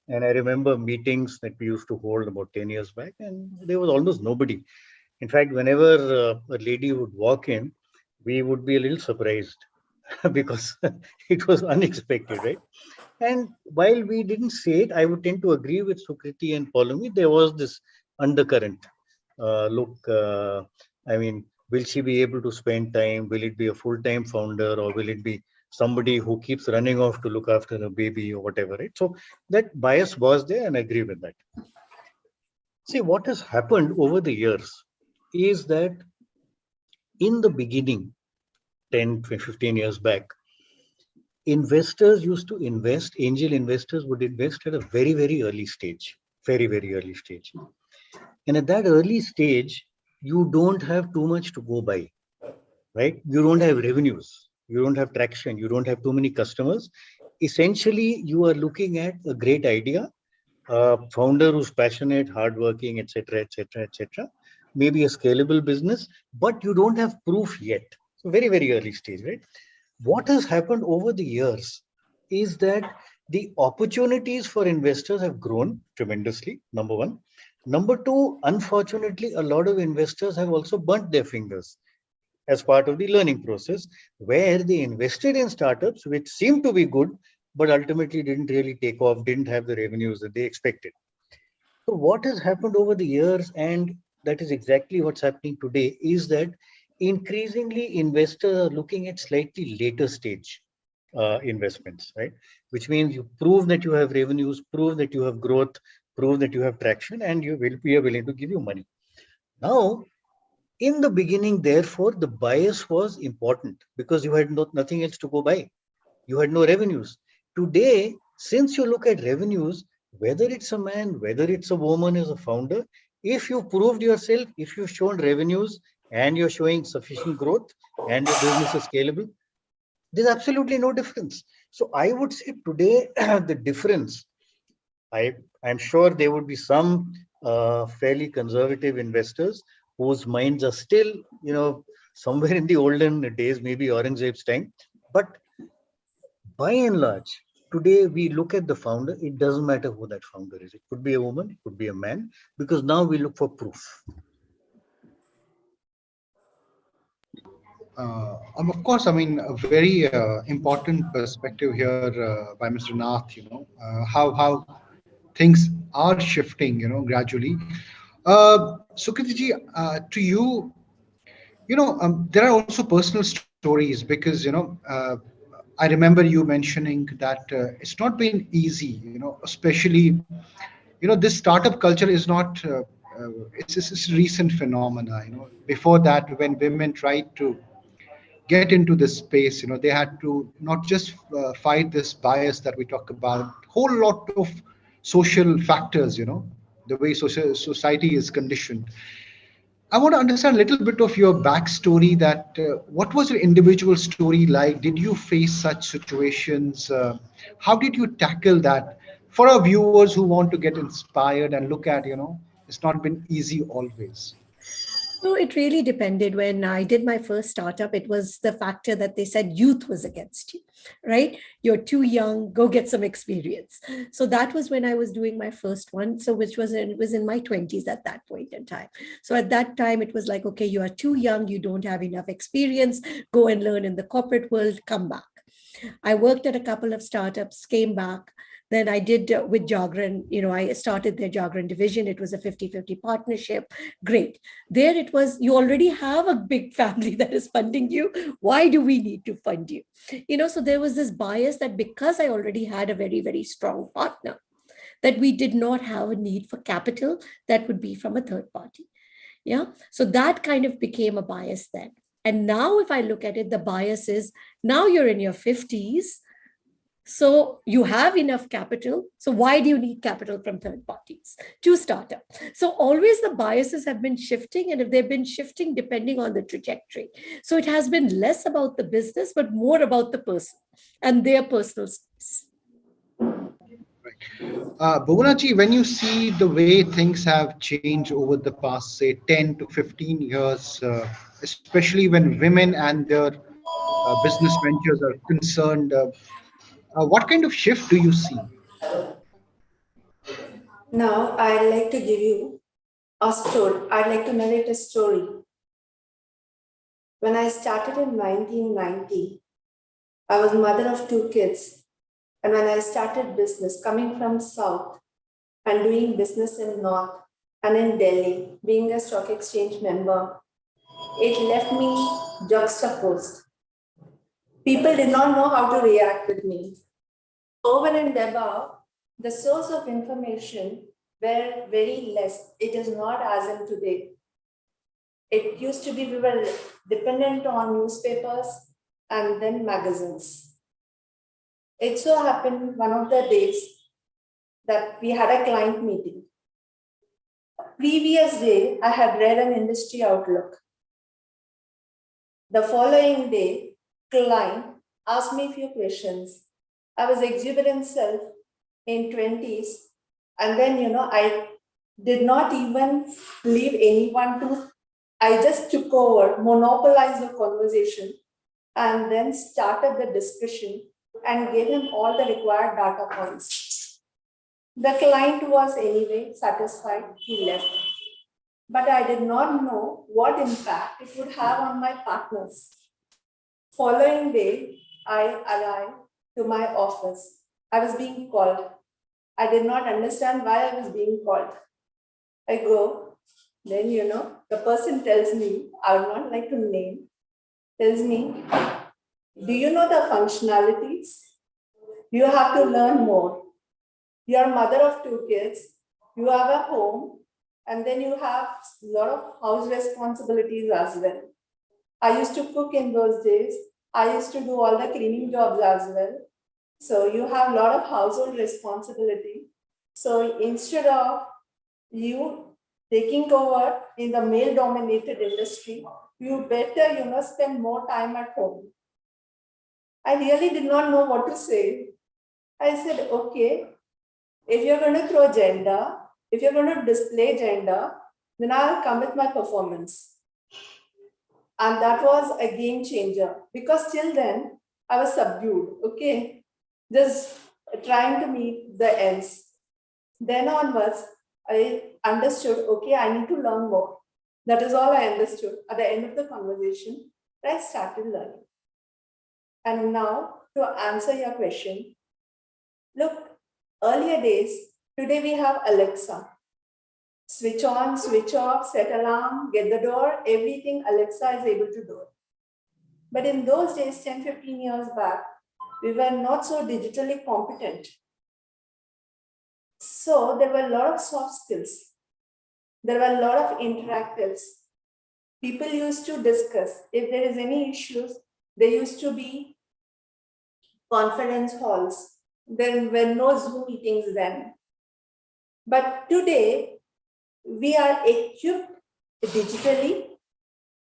And I remember meetings that we used to hold about 10 years back, and there was almost nobody. In fact, whenever a lady would walk in, we would be a little surprised because it was unexpected, right? And while we didn't say it, I would tend to agree with Sukriti and Paulomi. There was this undercurrent. I mean, will she be able to spend time? Will it be a full-time founder, or will it be somebody who keeps running off to look after a baby or whatever, right? So that bias was there, and I agree with that. See, what has happened over the years is that in the beginning, 10, 15 years back, investors used to invest, angel investors would invest at a very, very early stage, very, very early stage. And at that early stage, you don't have too much to go by, right? You don't have revenues, you don't have traction, you don't have too many customers. Essentially, you are looking at a great idea, a founder who's passionate, hardworking, etc., etc., etc. Maybe a scalable business, but you don't have proof yet. So very, very early stage, right? What has happened over the years is that the opportunities for investors have grown tremendously, number one. Number two, unfortunately, a lot of investors have also burnt their fingers as part of the learning process, where they invested in startups which seemed to be good, but ultimately didn't really take off, didn't have the revenues that they expected. So what has happened over the years, and that is exactly what's happening today, is that increasingly investors are looking at slightly later stage investments, right? Which means you prove that you have revenues, prove that you have growth, prove that you have traction, and we are willing to give you money. Now, in the beginning, therefore, the bias was important because you had nothing else to go by. You had no revenues. Today, since you look at revenues, whether it's a man, whether it's a woman as a founder, if you proved yourself, if you've shown revenues and you're showing sufficient growth and your business is scalable, there's absolutely no difference. So I would say today, the difference, I'm sure there would be some fairly conservative investors whose minds are still, somewhere in the olden days, maybe Aurangzeb's time. But by and large, today we look at the founder, it doesn't matter who that founder is. It could be a woman, it could be a man, because now we look for proof. Of course, I mean, a very important perspective here by Mr. Nath, how things are shifting, gradually. Sukritiji, to you, there are also personal stories because, I remember you mentioning that it's not been easy, especially, this startup culture is not, it's a recent phenomena, before that, when women tried to get into this space, they had to not just fight this bias that we talk about, whole lot of social factors, the way society is conditioned. I want to understand a little bit of your backstory. That what was your individual story like? Did you face such situations? How did you tackle that? For our viewers who want to get inspired and look at, it's not been easy always. So it really depended. When I did my first startup, it was the factor that they said youth was against you, right? You're too young, go get some experience. So that was when I was doing my first one. So which was it was in my 20s at that point in time. So at that time, it was like, okay, you are too young, you don't have enough experience, go and learn in the corporate world, come back. I worked at a couple of startups, came back. Then I did with Jagran, I started their Jagran division. It was a 50-50 partnership. Great. There it was, you already have a big family that is funding you. Why do we need to fund you? So there was this bias that because I already had a very, very strong partner, that we did not have a need for capital that would be from a third party. Yeah. So that kind of became a bias then. And now, if I look at it, the bias is now you're in your 50s. So you have enough capital. So why do you need capital from third parties to start up? So always the biases have been shifting, and if they've been shifting depending on the trajectory. So it has been less about the business, but more about the person and their personal space. Bhuvanaji, when you see the way things have changed over the past, say, 10 to 15 years, especially when women and their business ventures are concerned, what kind of shift do you see? Now, I'd like to give you a story. I'd like to narrate a story. When I started in 1990, I was mother of 2 kids. And when I started business, coming from South and doing business in North and in Delhi, being a stock exchange member, it left me juxtaposed. People did not know how to react with me. Over and above, the source of information were very less. It is not as in today. It used to be we were dependent on newspapers and then magazines. It so happened one of the days that we had a client meeting. Previous day, I had read an industry outlook. The following day, client asked me a few questions. I was exuberant self in 20s, and then I did not even leave anyone to. I just took over, monopolized the conversation, and then started the discussion and gave him all the required data points. The client was anyway satisfied, he left. But I did not know what impact it would have on my partners. Following day, I arrived to my office. I was being called. I did not understand why I was being called. I go, then the person tells me, I would not like to name, tells me, do you know the functionalities? You have to learn more. You're mother of 2 kids, you have a home, and then you have a lot of house responsibilities as well. I used to cook in those days. I used to do all the cleaning jobs as well. So you have a lot of household responsibility. So instead of you taking over in the male-dominated industry, you better, spend more time at home. I really did not know what to say. I said, okay, if you're going to throw gender, if you're going to display gender, then I'll come with my performance. And that was a game changer because till then I was subdued, okay? Just trying to meet the ends. Then onwards, I understood, okay, I need to learn more. That is all I understood. At the end of the conversation, I started learning. And now to answer your question, look, earlier days, today we have Alexa. Switch on, switch off, set alarm, get the door, everything Alexa is able to do. But in those days, 10, 15 years back, we were not so digitally competent. So there were a lot of soft skills. There were a lot of interactives. People used to discuss. If there is any issues, there used to be conference halls. There were no Zoom meetings then. But today, we are equipped digitally.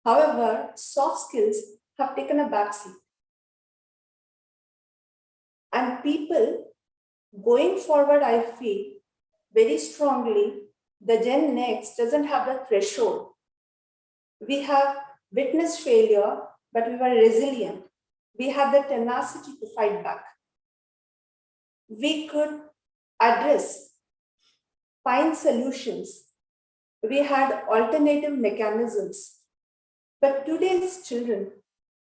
However, soft skills have taken a backseat. And people going forward, I feel very strongly, the Gen Next doesn't have the threshold. We have witnessed failure, but we were resilient. We have the tenacity to fight back. We could address, find solutions. We had alternative mechanisms. But today's children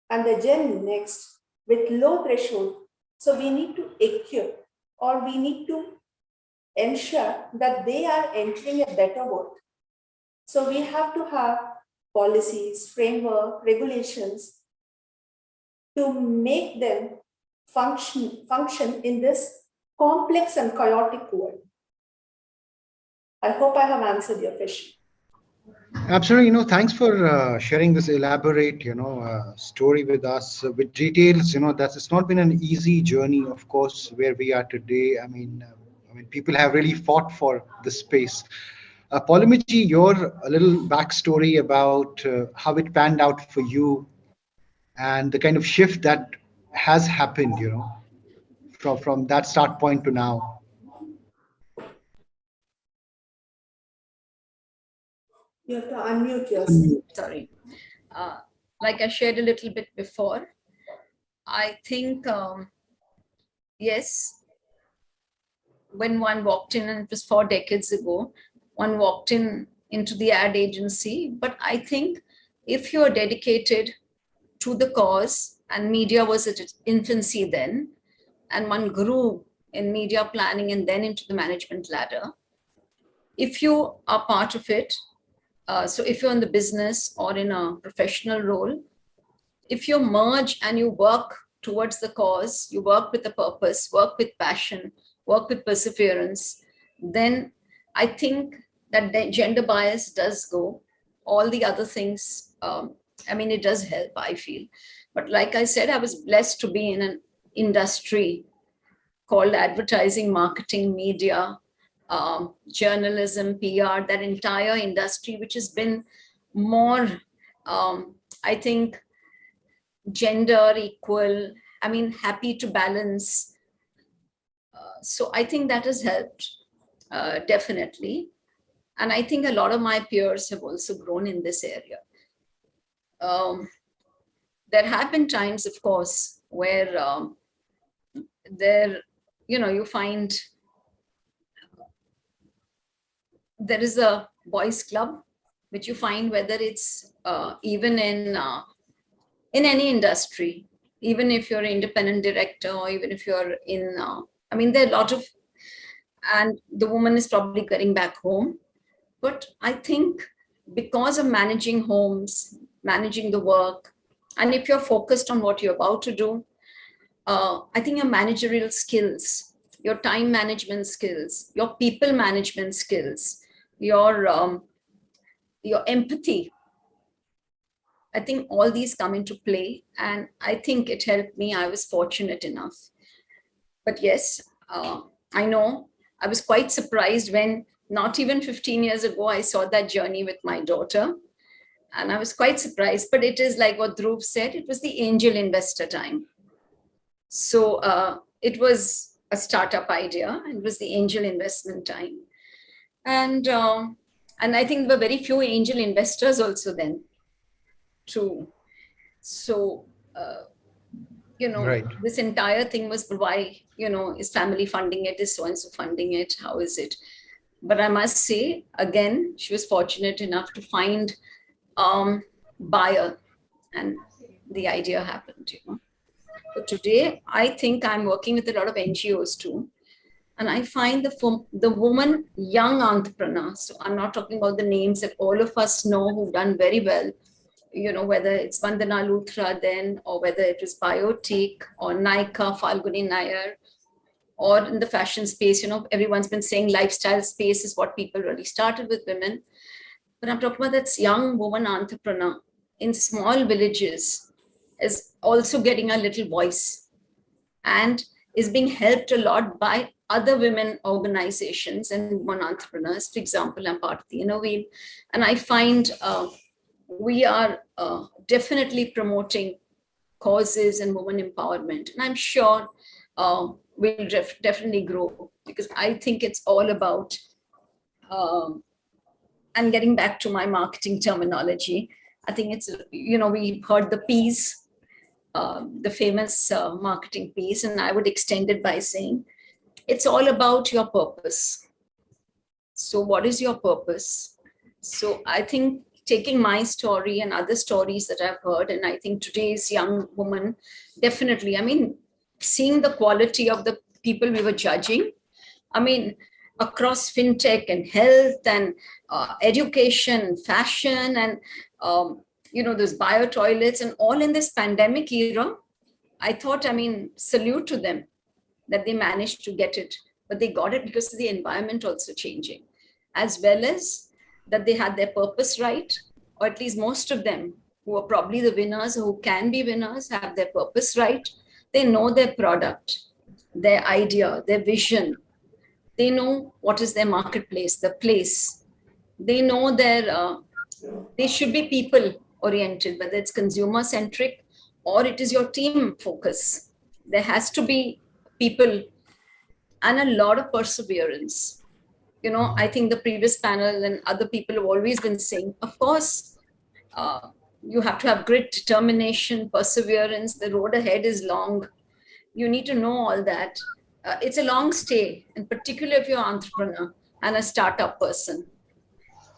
and the Gen Next with low threshold, so we need to equip, or we need to ensure that they are entering a better world. So we have to have policies, framework, regulations to make them function in this complex and chaotic world. I hope I have answered your question. Absolutely. Thanks for sharing this elaborate, story with us with details. That it's not been an easy journey, of course, where we are today. I mean, people have really fought for this space. Polymaji, your a little backstory about how it panned out for you and the kind of shift that has happened, from that start point to now. You have to unmute yourself. Sorry. Like I shared a little bit before, I think, yes, when one walked in, and it was 4 decades ago, one walked into the ad agency. But I think if you're dedicated to the cause, and media was at its infancy then, and one grew in media planning and then into the management ladder, if you are part of it, so if you're in the business or in a professional role, if you merge and you work towards the cause, you work with a purpose, work with passion, work with perseverance, then I think that the gender bias does go. All the other things, it does help, I feel. But like I said, I was blessed to be in an industry called advertising, marketing, media, journalism, PR, that entire industry, which has been more, I think, gender equal, happy to balance. So I think that has helped, definitely. And I think a lot of my peers have also grown in this area. There have been times, of course, where you find there is a boys club, which you find whether it's even in any industry, even if you're an independent director, or even if you're in, there are a lot of, and the woman is probably getting back home. But I think because of managing homes, managing the work, and if you're focused on what you're about to do, I think your managerial skills, your time management skills, your people management skills, your empathy, I think all these come into play, and I think it helped me. I was fortunate enough. But yes, I know I was quite surprised when not even 15 years ago, I saw that journey with my daughter, and I was quite surprised. But it is like what Dhruv said, it was the angel investor time. So it was a startup idea. It was the angel investment time. And I think there were very few angel investors also then too. So, Right. This entire thing was why, is family funding it? Is so-and-so funding it? How is it? But I must say, again, she was fortunate enough to find buyer, and the idea happened, But today, I think I'm working with a lot of NGOs too. And I find the woman young entrepreneur, so I'm not talking about the names that all of us know who've done very well, whether it's Vandana Luthra then, or whether it was Biotic or Nykaa, Falguni Nair, or in the fashion space, everyone's been saying lifestyle space is what people really started with women. But I'm talking about that young woman entrepreneur in small villages is also getting a little voice and is being helped a lot by other women organizations and women entrepreneurs. For example, I'm part of the Innovate, and I find we are definitely promoting causes and women empowerment. And I'm sure we'll definitely grow, because I think it's all about, and getting back to my marketing terminology, I think it's, we heard the P's, the famous marketing piece, and I would extend it by saying, it's all about your purpose. So what is your purpose? So I think taking my story and other stories that I've heard, and I think today's young woman, definitely, I mean, seeing the quality of the people we were judging, I mean, across fintech and health and education, fashion, and, those bio toilets, and all in this pandemic era, I thought, I mean, salute to them that they managed to get it, but they got it because of the environment also changing, as well as that they had their purpose right, or at least most of them who are probably the winners, who can be winners, have their purpose right. They know their product, their idea, their vision. They know what is their marketplace, the place. They know they should be people oriented, whether it's consumer centric or it is your team focus. There has to be people and a lot of perseverance. I think the previous panel and other people have always been saying, of course, you have to have grit, determination, perseverance. The road ahead is long. You need to know all that. It's a long stay, and particularly if you're an entrepreneur and a startup person.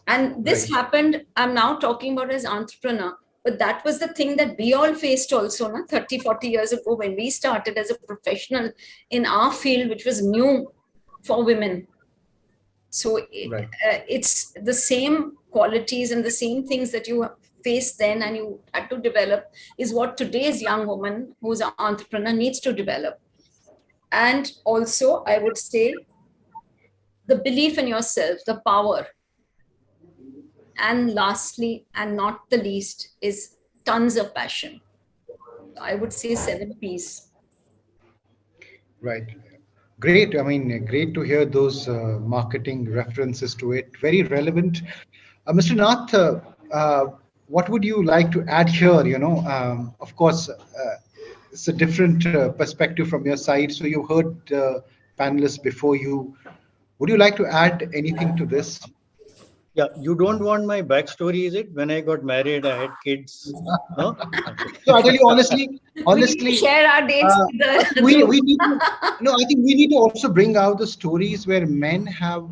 And this happened, I'm now talking about as entrepreneur, but that was the thing that we all faced also, 30, 40 years ago, when we started as a professional in our field, which was new for women. So it's the same qualities and the same things that you faced then and you had to develop is what today's young woman who's an entrepreneur needs to develop. And also, I would say, the belief in yourself, the power. And lastly, and not the least, is tons of passion. I would say 7 P's. Right. Great. I mean, great to hear those marketing references to it. Very relevant. Mr. Nath, what would you like to add here? Of course, it's a different perspective from your side. So you heard panelists before you. Would you like to add anything to this? Yeah, you don't want my backstory, is it? When I got married, I had kids. No? So I tell you honestly, we need to share our dates. We need to, I think we need to also bring out the stories where men have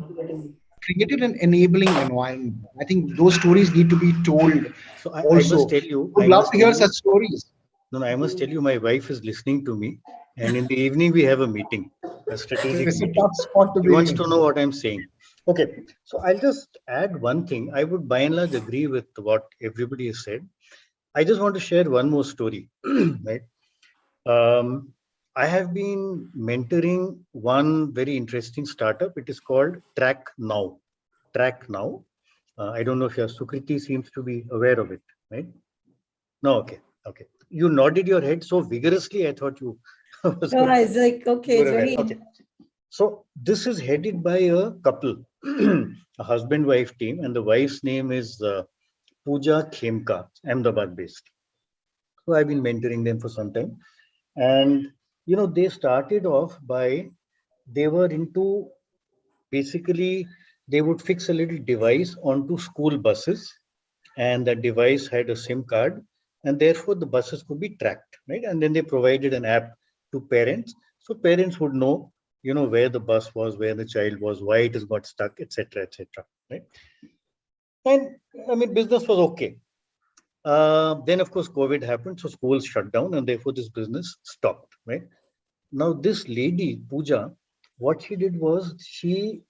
created an enabling environment. I think those stories need to be told. So I also. must tell you, Would love to hear such stories. No, I must tell you, my wife is listening to me, and in the evening we have a meeting, a strategic It's a meeting. tough spot to She be wants in. to know what I'm saying. Okay, so I'll just add one thing. I would by and large agree with what everybody has said. I just want to share one more story, right? I have been mentoring one very interesting startup. It is called Track Now. Track Now. I don't know if your Sukriti seems to be aware of it, right? No, okay. You nodded your head so vigorously, I thought you was No, it's like, okay, it's very... Okay. So this is headed by a couple, a husband-wife team, and the wife's name is Pooja Khemka, Ahmedabad based. So I've been mentoring them for some time. And, they started off by, they were into, basically, they would fix a little device onto school buses, and that device had a SIM card, and therefore the buses could be tracked, right? And then they provided an app to parents, so parents would know, where the bus was, where the child was, why it has got stuck, etc., right? And I mean, business was okay. Then of course COVID happened, so schools shut down, and therefore this business stopped, right? Now this lady Pooja, what she did was she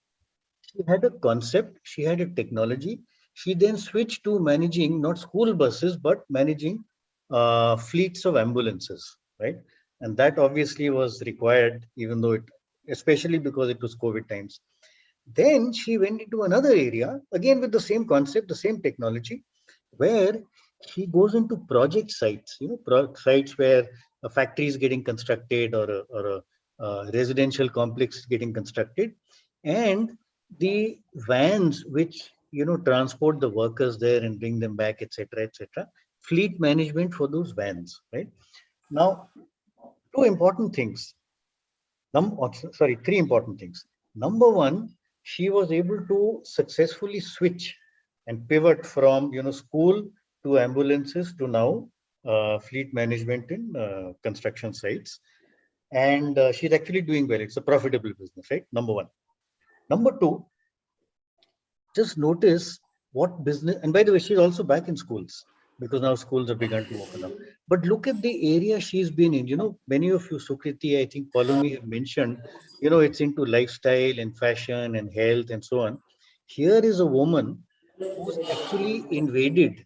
had a concept, she had a technology. She then switched to managing not school buses, but managing fleets of ambulances, right? And that obviously was required, even though especially because it was COVID times. Then she went into another area, again with the same concept, the same technology, where she goes into project sites, sites where a factory is getting constructed or residential complex getting constructed, and the vans which transport the workers there and bring them back, etc., etc. Fleet management for those vans, right? Now, two important things. Three important things. Number one, she was able to successfully switch and pivot from school to ambulances to now fleet management in construction sites, and she's actually doing well. It's a profitable business, right? Number one. Number two, just notice what business, and by the way, she's also back in schools because now schools have begun to open up. But look at the area she's been in. Many of you, Sukriti, I think Paulomi have mentioned, it's into lifestyle and fashion and health and so on. Here is a woman who's actually invaded.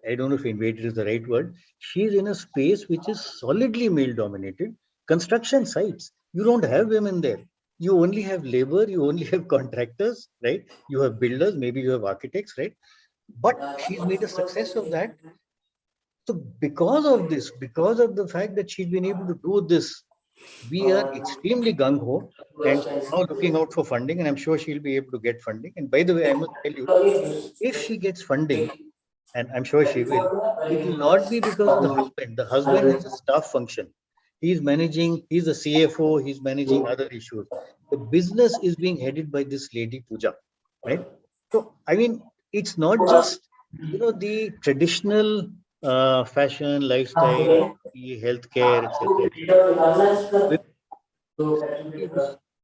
I don't know if invaded is the right word. She's in a space which is solidly male dominated. Construction sites. You don't have women there. You only have labor, you only have contractors, right? You have builders, maybe you have architects, right? But she's made a success of that. So because of this, because of the fact that she's been able to do this, we are extremely gung-ho and now looking out for funding, and I'm sure she'll be able to get funding. And by the way, I must tell you, if she gets funding, and I'm sure she will, it will not be because of the husband. The husband has a staff function. He's the CFO, he's managing other issues. The business is being headed by this lady, Pooja, right? So, I mean, it's not just, the traditional fashion, lifestyle, healthcare, etc.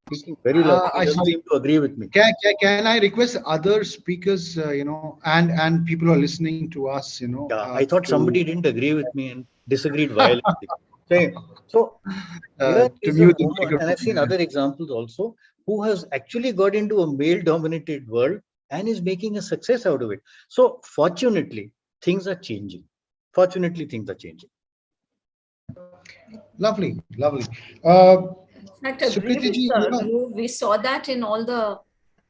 Speaking very loud. He doesn't seem to agree with me. Can I request other speakers, and people who are listening to us, Yeah, I thought somebody didn't agree with me and disagreed violently. So here is a woman, and I've seen other examples also, who has actually got into a male-dominated world and is making a success out of it. So fortunately, things are changing. Lovely. In fact, agree with you. We saw that in all the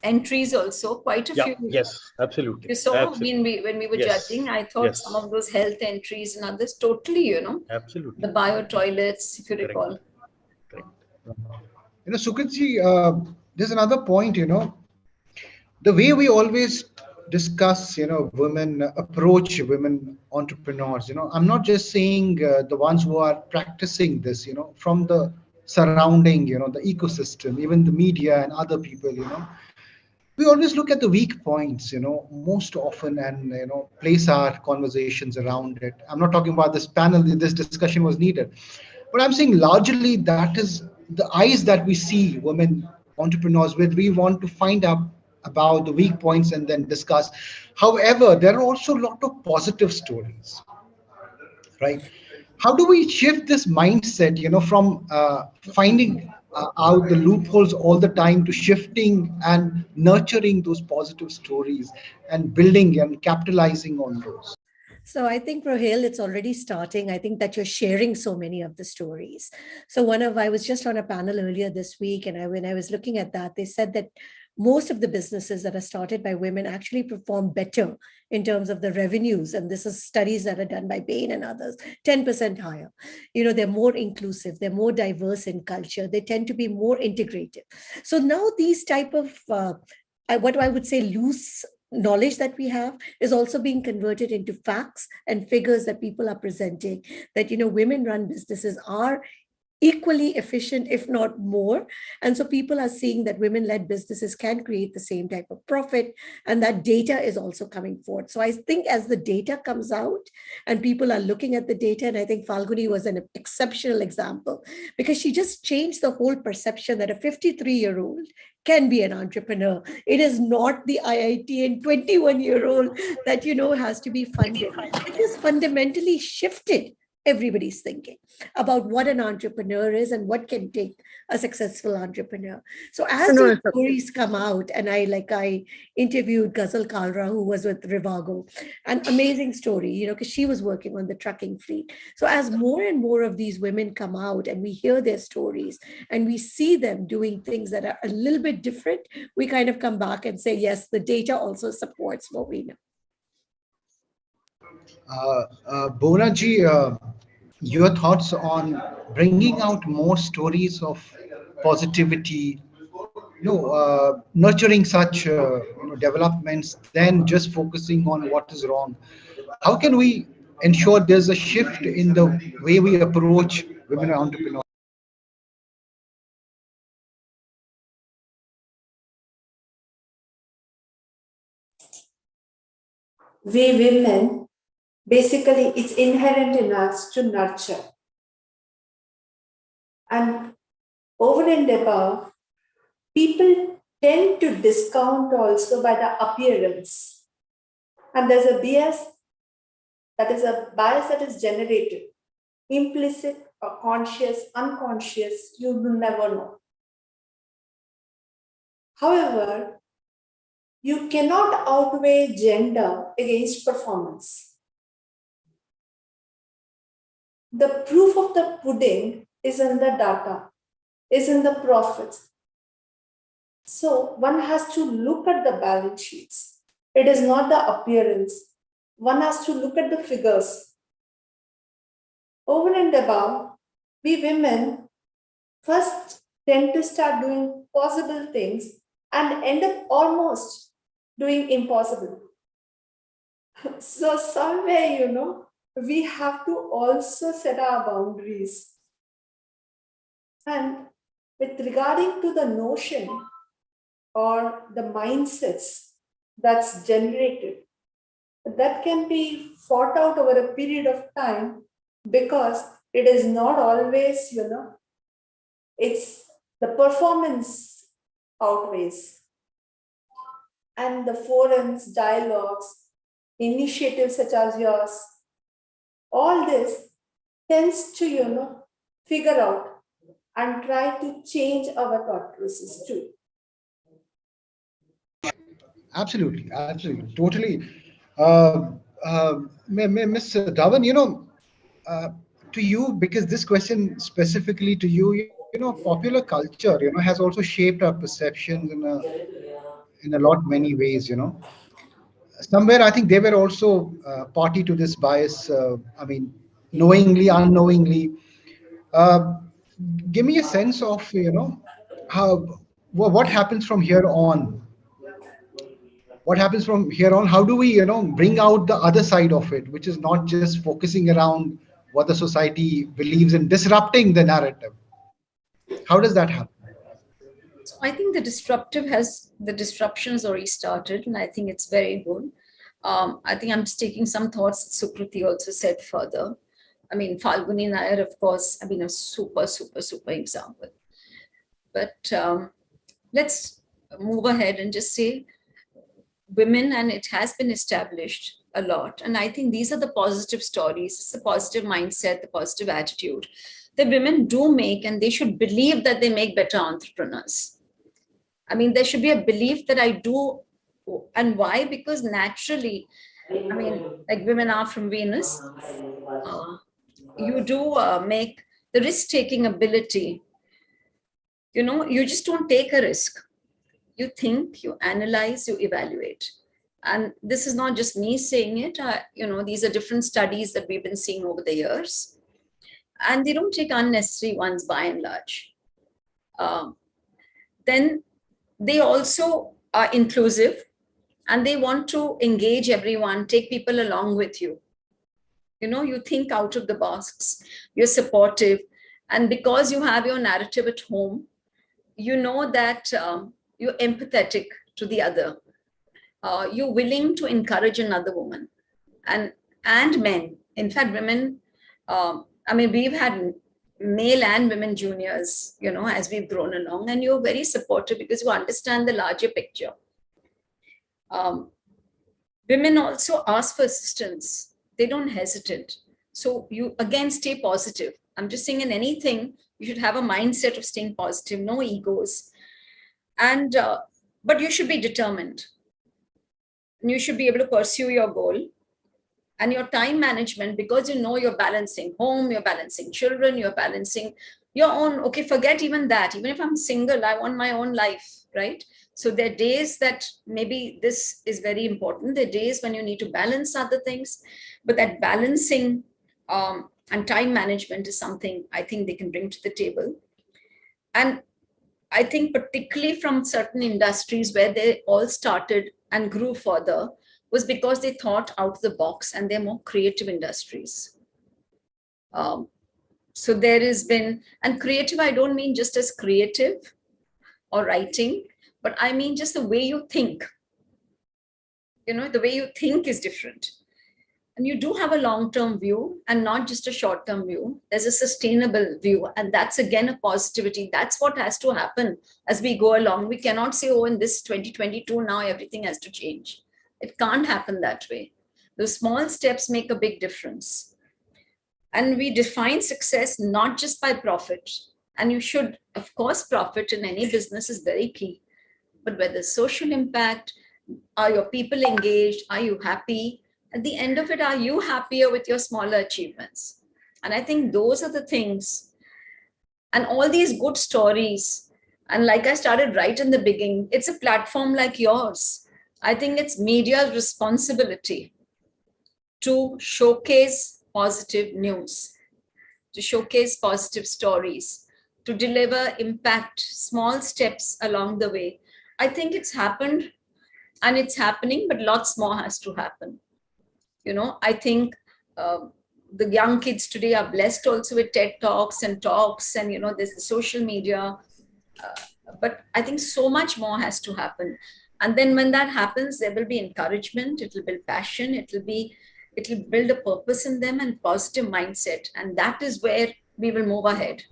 entries also, quite a few. Yes, absolutely. You saw when we were judging, I thought some of those health entries and others totally, absolutely. The bio toilets, if you recall. Sukriti, there's another point, the way we always discuss, women, approach women entrepreneurs, I'm not just saying the ones who are practicing this, from the surrounding, the ecosystem, even the media and other people, we always look at the weak points, most often, and, place our conversations around it. I'm not talking about this panel, this discussion was needed. But I'm saying largely that is the eyes that we see women entrepreneurs with. We want to find out about the weak points and then discuss. However, there are also a lot of positive stories, right? How do we shift this mindset, from finding out the loopholes all the time to shifting and nurturing those positive stories and building and capitalizing on those? So I think, Rohil, it's already starting. I think that you're sharing so many of the stories. So I was just on a panel earlier this week, and when I was looking at that, they said that most of the businesses that are started by women actually perform better in terms of the revenues. And this is studies that are done by Bain and others, 10% higher. They're more inclusive, they're more diverse in culture, they tend to be more integrated. So now these type of, what I would say, loose knowledge that we have is also being converted into facts and figures that people are presenting, that women run businesses are equally efficient, if not more. And so people are seeing that women-led businesses can create the same type of profit, and that data is also coming forth. So I think as the data comes out and people are looking at the data, and I think Falguni was an exceptional example because she just changed the whole perception that a 53-year-old can be an entrepreneur. It is not the IIT and 21-year-old that, has to be funded. It is fundamentally shifted everybody's thinking about what an entrepreneur is and what can take a successful entrepreneur. So as these stories come out, and I interviewed Ghazal Kalra, who was with Rivago, an amazing story, because she was working on the trucking fleet. So as more and more of these women come out and we hear their stories and we see them doing things that are a little bit different, we kind of come back and say, yes, the data also supports what we know. Bonaji, your thoughts on bringing out more stories of positivity, nurturing such developments than just focusing on what is wrong. How can we ensure there's a shift in the way we approach women entrepreneurs? We women, basically, it's inherent in us to nurture. And over and above, people tend to discount also by the appearance. And there's a bias that is generated, implicit or conscious, unconscious, you will never know. However, you cannot outweigh gender against performance. The proof of the pudding is in the data, is in the profits. So one has to look at the balance sheets. It is not the appearance. One has to look at the figures. Over and above, we women first tend to start doing possible things and end up almost doing impossible. So somewhere, we have to also set our boundaries. And with regarding to the notion or the mindsets that's generated, that can be fought out over a period of time, because it is not always, it's the performance outweighs. And the forums, dialogues, initiatives such as yours, all this tends to, figure out and try to change our thought process too. Absolutely, absolutely, totally. Miss Dhawan, to you, because this question specifically to you, popular culture, has also shaped our perceptions in a lot many ways. Somewhere I think they were also party to this bias. I mean, knowingly, unknowingly. Uh, Give me a sense of how what happens from here on. What happens from here on? How do we bring out the other side of it, which is not just focusing around what the society believes in, disrupting the narrative? How does that happen? So I think the disruptions already started, and I think it's very good. I think I'm just taking some thoughts that Sukriti also said further. I mean, Falguni Nair, of course, a super, super, super example. But let's move ahead and just say women, and it has been established a lot. And I think these are the positive stories. It's the positive mindset, the positive attitude that women do make, and they should believe that they make better entrepreneurs. I mean, there should be a belief that I do. And why? Because naturally, like women are from Venus, you do make the risk-taking ability. You just don't take a risk. You think, you analyze, you evaluate. And this is not just me saying it. These are different studies that we've been seeing over the years. And they don't take unnecessary ones by and large. Then they also are inclusive, and they want to engage everyone, take people along with you. You think out of the box, you're supportive. And because you have your narrative at home, you know that you're empathetic to the other. You're willing to encourage another woman and men. In fact, women, we've had male and women juniors, as we've grown along, and you're very supportive because you understand the larger picture. Women also ask for assistance. They don't hesitate. So you, again, stay positive. I'm just saying, in anything, you should have a mindset of staying positive, no egos. And, but you should be determined. And you should be able to pursue your goal. And your time management, because you're balancing home, you're balancing children, you're balancing your own, okay, forget even that. Even if I'm single, I want my own life, right? So there are days that maybe this is very important. There are days when you need to balance other things, but that balancing and time management is something I think they can bring to the table. And I think particularly from certain industries where they all started and grew further was because they thought out of the box and they're more creative industries. So there has been, and creative, I don't mean just as creative or writing, but I mean just the way you think. The way you think is different. And you do have a long-term view and not just a short-term view. There's a sustainable view. And that's again a positivity. That's what has to happen as we go along. We cannot say, oh, in this 2022, now everything has to change. It can't happen that way. Those small steps make a big difference. And we define success not just by profit. And you should, of course, profit in any business is very key. But whether social impact, are your people engaged? Are you happy? At the end of it, are you happier with your smaller achievements? And I think those are the things. And all these good stories, and like I started right in the beginning, it's a platform like yours. I think it's media's responsibility to showcase positive news, to showcase positive stories, to deliver impact, small steps along the way. I think it's happened and it's happening, but lots more has to happen. I think the young kids today are blessed also with TED Talks and talks, and there's the social media. But I think so much more has to happen. And then when that happens, there will be encouragement, it will build passion, it will build a purpose in them and positive mindset. And that is where we will move ahead.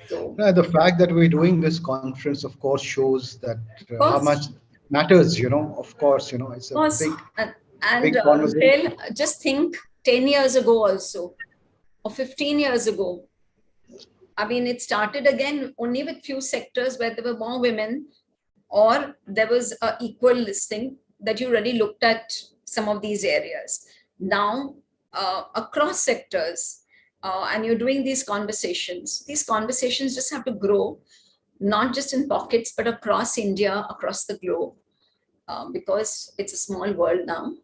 So, the fact that we're doing this conference, of course, shows that how much matters, of course, it's a big, big conversation. Just think 10 years ago also, or 15 years ago. I mean, it started again only with few sectors where there were more women, or there was an equal listing that you really looked at some of these areas. Now, across sectors, and you're doing these conversations just have to grow, not just in pockets, but across India, across the globe, because it's a small world now.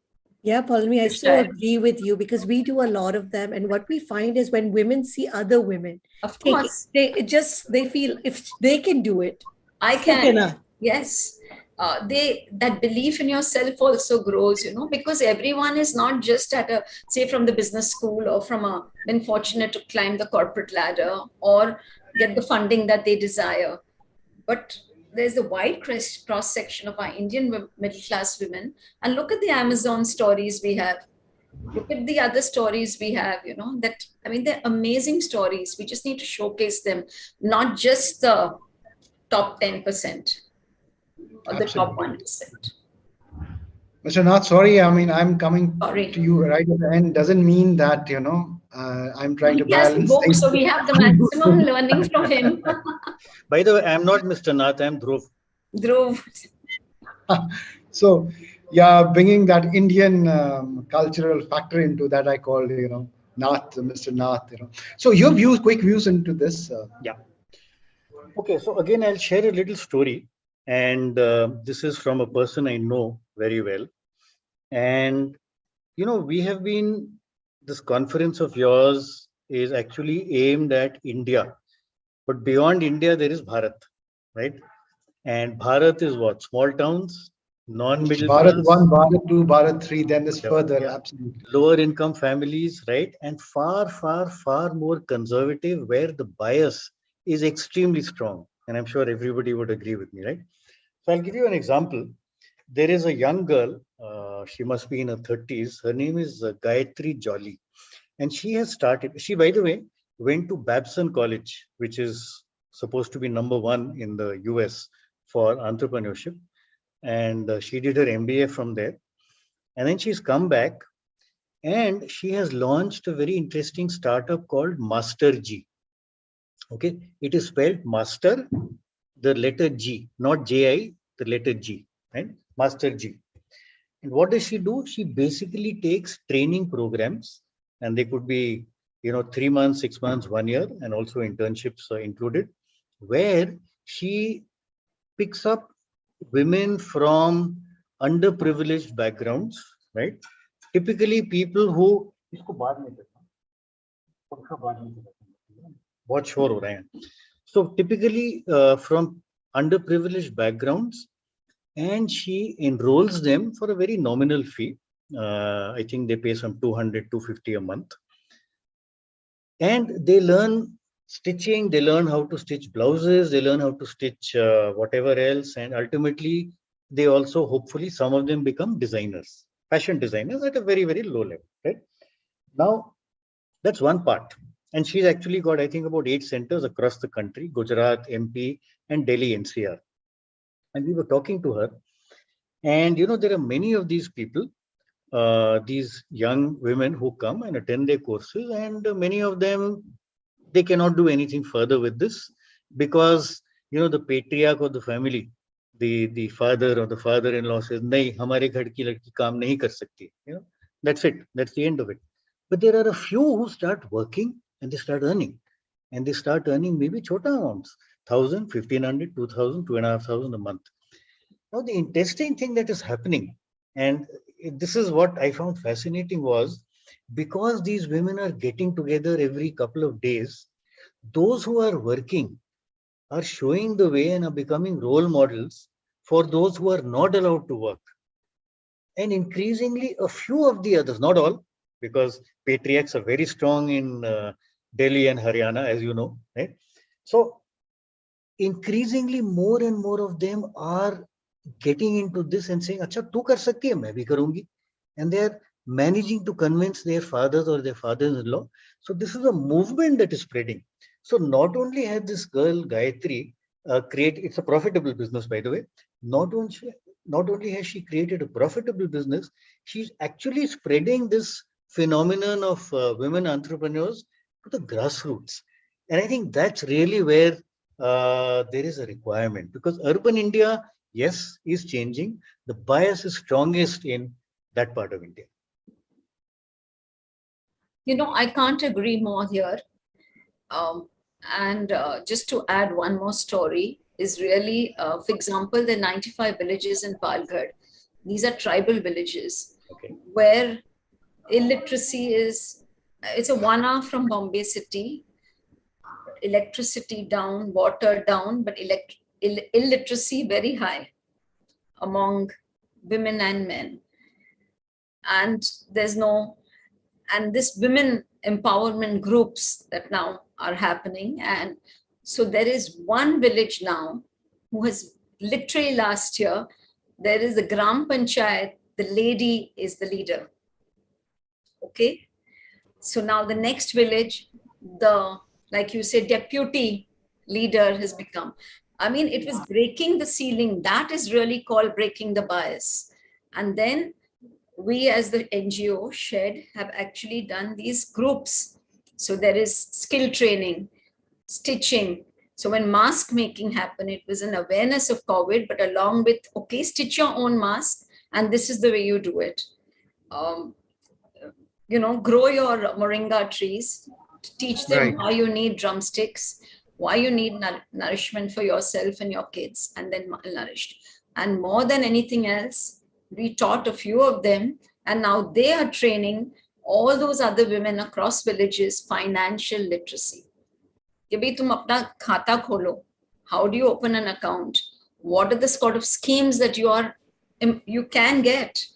Yeah, Paulmi, I so agree with you, because we do a lot of them. And what we find is when women see other women, of course, they feel if they can do it, I can. Yes. That belief in yourself also grows, because everyone is not just say from the business school or been fortunate to climb the corporate ladder or get the funding that they desire. But there's a wide cross section of our Indian middle class women. And look at the Amazon stories we have. Look at the other stories we have, they're amazing stories. We just need to showcase them, not just the top 10%. Or the top 1%. Mr. Nath, sorry, I'm coming to you right at the end. Doesn't mean that, I'm trying to balance things. So we have the maximum learning from him. By the way, I'm not Mr. Nath, I'm Dhruv. Dhruv. So, yeah, bringing that Indian cultural factor into that, I call, Nath, Mr. Nath, So your views, quick views into this. Yeah. Okay, so again, I'll share a little story. And this is from a person I know very well. And, we have been, this conference of yours is actually aimed at India. But beyond India, there is Bharat, right? And Bharat is what? Small towns, non-middle class. Bharat 1, Bharat 2, Bharat 3, then this further, absolutely. Lower income families, right? And far, far, far more conservative, where the bias is extremely strong. And I'm sure everybody would agree with me, right? So I'll give you an example. There is a young girl, she must be in her 30s. Her name is Gayatri Jolly. And she has started, she, by the way, went to Babson College, which is supposed to be #1 in the US for entrepreneurship. And she did her MBA from there. And then she's come back and she has launched a very interesting startup called Master G. Okay, it is spelled Master, the letter G, not J-I, the letter G, right? Master G. And what does she do? She basically takes training programs, and they could be, 3 months, 6 months, 1 year, and also internships are included, where she picks up women from underprivileged backgrounds, right? Typically people who, बहुत शोर हो रहा है. So typically from underprivileged backgrounds, and she enrolls them for a very nominal fee. I think they pay some 200, 250 a month. And they learn stitching, they learn how to stitch blouses, they learn how to stitch whatever else. And ultimately, they also, hopefully, some of them become designers, fashion designers at a very, very low level, right? Now, that's one part. And she's actually got, I think, about 8 centers across the country, Gujarat, MP, and Delhi NCR. And we were talking to her. And, you know, there are many of these people, these young women who come and attend their courses, and many of them, they cannot do anything further with this because, you know, the patriarch of the family, the father or the father-in-law says, "Nahi, hamare ghar ki ladki kaam nahi kar sakti." You know, that's it. That's the end of it. But there are a few who start working and they start earning, and they start earning maybe chota amounts, 1,000, 1,500, 2,000, 2,500 a month. Now, the interesting thing that is happening, and this is what I found fascinating, was because these women are getting together every couple of days, those who are working are showing the way and are becoming role models for those who are not allowed to work. And increasingly, a few of the others, not all, because patriarchs are very strong in Delhi and Haryana, as you know, right? So increasingly, more and more of them are getting into this and saying, "Acha, tu kar sakti hai, main bhi karungi." And they are managing to convince their fathers or their fathers-in-law. So this is a movement that is spreading. So not only has this girl Gayatri it's a profitable business, by the way. Not only has she created a profitable business, she's actually spreading this phenomenon of women entrepreneurs to the grassroots. And I think that's really where there is a requirement, because urban India, yes, is changing. The bias is strongest in that part of India. You know, I can't agree more here. Just to add one more story is really, for example, the 95 villages in Palghar. These are tribal villages where illiteracy it's a 1 hour from Bombay city, electricity down, water down, but illiteracy very high among women and men. And this women empowerment groups that now are happening. And so there is one village now who has literally last year, there is a Gram Panchayat, the lady is the leader. Okay. So now the next village, like you said, deputy leader has become. I mean, it was breaking the ceiling. That is really called breaking the bias. And then we as the NGO Shed have actually done these groups. So there is skill training, stitching. So when mask making happened, it was an awareness of COVID, but along with, okay, stitch your own mask, and this is the way you do it. You know, grow your moringa trees, teach them why you need drumsticks, why you need nourishment for yourself and your kids, and then malnourished. And more than anything else, we taught a few of them, and now they are training all those other women across villages financial literacy. कि भाई तुम अपना खाता खोलो. How do you open an account? What are the sort of schemes that you can get?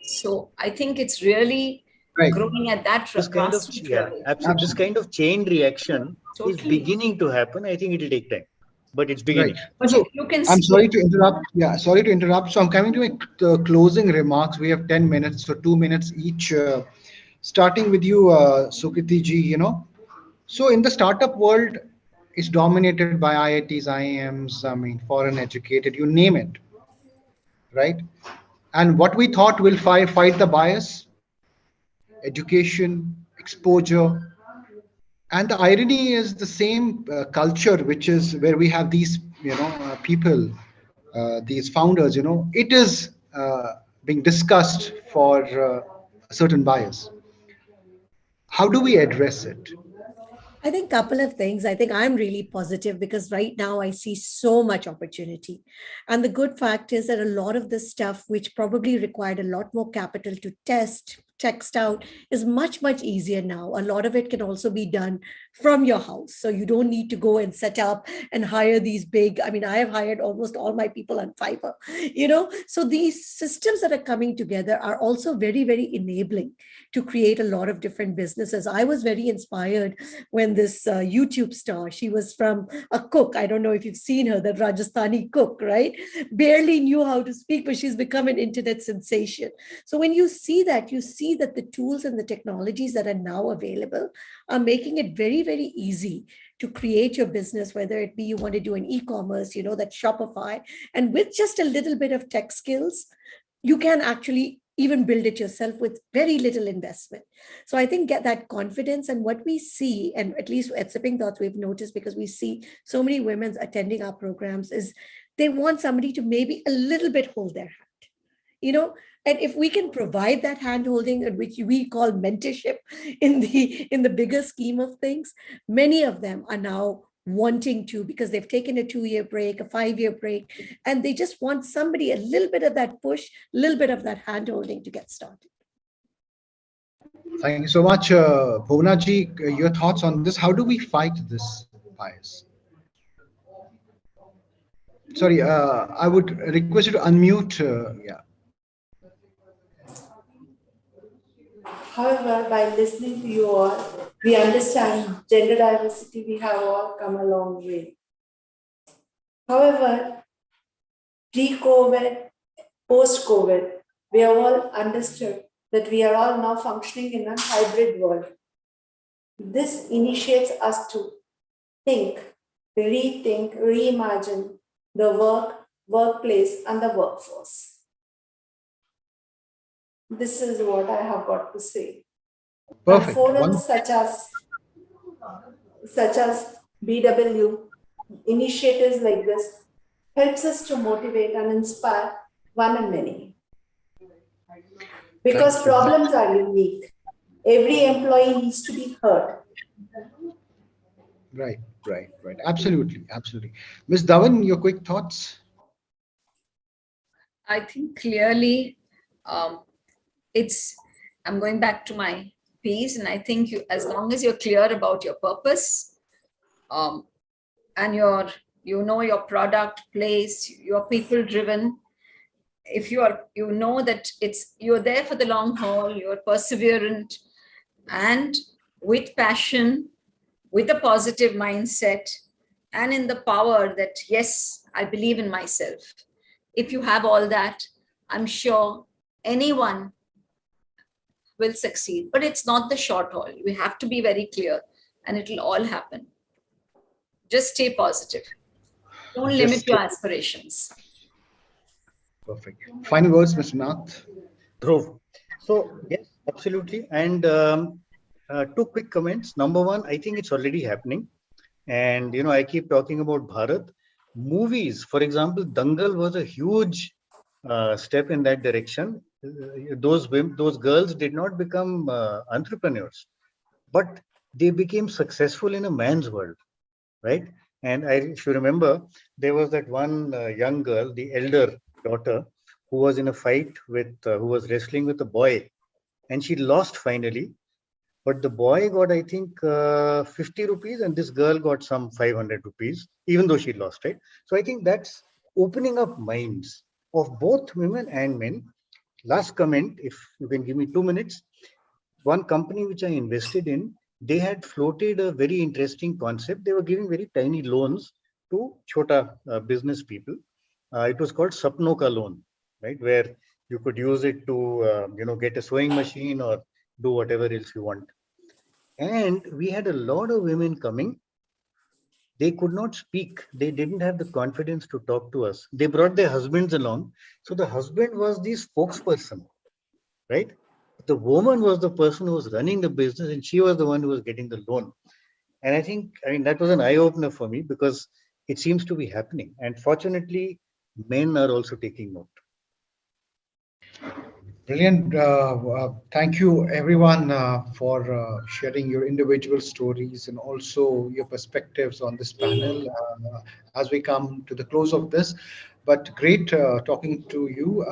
So I think it's really growing at that grassroots level. Absolutely. This kind of chain reaction is beginning to happen. I think it will take time, but it's beginning. So, I'm sorry to interrupt. Yeah, sorry to interrupt. So I'm coming to my closing remarks. We have 10 minutes, so 2 minutes each. Starting with you, Sukriti ji, you know. So in the startup world, it's dominated by IITs, IIMs, I mean, foreign educated, you name it, right? And what we thought will fight the bias, education, exposure. And the irony is the same culture, which is where we have these, you know, people, these founders, you know, it is being discussed for a certain bias. How do we address it? I think a couple of things. I think I'm really positive because right now I see so much opportunity. And the good fact is that a lot of this stuff, which probably required a lot more capital to test, text out is much, much easier now. A lot of it can also be done from your house. So you don't need to go and set up and hire these big, I mean, I have hired almost all my people on Fiverr, So these systems that are coming together are also very, very enabling to create a lot of different businesses. I was very inspired when this YouTube star, she was from a cook. I don't know if you've seen her, that Rajasthani cook, right? Barely knew how to speak, but she's become an internet sensation. So when you see that, you see that the tools and the technologies that are now available are making it very, very easy to create your business, whether it be you want to do an e-commerce, that Shopify, and with just a little bit of tech skills, you can actually even build it yourself with very little investment. So I think get that confidence. And what we see, and at least at Sipping Thoughts, we've noticed, because we see so many women attending our programs, is they want somebody to maybe a little bit hold their hand, and if we can provide that hand holding, which we call mentorship in the bigger scheme of things, many of them are now wanting to, because they've taken a 2-year break, a 5-year break, and they just want somebody, a little bit of that push, a little bit of that hand holding to get started. Thank you so much. Bhuvaji, your thoughts on this? How do we fight this bias? Sorry, I would request you to unmute. Yeah. However, by listening to you all, we understand gender diversity, we have all come a long way. However, pre-COVID, post-COVID, we have all understood that we are all now functioning in a hybrid world. This initiates us to think, rethink, reimagine the workplace, and the workforce. This is what I have got to say. Perfect. Forums such as BW, initiatives like this, helps us to motivate and inspire one and many. Because problems are unique. Every employee needs to be heard. Right. Absolutely. Ms. Dhawan, your quick thoughts? I think clearly I'm going back to my piece, and I think as long as you're clear about your purpose and your product, place, you're people driven. If you know that you're there for the long haul, you're perseverant, and with passion, with a positive mindset, and in the power that, yes, I believe in myself. If you have all that, I'm sure anyone will succeed. But it's not the short haul. We have to be very clear, and it'll all happen. Just stay positive. Don't limit your aspirations. Perfect. Final words, Mr. Nath. Dhruv. So yes, absolutely. And 2 quick comments. Number one, I think it's already happening. And I keep talking about Bharat. Movies, for example, Dangal was a huge step in that direction. Those girls did not become entrepreneurs, but they became successful in a man's world, right? And if you remember, there was that one young girl, the elder daughter, who was in a fight with, who was wrestling with a boy, and she lost finally. But the boy got, I think, 50 rupees, and this girl got some 500 rupees, even though she lost, right? So I think that's opening up minds of both women and men. Last comment, if you can give me 2 minutes. One company which I invested in, they had floated a very interesting concept. They were giving very tiny loans to chota business people. It was called Sapno Ka loan, right? Where you could use it to, get a sewing machine or do whatever else you want. And we had a lot of women coming. They could not speak. They didn't have the confidence to talk to us. They brought their husbands along. So the husband was the spokesperson, right? The woman was the person who was running the business, and she was the one who was getting the loan. And I think, that was an eye-opener for me, because it seems to be happening. And fortunately, men are also taking note. Brilliant. Thank you, everyone, for sharing your individual stories and also your perspectives on this panel as we come to the close of this. But great talking to you.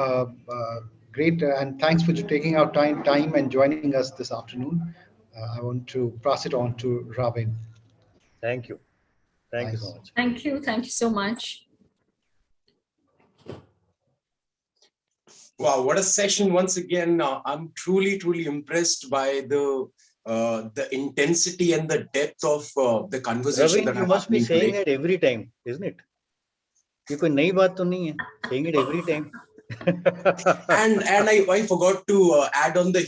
Great, and thanks for taking out time and joining us this afternoon. I want to pass it on to Robin. Thank you. Thank you so much. Thank you. Thank you so much. Wow, what a session once again. I'm truly impressed by the intensity and the depth of the conversation Ravin, that you are must be happening saying today. it every time, isn't it? ये कोई नई बात तो नहीं है, saying it every time. And I forgot to add on the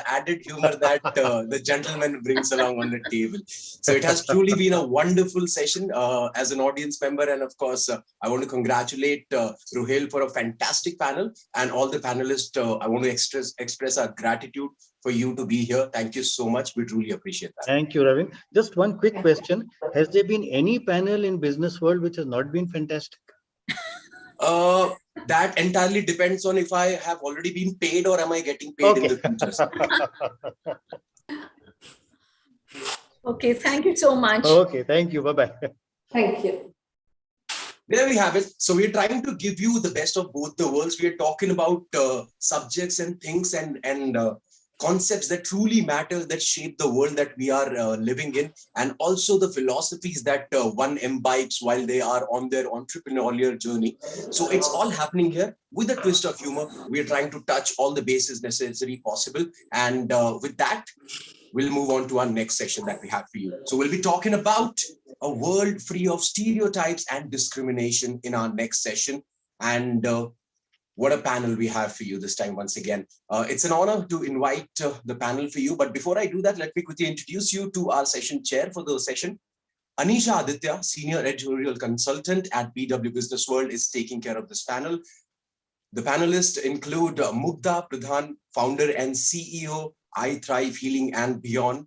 added humor that the gentleman brings along on the table. So it has truly been a wonderful session as an audience member. And of course, I want to congratulate Ruhail for a fantastic panel, and all the panelists. I want to express our gratitude for you to be here. Thank you so much. We truly appreciate that. Thank you, Ravin. Just one quick question. Has there been any panel in business world which has not been fantastic? That entirely depends on if I have already been paid or am I getting paid in the future. Okay, thank you so much. Okay, thank you. Bye-bye. Thank you. There we have it. So we're trying to give you the best of both the worlds. We're talking about subjects and things and concepts that truly matter, that shape the world that we are living in, and also the philosophies that one imbibes while they are on their entrepreneurial journey. So it's all happening here with a twist of humor. We're trying to touch all the bases necessary possible. And with that, we'll move on to our next session that we have for you. So we'll be talking about a world free of stereotypes and discrimination in our next session. And what a panel we have for you this time once again. It's an honor to invite the panel for you. But before I do that, let me quickly introduce you to our session chair for the session. Anisha Aditya, Senior Editorial Consultant at BW Business World, is taking care of this panel. The panelists include Mugdha Pradhan, founder and CEO, I Thrive Healing and Beyond.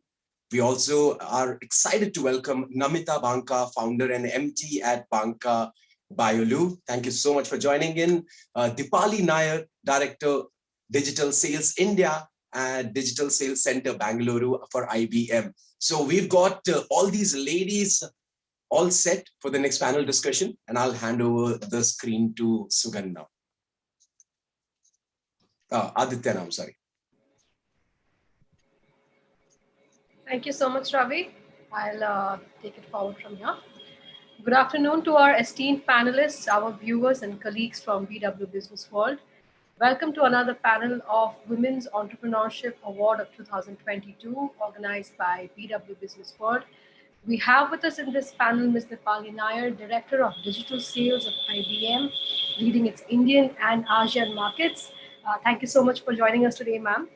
We also are excited to welcome Namita Banka, founder and MT at Banka Biolu. Thank you so much for joining in. Dipali Nair, Director, Digital Sales India and Digital Sales Center, Bangalore for IBM. So we've got all these ladies all set for the next panel discussion, and I'll hand over the screen to Sugandha. Aditya, I'm sorry. Thank you so much, Ravi. I'll take it forward from here. Good afternoon to our esteemed panelists, our viewers and colleagues from BW Business World. Welcome to another panel of Women's Entrepreneurship Award of 2022, organized by BW Business World. We have with us in this panel Ms. Dipali Nair, Director of Digital Sales of IBM, leading its Indian and Asian markets. Thank you so much for joining us today, ma'am.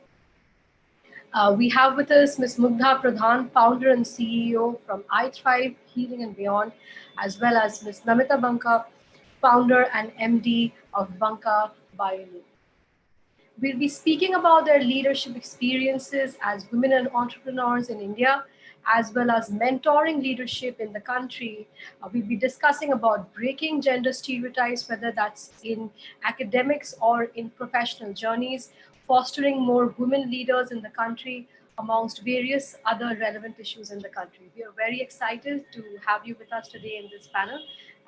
We have with us Ms. Mugdha Pradhan, founder and CEO from I Thrive Healing and Beyond, as well as Ms. Namita Banka, founder and MD of Banka Biolu. We'll be speaking about their leadership experiences as women and entrepreneurs in India, as well as mentoring leadership in the country. We'll be discussing about breaking gender stereotypes, whether that's in academics or in professional journeys, fostering more women leaders in the country, amongst various other relevant issues in the country. We are very excited to have you with us today in this panel,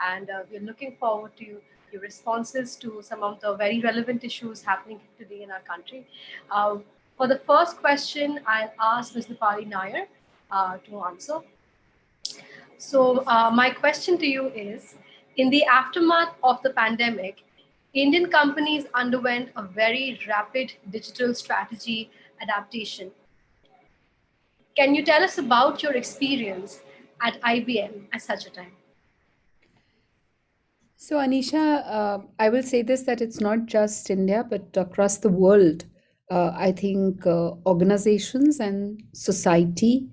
and we're looking forward to your responses to some of the very relevant issues happening today in our country. For the first question, I'll ask Ms. Dipali Nair to answer. So my question to you is, in the aftermath of the pandemic, Indian companies underwent a very rapid digital strategy adaptation. Can you tell us about your experience at IBM at such a time? So Anisha, I will say this, that it's not just India, but across the world. I think organizations and society,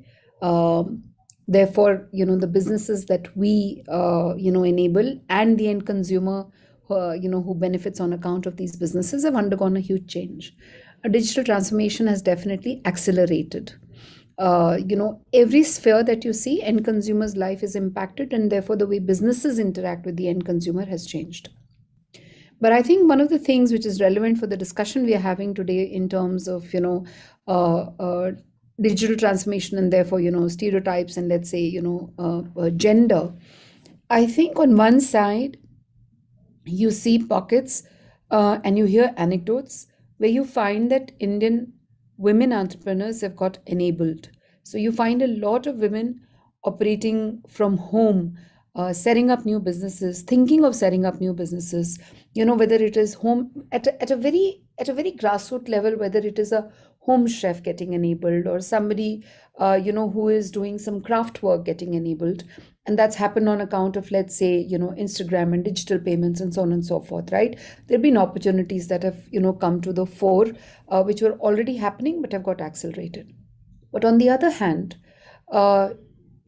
therefore, the businesses that we, enable, and the end consumer, who benefits on account of these businesses, have undergone a huge change. A digital transformation has definitely accelerated. Every sphere that you see, end consumer's life is impacted, and therefore the way businesses interact with the end consumer has changed. But I think one of the things which is relevant for the discussion we are having today in terms of, digital transformation and therefore, stereotypes and let's say, gender, I think on one side, you see pockets and you hear anecdotes where you find that Indian women entrepreneurs have got enabled. So you find a lot of women operating from home, setting up new businesses, thinking of setting up new businesses, whether it is home at a very grassroots level, whether it is a home chef getting enabled, or somebody who is doing some craft work getting enabled. And that's happened on account of, let's say, Instagram and digital payments and so on and so forth, right? There have been opportunities that have come to the fore, which were already happening but have got accelerated. But on the other hand, uh,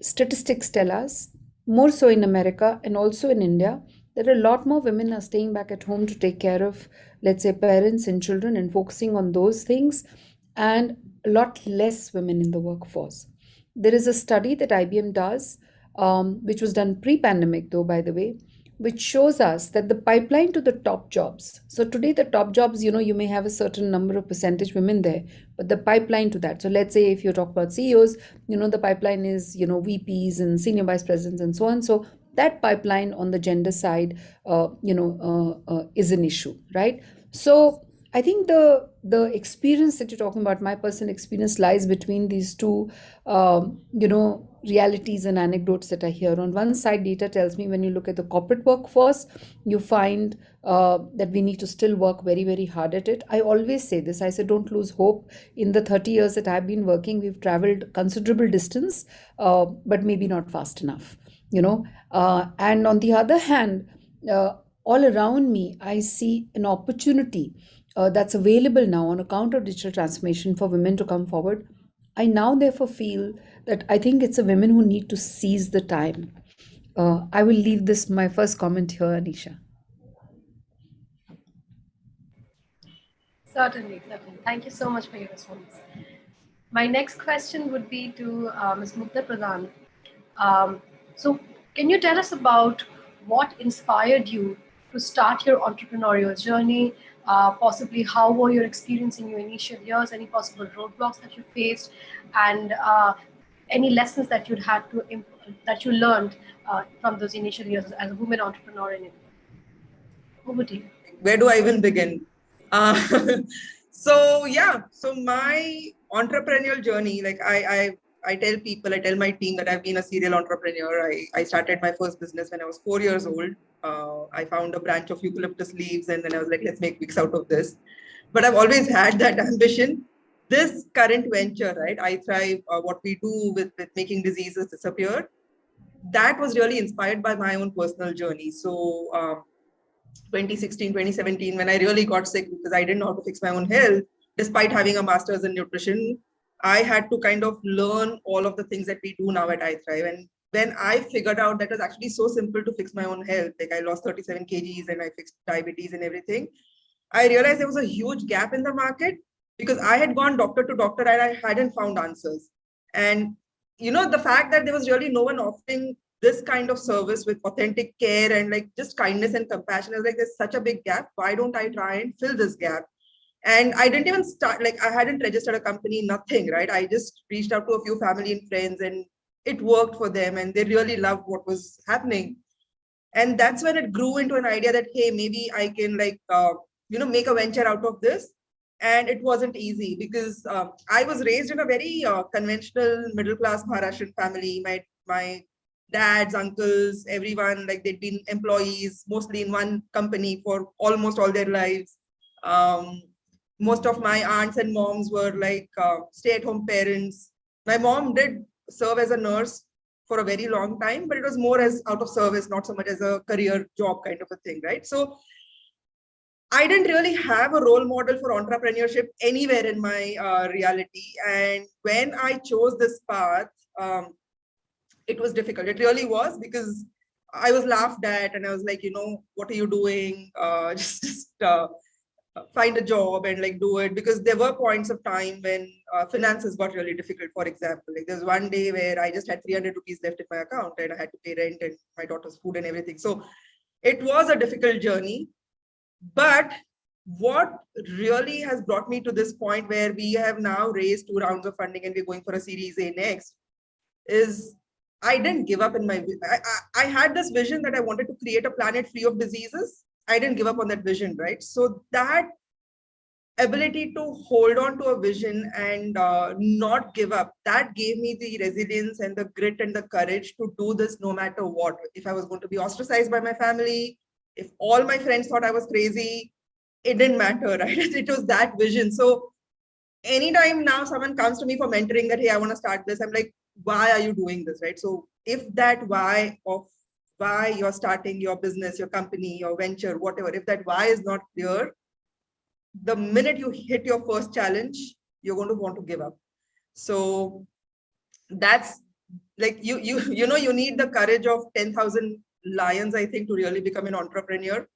statistics tell us, more so in America and also in India, that a lot more women are staying back at home to take care of, let's say, parents and children and focusing on those things, and a lot less women in the workforce. There is a study that IBM does, which was done pre-pandemic, though, by the way, which shows us that the pipeline to the top jobs. So today, the top jobs, you may have a certain number of percentage women there, but the pipeline to that. So let's say if you talk about CEOs, the pipeline is, VPs and senior vice presidents and so on. So that pipeline on the gender side, is an issue, right? So I think the experience that you're talking about, my personal experience, lies between these two, realities and anecdotes that I hear. On one side, data tells me when you look at the corporate workforce, you find that we need to still work very, very hard at it. I always say this. I say, don't lose hope. In the 30 years that I've been working, we've traveled considerable distance, but maybe not fast enough, and on the other hand, all around me, I see an opportunity that's available now on account of digital transformation for women to come forward. I now therefore feel that I think it's the women who need to seize the time. I will leave this, my first comment here, Anisha. Certainly. Thank you so much for your response. My next question would be to Ms. Mukta Pradhan. So can you tell us about what inspired you to start your entrepreneurial journey? Possibly how were your experience in your initial years, any possible roadblocks that you faced, and any lessons that that you learned from those initial years as a woman entrepreneur in India? Over to you. Where do I even begin? So my entrepreneurial journey, like I tell people, I tell my team that I've been a serial entrepreneur. I started my first business when I was 4 years old. I found a branch of eucalyptus leaves, and then I was like, let's make wigs out of this. But I've always had that ambition. This current venture, right, I Thrive, what we do with making diseases disappear, that was really inspired by my own personal journey. So 2016, 2017, when I really got sick because I didn't know how to fix my own health, despite having a master's in nutrition, I had to kind of learn all of the things that we do now at iThrive. And when I figured out that it was actually so simple to fix my own health, like I lost 37 kgs and I fixed diabetes and everything, I realized there was a huge gap in the market because I had gone doctor to doctor and I hadn't found answers. And the fact that there was really no one offering this kind of service with authentic care and like just kindness and compassion, I was like, there's such a big gap. Why don't I try and fill this gap? And I didn't even start, like I hadn't registered a company, nothing, right? I just reached out to a few family and friends and it worked for them and they really loved what was happening. And that's when it grew into an idea that, hey, maybe I can like, make a venture out of this. And it wasn't easy because I was raised in a very conventional middle-class Maharashtrian family. My dads, uncles, everyone, like they'd been employees, mostly in one company for almost all their lives. Most of my aunts and moms were like stay-at-home parents. My mom did serve as a nurse for a very long time, but it was more as out of service, not so much as a career job kind of a thing, right? So I didn't really have a role model for entrepreneurship anywhere in my reality. And when I chose this path, it was difficult. It really was, because I was laughed at and I was like, what are you doing? Just find a job and like do it, because there were points of time when finances got really difficult. For example, like there's one day where I just had 300 rupees left in my account and I had to pay rent and my daughter's food and everything. So it was a difficult journey. But what really has brought me to this point where we have now raised 2 rounds of funding and we're going for a Series A next is I didn't give up in my, I had this vision that I wanted to create a planet free of diseases. I didn't give up on that vision, right? So that ability to hold on to a vision and not give up, that gave me the resilience and the grit and the courage to do this no matter what. If I was going to be ostracized by my family, if all my friends thought I was crazy, it didn't matter, right? It was that vision. So anytime now someone comes to me for mentoring that, hey, I want to start this, I'm like, why are you doing this, right? So if that why of why you're starting your business, your company, your venture, whatever, if that why is not clear, the minute you hit your first challenge, you're going to want to give up. So that's like you need the courage of 10,000 lions, I think, to really become an entrepreneur.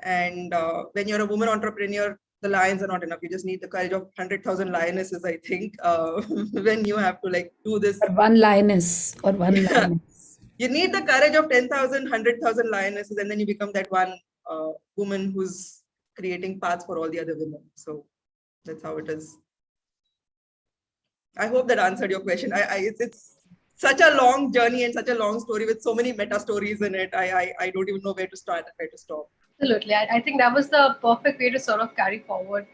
And when you're a woman entrepreneur, the lions are not enough. You just need the courage of 100,000 lionesses, I think, when you have to like do this. Or one lioness or one lioness. You need the courage of 10,000, 100,000 lionesses, and then you become that one woman who's creating paths for all the other women. So that's how it is. I hope that answered your question. It's such a long journey and such a long story with so many meta stories in it. I don't even know where to start and where to stop. Absolutely. I think that was the perfect way to sort of carry forward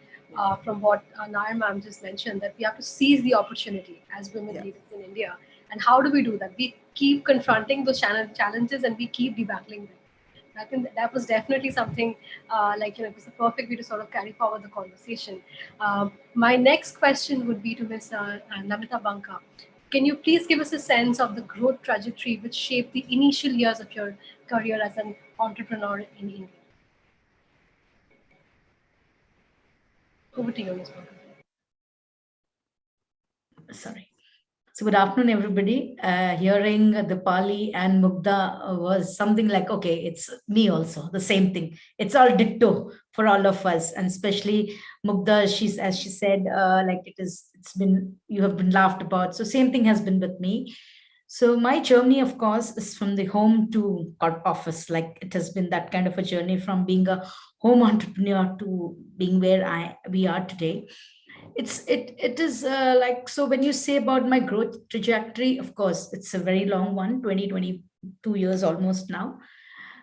from what Nair ma'am just mentioned, that we have to seize the opportunity as women leaders in India. And how do we do that? We keep confronting those challenges and we keep debattling them. I think that was definitely something it was the perfect way to sort of carry forward the conversation. My next question would be to Ms. Namita Banka. Can you please give us a sense of the growth trajectory which shaped the initial years of your career as an entrepreneur in India? Over to you, Ms. Banka. Sorry. So good afternoon, everybody. Hearing Dipali and Mugdha was something like, okay, it's me also, the same thing. It's all ditto for all of us, and especially Mugdha, as she said, you have been laughed about. So same thing has been with me. So my journey, of course, is from the home to office. Like it has been that kind of a journey from being a home entrepreneur to being where we are today. It is so when you say about my growth trajectory, of course it's a very long one, 22 years almost now.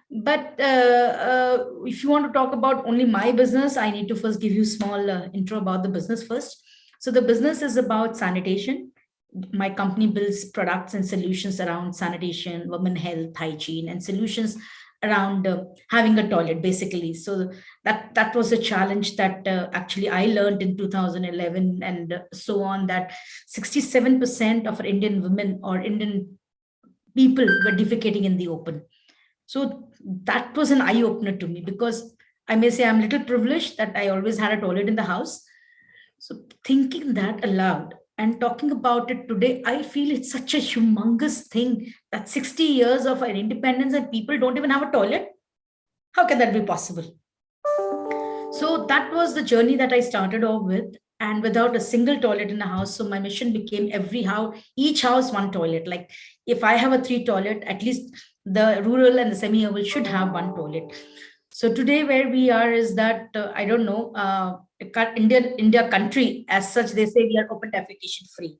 But if you want to talk about only my business, I need to first give you a small intro about the business first. So the business is about sanitation. My company builds products and solutions around sanitation, women health, hygiene, and solutions around having a toilet, basically. So that was a challenge that actually I learned in 2011 and so on, that 67% of Indian women or Indian people were defecating in the open. So that was an eye-opener to me, because I may say I'm a little privileged that I always had a toilet in the house. So thinking that aloud and talking about it today, I feel it's such a humongous thing that 60 years of our independence and people don't even have a toilet. How can that be possible? So that was the journey that I started off with, and without a single toilet in the house. So my mission became each house one toilet. Like if I have a 3 toilet, at least the rural and the semi-urban should have one toilet. So today where we are is that, I don't know, India country as such, they say we are open defecation free.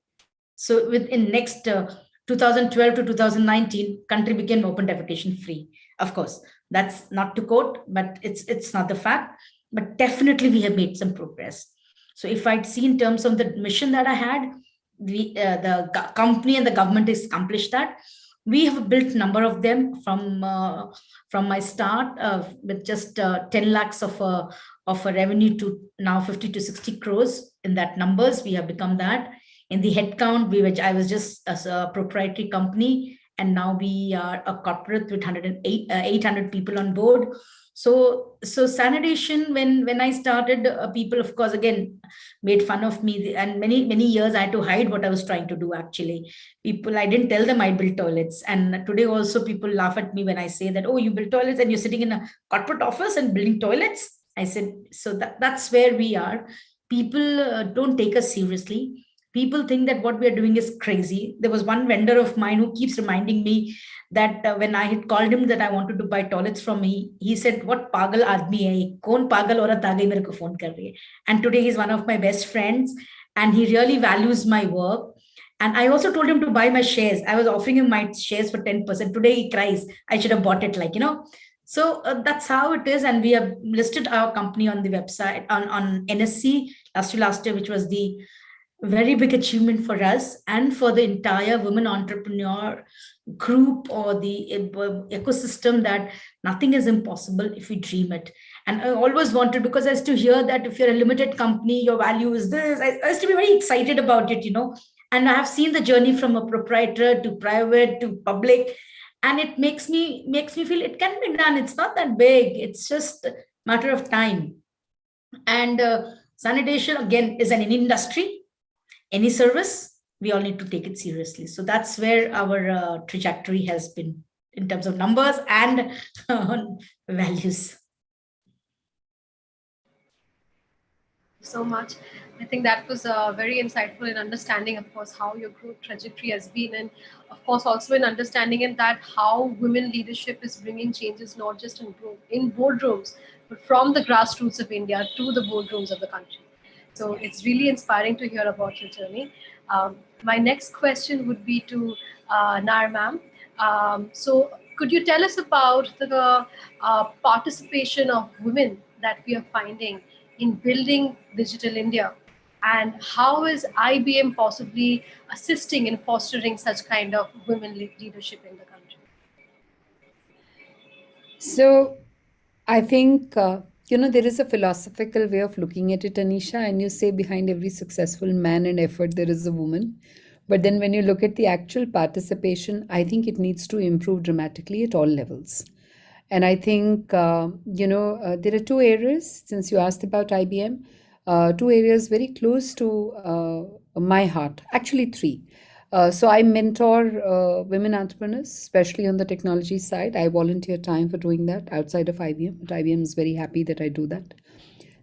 So within next 2012 to 2019, country became open defecation free. Of course, that's not to quote, but it's not the fact, but definitely we have made some progress. So if I'd see in terms of the mission that I had, the company and the government has accomplished that. We have built a number of them from my start with just 10 lakhs of a revenue to now 50 to 60 crores. In that numbers, we have become that. In the headcount, I was just as a proprietary company, and now we are a corporate with 800 people on board. So sanitation, when I started, people, of course, again, made fun of me, and many years I had to hide what I was trying to do. Actually, I didn't tell them I built toilets, and today also people laugh at me when I say that, oh, you build toilets and you're sitting in a corporate office and building toilets. I said, so that's where we are. People don't take us seriously. People think that what we are doing is crazy. There was one vendor of mine who keeps reminding me that when I had called him that I wanted to buy toilets from me, he said, what pagal aadmi hai? Kaun pagal aurat aa gayi mere ko phone kar rahi hai? And today he's one of my best friends, and he really values my work. And I also told him to buy my shares. I was offering him my shares for 10%. Today he cries, I should have bought it, So that's how it is. And we have listed our company on the website on NSC last year, which was the very big achievement for us and for the entire women entrepreneur group or the ecosystem, that nothing is impossible if we dream it. And I always wanted, because I used to hear that if you're a limited company, your value is this. I used to be very excited about it, and I have seen the journey from a proprietor to private to public, and it makes me feel it can be done. It's not that big. It's just a matter of time. And sanitation again is an industry. Any service, we all need to take it seriously. So that's where our trajectory has been in terms of numbers and values. So much. I think that was very insightful in understanding, of course, how your growth trajectory has been, and of course also in understanding in that how women leadership is bringing changes not just in boardrooms, but from the grassroots of India to the boardrooms of the country. So it's really inspiring to hear about your journey. My next question would be to Nar ma'am. So could you tell us about the participation of women that we are finding in building digital India, and how is IBM possibly assisting in fostering such kind of women leadership in the country? So I think, there is a philosophical way of looking at it, Anisha, and you say behind every successful man and effort, there is a woman. But then when you look at the actual participation, I think it needs to improve dramatically at all levels. And I think, there are two areas, since you asked about IBM, two areas very close to my heart, actually three. So I mentor women entrepreneurs, especially on the technology side. I volunteer time for doing that outside of IBM, but IBM is very happy that I do that.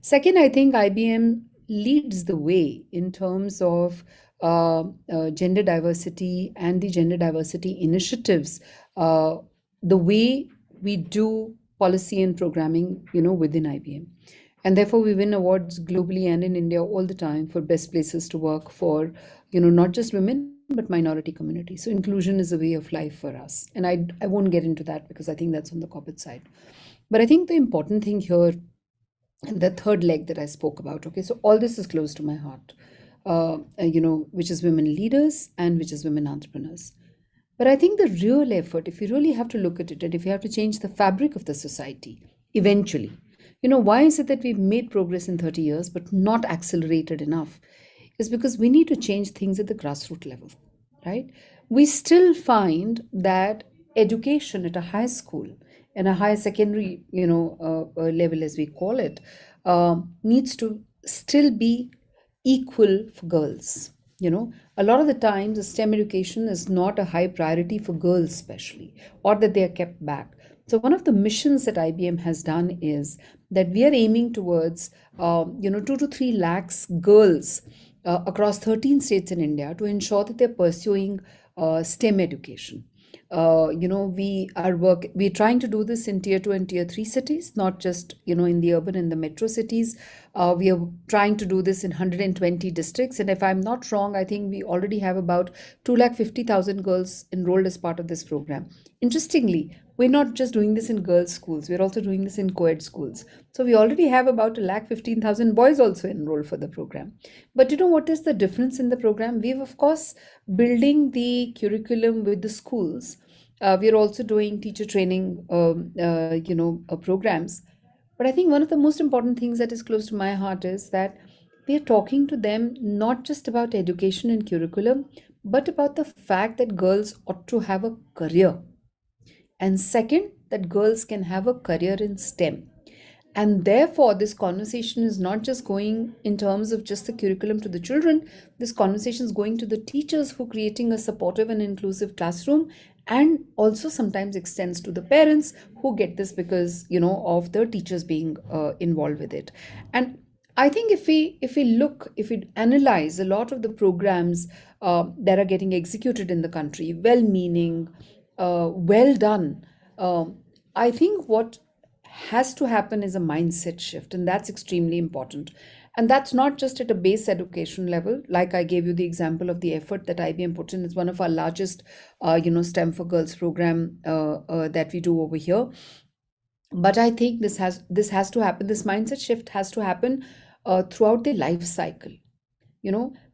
Second, I think IBM leads the way in terms of gender diversity and the gender diversity initiatives, the way we do policy and programming, within IBM. And therefore, we win awards globally and in India all the time for best places to work for, not just women, but minority communities. So inclusion is a way of life for us. And I won't get into that because I think that's on the corporate side. But I think the important thing here, the third leg that I spoke about, okay, so all this is close to my heart, which is women leaders and which is women entrepreneurs. But I think the real effort, if you really have to look at it, and if you have to change the fabric of the society, eventually, why is it that we've made progress in 30 years but not accelerated enough? Is because we need to change things at the grassroots level, right? We still find that education at a high school and a higher secondary, level, as we call it, needs to still be equal for girls. A lot of the times, the STEM education is not a high priority for girls, especially, or that they are kept back. So one of the missions that IBM has done is that we are aiming towards, 2 to 3 lakhs girls across 13 states in India to ensure that they're pursuing STEM education. We're trying to do this in tier 2 and tier 3 cities, not just, in the urban and the metro cities. We are trying to do this in 120 districts. And if I'm not wrong, I think we already have about 250,000 girls enrolled as part of this program. Interestingly, we're not just doing this in girls' schools, we're also doing this in co-ed schools. So we already have about 115,000 boys also enrolled for the program. But what is the difference in the program? We've, of course, building the curriculum with the schools. We're also doing teacher training, programs. But I think one of the most important things that is close to my heart is that we are talking to them not just about education and curriculum, but about the fact that girls ought to have a career. And second, that girls can have a career in STEM. And therefore, this conversation is not just going in terms of just the curriculum to the children. This conversation is going to the teachers who are creating a supportive and inclusive classroom, and also sometimes extends to the parents who get this because, of the teachers being involved with it. And I think if we analyze a lot of the programs that are getting executed in the country, well-meaning, well done, I think what has to happen is a mindset shift, and that's extremely important. And that's not just at a base education level. Like I gave you the example of the effort that IBM put in. It's one of our largest, STEM for Girls program that we do over here. But I think this has to happen. This mindset shift has to happen throughout the life cycle.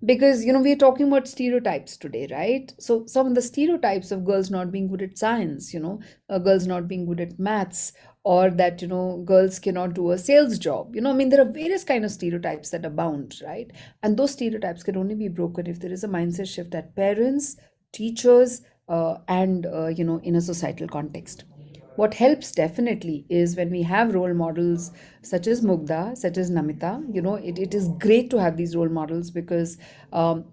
Because we're talking about stereotypes today, right? So some of the stereotypes of girls not being good at science, girls not being good at maths, or that girls cannot do a sales job. I mean, there are various kind of stereotypes that abound, right? And those stereotypes can only be broken if there is a mindset shift at parents, teachers, and in a societal context. What helps definitely is when we have role models such as Mugdha, such as Namita. It is great to have these role models, because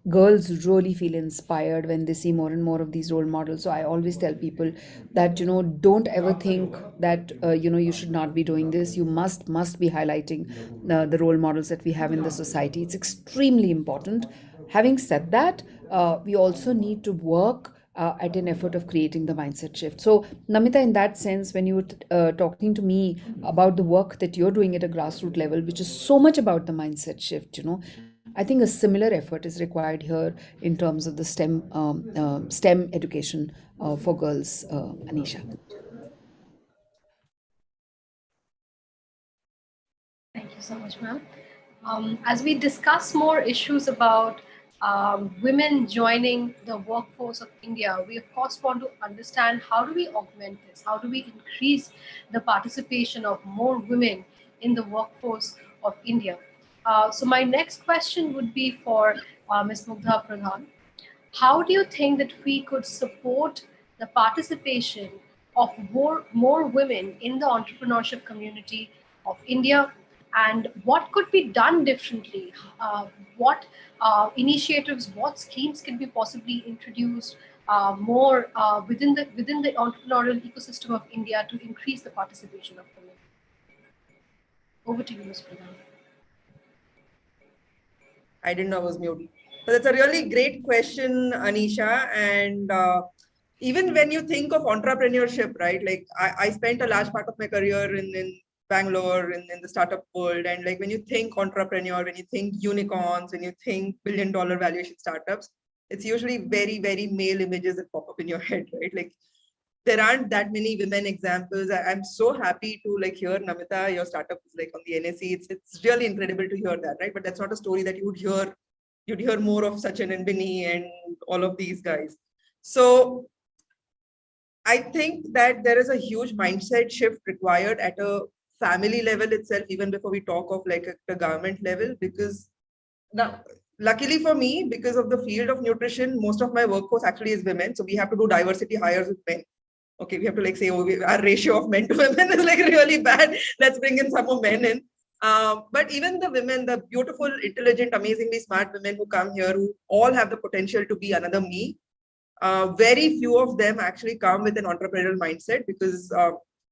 girls really feel inspired when they see more and more of these role models. So I always tell people that, don't ever think that, you should not be doing this. You must be highlighting the role models that we have in the society. It's extremely important. Having said that, we also need to work at an effort of creating the mindset shift. So, Namita, in that sense, when you were talking to me about the work that you're doing at a grassroots level, which is so much about the mindset shift, I think a similar effort is required here in terms of the STEM education for girls, Anisha. Thank you so much, ma'am. As we discuss more issues about women joining the workforce of India, we of course want to understand how do we augment this? How do we increase the participation of more women in the workforce of India? So my next question would be for Ms. Mugdha Pradhan. How do you think that we could support the participation of more women in the entrepreneurship community of India? And what could be done differently? What initiatives, what schemes can be possibly introduced more within the entrepreneurial ecosystem of India to increase the participation of women? Over to you, Ms. Pradhan. I didn't know I was muted. So that's a really great question, Anisha. And even when you think of entrepreneurship, right? Like I spent a large part of my career in Bangalore in the startup world. And like when you think entrepreneur, when you think unicorns, when you think billion-dollar valuation startups, it's usually very, very male images that pop up in your head, right? Like there aren't that many women examples. I'm so happy to like hear, Namita, your startup is like on the NSE. It's really incredible to hear that, right? But that's not a story that you would hear. You'd hear more of Sachin and Binny and all of these guys. So I think that there is a huge mindset shift required at a family level itself, even before we talk of like a government level, because now, luckily for me, because of the field of nutrition, most of my workforce actually is women. So we have to do diversity hires with men. Okay, we have to like say, oh, our ratio of men to women is like really bad. Let's bring in some more men in. But even the women, the beautiful, intelligent, amazingly smart women who come here, who all have the potential to be another me, very few of them actually come with an entrepreneurial mindset, because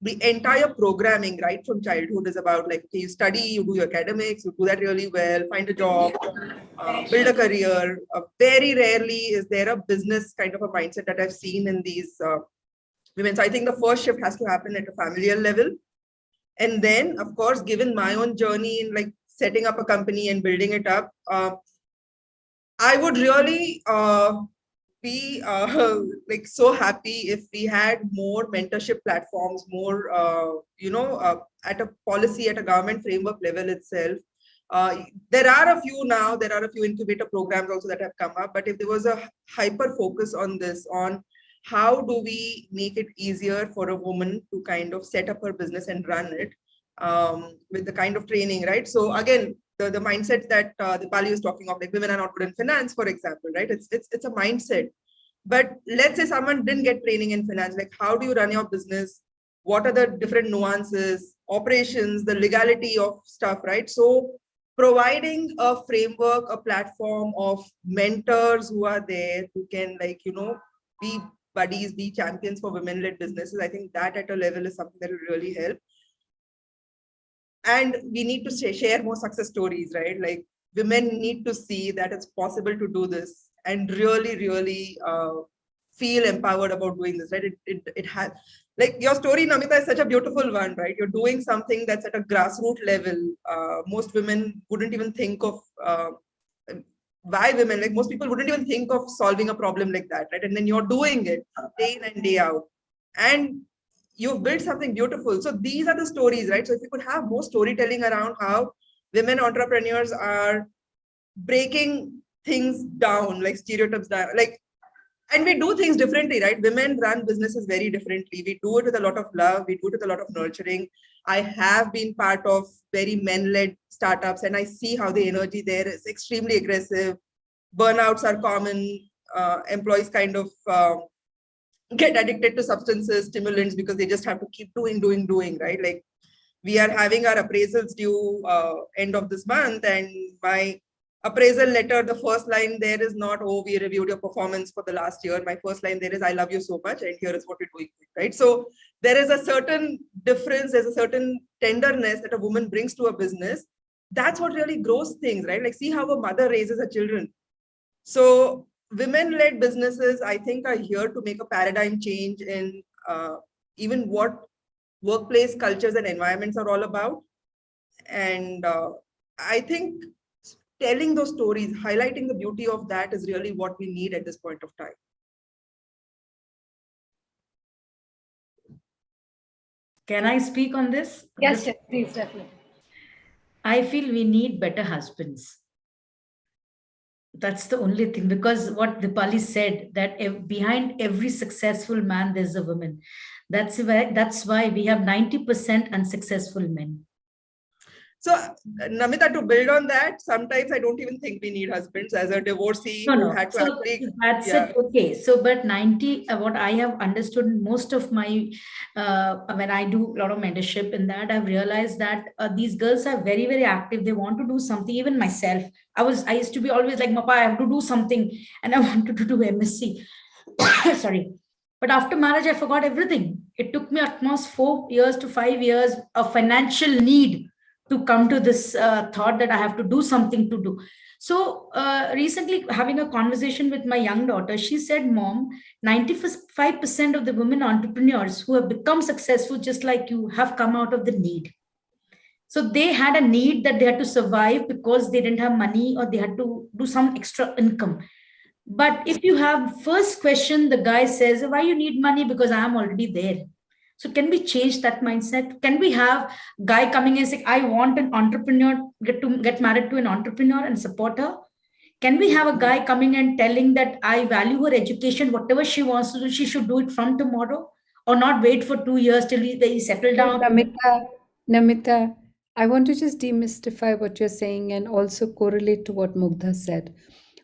the entire programming right from childhood is about like, okay, you study, you do your academics, you do that really well, find a job, build a career. Very rarely is there a business kind of a mindset that I've seen in these women. So I think the first shift has to happen at a familial level. And then, of course, given my own journey in like setting up a company and building it up, I would really be like so happy if we had more mentorship platforms, more, at a policy, at a government framework level itself. There are a few now, there are a few incubator programs also that have come up, but if there was a hyper focus on this, on how do we make it easier for a woman to kind of set up her business and run it with the kind of training, right? So again, the mindset that Dipali was talking of, like women are not good in finance, for example, right? It's a mindset. But let's say someone didn't get training in finance, like how do you run your business? What are the different nuances, operations, the legality of stuff, right? So providing a framework, a platform of mentors who are there, who can like, be buddies, be champions for women-led businesses. I think that at a level is something that will really help. And we need to share more success stories, right? Like women need to see that it's possible to do this and really, really feel empowered about doing this, right? It has, like your story, Namita, is such a beautiful one, right? You're doing something that's at a grassroots level. Most women wouldn't even think of, why women, like most people wouldn't even think of solving a problem like that, right? And then you're doing it day in and day out. And you've built something beautiful. So these are the stories, right? So if you could have more storytelling around how women entrepreneurs are breaking things down, like stereotypes down, like, and we do things differently, right? Women run businesses very differently. We do it with a lot of love. We do it with a lot of nurturing. I have been part of very men-led startups, and I see how the energy there is extremely aggressive. Burnouts are common. Employees kind of get addicted to substances, stimulants, because they just have to keep doing, right? Like, we are having our appraisals due end of this month, and my appraisal letter, the first line there is not, oh, we reviewed your performance for the last year. My first line there is, I love you so much, and here is what you're doing, right? So there is a certain difference, there's a certain tenderness that a woman brings to a business. That's what really grows things, right? Like, see how a mother raises her children. So women-led businesses, I think, are here to make a paradigm change in even what workplace cultures and environments are all about. And I think telling those stories, highlighting the beauty of that is really what we need at this point of time. Can I speak on this? Yes, yes, please, definitely. I feel we need better husbands. That's the only thing, because what Dipali said, that behind every successful man, there's a woman. That's why we have 90% unsuccessful men. So, Namita, to build on that, sometimes I don't even think we need husbands. As a divorcee who had to actually, that's it. Okay. So, but 90, what I have understood, most of my, when I do a lot of mentorship in that, I've realized that these girls are very, very active. They want to do something. Even myself, I used to be always like, Mappa, I have to do something. And I wanted to do MSc. Sorry. But after marriage, I forgot everything. It took me almost 4 years to 5 years of financial need to come to this thought that I have to do something to do. So recently, having a conversation with my young daughter, she said, Mom, 95% of the women entrepreneurs who have become successful just like you have come out of the need. So they had a need that they had to survive because they didn't have money, or they had to do some extra income. But if you have first question, the guy says, why you need money? Because I'm already there. So can we change that mindset? Can we have guy coming and say, I want an entrepreneur, get married to an entrepreneur and support her? Can we have a guy coming and telling that I value her education, whatever she wants to do, she should do it from tomorrow, or not wait for 2 years till they settle down? Namita, I want to just demystify what you're saying and also correlate to what Mugdha said.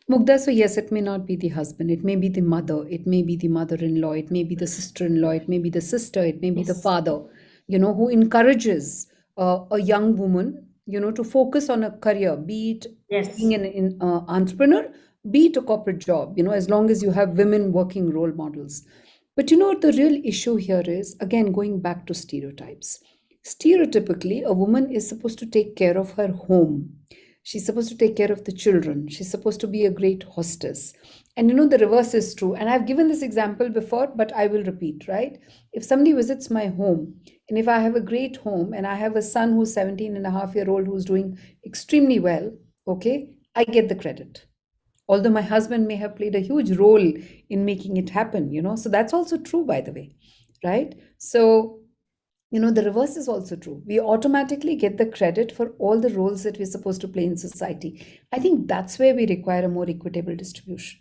Mugdha, so yes, it may not be the husband, it may be the mother, it may be the mother-in-law, it may be the sister-in-law, it may be the sister, it may be the father, who encourages a young woman, to focus on a career, be it being an entrepreneur, be it a corporate job, as long as you have women working role models. But the real issue here is, again, going back to stereotypes. Stereotypically, a woman is supposed to take care of her home. She's supposed to take care of the children. She's supposed to be a great hostess. And the reverse is true. And I've given this example before, but I will repeat, right? If somebody visits my home, and if I have a great home and I have a son who's 17-and-a-half-year-old who's doing extremely well, okay, I get the credit. Although my husband may have played a huge role in making it happen, So that's also true, by the way, right? So the reverse is also true. We automatically get the credit for all the roles that we're supposed to play in society. I think that's where we require a more equitable distribution.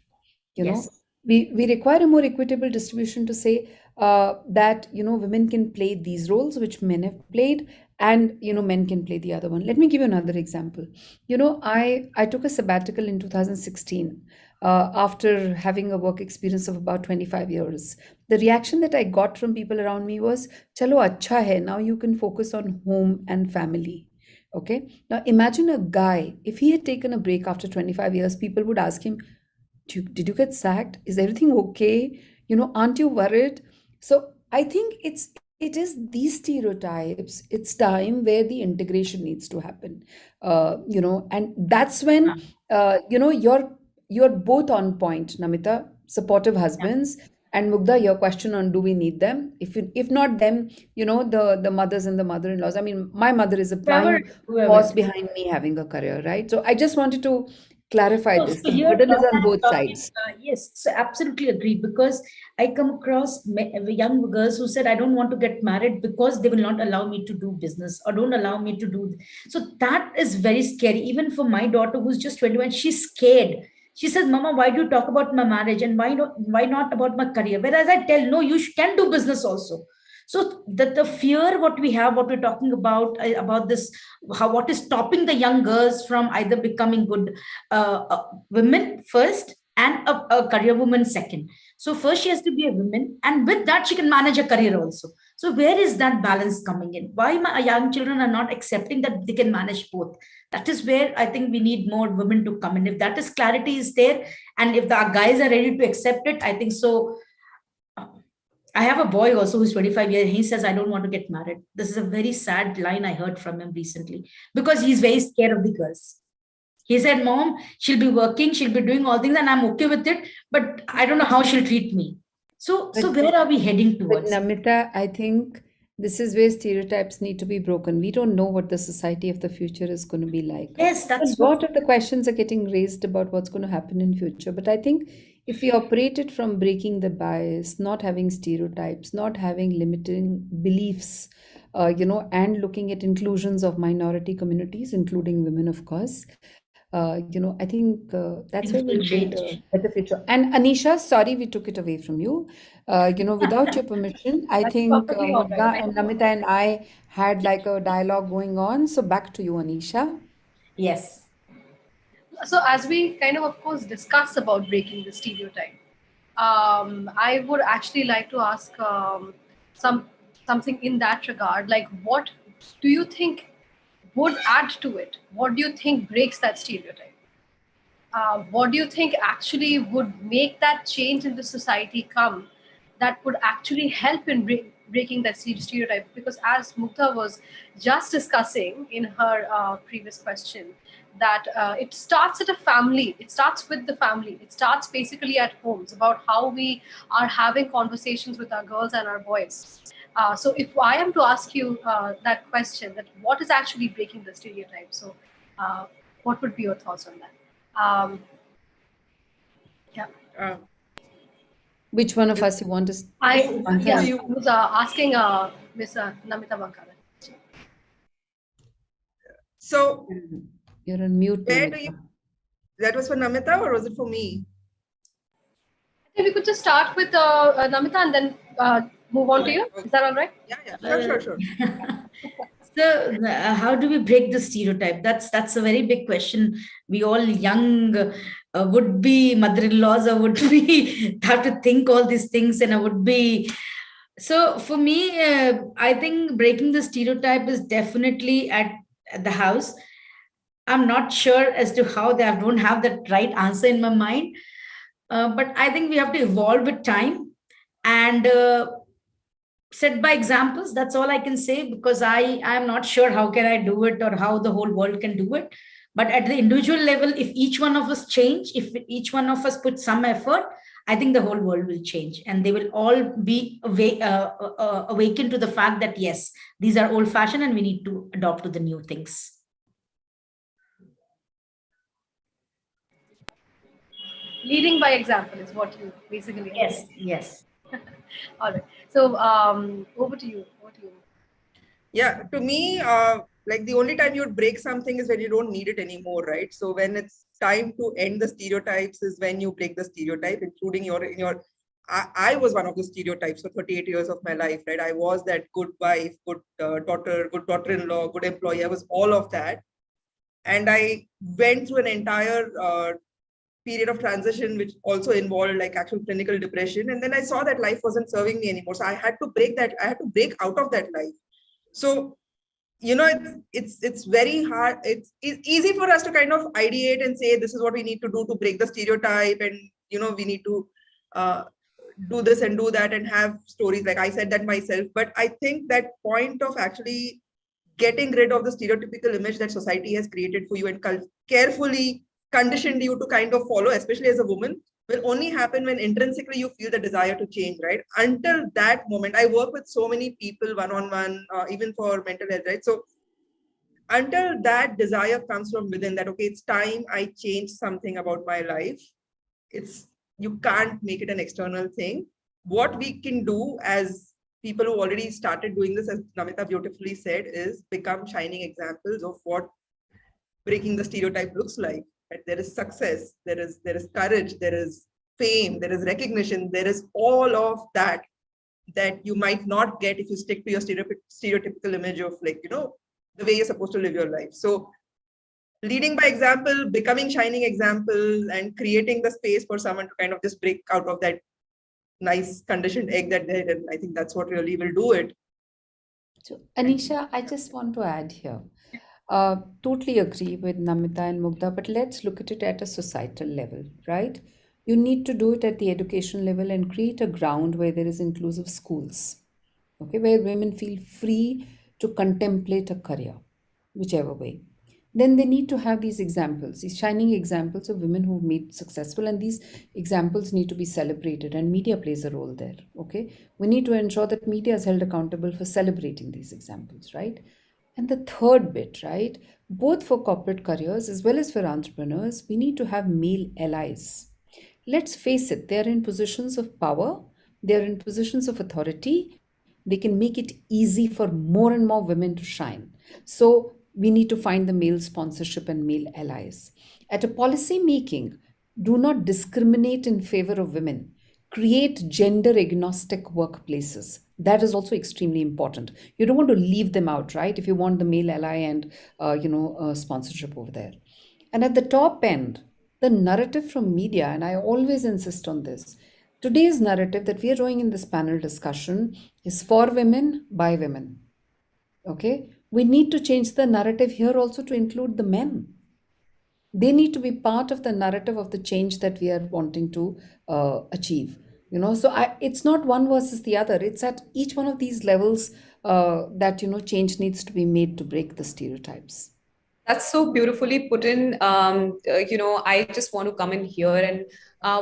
We require a more equitable distribution to say that women can play these roles which men have played, and men can play the other one. Let me give you another example. I took a sabbatical in 2016 after having a work experience of about 25 years. The reaction that I got from people around me was, chalo acha hai, now you can focus on home and family. Okay, now imagine a guy, if he had taken a break after 25 years, people would ask him, did you get sacked? Is everything okay? Aren't you worried? So I think it is these stereotypes. It's time where the integration needs to happen. And that's when you're both on point, Namita. Supportive husbands, and Mugdha, your question on do we need them? If not them, the mothers and the mother-in-laws. I mean, my mother is a prime force behind me having a career, right? So I just wanted to clarify No, this. so The here, burden now is on that both I'm talking, sides. yes, so absolutely agree, because I come across young girls who said, I don't want to get married because they will not allow me to do business or don't allow me to do. So that is very scary. Even for my daughter who's just 21, she's scared. She says, Mama, why do you talk about my marriage and why not about my career? Whereas I tell, no, you can do business also. So the fear what we have, what we're talking about this, how what is stopping the young girls from either becoming good women first and a career woman second. So first she has to be a woman, and with that she can manage a career also. So where is that balance coming in? Why my young children are not accepting that they can manage both? That is where I think we need more women to come in. If that is clarity is there, and if the guys are ready to accept it, I think so. I have a boy also who's 25 years. He says, I don't want to get married. This is a very sad line I heard from him recently, because he's very scared of the girls. He said, Mom, she'll be working, she'll be doing all things, and I'm okay with it, but I don't know how she'll treat me. So where are we heading But towards? Namita, I think this is where stereotypes need to be broken. We don't know what the society of the future is going to be like. Yes, A that's lot of the questions are getting raised about what's going to happen in future. But I think if we operated from breaking the bias, not having stereotypes, not having limiting beliefs, and looking at inclusions of minority communities, including women, of course, I think that's where Things will we'll build a change. better future. And Anisha, sorry we took it away from you. Without your permission, I That's think perfectly all right. Mugdha and Namita and I had like a dialogue going on. So back to you, Anisha. Yes. So as we kind of course, discuss about breaking the stereotype, I would actually like to ask something in that regard. Like, what do you think would add to it? What do you think breaks that stereotype? What do you think actually would make that change in the society come that would actually help in breaking that stereotype? Because as Mukta was just discussing in her previous question, that it starts at a family, it starts with the family, it starts basically at homes about how we are having conversations with our girls and our boys. So if I am to ask you that question, that what is actually breaking the stereotype? So what would be your thoughts on that? Yeah. Which one of us you want to I answer? was asking Miss Namita Bankara. So you're on mute. Where do you? That was for Namita, or was it for me? I think we could just start with Namita and then move on to you. Is that all right? Yeah, sure. So how do we break the stereotype? That's a very big question. We all young would be mother-in-laws or would be have to think all these things, and I would be. So for me, I think breaking the stereotype is definitely at the house. I'm not sure as to how I don't have that right answer in my mind, but I think we have to evolve with time and set by examples. That's all I can say, because I am not sure how can I do it or how the whole world can do it. But at the individual level, if each one of us change, if each one of us put some effort, I think the whole world will change, and they will all be awakened to the fact that yes, these are old fashioned and we need to adopt to the new things. Leading by example is what you basically. Yes. All right. So over to you. Yeah, to me, like the only time you would break something is when you don't need it anymore, right? So when it's time to end the stereotypes is when you break the stereotype, including I was one of the stereotypes for 38 years of my life, right? I was that good wife, good daughter, good daughter-in-law, good employee. I was all of that. And I went through an entire period of transition, which also involved like actual clinical depression. And then I saw that life wasn't serving me anymore. So I had to break that. I had to break out of that life. So, it's very hard. It's easy for us to kind of ideate and say, this is what we need to do to break the stereotype. And, we need to do this and do that and have stories. Like I said that myself. But I think that point of actually getting rid of the stereotypical image that society has created for you and carefully conditioned you to kind of follow, especially as a woman, will only happen when intrinsically you feel the desire to change, right? Until that moment, I work with so many people one-on-one, even for mental health, right? So until that desire comes from within, that, okay, it's time I change something about my life. You can't make it an external thing. What we can do as people who already started doing this, as Namita beautifully said, is become shining examples of what breaking the stereotype looks like. Right? There is success, there is courage, there is fame, there is recognition, there is all of that you might not get if you stick to your stereotypical image of, like, the way you're supposed to live your life. So leading by example, becoming shining examples, and creating the space for someone to kind of just break out of that nice conditioned egg that they're in. I think that's what really will do it. So, Anisha, I just want to add here. Totally agree with Namita and Mugdha, but let's look at it at a societal level, right? You need to do it at the education level and create a ground where there is inclusive schools, okay, where women feel free to contemplate a career, whichever way. Then they need to have these examples, these shining examples of women who've made successful, and these examples need to be celebrated, and media plays a role there, okay? We need to ensure that media is held accountable for celebrating these examples, right? And the third bit, right, both for corporate careers as well as for entrepreneurs, we need to have male allies. Let's face it, they're in positions of power, they're in positions of authority, they can make it easy for more and more women to shine. So we need to find the male sponsorship and male allies. At a policy making, do not discriminate in favor of women. Create gender agnostic workplaces. That is also extremely important. You don't want to leave them out, right? If you want the male ally and sponsorship over there. And at the top end, the narrative from media, and I always insist on this, today's narrative that we are doing in this panel discussion is for women, by women. Okay? We need to change the narrative here also to include the men. They need to be part of the narrative of the change that we are wanting to achieve. It's not one versus the other. It's at each one of these levels that change needs to be made to break the stereotypes. That's so beautifully put in. I just want to come in here and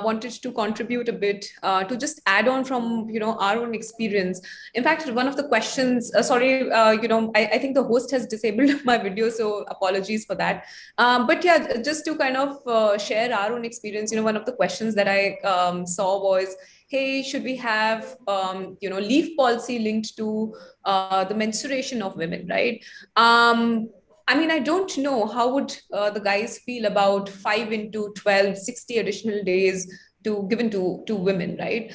wanted to contribute a bit to just add on from, our own experience. In fact, one of the questions, I think the host has disabled my video, so apologies for that. But yeah, just to kind of share our own experience, one of the questions that I saw was, hey, should we have, leave policy linked to the menstruation of women, right? I don't know how would the guys feel about 5 into 12, 60 additional days given to women, right?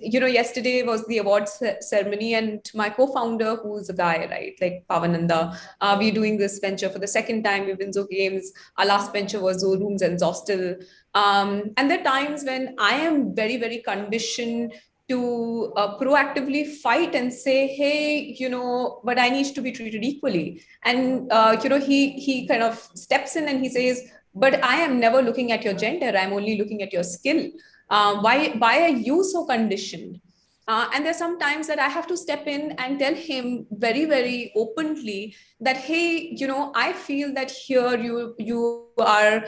Yesterday was the awards ceremony, and my co-founder, who's a guy, right, like Pavananda, we're doing this venture for the second time. We've been Zo Games. Our last venture was Zo Rooms and Zostel. And there are times when I am very, very conditioned to proactively fight and say, hey, but I need to be treated equally. And, he kind of steps in and he says, but I am never looking at your gender. I'm only looking at your skill. Why are you so conditioned? And there's some times that I have to step in and tell him very, very openly that, hey, I feel that here you are,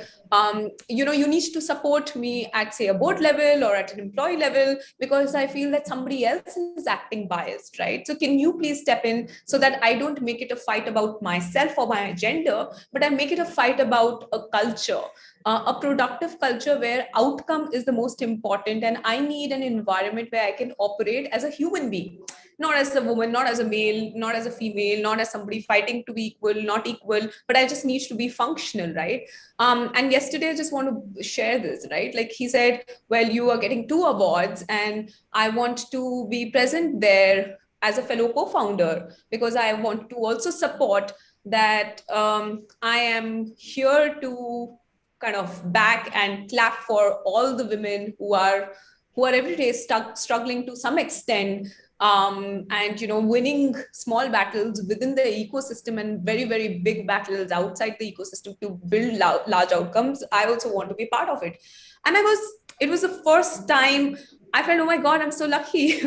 you need to support me at, say, a board level or at an employee level, because I feel that somebody else is acting biased, right? So can you please step in so that I don't make it a fight about myself or my gender, but I make it a fight about a culture. A productive culture where outcome is the most important, and I need an environment where I can operate as a human being, not as a woman, not as a male, not as a female, not as somebody fighting to be equal, not equal, but I just need to be functional, right? And yesterday, I just want to share this, right? Like he said, well, you are getting 2 awards and I want to be present there as a fellow co-founder, because I want to also support that. I am here to kind of back and clap for all the women who are every day struggling to some extent, and winning small battles within the ecosystem and very, very big battles outside the ecosystem to build large outcomes. I also want to be part of it. And it was the first time I felt, oh my God, I'm so lucky.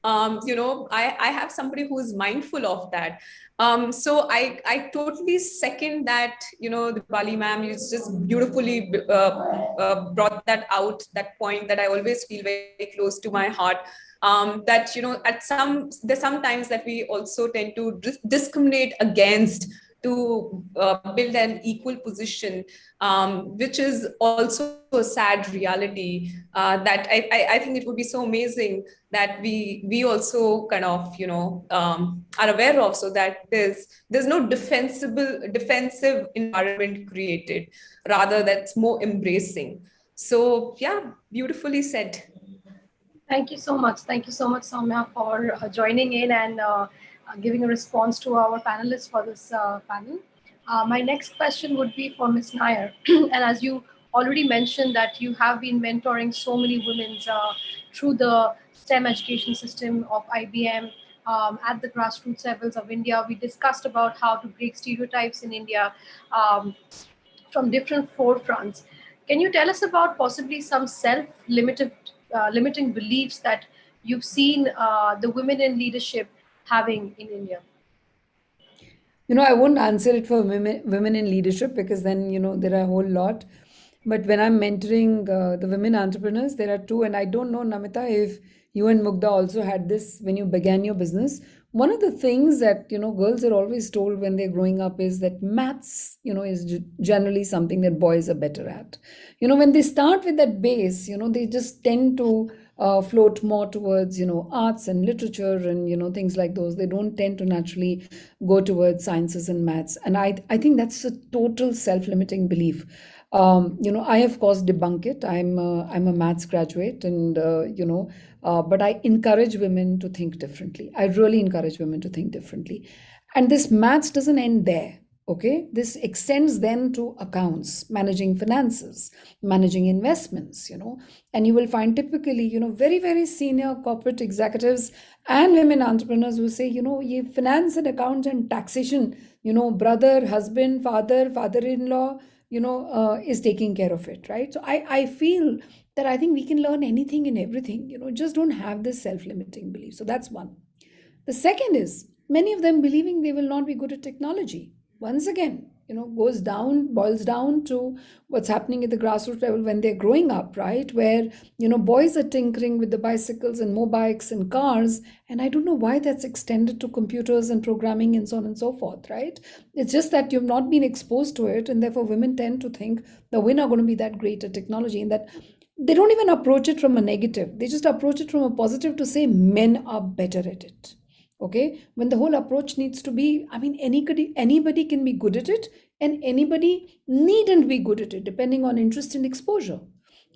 I have somebody who is mindful of that. So I totally second that, the Bali ma'am, you just beautifully brought that out, that point that I always feel very close to my heart. That, there's some times that we also tend to discriminate against to build an equal position, which is also a sad reality that I think it would be so amazing that we also kind of, are aware of, so that there's no defensive environment created, rather that's more embracing. So yeah, beautifully said. Thank you so much. Thank you so much, Soumya, for joining in and giving a response to our panelists for this panel. My next question would be for Ms. Nair. And as you already mentioned that you have been mentoring so many women through the STEM education system of IBM at the grassroots levels of India. We discussed about how to break stereotypes in India from different forefronts. Can you tell us about possibly some limiting beliefs that you've seen the women in leadership having in India? I won't answer it for women in leadership, because then, there are a whole lot. But when I'm mentoring the women entrepreneurs, there are two. And I don't know, Namita, if you and Mugdha also had this when you began your business. One of the things that, girls are always told when they're growing up is that maths, is generally something that boys are better at. When they start with that base, they just tend to float more towards, arts and literature and, things like those. They don't tend to naturally go towards sciences and maths. And I think that's a total self-limiting belief. I of course debunk it. I'm a maths graduate, and but I encourage women to think differently. I really encourage women to think differently. And this maths doesn't end there. Okay, this extends then to accounts, managing finances, managing investments, and you will find typically, very, very senior corporate executives and women entrepreneurs who say, ye finance and accounts and taxation, brother, husband, father-in-law, is taking care of it, right? So I feel that I think we can learn anything and everything, just don't have this self-limiting belief. So that's one. The second is many of them believing they will not be good at technology. Once again, boils down to what's happening at the grassroots level when they're growing up, right? Where, boys are tinkering with the bicycles and motorbikes and cars. And I don't know why that's extended to computers and programming and so on and so forth, right? It's just that you've not been exposed to it. And therefore, women tend to think that we're not going to be that great at technology, and that they don't even approach it from a negative. They just approach it from a positive to say men are better at it. Okay, when the whole approach needs to be, anybody can be good at it, and anybody needn't be good at it, depending on interest and exposure.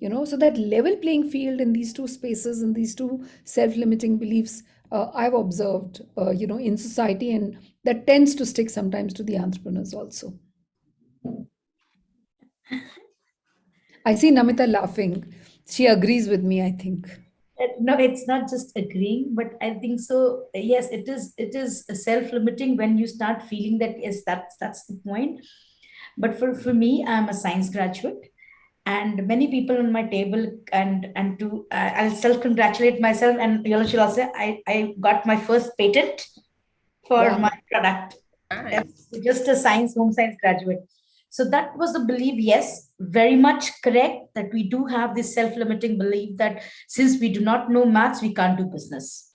So that level playing field in these two spaces and these two self-limiting beliefs, I've observed, in society, and that tends to stick sometimes to the entrepreneurs also. I see Namita laughing. She agrees with me, I think. No, it's not just agreeing, but I think so. Yes, it is self-limiting when you start feeling that, yes, that's the point. But for me, I'm a science graduate, and many people on my table, and I'll self-congratulate myself, and Yola say I got my first patent for my product. Nice. Just a home science graduate. So that was the belief, yes, very much correct, that we do have this self-limiting belief that since we do not know maths, we can't do business.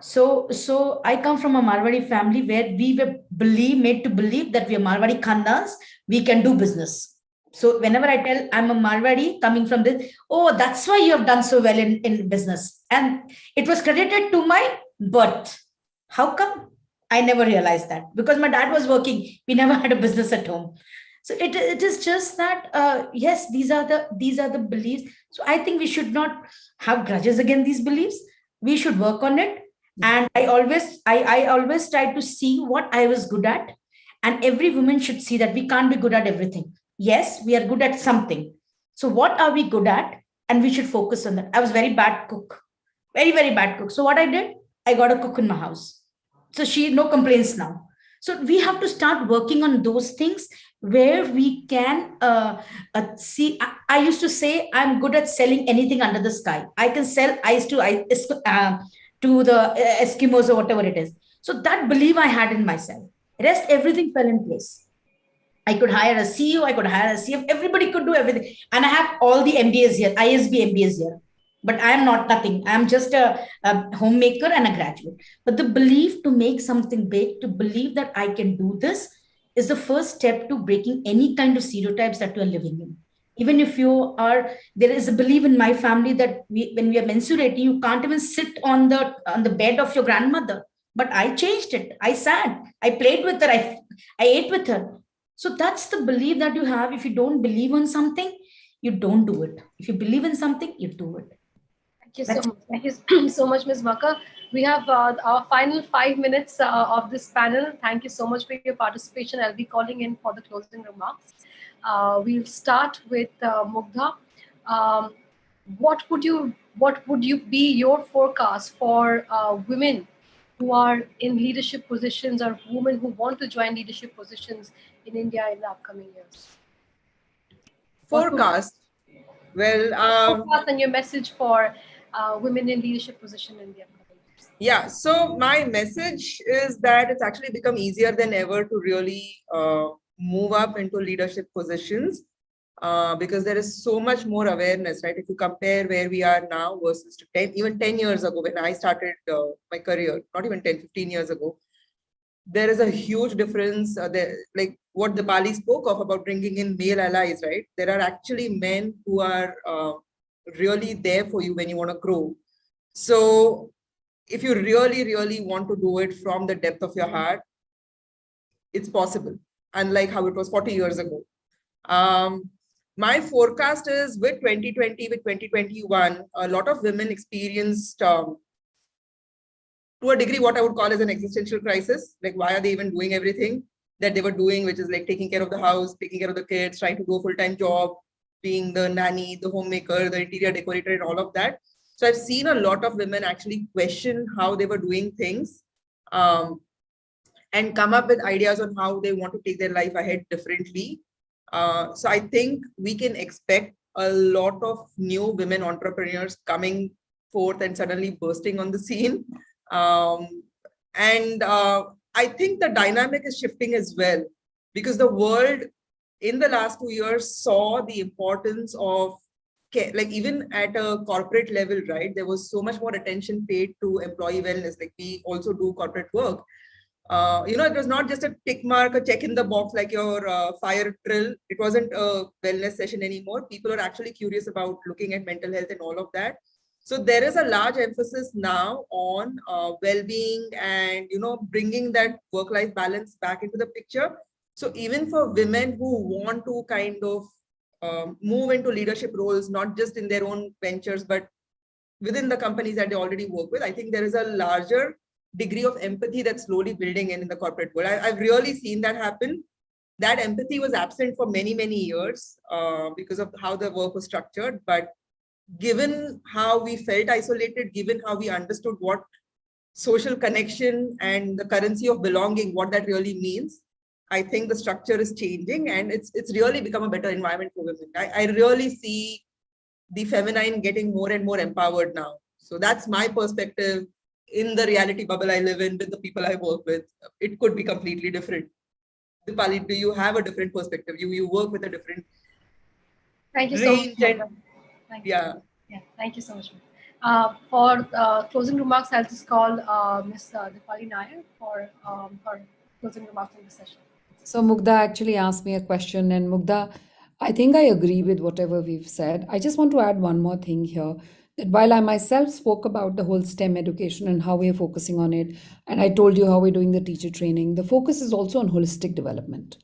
So I come from a Marwari family where we were made to believe that we are Marwari Khandas, we can do business. So whenever I tell I'm a Marwari coming from this, oh, that's why you have done so well in business. And it was credited to my birth. How come? I never realized that, because my dad was working. We never had a business at home. So it is just that, yes, these are the beliefs. So I think we should not have grudges against these beliefs. We should work on it. And I always try to see what I was good at. And every woman should see that we can't be good at everything. Yes, we are good at something. So what are we good at? And we should focus on that. I was very bad cook, very, very bad cook. So what I did, I got a cook in my house. So no complaints now. So we have to start working on those things where we can see. I used to say I'm good at selling anything under the sky. I can sell ice to the Eskimos or whatever it is. So that belief I had in myself. Rest, everything fell in place. I could hire a CEO, I could hire a CF, everybody could do everything. And I have all the MBAs here, ISB MBAs here. But I am not nothing. I am just a homemaker and a graduate. But the belief to make something big, to believe that I can do this, is the first step to breaking any kind of stereotypes that you are living in. Even if you are, there is a belief in my family that when we are menstruating, you can't even sit on the bed of your grandmother. But I changed it. I sat, I played with her, I ate with her. So that's the belief that you have. If you don't believe on something, you don't do it. If you believe in something, you do it. Thank you so much. Thank you so much, Ms. Maka. We have our final 5 minutes of this panel. Thank you so much for your participation. I'll be calling in for the closing remarks. We'll start with Mugdha. Um, what would you be your forecast for women who are in leadership positions or women who want to join leadership positions in India in the upcoming years? Forecast. Well, forecast and your message for women in leadership position in the upcoming years. Yeah, so my message is that it's actually become easier than ever to really move up into leadership positions because there is so much more awareness, right? If you compare where we are now versus to 10 years ago when I started my career, not even 10, 15 years ago, there is a huge difference there, like what Dipali spoke of about bringing in male allies, right? There are actually men who are really there for you when you want to grow. So if you really, really want to do it from the depth of your heart, it's possible, unlike how it was 40 years ago. My forecast is with 2020, with 2021, a lot of women experienced, to a degree, what I would call as an existential crisis. Like, why are they even doing everything that they were doing, which is like taking care of the house, taking care of the kids, trying to do a full-time job, being the nanny, the homemaker, the interior decorator, and all of that. So I've seen a lot of women actually question how they were doing things and come up with ideas on how they want to take their life ahead differently. So I think we can expect a lot of new women entrepreneurs coming forth and suddenly bursting on the scene. I think the dynamic is shifting as well, because the world in the last 2 years saw the importance of, like, even at a corporate level, right? There was so much more attention paid to employee wellness. Like, we also do corporate work. It was not just a tick mark, a check in the box like your fire drill. It wasn't a wellness session anymore. People are actually curious about looking at mental health and all of that. So there is a large emphasis now on well-being and, bringing that work-life balance back into the picture. So even for women who want to kind of move into leadership roles, not just in their own ventures, but within the companies that they already work with, I think there is a larger degree of empathy that's slowly building in the corporate world. I've really seen that happen. That empathy was absent for many, many years because of how the work was structured. But given how we felt isolated, given how we understood what social connection and the currency of belonging, what that really means, I think the structure is changing, and it's really become a better environment for women. I really see the feminine getting more and more empowered now. So that's my perspective. In the reality bubble I live in, with the people I work with, it could be completely different. Dipali, do you have a different perspective? You work with a different Thank you so much. Thank you. Thank you so much. For closing remarks, I'll just call Ms. Dipali Nair for closing remarks in the session. So Mugdha actually asked me a question, and Mugdha, I think I agree with whatever we've said. I just want to add one more thing here. That while I myself spoke about the whole STEM education and how we're focusing on it, and I told you how we're doing the teacher training, the focus is also on holistic development.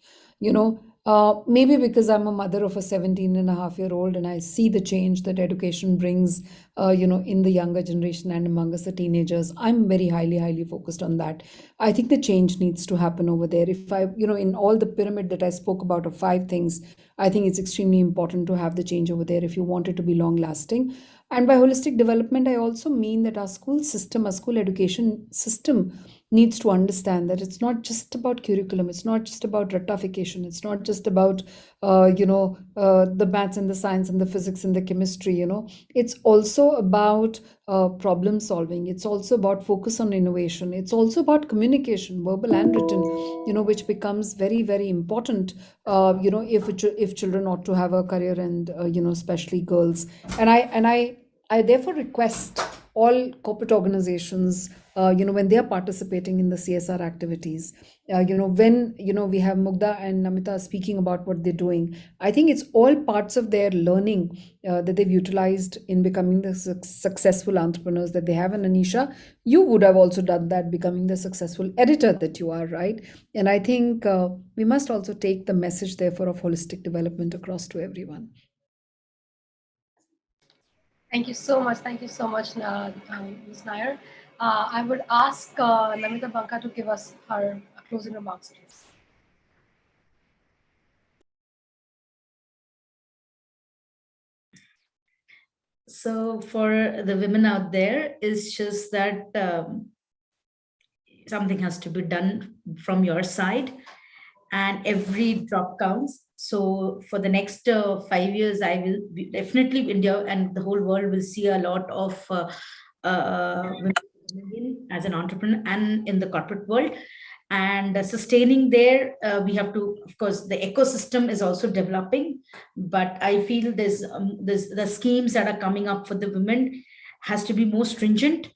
Maybe because I'm a mother of a 17-and-a-half-year-old and I see the change that education brings, in the younger generation and amongst the teenagers, I'm very highly, highly focused on that. I think the change needs to happen over there. If in all the pyramid that I spoke about of 5 things, I think it's extremely important to have the change over there if you want it to be long lasting. And by holistic development, I also mean that our school system, our school education system needs to understand that it's not just about curriculum, it's not just about ratification, it's not just about, the maths and the science and the physics and the chemistry, it's also about problem solving. It's also about focus on innovation. It's also about communication, verbal and written, which becomes very, very important, if children ought to have a career and, especially girls. And I therefore request all corporate organizations, when they are participating in the CSR activities, when, we have Mugdha and Namita speaking about what they're doing, I think it's all parts of their learning that they've utilized in becoming the successful entrepreneurs that they have. And Anisha, you would have also done that, becoming the successful editor that you are, right? And I think we must also take the message, therefore, of holistic development across to everyone. Thank you so much. Thank you so much, Ms. Nair. I would ask Namita Banka to give us her closing remarks, please. So for the women out there, it's just that something has to be done from your side, and every drop counts. So for the next 5 years, I will definitely, India and the whole world will see a lot of women as an entrepreneur and in the corporate world. And sustaining there, we have to, of course, the ecosystem is also developing, but I feel there's the schemes that are coming up for the women has to be more stringent.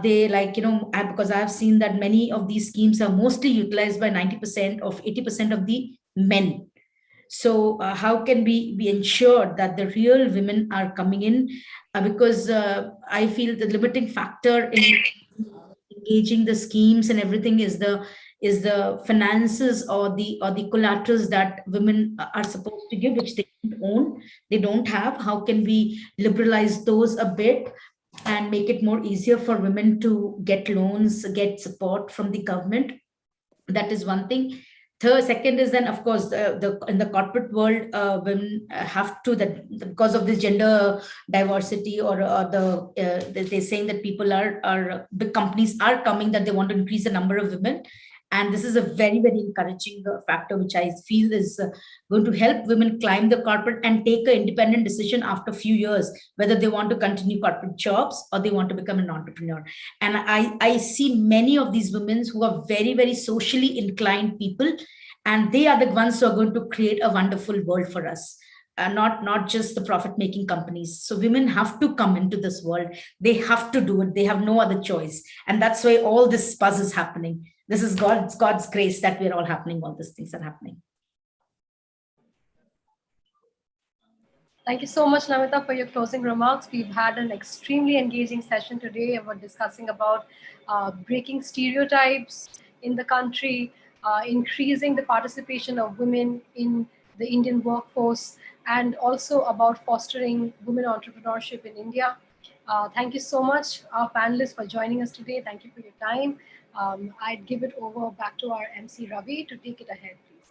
They because I've seen that many of these schemes are mostly utilized by 90% of 80% of the men. So how can we be ensured that the real women are coming in? Because I feel the limiting factor in engaging the schemes and everything is the finances or the collaterals that women are supposed to give, which they don't own, they don't have. How can we liberalize those a bit and make it more easier for women to get loans, get support from the government? That is one thing. Second is then, of course, in the corporate world, women have to, that because of this gender diversity or they're saying that people big companies are coming, that they want to increase the number of women. And this is a very, very encouraging factor, which I feel is going to help women climb the corporate and take an independent decision after a few years, whether they want to continue corporate jobs or they want to become an entrepreneur. And I see many of these women who are very, very socially inclined people, and they are the ones who are going to create a wonderful world for us. Not just the profit-making companies. So women have to come into this world. They have to do it. They have no other choice. And that's why all this buzz is happening. This is God's grace that we're all happening. All these things are happening. Thank you so much, Namita, for your closing remarks. We've had an extremely engaging session today. We're discussing about breaking stereotypes in the country, increasing the participation of women in the Indian workforce, and also about fostering women entrepreneurship in India. Thank you so much, our panelists, for joining us today. Thank you for your time. I'd give it over back to our MC Ravi to take it ahead, please.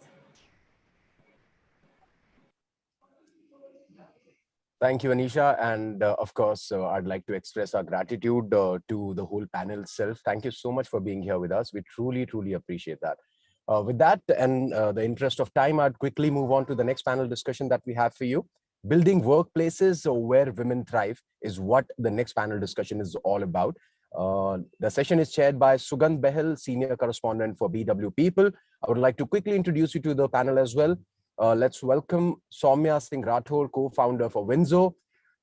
Thank you, Anisha. And of course, I'd like to express our gratitude to the whole panel itself. Thank you so much for being here with us. We truly, truly appreciate that. With that, and the interest of time, I'd quickly move on to the next panel discussion that we have for you. Building workplaces where women thrive is what the next panel discussion is all about. The session is chaired by Sugandh Behel, Senior Correspondent for BW People. I would like to quickly introduce you to the panel as well. Let's welcome Soumya Singh Rathore, co-founder for Winzo,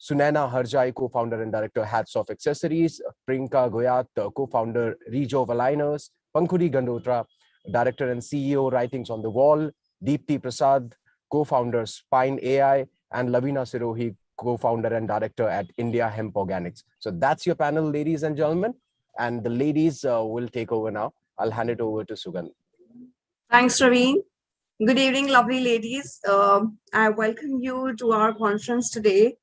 Sunaina Harjai, co-founder and director, Hats Off Accessories, Priyanka Goyat, co-founder, Rijo Valiners, Pankhuri Gandotra, director and CEO, Writings on the Wall, Deepti Prasad, co-founder, Spine AI, and Lavina Sirohi, co-founder and director at India Hemp Organics. So that's your panel, ladies and gentlemen. And the ladies will take over now. I'll hand it over to Sugandh. Thanks, Ravi. Good evening, lovely ladies. I welcome you to our conference today.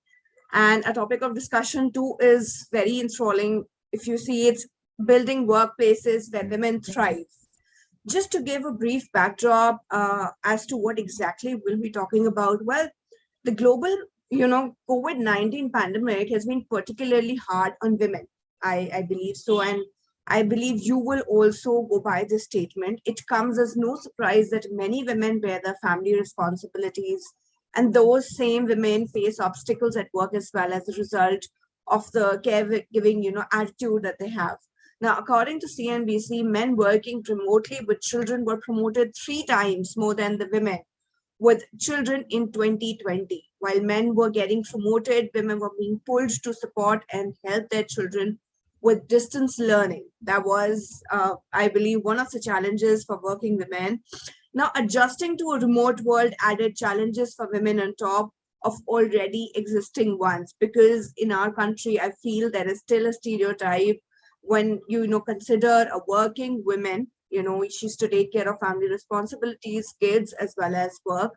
And a topic of discussion too is very enthralling. If you see, it's building workplaces where women thrive. Just to give a brief backdrop as to what exactly we'll be talking about. Well, the global, COVID-19 pandemic has been particularly hard on women, I believe so. And I believe you will also go by this statement. It comes as no surprise that many women bear their family responsibilities, and those same women face obstacles at work as well as a result of the caregiving, attitude that they have. Now, according to CNBC, men working remotely with children were promoted 3 times more than the women with children in 2020. While men were getting promoted, women were being pulled to support and help their children with distance learning. That was, I believe, one of the challenges for working women. Now, adjusting to a remote world added challenges for women on top of already existing ones, because in our country, I feel there is still a stereotype when you consider a working woman, she's to take care of family responsibilities, kids, as well as work.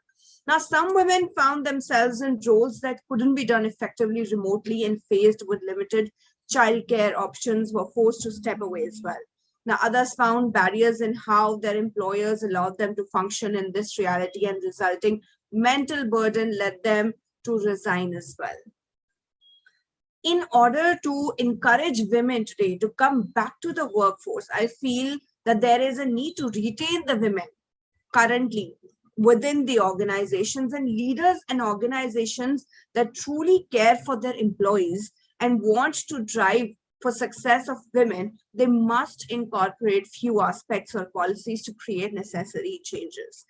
Now, some women found themselves in roles that couldn't be done effectively remotely, and faced with limited childcare options were forced to step away as well. Now, others found barriers in how their employers allowed them to function in this reality, and resulting mental burden led them to resign as well. In order to encourage women today to come back to the workforce, I feel that there is a need to retain the women currently within the organizations, and leaders and organizations that truly care for their employees and want to drive for success of women, they must incorporate few aspects or policies to create necessary changes.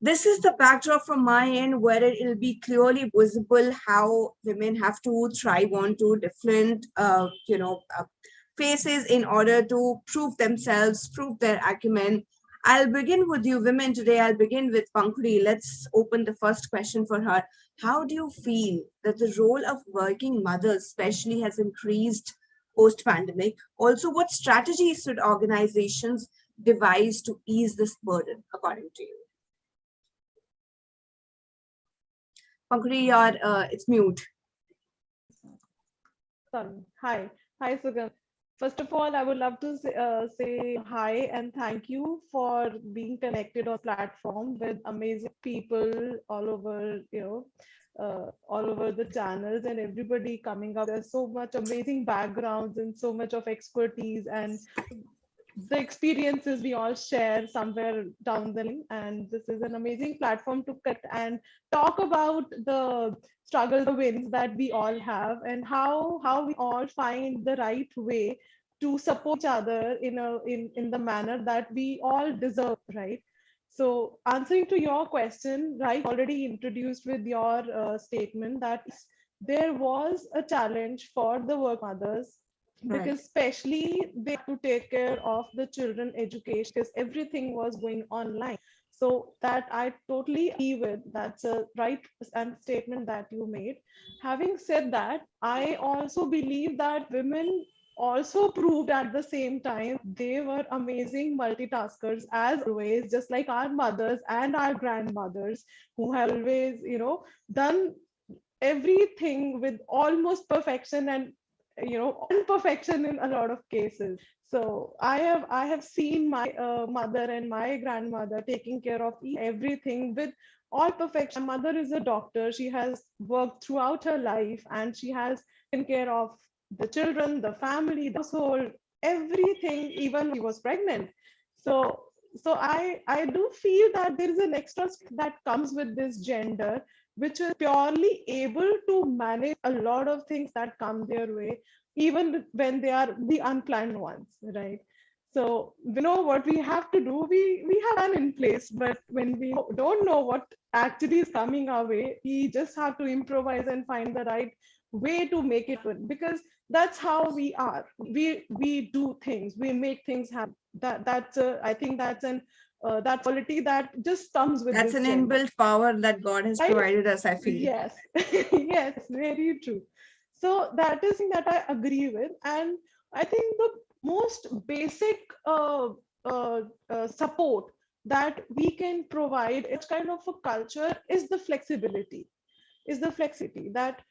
This is the backdrop from my end, where it will be clearly visible how women have to thrive onto different, phases in order to prove themselves, prove their acumen. I'll begin with you women today. I'll begin with Pankuri. Let's open the first question for her. How do you feel that the role of working mothers especially has increased post-pandemic? Also, what strategies should organizations devise to ease this burden, according to you? Pankuri, it's mute. Hi, Sugam. First of all, I would love to say hi and thank you for being connected on platform with amazing people all over, all over the channels, and everybody coming up. There's so much amazing backgrounds and so much of expertise, and the experiences we all share somewhere down the line. And this is an amazing platform to connect and talk about the struggles, the wins that we all have, and how we all find the right way to support each other in the manner that we all deserve, right? So answering to your question, right, already introduced with your statement that there was a challenge for the work mothers, because especially they have to take care of the children education, because everything was going online. So that I totally agree with. That's a right statement that you made. Having said that, I also believe that women also proved at the same time they were amazing multitaskers as always, just like our mothers and our grandmothers, who have always done everything with almost perfection, and imperfection in a lot of cases. So I have seen my mother and my grandmother taking care of everything with all perfection. My mother is a doctor. She has worked throughout her life, and she has taken care of the children, the family, the household, everything, even she was pregnant. So I do feel that there is an extra that comes with this gender, which is purely able to manage a lot of things that come their way, even when they are the unplanned ones, right? So we know what we have to do. We have one in place, but when we don't know what actually is coming our way, we just have to improvise and find the right way to make it work, because that's how we are. We do things, we make things happen. I think that's an that quality that just comes with That's this an gender. inbuilt power that God has provided us, I feel. Yes, yes, very true. So that is that I agree with. And I think the most basic support that we can provide it's kind of a culture is the flexibility, that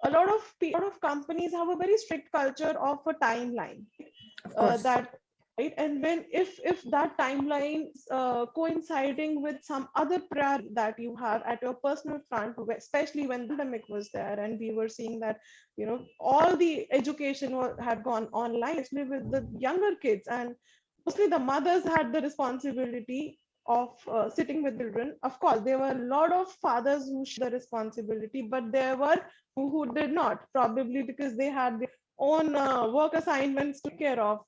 a lot of companies have a very strict culture of a timeline, Of course. that right. And when if that timeline coinciding with some other priority that you have at your personal front, especially when the pandemic was there and we were seeing that all the education had gone online, especially with the younger kids, and mostly the mothers had the responsibility of sitting with children. Of course, there were a lot of fathers who shared the responsibility, but there were who did not, probably because they had their own work assignments to care of,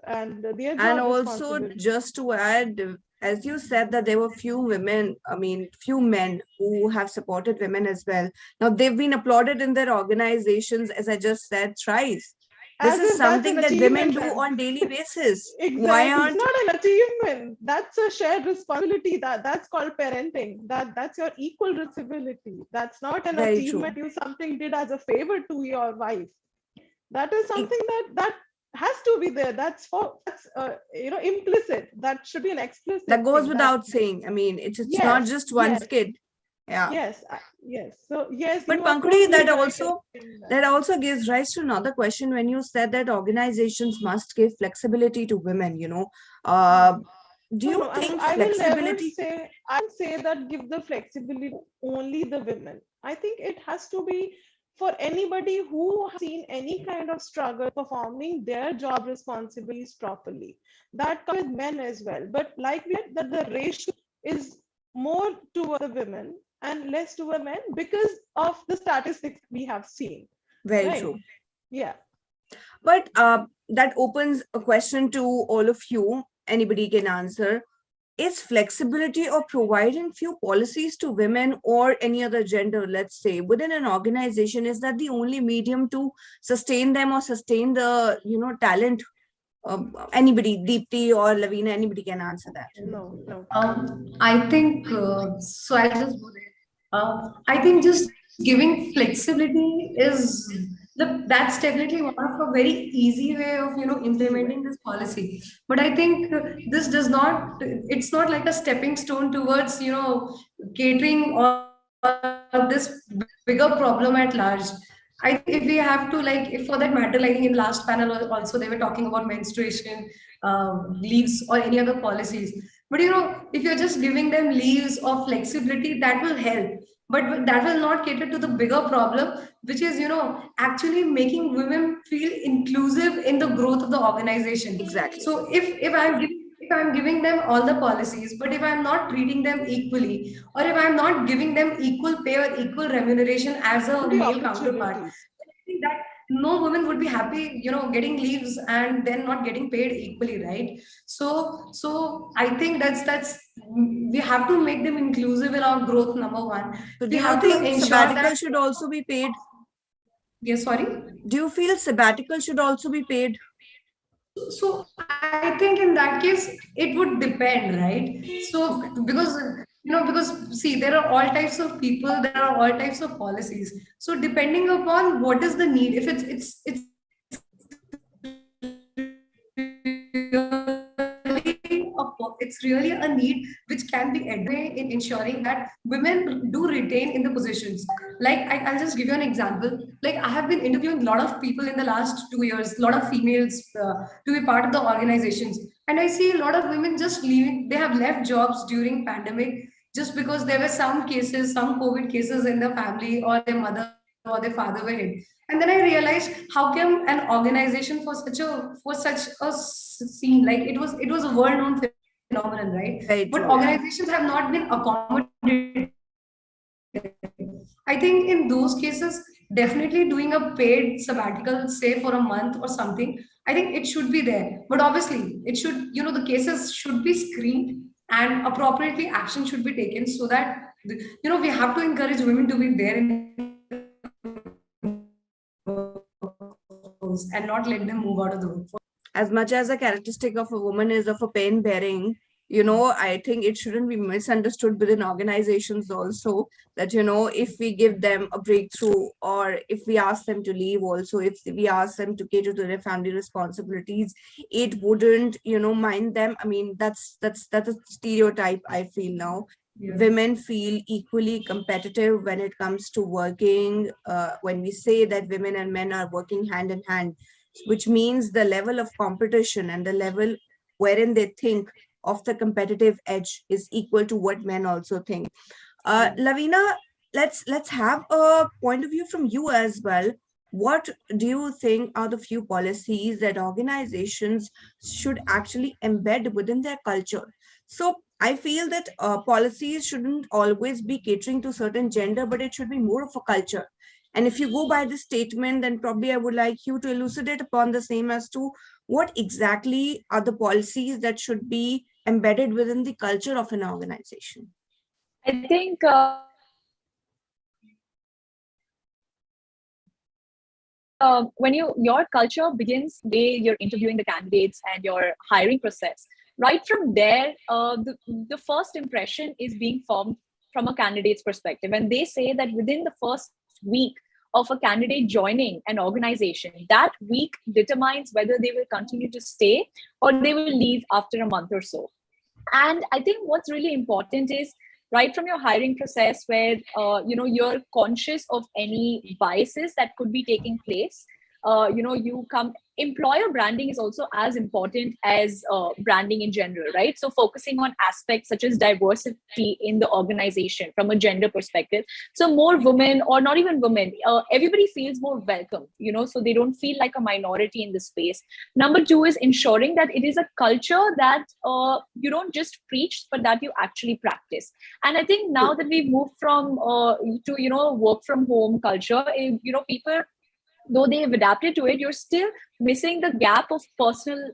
and their job And also, responsibility. just to add, as you said that there were few women, I mean, few men who have supported women as well. Now they've been applauded in their organizations, as I just said, thrice. This As is if that's something an that women achievement do then. on daily basis. Why Exactly. It's aren't not an achievement. That's a shared responsibility. That's called parenting. That's your equal responsibility. That's not an very true? achievement you something did as a favor to your wife. That is something that has to be there. That's implicit. That should be an explicit That goes thing. without saying. I mean, it's not Yes, just one yes, skid. Yeah. yes, yes. So yes, But you are Pankudi, totally that right also in that also gives rise to another question when you said that organizations must give flexibility to women, do No, you no, think I will never flexibility? say, I won't say that give the flexibility only the women. I think it has to be for anybody who has seen any kind of struggle performing their job responsibilities properly. That comes with men as well. But like we said, that the ratio is more toward the women and less toward men because of the statistics we have seen. Very Right? true. Yeah. But that opens a question to all of you. Anybody can answer. Is flexibility or providing few policies to women or any other gender, let's say, within an organization, is that the only medium to sustain them or sustain the, talent? Anybody, Deepti or Lavina, anybody can answer that. No. I think so. I'll just go there. I think just giving flexibility is that's definitely one of a very easy way of implementing this policy. But I think this does not. It's not like a stepping stone towards catering or this bigger problem at large. I think if we have to, like, if for that matter, like in last panel also they were talking about menstruation leaves or any other policies. But if you're just giving them leaves or flexibility, that will help. But that will not cater to the bigger problem, which is actually making women feel inclusive in the growth of the organization. Exactly. So if I'm giving them all the policies, but if I'm not treating them equally, or if I'm not giving them equal pay or equal remuneration as a The male counterpart, opportunities. I think that no woman would be happy, getting leaves and then not getting paid equally, right? So I think that's we have to make them inclusive in our growth. Number one, So we do you have to think ensure sabbatical that. should also be paid? Yes, sorry. Do you feel sabbatical should also be paid? So I think in that case it would depend, right? So because see, there are all types of people, there are all types of policies. So depending upon what is the need, if it's really a need which can be addressed in ensuring that women do retain in the positions. Like I'll just give you an example. Like I have been interviewing a lot of people in the last 2 years, a lot of females to be part of the organizations, and I see a lot of women just leaving. They have left jobs during pandemic just because there were some cases, some COVID cases in the family, or their mother or their father were hit. And then I realized, how come an organization for such a scene, like it was a world known phenomenon, right? Very But true, yeah. organizations have not been accommodated. I think in those cases, definitely doing a paid sabbatical, say for a month or something, I think it should be there. But obviously, it should, the cases should be screened and appropriately action should be taken so that, we have to encourage women to be there in and not let them move out of the workforce. As much as a characteristic of a woman is of a pain bearing, I think it shouldn't be misunderstood within organizations also that, if we give them a breakthrough, or if we ask them to leave also, if we ask them to cater to their family responsibilities, it wouldn't, mind them. I mean, that's a stereotype I feel now. Yeah. Women feel equally competitive when it comes to working. When we say that women and men are working hand in hand, which means the level of competition and the level wherein they think of the competitive edge is equal to what men also think. Lavina, let's have a point of view from you as well. What do you think are the few policies that organizations should actually embed within their culture? So I feel that policies shouldn't always be catering to certain gender, but it should be more of a culture. And if you go by this statement, then probably I would like you to elucidate upon the same as to what exactly are the policies that should be embedded within the culture of an organization? I think when your culture begins the way you're interviewing the candidates and your hiring process, right from there, the first impression is being formed from a candidate's perspective. And they say that within the first week of a candidate joining an organization, that week determines whether they will continue to stay or they will leave after a month or so. And I think what's really important is right from your hiring process where you're conscious of any biases that could be taking place. Employer branding is also as important as branding in general, right? So focusing on aspects such as diversity in the organization from a gender perspective. So more women, or not even women, everybody feels more welcome, so they don't feel like a minority in the space. Number two is ensuring that it is a culture that you don't just preach, but that you actually practice. And I think now that we've moved from to work from home culture, people, though they have adapted to it, you're still missing the gap of personal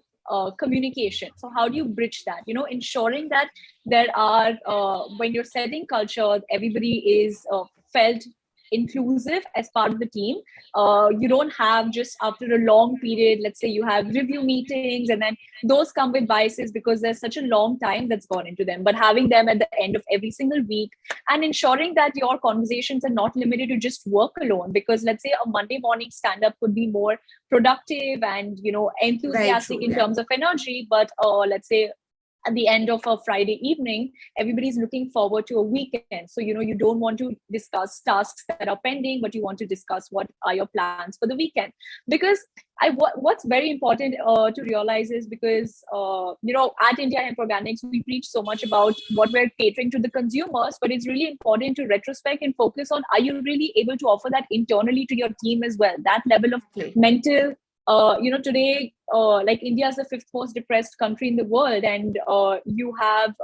communication. So how do you bridge that? Ensuring that there are, when you're setting culture, everybody is felt inclusive as part of the team. You don't have just after a long period, let's say you have review meetings, and then those come with biases because there's such a long time that's gone into them. But having them at the end of every single week, and ensuring that your conversations are not limited to just work alone, because let's say a Monday morning stand-up could be more productive and enthusiastic in terms of energy, but let's say at the end of a Friday evening, everybody's looking forward to a weekend. So, you don't want to discuss tasks that are pending, but you want to discuss what are your plans for the weekend. Because what's very important to realize is because, at India Hemp Organics, we preach so much about what we're catering to the consumers, but it's really important to retrospect and focus on, are you really able to offer that internally to your team as well? That level of mental, today, like India is the fifth most depressed country in the world, and you have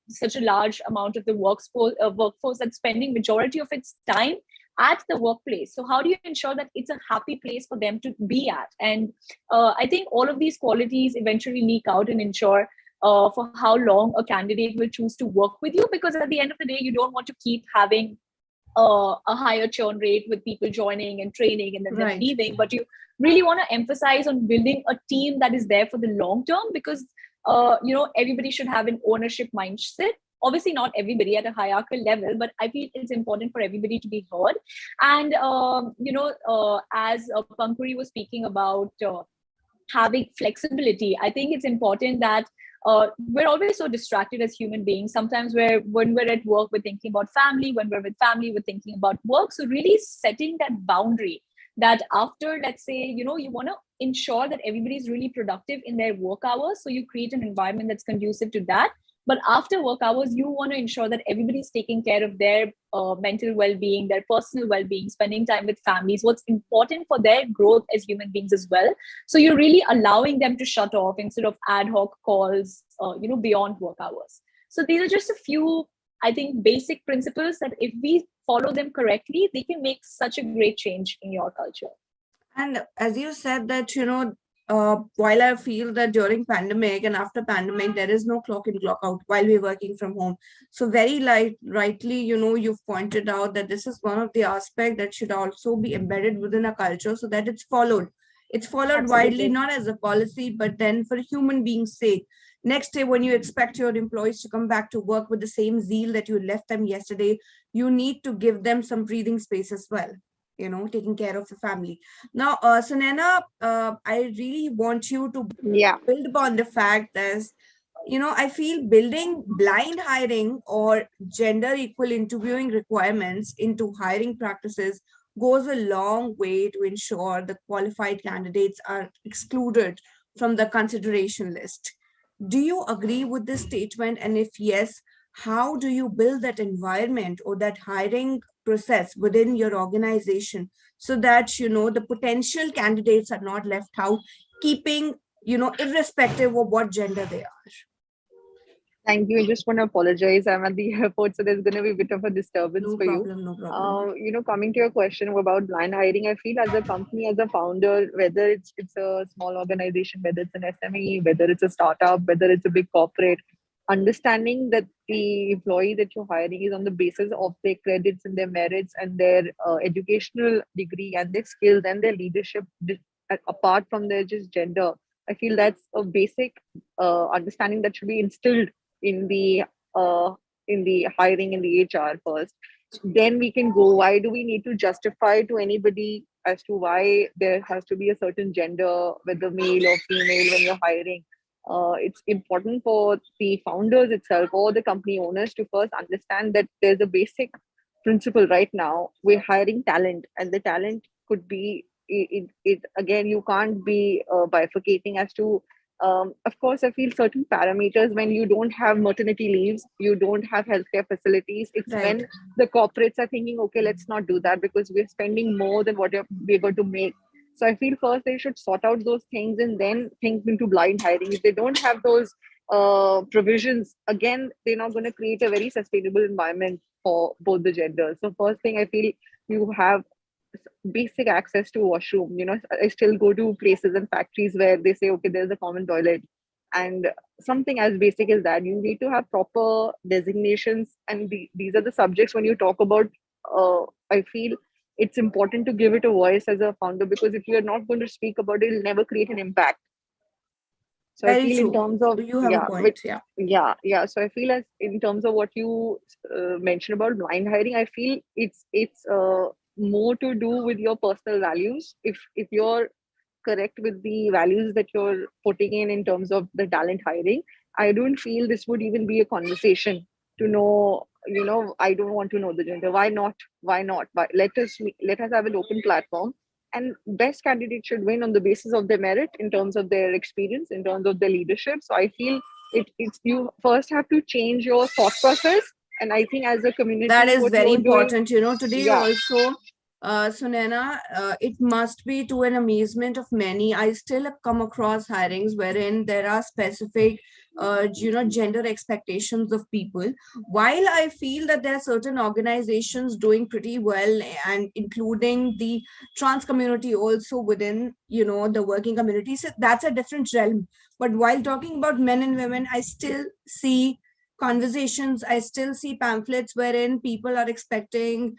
such a large amount of the workforce that's spending majority of its time at the workplace. So how do you ensure that it's a happy place for them to be at? And I think all of these qualities eventually leak out and ensure for how long a candidate will choose to work with you, because at the end of the day, you don't want to keep having a higher churn rate with people joining and training and then them leaving, but you really want to emphasize on building a team that is there for the long term, because everybody should have an ownership mindset. Obviously not everybody at a hierarchical level, but I feel it's important for everybody to be heard. And as Pankuri was speaking about having flexibility, I think it's important that we're always so distracted as human beings. Sometimes when we're at work, we're thinking about family. When we're with family, we're thinking about work. So really setting that boundary that after, let's say, you want to ensure that everybody's really productive in their work hours. So you create an environment that's conducive to that. But after work hours, you want to ensure that everybody's taking care of their mental well-being, their personal well-being, spending time with families, what's important for their growth as human beings as well. So you're really allowing them to shut off instead of ad hoc calls, beyond work hours. So these are just a few, I think, basic principles that if we follow them correctly, they can make such a great change in your culture. And as you said that, while I feel that during pandemic and after pandemic, there is no clock in, clock out while we're working from home. So very rightly, you've pointed out that this is one of the aspects that should also be embedded within a culture so that it's followed. It's followed widely, not as a policy, but then for human beings' sake. Next day, when you expect your employees to come back to work with the same zeal that you left them yesterday, you need to give them some breathing space as well. Taking care of the family. Now, Sunena, I really want you to build upon the fact that, I feel building blind hiring or gender equal interviewing requirements into hiring practices goes a long way to ensure the qualified candidates are excluded from the consideration list. Do you agree with this statement? And if yes, how do you build that environment or that hiring process within your organization so that the potential candidates are not left out, keeping irrespective of what gender they are? Thank you. I just want to apologize. I'm at the airport, so there's going to be a bit of a disturbance for you. No problem. Coming to your question about blind hiring, I feel as a company, as a founder, whether it's a small organization, whether it's an SME, whether it's a startup, whether it's a big corporate, understanding that the employee that you're hiring is on the basis of their credits and their merits and their educational degree and their skills and their leadership, apart from their just gender. I feel that's a basic understanding that should be instilled in uh, the hiring and the HR first. Then we can go. Why do we need to justify to anybody as to why there has to be a certain gender, whether male or female, when you're hiring? It's important for the founders itself or the company owners to first understand that there's a basic principle right now. We're hiring talent, and the talent could be it again. You can't be bifurcating as to. Of course, I feel certain parameters when you don't have maternity leaves, you don't have healthcare facilities. It's Right. when the corporates are thinking, okay, let's not do that because we're spending more than what we're going to make. So I feel first they should sort out those things and then think into blind hiring. If they don't have those provisions, again, they're not going to create a very sustainable environment for both the genders. So first thing I feel you have basic access to washroom. I still go to places and factories where they say, okay, there's a common toilet. And something as basic as that, you need to have proper designations. And these are the subjects when you talk about, I feel it's important to give it a voice as a founder, because if you're not going to speak about it, it'll never create an impact. So I Very feel in true. terms of, You have a point. Yeah. yeah. So I feel as in terms of what you mentioned about blind hiring, I feel it's more to do with your personal values. If you're correct with the values that you're putting in terms of the talent hiring, I don't feel this would even be a conversation to know. I don't want to know the gender. Why not? Why not? But let us have an open platform, and best candidate should win on the basis of their merit, in terms of their experience, in terms of their leadership. So I feel it's you first have to change your thought process, and I think as a That community is what very you're doing, important. Today yeah. also, Sunena, it must be to an amazement of many. I still have come across hirings wherein there are specific, gender expectations of people. While I feel that there are certain organizations doing pretty well, and including the trans community also within, the working community, so that's a different realm. But while talking about men and women, I still see conversations, I still see pamphlets wherein people are expecting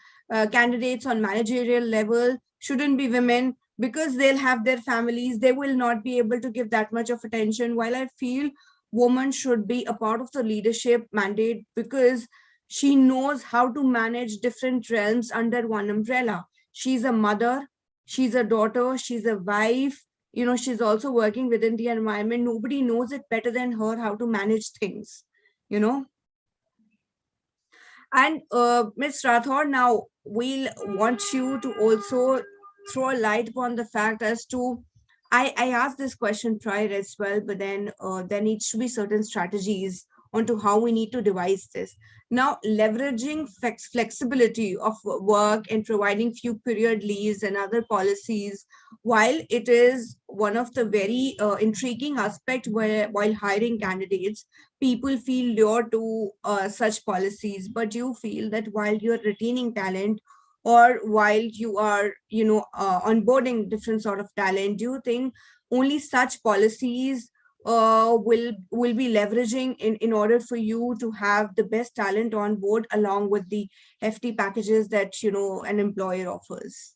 candidates on managerial level shouldn't be women because they'll have their families, they will not be able to give that much of attention. While I feel women should be a part of the leadership mandate because she knows how to manage different realms under one umbrella. She's a mother, she's a daughter, she's a wife, she's also working within the environment. Nobody knows it better than her how to manage things, you know and Ms. Rathod, now we'll want you to also throw a light upon the fact as to, I asked this question prior as well, but then there needs to be certain strategies onto how we need to devise this. Now, leveraging flexibility of work and providing few period leaves and other policies, while it is one of the very intriguing aspect where while hiring candidates, people feel lured to such policies, but you feel that while you're retaining talent or while you are onboarding different sort of talent, do you think only such policies will be leveraging in order for you to have the best talent on board along with the hefty packages that an employer offers?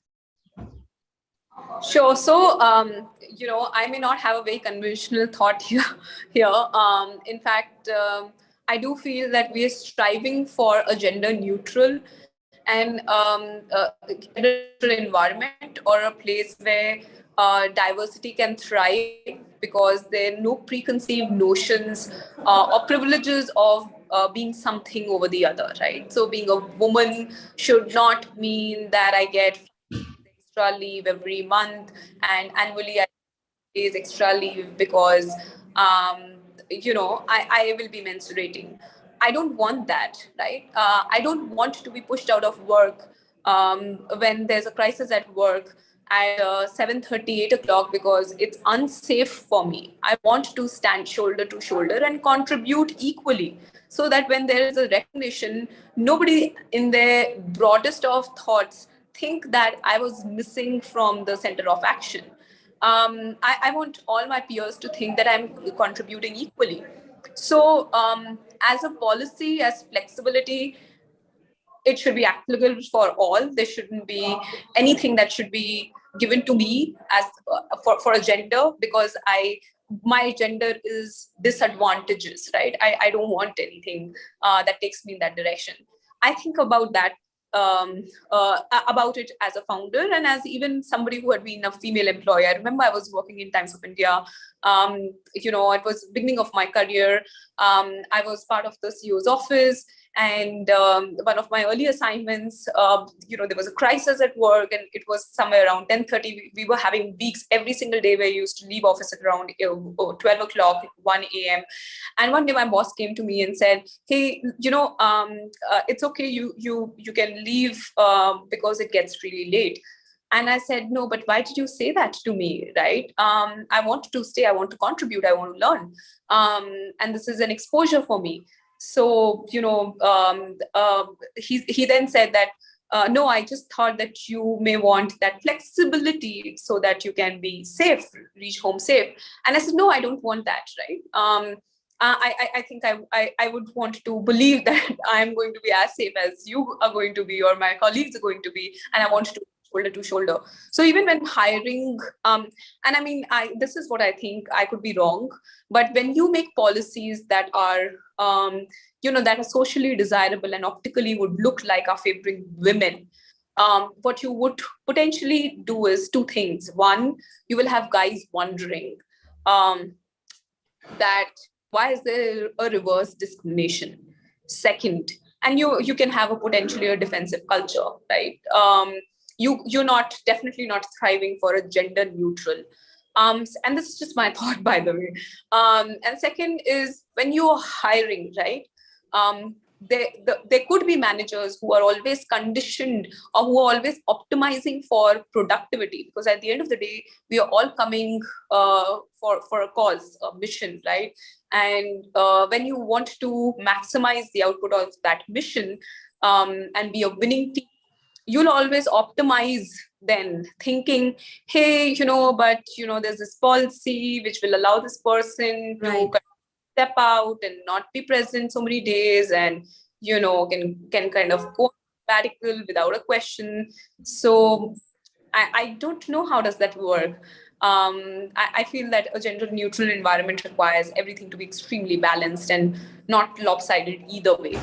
Sure. So, I may not have a very conventional thought here. In fact, I do feel that we are striving for a gender neutral and gender neutral environment, or a place where diversity can thrive, because there are no preconceived notions or privileges of being something over the other, right? So, being a woman should not mean that I get extra leave every month, and annually I days extra leave because I will be menstruating. I don't want that, right? I don't want to be pushed out of work when there's a crisis at work at 7:30, 8 o'clock, because it's unsafe for me. I want to stand shoulder to shoulder and contribute equally, so that when there is a recognition, nobody in their broadest of thoughts think that I was missing from the center of action. I want all my peers to think that I'm contributing equally. So as a policy, as flexibility, it should be applicable for all. There shouldn't be anything that should be given to me as for a gender, because my gender is disadvantageous, right? I don't want anything that takes me in that direction. I think about that about it as a founder and as even somebody who had been a female employee. I remember I was working in Times of India. It was beginning of my career. I was part of the CEO's office, and one of my early assignments, there was a crisis at work, and it was somewhere around 10:30. We were having weeks every single day where we used to leave office at around 12 o'clock, 1 a.m. And one day my boss came to me and said, hey, it's okay, you can leave because it gets really late. And I said, no, but why did you say that to me, right? I want to stay, I want to contribute, I want to learn. And this is an exposure for me. So, he then said that, no, I just thought that you may want that flexibility so that you can be safe, reach home safe. And I said, no, I don't want that, right? I think I would want to believe that I'm going to be as safe as you are going to be, or my colleagues are going to be, and I want to shoulder to shoulder. So even when hiring, and I mean, this is what I think, I could be wrong, but when you make policies that are, that are socially desirable and optically would look like are favoring women, what you would potentially do is two things. One, you will have guys wondering that why is there a reverse discrimination? Second, and you can have a potentially a defensive culture, right? You're definitely not thriving for a gender neutral. And this is just my thought, by the way. And second is when you're hiring, right? There could be managers who are always conditioned or who are always optimizing for productivity, because at the end of the day, we are all coming for a cause, a mission, right? And when you want to maximize the output of that mission and be a winning team, you'll always optimize then, thinking, hey, but there's this policy which will allow this person to step out and not be present so many days, and can kind of go sabbatical without a question. So I don't know how does that work. I feel that a gender neutral environment requires everything to be extremely balanced and not lopsided either way.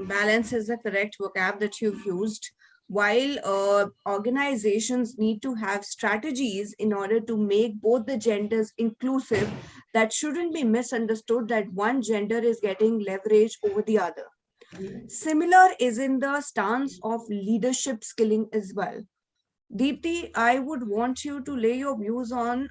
Balance is the correct vocab that you've used. While organizations need to have strategies in order to make both the genders inclusive, that shouldn't be misunderstood that one gender is getting leverage over the other. Similar is in the stance of leadership skilling as well. Deepti, I would want you to lay your views on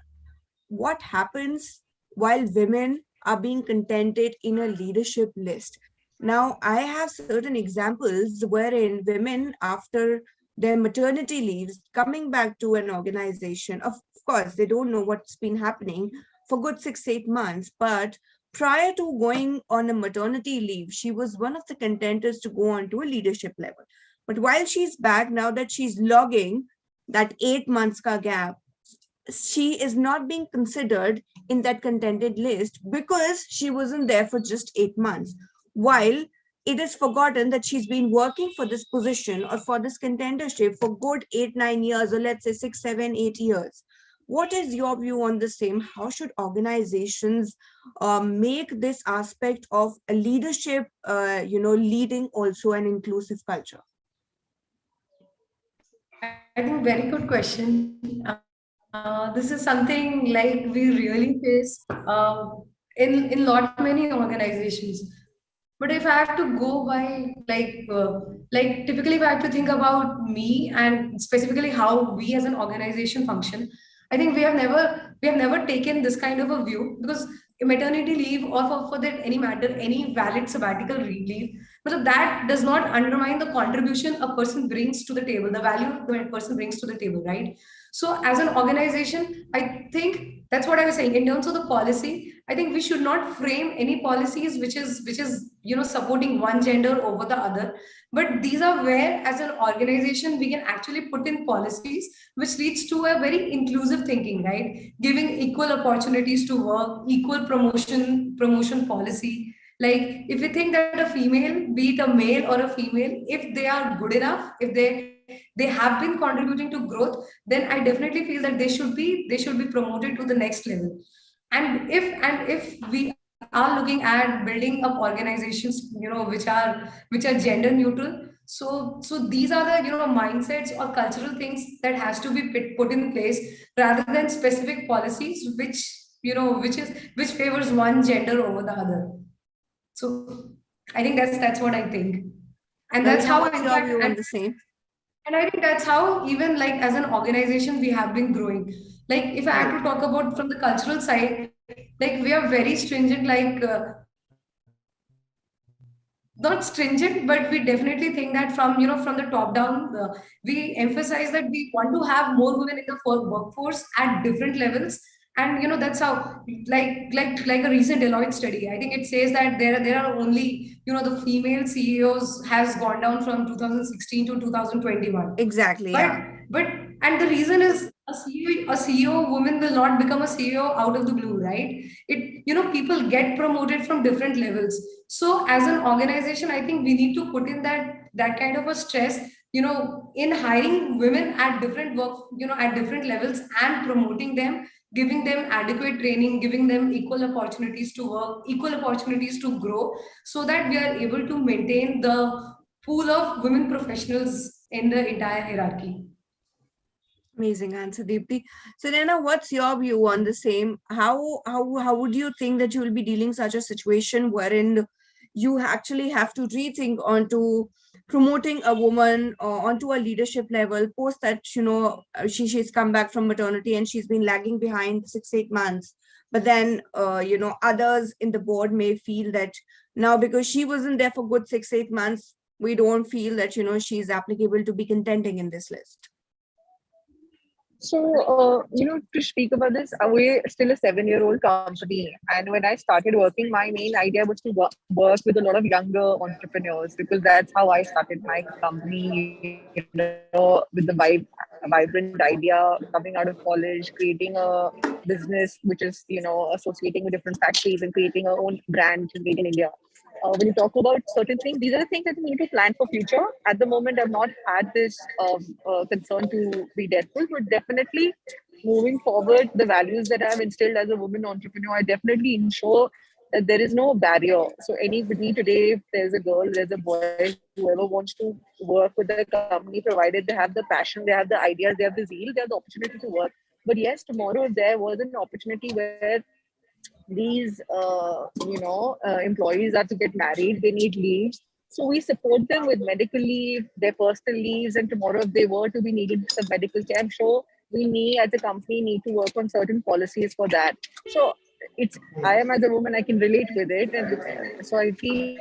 what happens while women are being contented in a leadership list. Now, I have certain examples wherein women, after their maternity leaves, coming back to an organization, of course, they don't know what's been happening for good 6-8 months, but prior to going on a maternity leave, she was one of the contenders to go on to a leadership level. But while she's back, now that she's logging that 8 months ka gap, she is not being considered in that contended list because she wasn't there for just 8 months. While it is forgotten that she's been working for this position or for this contendership for good 8-9 years, or let's say 6-7-8 years. What is your view on the same? How should organizations make this aspect of a leadership, leading also an inclusive culture? I think very good question. This is something like we really face in lot many organizations. But if I have to go by like typically if I have to think about me and specifically how we as an organization function, I think we have never taken this kind of a view, because maternity leave or for that any matter, any valid sabbatical leave, but that does not undermine the contribution a person brings to the table, the value the person brings to the table, right? So as an organization, I think that's what I was saying in terms of the policy. I think we should not frame any policies which is supporting one gender over the other. But these are where, as an organization, we can actually put in policies which leads to a very inclusive thinking, right? Giving equal opportunities to work, equal promotion policy. Like if you think that a female, be it a male or a female, if they are good enough, if they have been contributing to growth, then I definitely feel that they should be promoted to the next level. And if we are looking at building up organizations, which are gender neutral, so these are the mindsets or cultural things that has to be put in place, rather than specific policies which favors one gender over the other. So I think that's what I think. And that's Ravina, how, what's in your fact, view on the same? and I think that's how, even like as an organization, we have been growing. Like if I have to talk about from the cultural side, like we are very stringent, like not stringent, but we definitely think that from the top down, we emphasize that we want to have more women in the workforce at different levels. And that's how, like a recent Deloitte study, I think it says that there are only, the female CEOs has gone down from 2016 to 2021. Exactly, but yeah. but and the reason is, a CEO woman will not become a CEO out of the blue, right? People get promoted from different levels. So as an organization, I think we need to put in that kind of a stress, in hiring women at different work, at different levels, and promoting them, giving them adequate training, giving them equal opportunities to work, equal opportunities to grow, so that we are able to maintain the pool of women professionals in the entire hierarchy. Amazing answer, Deepti. So, Nana, what's your view on the same? How would you think that you will be dealing such a situation wherein you actually have to rethink onto promoting a woman onto a leadership level post that she's come back from maternity and she's been lagging behind 6-8 months, but then others in the board may feel that now because she wasn't there for good 6-8 months, we don't feel that she's applicable to be contending in this list. So, to speak about this, we're still a 7-year-old company. And when I started working, my main idea was to work with a lot of younger entrepreneurs, because that's how I started my company, with the vibrant idea coming out of college, creating a business which is, associating with different factories and creating our own brand, which is made in India. When you talk about certain things, these are the things that we need to plan for future. At the moment, I've not had this concern to be deathful, but definitely moving forward, the values that I've instilled as a woman entrepreneur, I definitely ensure that there is no barrier. So anybody today, if there's a girl, there's a boy, whoever wants to work with the company, provided they have the passion, they have the ideas, they have the zeal, they have the opportunity to work. But yes, tomorrow, if there was an opportunity where these employees are to get married, they need leaves, so we support them with medical leave, their personal leaves, and tomorrow if they were to be needed some medical care, I'm sure we as a company need to work on certain policies for that. So I am, as a woman, I can relate with it, and so I feel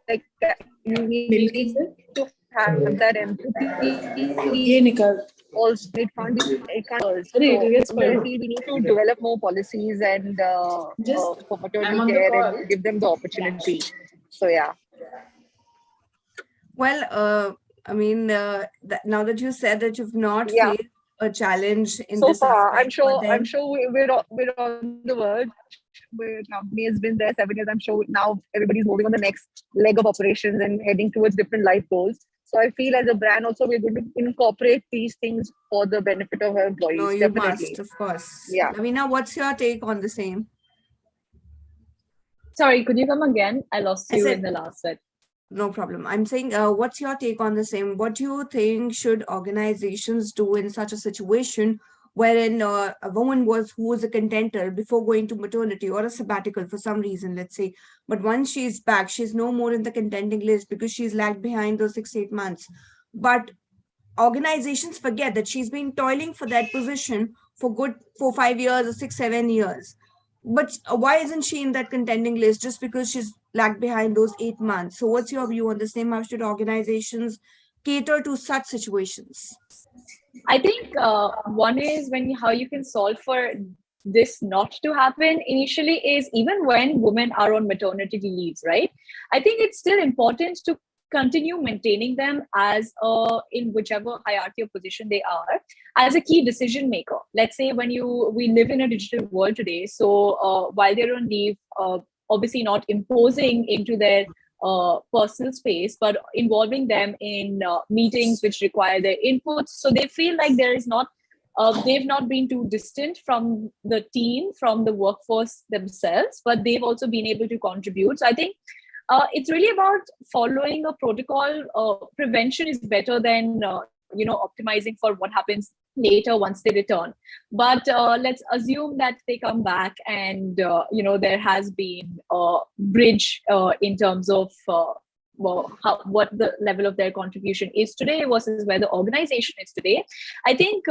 like you need to have that empathy. Also, so we need to develop more policies and for maternity care and give them the opportunity. So yeah. Well, I mean, now that you said that you've not Yeah. faced a challenge in So this far, aspect, I'm sure we're on the verge. Where company has been there 7 years, I'm sure now everybody's moving on the next leg of operations and heading towards different life goals. So I feel as a brand also we're going to incorporate these things for the benefit of our employees. No, you definitely. must, of course. Yeah. Lavina, what's your take on the same? Sorry, could you come again? I lost you in the last bit. No problem. I'm saying, what's your take on the same? What do you think should organizations do in such a situation wherein a woman who was a contender before going to maternity or a sabbatical for some reason, let's say, but once she's back, she's no more in the contending list because she's lagged behind those 6-8 months. But organizations forget that she's been toiling for that position for good 4-5 years or 6-7 years. But why isn't she in that contending list just because she's lagged behind those 8 months? So what's your view on the same? How should organizations cater to such situations? I think one is how you can solve for this not to happen initially is even when women are on maternity leaves, right? I think it's still important to continue maintaining them as in whichever hierarchy or position they are as a key decision maker. Let's say we live in a digital world today, so while they're on leave, obviously not imposing into their personal space, but involving them in meetings which require their inputs. So they feel like they've not been too distant from the team, from the workforce themselves, but they've also been able to contribute. So I think it's really about following a protocol. Prevention is better than optimizing for what happens later once they return. But let's assume that they come back and there has been a bridge in terms of what the level of their contribution is today versus where the organization is today. I think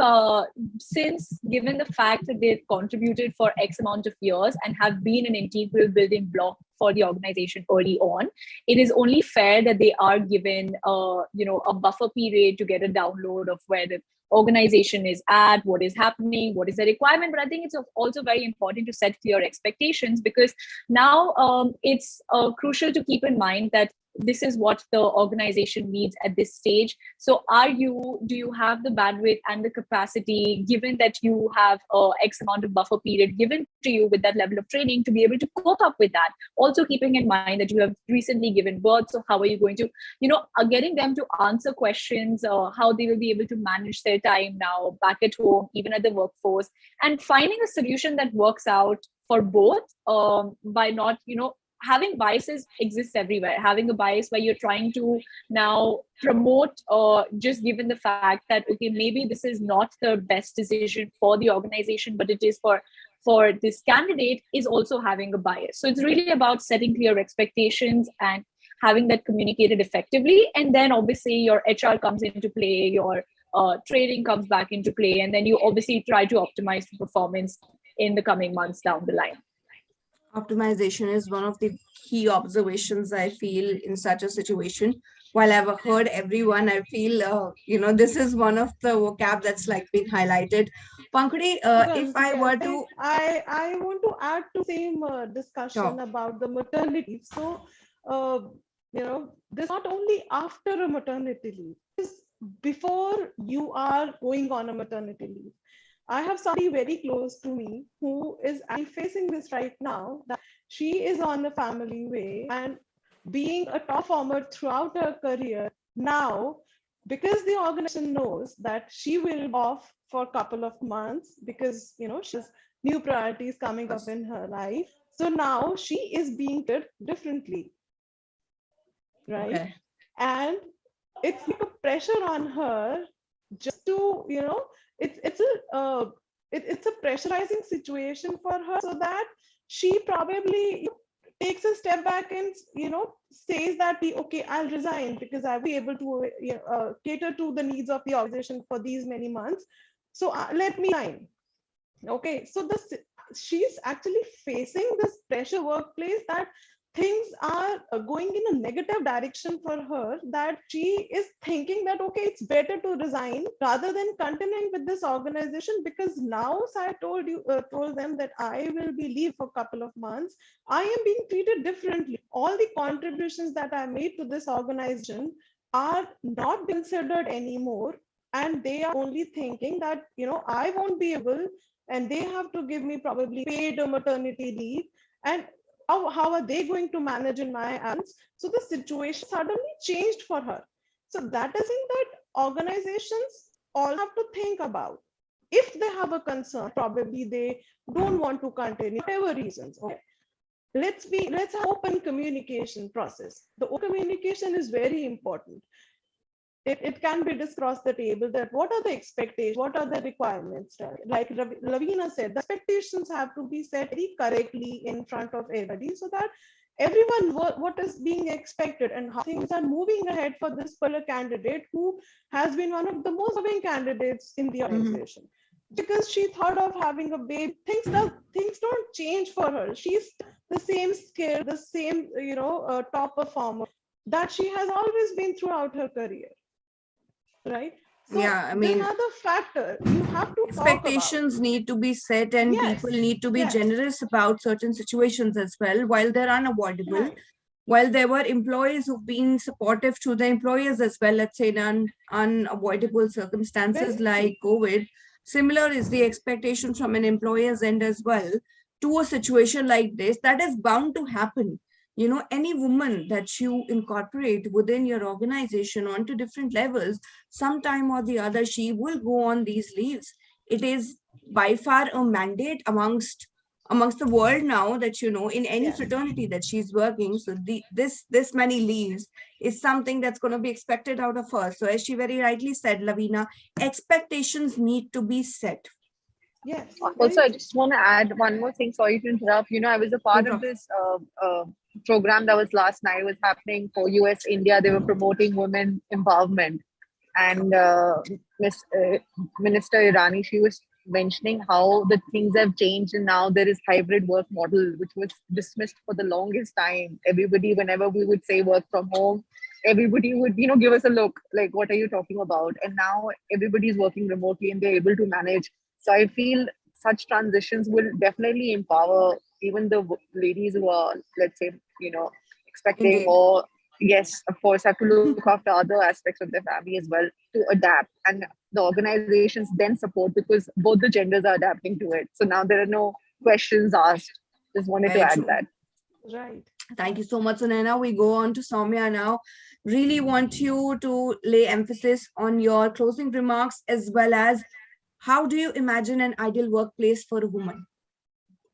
since given the fact that they've contributed for X amount of years and have been an integral building block for the organization early on, it is only fair that they are given a buffer period to get a download of where the organization is at, what is happening, what is the requirement. But I think it's also very important to set clear expectations, because now it's crucial to keep in mind that this is what the organization needs at this stage. So do you have the bandwidth and the capacity, given that you have X amount of buffer period given to you with that level of training, to be able to cope up with that? Also keeping in mind that you have recently given birth. So how are you going to, getting them to answer questions, how they will be able to manage their time now back at home, even at the workforce, and finding a solution that works out for both by not, having biases exists everywhere. Having a bias where you're trying to now promote, just given the fact that, okay, maybe this is not the best decision for the organization, but it is for this candidate, is also having a bias. So it's really about setting clear expectations and having that communicated effectively. And then obviously your HR comes into play, your training comes back into play, and then you obviously try to optimize the performance in the coming months down the line. Optimization is one of the key observations I feel in such a situation. While I've heard everyone, I feel, this is one of the vocab that's like been highlighted. Pankudi, if I were to... I want to add to the same discussion about the maternity. So, this not only after a maternity leave, this before you are going on a maternity leave. I have somebody very close to me who is facing this right now, that she is on a family way and being a top performer throughout her career. Now, because the organization knows that she will be off for a couple of months because, she has new priorities coming up in her life. So now she is being treated differently, right? Okay. And it's like a pressure on her just to, it's a pressurizing situation for her, so that she probably takes a step back and says that, okay, I'll resign because I'll be able to cater to the needs of the organization for these many months. So let me resign. Okay, so she's actually facing this pressure workplace that things are going in a negative direction for her, that she is thinking that, okay, it's better to resign rather than continuing with this organization, because now I told them that I will be leave for a couple of months. I am being treated differently. All the contributions that I made to this organization are not considered anymore, and they are only thinking that, I won't be able, and they have to give me probably paid maternity leave, and how are they going to manage in my absence? So the situation suddenly changed for her. So that is something that organizations all have to think about. If they have a concern, probably they don't want to continue, whatever reasons. Okay, let's have open communication process. The open communication is very important. It can be discussed across the table that what are the expectations, what are the requirements. Like Lavina said, the expectations have to be set very correctly in front of everybody, so that everyone what is being expected and how things are moving ahead for this particular candidate, who has been one of the most serving candidates in the organization. Because she thought of having a baby, things don't change for her. She's the same skill, the same top performer that she has always been throughout her career. Right. So yeah, I mean, another factor you have to talk about. Expectations need to be set, and people need to be generous about certain situations as well, while they're unavoidable. Right. While there were employees who've been supportive to the employers as well, let's say in unavoidable circumstances like COVID, similar is the expectation from an employer's end as well to a situation like this. That is bound to happen. You know, any woman that you incorporate within your organization onto different levels, sometime or the other, she will go on these leaves. It is by far a mandate amongst the world now that, you know, in any fraternity that she's working, so this many leaves is something that's going to be expected out of her. So as she very rightly said, Lavina, expectations need to be set. Yes. Also, I just want to add one more thing. Sorry to interrupt. You know, I was a part of this program that was last night. It was happening for US India. They were promoting women empowerment, and Minister Irani, she was mentioning how the things have changed, and now there is hybrid work model, which was dismissed for the longest time. Everybody, whenever we would say work from home, everybody would, you know, give us a look like, what are you talking about? And now everybody is working remotely and they're able to manage. So I feel such transitions will definitely empower even the ladies who are, let's say, you know, expecting Indeed. or, yes, of course, have to look after other aspects of their family as well to adapt. And the organizations then support because both the genders are adapting to it. So now there are no questions asked. Just wanted Very to add true. that. Right. Thank you so much, Sunaina. We go on to Soumya now. Really want you to lay emphasis on your closing remarks, as well as how do you imagine an ideal workplace for a woman?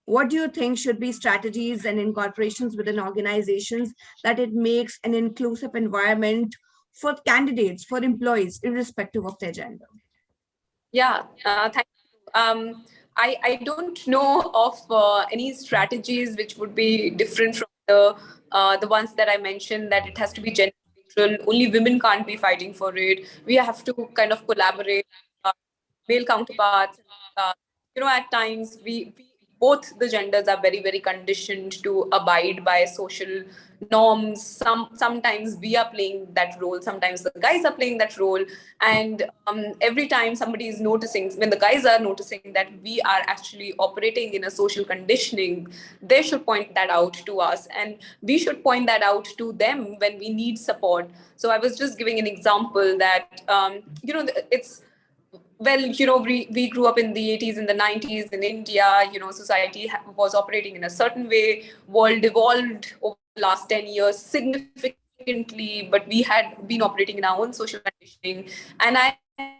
What do you think should be strategies and incorporations within organizations that it makes an inclusive environment for candidates, for employees, irrespective of their gender? Yeah, thank you. I don't know of any strategies which would be different from the ones that I mentioned, that it has to be gender neutral. Only women can't be fighting for it. We have to kind of collaborate, male counterparts. You know, at times we both the genders are very, very conditioned to abide by social norms. Sometimes we are playing that role, sometimes the guys are playing that role, and every time somebody is noticing, when the guys are noticing that we are actually operating in a social conditioning, they should point that out to us, and we should point that out to them when we need support. So I was just giving an example that you know, it's, well, you know, we grew up in the 80s and the 90s in India. You know, society was operating in a certain way. World evolved over the last 10 years significantly, but we had been operating in our own social conditioning. And I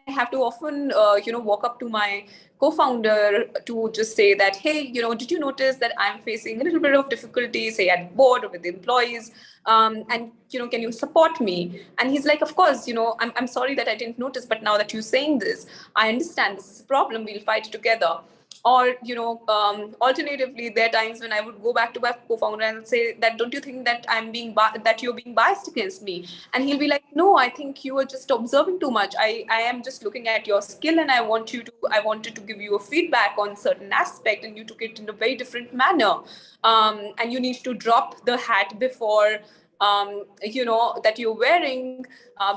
have to often, you know, walk up to my co-founder to just say that, hey, you know, did you notice that I'm facing a little bit of difficulty, say at board or with the employees? And, you know, can you support me? And he's like, of course, you know, I'm sorry that I didn't notice, but now that you're saying this, I understand this is a problem, we'll fight together. Or, you know, alternatively, there are times when I would go back to my co-founder and say that, don't you think that that you're being biased against me? And he'll be like, no, I think you are just observing too much. I am just looking at your skill, and I wanted to give you a feedback on certain aspect, and you took it in a very different manner. And you need to drop the hat before, you know, that you're wearing,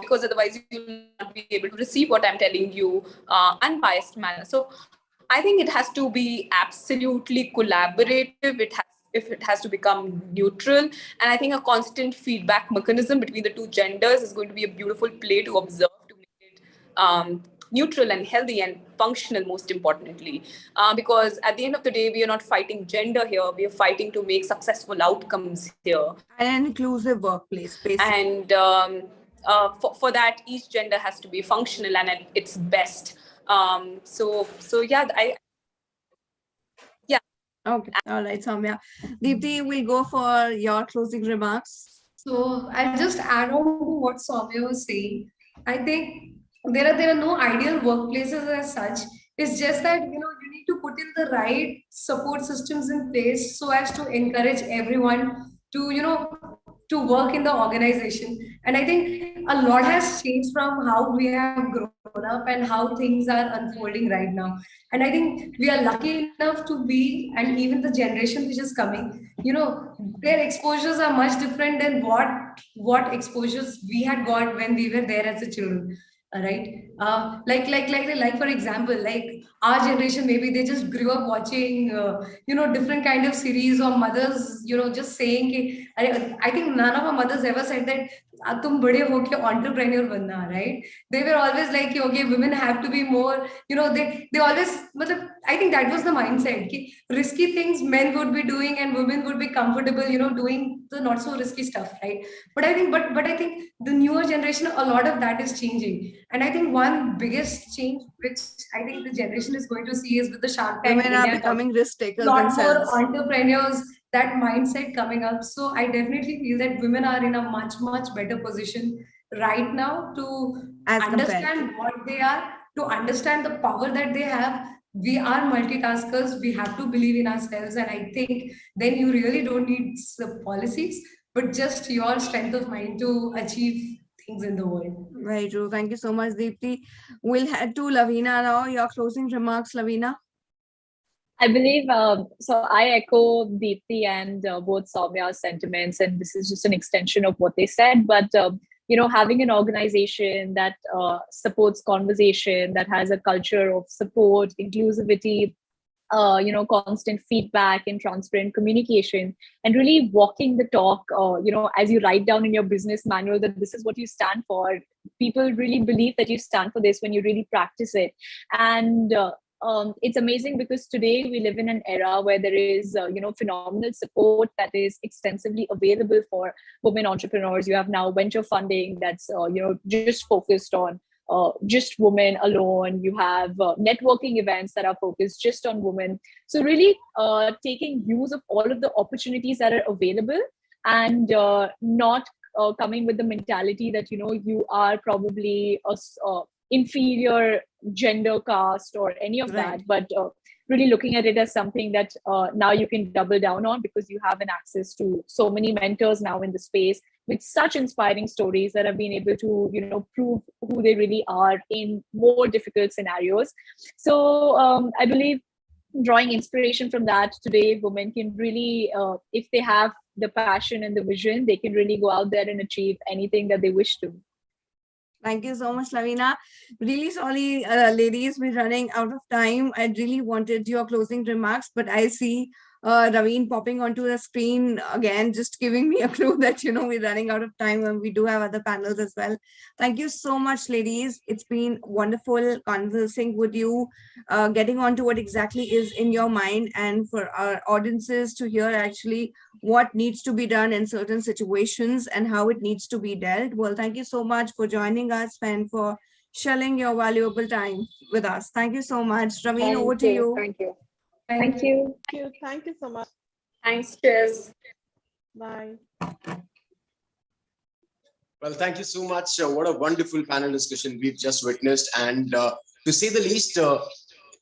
because otherwise you'll not be able to receive what I'm telling you unbiased manner. So I think it has to be absolutely collaborative. If it has to become neutral, and I think a constant feedback mechanism between the two genders is going to be a beautiful play to observe, to make it neutral and healthy and functional, most importantly, because at the end of the day, we are not fighting gender here, we are fighting to make successful outcomes here. An inclusive workplace, basically. And for that, each gender has to be functional and at its best. So yeah, Okay, all right, Soumya. Deepti, we'll go for your closing remarks. So I'll just add on to what Soumya was saying. I think there are no ideal workplaces as such. It's just that, you know, you need to put in the right support systems in place so as to encourage everyone to, you know, to work in the organization. And I think a lot has changed from how we have grown up and how things are unfolding right now. And I think we are lucky enough to be, and even the generation which is coming, you know, their exposures are much different than what exposures we had got when we were there as a children. right? Like for example, like our generation, maybe they just grew up watching, different kind of series, or mothers, just saying, ki, I think none of our mothers ever said that, tum bade ho ke entrepreneur banna, right? They were always like, okay, women have to be more, they always, I think that was the mindset, ki risky things men would be doing and women would be comfortable, doing the not so risky stuff, right? But I think the newer generation, a lot of that is changing. And I think one biggest change which I think the generation is going to see is with the Shark Tank Women are India, becoming risk takers lot more themselves. entrepreneurs, that mindset coming up. So I definitely feel that women are in a much, much better position right now to As compared understand what they are, to understand the power that they have. We are multitaskers. We have to believe in ourselves. And I think then you really don't need policies, but just your strength of mind to achieve things in the world. Very true. Thank you so much, Deepti. We'll head to Lavina now. Your closing remarks, Lavina. I believe, so I echo Deepti and both Soumya's sentiments, and this is just an extension of what they said. But, having an organization that supports conversation, that has a culture of support, inclusivity, constant feedback and transparent communication, and really walking the talk, as you write down in your business manual that this is what you stand for. People really believe that you stand for this when you really practice it. And it's amazing because today we live in an era where there is, phenomenal support that is extensively available for women entrepreneurs. You have now venture funding that's, just focused on just women alone. You have networking events that are focused just on women. So really taking use of all of the opportunities that are available, and not coming with the mentality that, you are probably a inferior gender, caste, or any of that, but really looking at it as something that now you can double down on, because you have an access to so many mentors now in the space with such inspiring stories that have been able to, prove who they really are in more difficult scenarios. So I believe, drawing inspiration from that, today women can really, if they have the passion and the vision, they can really go out there and achieve anything that they wish to. Thank you so much, Lavina. Really sorry, ladies, we're running out of time. I really wanted your closing remarks, but I see Raveen popping onto the screen again, just giving me a clue that, we're running out of time, and we do have other panels as well. Thank you so much, ladies. It's been wonderful conversing with you, getting on to what exactly is in your mind, and for our audiences to hear actually what needs to be done in certain situations and how it needs to be dealt. Well, thank you so much for joining us and for sharing your valuable time with us. Thank you so much. Raveen, over to you. Thank you. Thank you. Thank you so much. Thanks, cheers. Bye. Well, thank you so much. What a wonderful panel discussion we've just witnessed. And to say the least,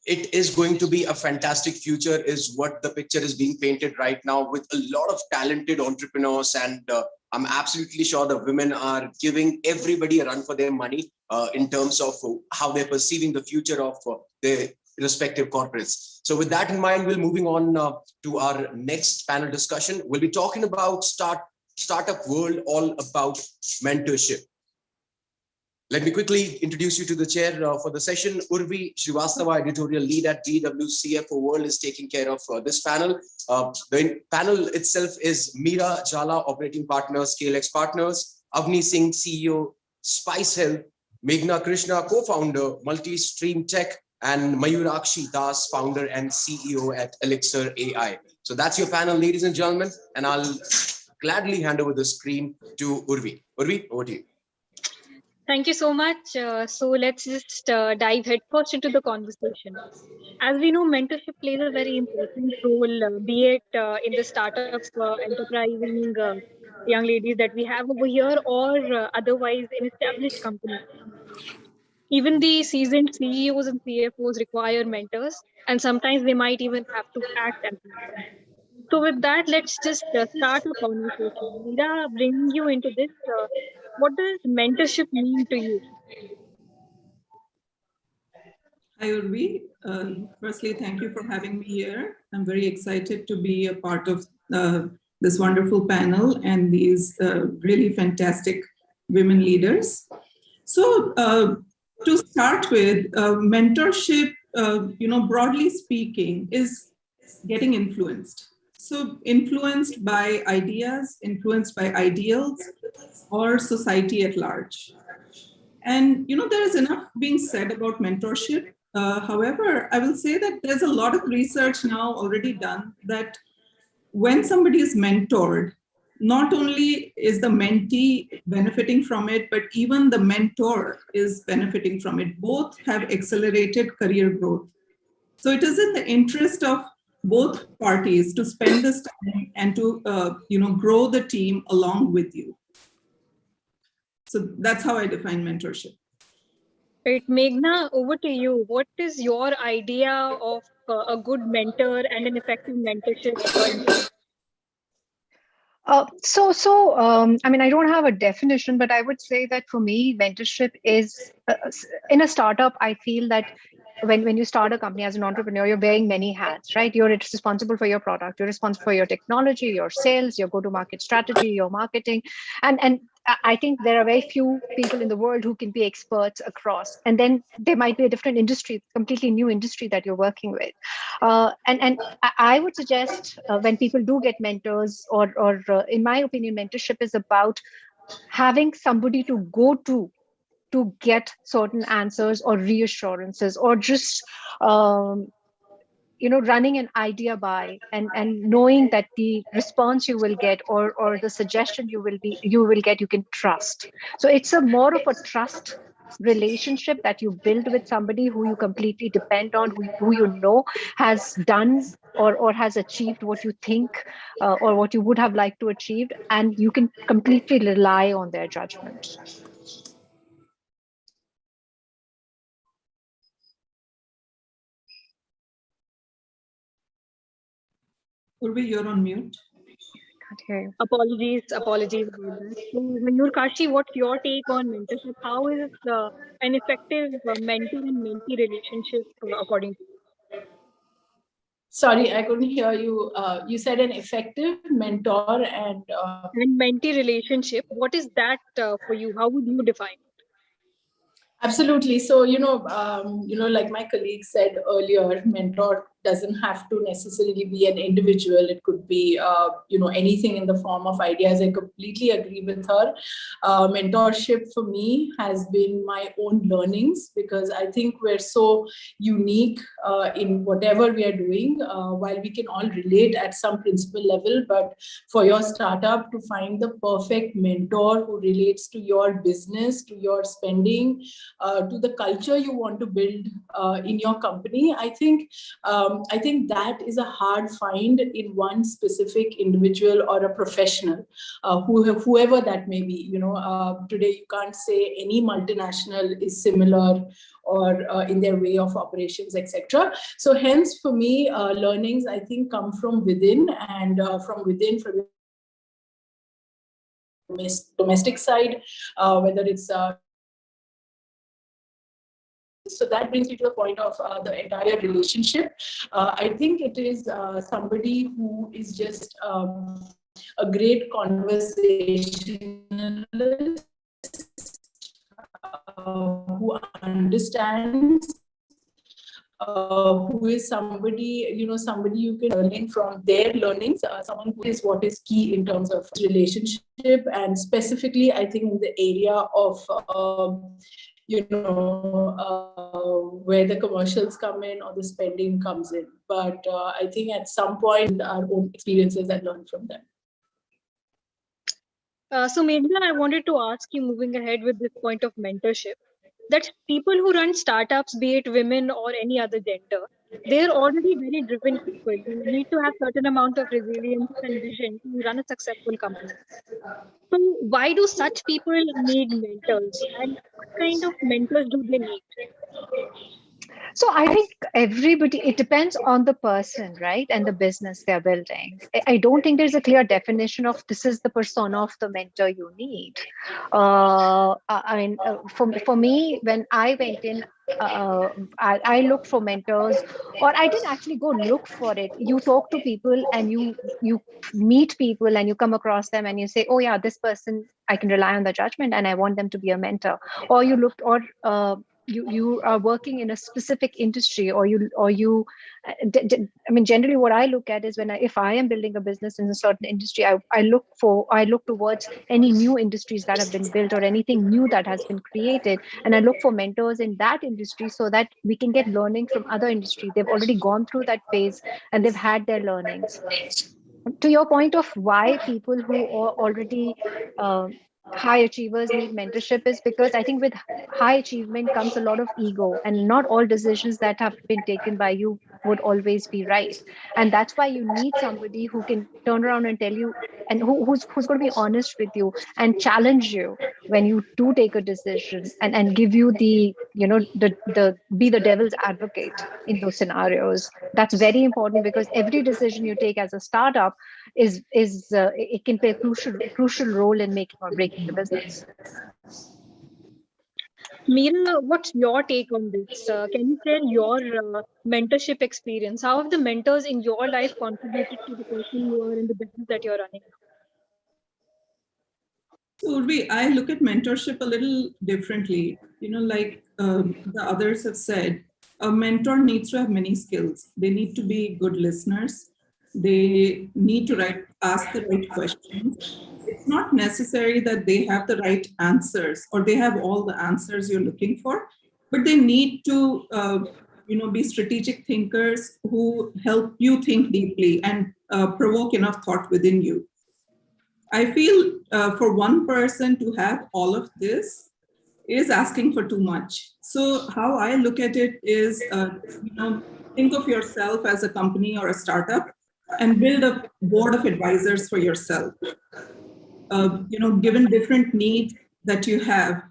it is going to be a fantastic future, is what the picture is being painted right now, with a lot of talented entrepreneurs. And I'm absolutely sure the women are giving everybody a run for their money in terms of how they're perceiving the future of their respective corporates. So with that in mind, we're moving on to our next panel discussion. We'll be talking about startup world, all about mentorship. Let me quickly introduce you to the chair for the session. Urvi Srivastava, editorial lead at BW CFO World, is taking care of this panel. The panel itself is Meera Jala, operating partner, ScaleX Partners, Avni Singh, CEO, Spice Health, Meghna Krishna, co-founder, Multi-Stream Tech, and Mayurakshi Das, founder and CEO at Elixir AI. So that's your panel, ladies and gentlemen, and I'll gladly hand over the screen to Urvi. Urvi, over to you. Thank you so much. So let's just dive headfirst into the conversation. As we know, mentorship plays a very important role, be it in the startup enterprising young ladies that we have over here, or otherwise in established companies. Even the seasoned CEOs and CFOs require mentors, and sometimes they might even have to act as mentors. So with that, let's just start a conversation. Meera, bringing you into this, what does mentorship mean to you? Hi, Urvi. Firstly, thank you for having me here. I'm very excited to be a part of this wonderful panel and these really fantastic women leaders. So To start with, mentorship, broadly speaking, is getting influenced. So influenced by ideas, influenced by ideals, or society at large. And there is enough being said about mentorship. However, I will say that there's a lot of research now already done that when somebody is mentored, not only is the mentee benefiting from it, but even the mentor is benefiting from it. Both have accelerated career growth. So it is in the interest of both parties to spend this time and to grow the team along with you. So that's how I define mentorship. Right, Meghna, over to you. What is your idea of a good mentor and an effective mentorship? I mean, I don't have a definition, but I would say that for me, mentorship is in a startup. I feel that when you start a company as an entrepreneur, you're wearing many hats, right? You're responsible for your product, you're responsible for your technology, your sales, your go-to-market strategy, your marketing, and I think there are very few people in the world who can be experts across. And then there might be a different industry, completely new industry that you're working with. And I would suggest when people do get mentors, or in my opinion, mentorship is about having somebody to go to get certain answers or reassurances, or just running an idea by, and knowing that the response you will get, or the suggestion you will get, you can trust. So it's a more of a trust relationship that you build with somebody who you completely depend on, who has done or has achieved what you think or what you would have liked to achieve, and you can completely rely on their judgment. Urvi, you're on mute. Apologies about that. So, Mayur Kashi, what's your take on mentorship? How is an effective mentor and mentee relationship according to you? Sorry, I couldn't hear you. You said an effective mentor and mentee relationship. What is that for you? How would you define it? Absolutely. So, like my colleague said earlier, mentor doesn't have to necessarily be an individual. It could be, anything in the form of ideas. I completely agree with her. Mentorship for me has been my own learnings, because I think we're so unique in whatever we are doing, while we can all relate at some principal level. But for your startup to find the perfect mentor who relates to your business, to your spending, to the culture you want to build in your company, I think that is a hard find in one specific individual or a professional, whoever that may be. Today you can't say any multinational is similar or in their way of operations, etc. So hence, for me, learnings, I think, come from within, and from your domestic side, whether it's so that brings me to the point of the entire relationship. I think it is somebody who is just a great conversationalist, who understands, who is somebody, somebody you can learn from their learnings, someone who is what is key in terms of relationship, and specifically, I think, in the area of where the commercials come in or the spending comes in. But I think at some point, our own experiences and learn from them. So Meghna, I wanted to ask you, moving ahead with this point of mentorship, that people who run startups, be it women or any other gender, they're already very driven people. You need to have certain amount of resilience and vision to run a successful company. So why do such people need mentors, and what kind of mentors do they need? So I think everybody, it depends on the person, right? And the business they're building. I don't think there's a clear definition of this is the persona of the mentor you need. For me, when I went in, I looked for mentors, or I didn't actually go look for it. You talk to people and you meet people and you come across them and you say, oh yeah, this person, I can rely on the judgment and I want them to be a mentor. Or you looked, or you are working in a specific industry, or you I mean, generally what I look at is if I am building a business in a certain industry, I look towards any new industries that have been built or anything new that has been created, and I look for mentors in that industry so that we can get learning from other industry. They've already gone through that phase and they've had their learnings. To your point of why people who are already high achievers need mentorship, is because I think with high achievement comes a lot of ego, and not all decisions that have been taken by you would always be right. And that's why you need somebody who can turn around and tell you, and who's going to be honest with you and challenge you when you do take a decision, and give you the, the be the devil's advocate in those scenarios. That's very important, because every decision you take as a startup is it can play a crucial role in making or breaking the business. Meera, what's your take on this? Can you share your mentorship experience? How have the mentors in your life contributed to the person you are in the business that you're running? So Urvi, I look at mentorship a little differently. Like the others have said, a mentor needs to have many skills. They need to be good listeners. They need to ask the right questions. It's not necessary that they have the right answers or they have all the answers you're looking for, but they need to be strategic thinkers who help you think deeply and provoke enough thought within you. I feel for one person to have all of this is asking for too much. So how I look at it is, think of yourself as a company or a startup and build a board of advisors for yourself. Given different needs that you have,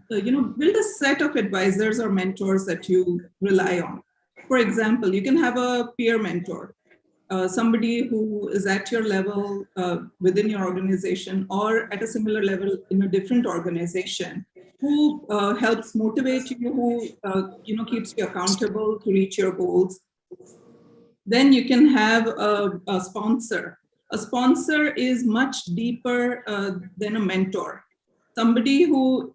build a set of advisors or mentors that you rely on. For example, you can have a peer mentor. Somebody who is at your level within your organization or at a similar level in a different organization, who helps motivate you, who keeps you accountable to reach your goals. Then you can have a sponsor. A sponsor is much deeper than a mentor. Somebody who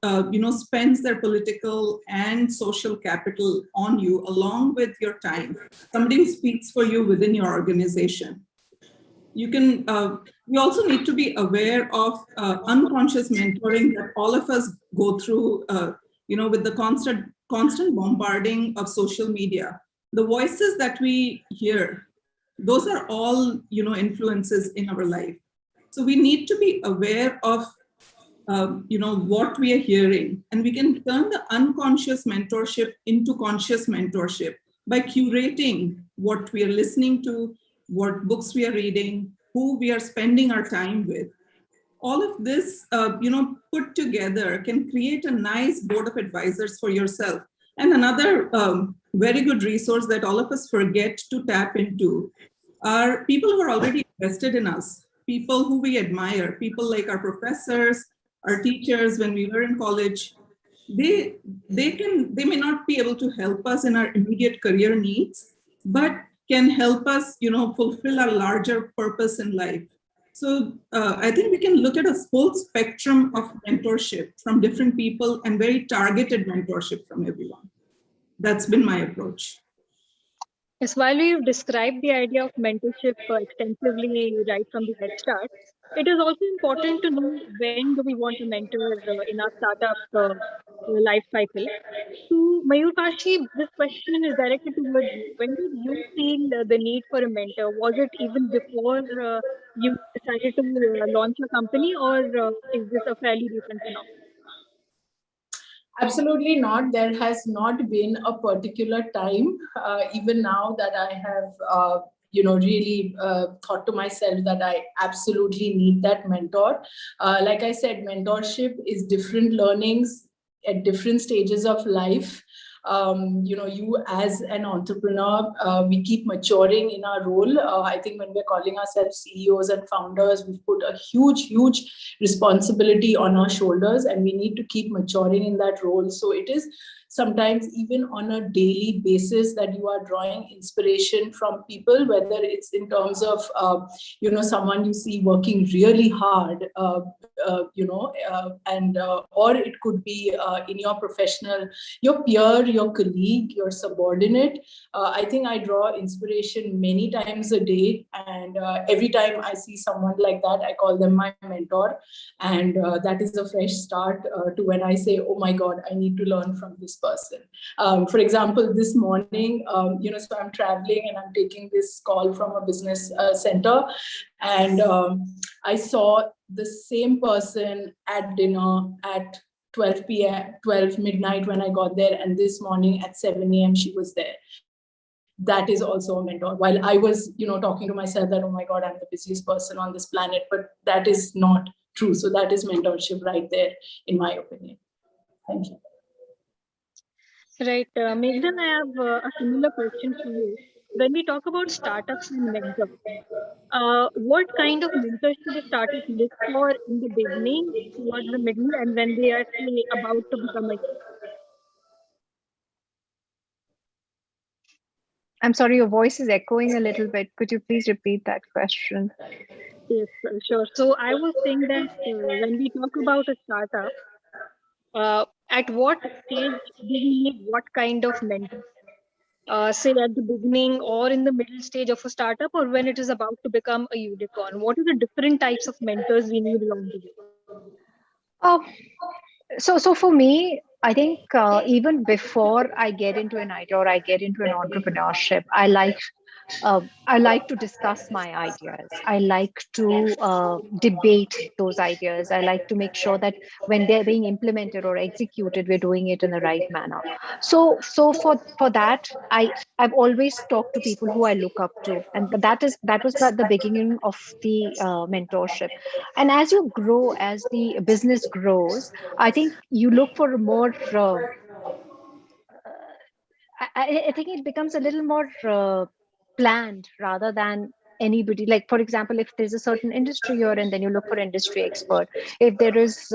spends their political and social capital on you along with your time. Somebody who speaks for you within your organization. You can. You also need to be aware of unconscious mentoring that all of us go through. With the constant bombarding of social media, the voices that we hear, those are all influences in our life. So we need to be aware of what we are hearing, and we can turn the unconscious mentorship into conscious mentorship by curating what we are listening to, what books we are reading, who we are spending our time with. All of this, put together can create a nice board of advisors for yourself. And another very good resource that all of us forget to tap into are people who are already invested in us, people who we admire, people like our professors, our teachers when we were in college. They may not be able to help us in our immediate career needs, but can help us, fulfill our larger purpose in life. So I think we can look at a full spectrum of mentorship from different people and very targeted mentorship from everyone. That's been my approach. Yes, while we've described the idea of mentorship extensively right from the head start, it is also important to know when do we want a mentor in our startup life cycle. So, Mayurkashi, this question is directed towards you. When did you feel the need for a mentor? Was it even before you decided to launch a company, or is this a fairly recent phenomenon? Absolutely not. There has not been a particular time, even now, that I have, really thought to myself that I absolutely need that mentor. Like I said, mentorship is different learnings at different stages of life. you as an entrepreneur, we keep maturing in our role. I think when we're calling ourselves CEOs and founders, we've put a huge responsibility on our shoulders, and we need to keep maturing in that role. So it is sometimes even on a daily basis that you are drawing inspiration from people, whether it's in terms of, someone you see working really hard, or it could be in your professional, your peer, your colleague, your subordinate. I think I draw inspiration many times a day, and every time I see someone like that, I call them my mentor, and that is a fresh start to when I say, oh my God, I need to learn from this person. For example, this morning, so I'm traveling and I'm taking this call from a business center, and I saw the same person at dinner at 12 p.m., 12 midnight when I got there, and this morning at 7 a.m. she was there. That is also a mentor. While I was, talking to myself that, oh my God, I'm the busiest person on this planet, but that is not true. So that is mentorship right there, in my opinion. Thank you. Right. Meghna, I have a similar question for you. When we talk about startups and mentors, what kind of mentors should a startup look for in the beginning, towards the middle, and when they are say, about to become a I'm sorry, your voice is echoing a little bit. Could you please repeat that question? Yes, sure. So I was saying that when we talk about a startup, at what stage do we need what kind of mentor? Say at the beginning or in the middle stage of a startup, or when it is about to become a unicorn? What are the different types of mentors we need along the way? Oh, so for me, I think even before I get into an idea or I get into an entrepreneurship, I like to discuss my ideas. I like to debate those ideas. I like to make sure that when they're being implemented or executed, we're doing it in the right manner. So for that, I've always talked to people who I look up to, and that was the beginning of the mentorship. And as you grow, as the business grows, I think you look for more. I think it becomes a little more planned rather than anybody. Like, for example, if there's a certain industry you're in, then you look for industry expert. If there is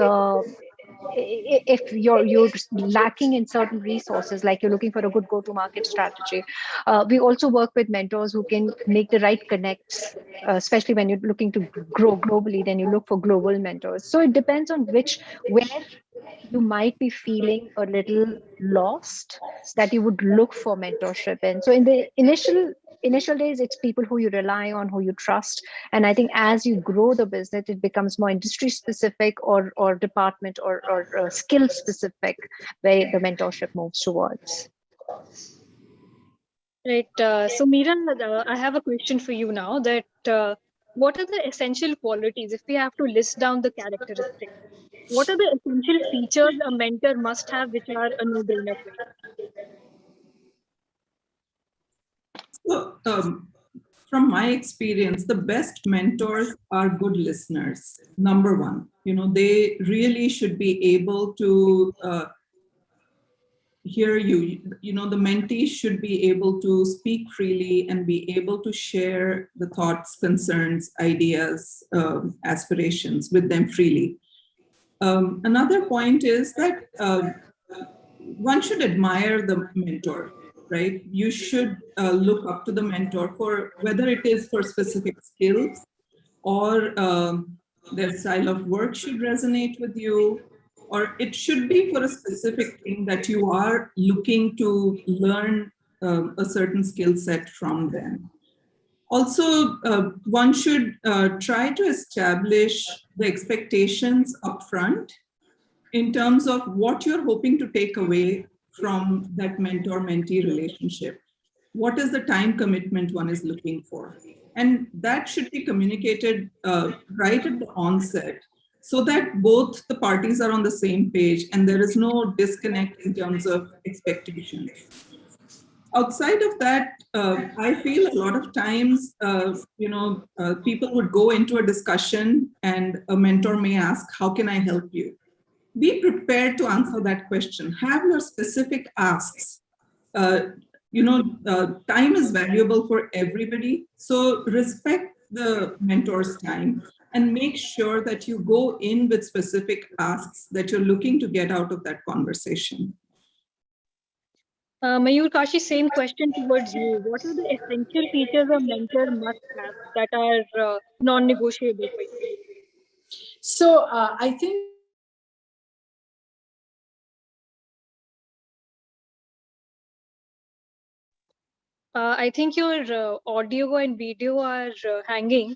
if you're lacking in certain resources, like you're looking for a good go-to-market strategy, we also work with mentors who can make the right connects, especially when you're looking to grow globally. Then you look for global mentors. So it depends on where you might be feeling a little lost, that you would look for mentorship in. So in the initial days, it's people who you rely on, who you trust. And I think as you grow the business, it becomes more industry specific or department or skill specific, where the mentorship moves towards. Right. So Meera, I have a question for you now. That what are the essential qualities, if we have to list down the characteristics? What are the essential features a mentor must have, which are a no-brainer for you? So, from my experience, the best mentors are good listeners. Number one, they really should be able to hear you. The mentee should be able to speak freely and be able to share the thoughts, concerns, ideas, aspirations with them freely. Another point is that one should admire the mentor, right? You should look up to the mentor for whether it is for specific skills or their style of work should resonate with you, or it should be for a specific thing that you are looking to learn a certain skill set from them. Also, one should try to establish the expectations upfront in terms of what you're hoping to take away from that mentor-mentee relationship. What is the time commitment one is looking for? And that should be communicated right at the onset so that both the parties are on the same page and there is no disconnect in terms of expectations. Outside of that, I feel a lot of times, people would go into a discussion and a mentor may ask, how can I help you? Be prepared to answer that question. Have your specific asks time is valuable for everybody. So respect the mentor's time and make sure that you go in with specific asks that you're looking to get out of that conversation. Mayur Kashi, same question towards you. What are the essential features a mentor must have that are non-negotiable for you? So I think I think your audio and video are hanging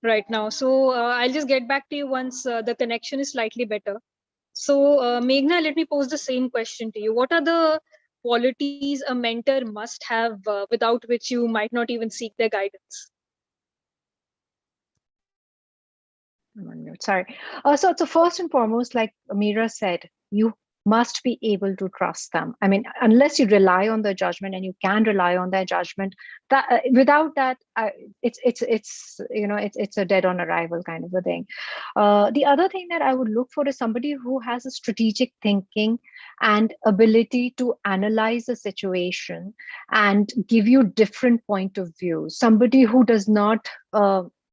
right now. So I'll just get back to you once the connection is slightly better. So Meghna, let me pose the same question to you. What are the qualities a mentor must have without which you might not even seek their guidance? I'm on mute, sorry. So first and foremost, like Amira said, you must be able to trust them. I mean, unless you rely on their judgment, and you can rely on their judgment, that without that, it's a dead on arrival kind of a thing. The other thing that I would look for is somebody who has a strategic thinking and ability to analyze the situation and give you different point of view. Somebody who does not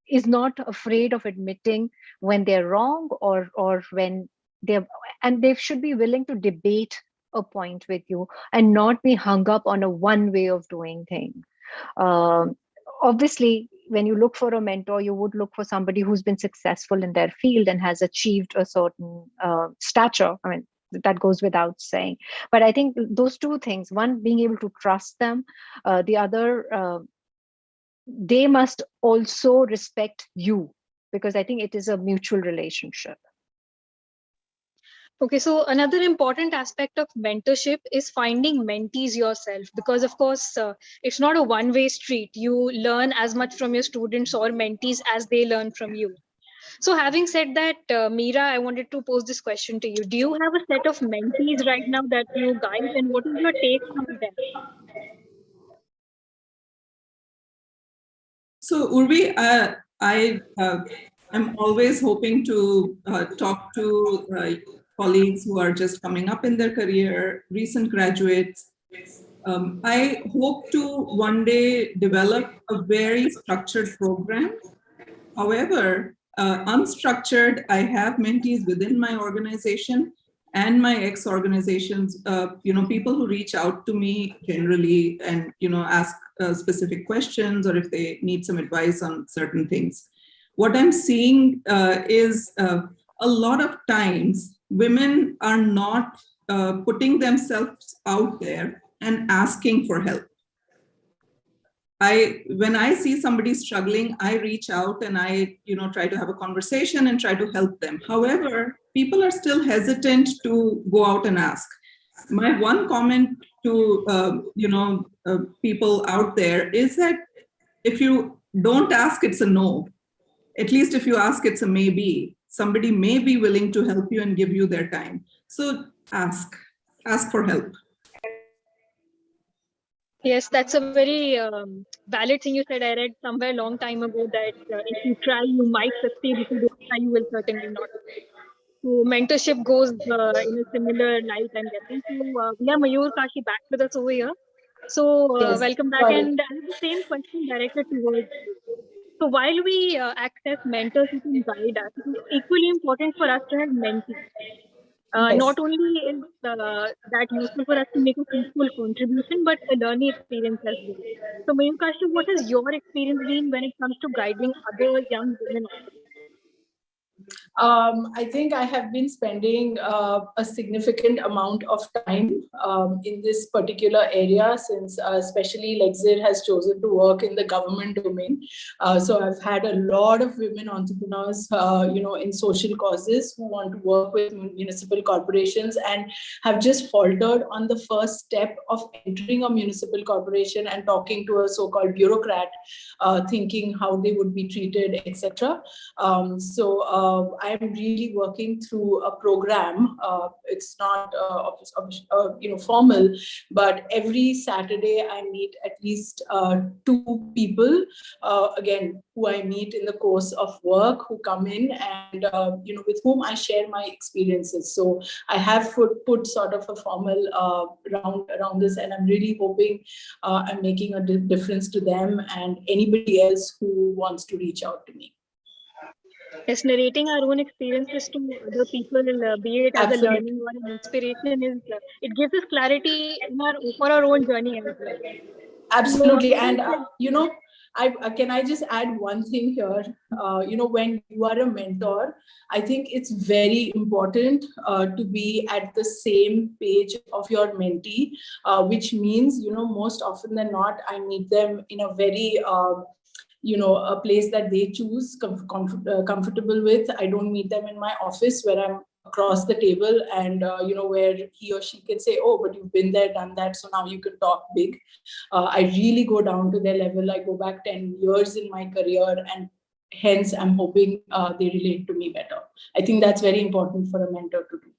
is not afraid of admitting when they're wrong or when they should be willing to debate a point with you and not be hung up on a one way of doing things. Obviously, when you look for a mentor, you would look for somebody who's been successful in their field and has achieved a certain stature. I mean, that goes without saying. But I think those two things, one, being able to trust them, the other, they must also respect you, because I think it is a mutual relationship. Okay, so another important aspect of mentorship is finding mentees yourself, because of course, it's not a one-way street. You learn as much from your students or mentees as they learn from you. So having said that, Meera, I wanted to pose this question to you. Do you have a set of mentees right now that you guide, and what is your take on them? So Urvi, I am always hoping to talk to colleagues who are just coming up in their career, recent graduates. I hope to one day develop a very structured program. However, unstructured, I have mentees within my organization and my ex-organizations, people who reach out to me generally and, ask specific questions, or if they need some advice on certain things. What I'm seeing is a lot of times women are not putting themselves out there and asking for help. When I see somebody struggling, I reach out and I, try to have a conversation and try to help them. However, people are still hesitant to go out and ask. My one comment to, people out there is that if you don't ask, it's a no. At least if you ask, it's a maybe. Somebody may be willing to help you and give you their time. So ask for help. Yes, that's a very valid thing you said. I read somewhere a long time ago that if you try, you might succeed. If you don't try, you will certainly not. So mentorship goes in a similar light, I'm guessing. So we have Mayur Kashi back with us over here. So Yes, welcome back. sorry. And I have the same question directed towards you. So while we access mentors who can guide us, it is equally important for us to have mentees. Yes. Not only is that useful for us to make a fruitful contribution, but a learning experience as well. So Mayukashi, what has your experience been when it comes to guiding other young women? I think I have been spending a significant amount of time in this particular area since especially Lexir has chosen to work in the government domain. So I've had a lot of women entrepreneurs, in social causes who want to work with municipal corporations and have just faltered on the first step of entering a municipal corporation and talking to a so-called bureaucrat, thinking how they would be treated, etc. So I'm really working through a program. It's not formal, but every Saturday I meet at least 2 people, again, who I meet in the course of work, who come in and with whom I share my experiences. So I have put sort of a formal round around this, and I'm really hoping I'm making a difference to them and anybody else who wants to reach out to me. Yes, narrating our own experiences to other people, be it as a learning or an inspiration, is it gives us clarity for our own journey as well. Absolutely, and I just add one thing here. When you are a mentor, I think it's very important to be at the same page of your mentee, which means most often than not, I meet them in a very a place that they choose, comfortable with. I don't meet them in my office where I'm across the table and where he or she can say, oh, but you've been there, done that, so now you can talk big. I really go down to their level. I go back 10 years in my career, and hence I'm hoping they relate to me better. I think that's very important for a mentor to do.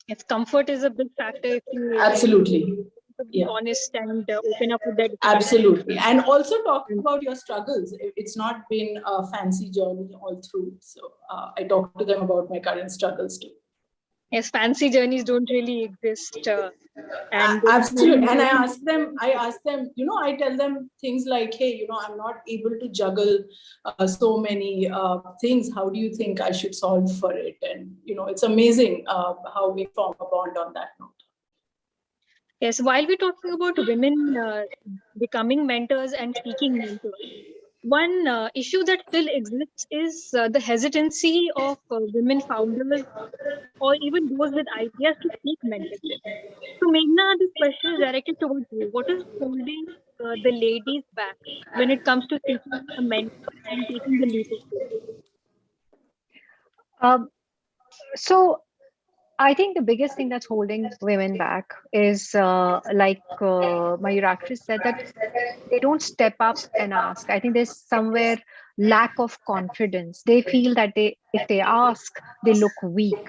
Yes, comfort is a big factor if you absolutely be honest and open up with that. Absolutely. And also talk about your struggles. It's not been a fancy journey all through. So I talk to them about my current struggles too. Yes, fancy journeys don't really exist. And absolutely. And I ask them, I tell them things like, hey, I'm not able to juggle so many things. How do you think I should solve for it? And, it's amazing how we form a bond on that note. Yes, while we're talking about women becoming mentors and seeking mentors, one issue that still exists is the hesitancy of women founders or even those with ideas to seek mentorship. So, Meghna, this question is directed towards you. What is holding the ladies back when it comes to seeking a mentor and taking the leap of faith? So I think the biggest thing that's holding women back is like Mayurakshi said, that they don't step up and ask. I think there's somewhere lack of confidence. They feel that if they ask, they look weak.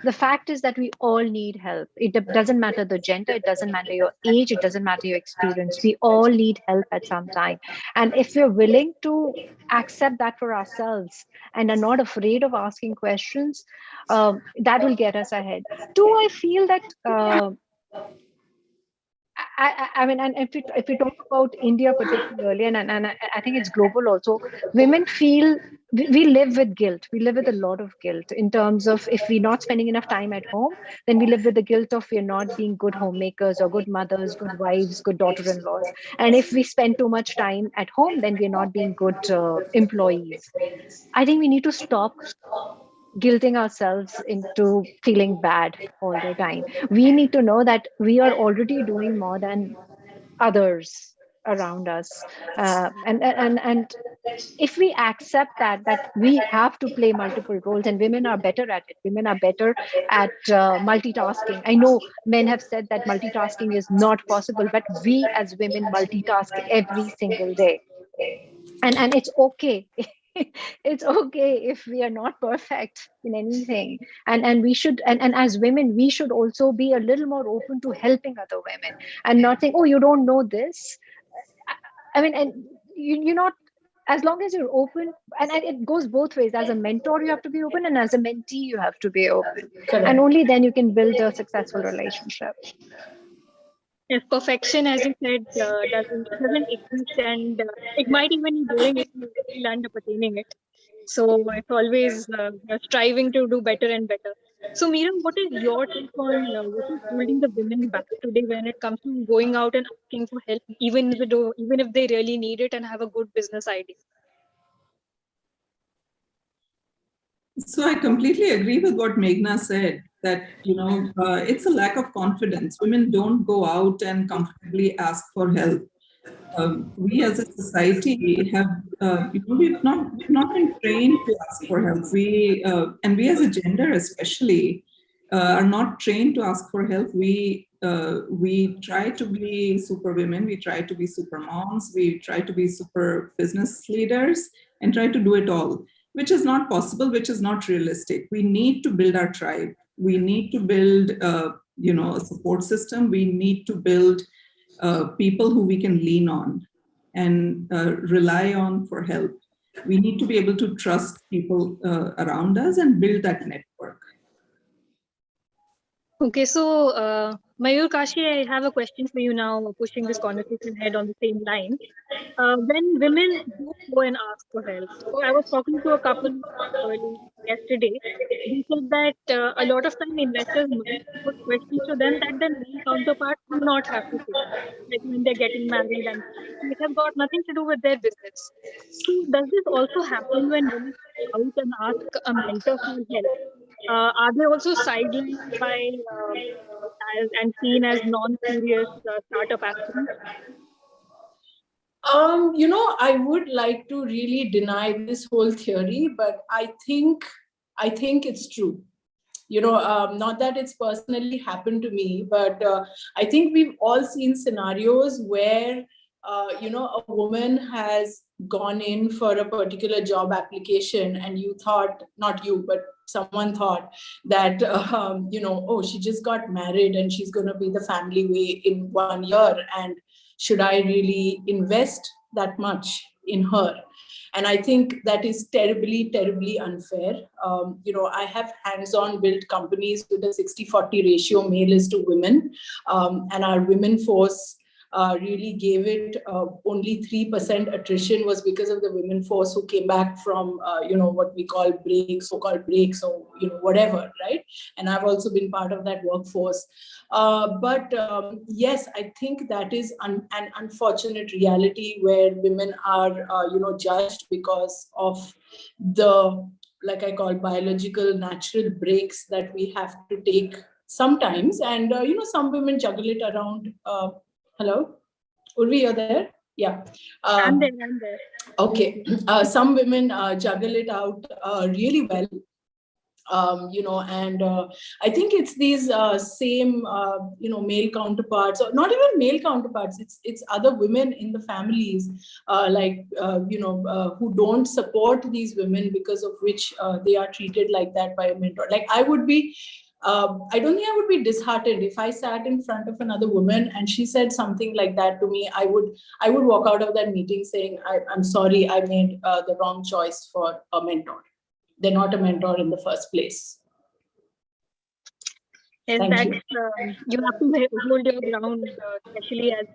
The fact is that we all need help. It doesn't matter the gender, it doesn't matter your age, it doesn't matter your experience. We all need help at some time. And if we're willing to accept that for ourselves and are not afraid of asking questions, that will get us ahead. Two, I feel that I mean, and if we talk about India particularly, and I think it's global also, women feel we live with guilt. We live with a lot of guilt in terms of if we're not spending enough time at home, then we live with the guilt of we're not being good homemakers or good mothers, good wives, good daughter-in-laws. And if we spend too much time at home, then we're not being good employees. I think we need to stop guilting ourselves into feeling bad all the time. We need to know that we are already doing more than others around us, and if we accept that we have to play multiple roles, and women are better at it. Women are better at multitasking. I know men have said that multitasking is not possible, but we as women multitask every single day, and it's okay. It's okay if we are not perfect in anything, and we should, and as women we should also be a little more open to helping other women and not saying, oh, you don't know this. I mean, and you're not, as long as you're open, and it goes both ways. As a mentor you have to be open, and as a mentee you have to be open. Correct. And only then you can build a successful relationship. Yes, perfection, as you said, doesn't exist, and it might even be boring if you end up attaining it. So it's always striving to do better and better. So, Meera, what is your take on what is holding the women back today when it comes to going out and asking for help, even if they really need it and have a good business idea? So I completely agree with what Meghna said, that it's a lack of confidence. Women don't go out and comfortably ask for help. We as a society have we've not been trained to ask for help. We as a gender especially are not trained to ask for help. We try to be super women, we try to be super moms, we try to be super business leaders, and try to do it all. which is not possible, which is not realistic. We need to build our tribe. We need to build, a support system. We need to build people who we can lean on and rely on for help. We need to be able to trust people around us and build that network. Okay, so Mayur Kashi, I have a question for you now, pushing this conversation ahead on the same line. When women do go and ask for help, so I was talking to a couple early yesterday. They said that a lot of time investors might put questions to them that their male counterparts do not have to say, like when they're getting married, and it has got nothing to do with their business. So does this also happen when women go out and ask a mentor for help? Are they also sidelined by and seen as non-serious startup aspirants? I would like to really deny this whole theory, but I think it's true. Not that it's personally happened to me, but I think we've all seen scenarios where a woman has gone in for a particular job application, and you thought, not you, but someone thought that oh, she just got married and she's going to be the family way in 1 year, and should I really invest that much in her? And I think that is terribly, terribly unfair. I have hands-on built companies with a 60-40 ratio male is to women, and our women force really gave it only 3% attrition was because of the women force who came back from what we call breaks, so-called breaks, or whatever, right? And I've also been part of that workforce. But yes, I think that is an unfortunate reality where women are judged because of the, like I call, biological natural breaks that we have to take sometimes. And some women juggle it around. Hello, Urvi, you're there? Yeah. I'm there. Okay. Some women juggle it out really well. And I think it's these same, male counterparts, or not even male counterparts, it's other women in the families, who don't support these women, because of which they are treated like that by a mentor. Like I don't think I would be disheartened if I sat in front of another woman and she said something like that to me. I would walk out of that meeting saying, I'm sorry, I made the wrong choice for a mentor. They're not a mentor in the first place. Is Thank that you. You have to hold your ground, especially as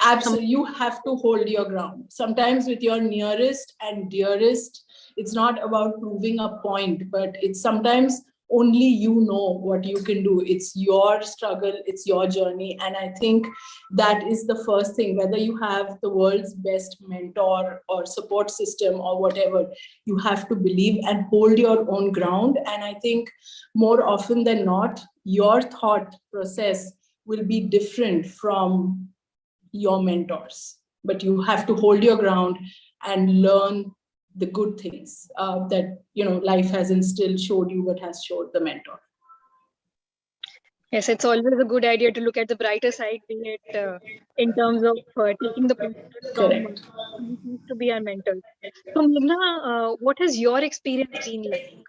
Absolutely, you have to hold your ground. Sometimes with your nearest and dearest, it's not about proving a point, but it's sometimes only you know what you can do. It's your struggle, it's your journey. And I think that is the first thing, whether you have the world's best mentor or support system or whatever, you have to believe and hold your own ground. And I think more often than not, your thought process will be different from your mentors, but you have to hold your ground and learn the good things that life has instilled, showed you, what has showed the mentor. Yes, it's always a good idea to look at the brighter side, be it in terms of taking the pointers from to be our mentors. So, Meghna, what has your experience been like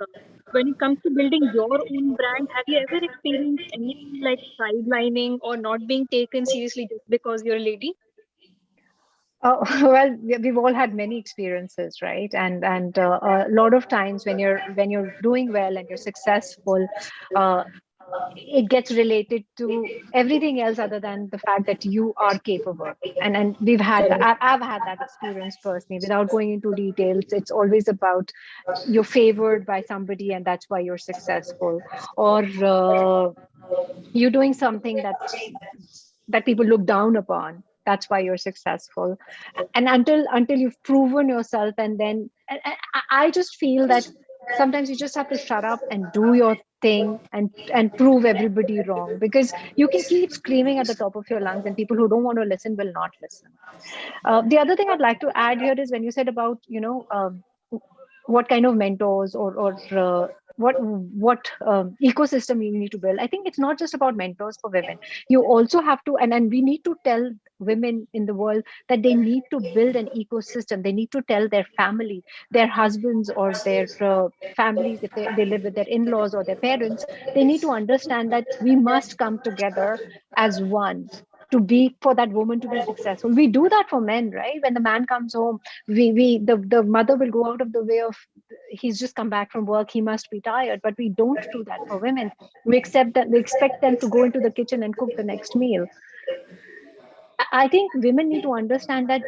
when it comes to building your own brand? Have you ever experienced anything like sidelining or not being taken seriously just because you're a lady? Well, we've all had many experiences, right? And a lot of times when you're doing well and you're successful, it gets related to everything else other than the fact that you are capable. And we've had that. I've had that experience personally. Without going into details, it's always about you're favored by somebody and that's why you're successful, or you're doing something that people look down upon. That's why you're successful. And until you've proven yourself, and then I just feel that sometimes you just have to shut up and do your thing and prove everybody wrong, because you can keep screaming at the top of your lungs and people who don't want to listen will not listen. The other thing I'd like to add here is when you said about what kind of mentors or ecosystem you need to build. I think it's not just about mentors for women. You also have to, and we need to tell women in the world that they need to build an ecosystem. They need to tell their family, their husbands or their families, if they live with their in-laws or their parents, they need to understand that we must come together as one to be, for that woman to be successful. We do that for men, right? When the man comes home, the mother will go out of the way of, he's just come back from work, he must be tired. But we don't do that for women. We expect them to go into the kitchen and cook the next meal. I think women need to understand that,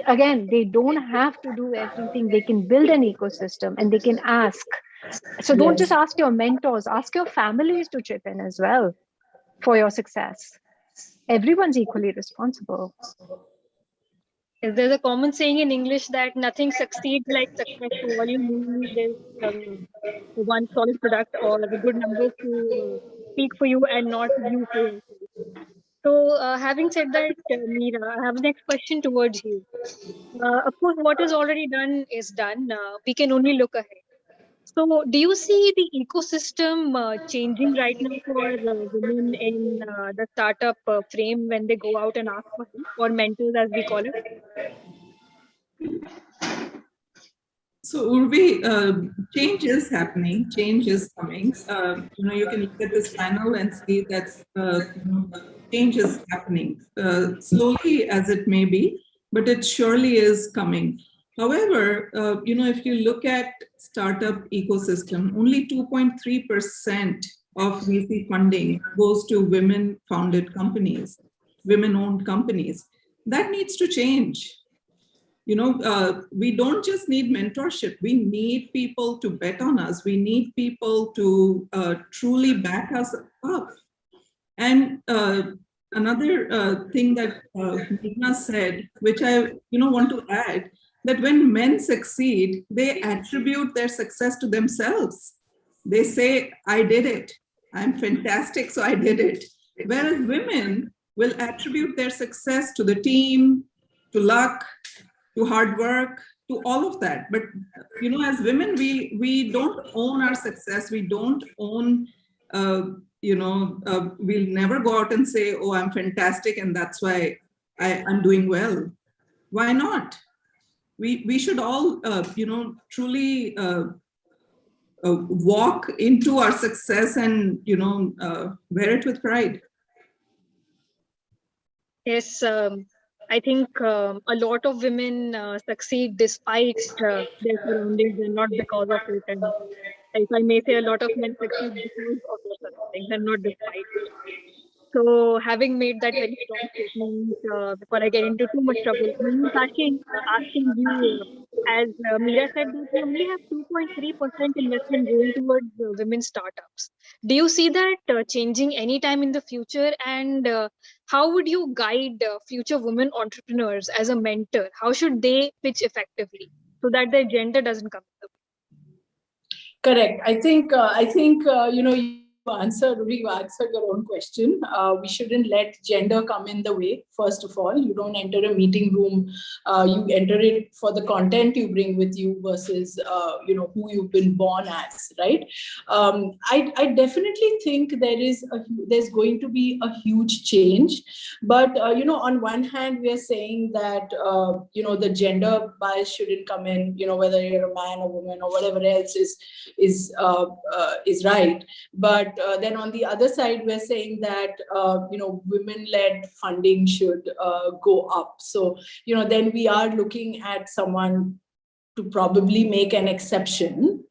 again, they don't have to do everything. They can build an ecosystem and they can ask. So don't just ask your mentors, ask your families to chip in as well for your success. Everyone's equally responsible. There's a common saying in English that nothing succeeds like success. So all you need is one solid product or the good numbers to speak for you and not you for yourself. So having said that, Meera, I have the next question towards you. Of course, what is already done is done. We can only look ahead. So, do you see the ecosystem changing right now for women in the startup frame when they go out and ask for help or mentors, as we call it? So Urvi, change is happening, change is coming. You can look at this panel and see that change is happening, slowly as it may be, but it surely is coming. However, if you look at startup ecosystem, only 2.3% of VC funding goes to women-founded companies, women-owned companies. That needs to change. We don't just need mentorship. We need people to bet on us. We need people to truly back us up. And another thing that Meghna said, which I want to add, that when men succeed, they attribute their success to themselves. They say, I did it. I'm fantastic, so I did it. Whereas women will attribute their success to the team, to luck, to hard work, to all of that. But as women, we don't own our success. We don't own, we'll never go out and say, oh, I'm fantastic and that's why I'm doing well. Why not? We should all, truly walk into our success and, wear it with pride. Yes, I think a lot of women succeed despite their surroundings and not because of it. And if I may say, a lot of men succeed because of their surroundings and not despite it. So, having made that very strong statement, before I get into too much trouble, I'm asking you, as Meera said, that we only have 2.3% investment going towards women startups. Do you see that changing anytime in the future? And how would you guide future women entrepreneurs as a mentor? How should they pitch effectively so that their gender doesn't come into the Correct. I think you answered your own question. We shouldn't let gender come in the way. First of all, you don't enter a meeting room. You enter it for the content you bring with you versus who you've been born as, right? I definitely think there's going to be a huge change. But on one hand, we are saying that the gender bias shouldn't come in. Whether you're a man or woman or whatever else is right. But then on the other side, we're saying that, women-led funding should go up. So, then we are looking at someone to probably make an exception,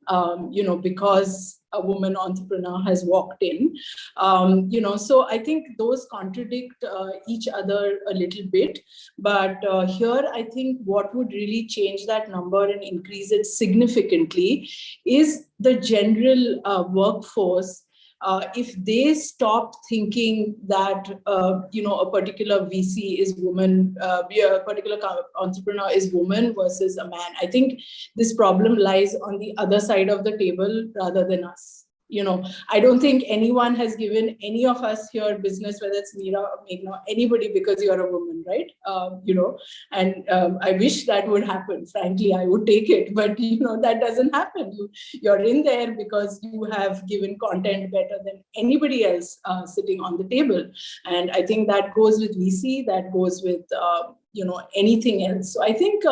because a woman entrepreneur has walked in. So I think those contradict each other a little bit. But here, I think what would really change that number and increase it significantly is the general workforce. If they stop thinking that a particular VC is woman, a particular entrepreneur is woman versus a man, I think this problem lies on the other side of the table rather than us. I don't think anyone has given any of us here business, whether it's Meera or Meghna, anybody, because you're a woman, right? And I wish that would happen. Frankly, I would take it, but that doesn't happen. You're in there because you have given content better than anybody else sitting on the table. And I think that goes with VC, that goes with anything else. So I think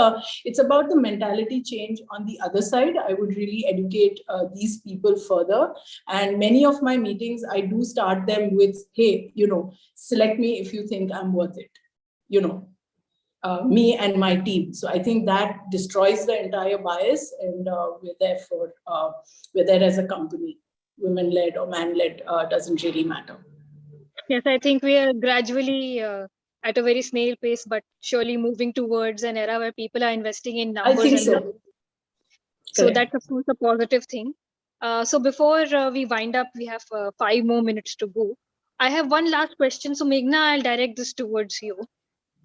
it's about the mentality change on the other side. I would really educate these people further. And many of my meetings, I do start them with, hey, select me if you think I'm worth it, me and my team. So I think that destroys the entire bias, and we're there as a company. Women-led or man-led doesn't really matter. Yes, I think we are gradually at a very snail pace, but surely moving towards an era where people are investing in numbers. I think and so. numbers. So that's, of course, a positive thing. So before we wind up, we have 5 more minutes to go. I have one last question. So Meghna, I'll direct this towards you.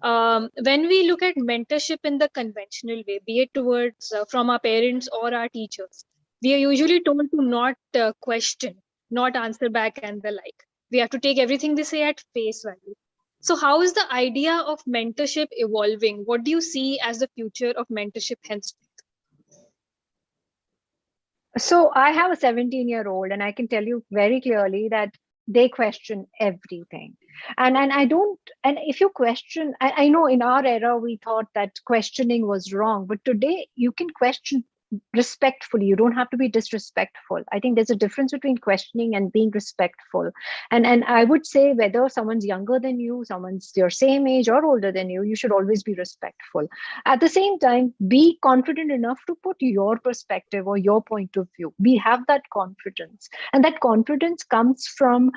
When we look at mentorship in the conventional way, be it towards from our parents or our teachers, we are usually told to not question, not answer back and the like. We have to take everything they say at face value. So how is the idea of mentorship evolving? What do you see as the future of mentorship henceforth? So I have a 17-year-old, and I can tell you very clearly that they question everything. And I don't, and if you question, I know in our era, we thought that questioning was wrong, but today you can question respectfully. You don't have to be disrespectful. I think there's a difference between questioning and being respectful. And I would say whether someone's younger than you, someone's your same age or older than you should always be respectful. At the same time, be confident enough to put your perspective or your point of view. We have that confidence. And that confidence comes from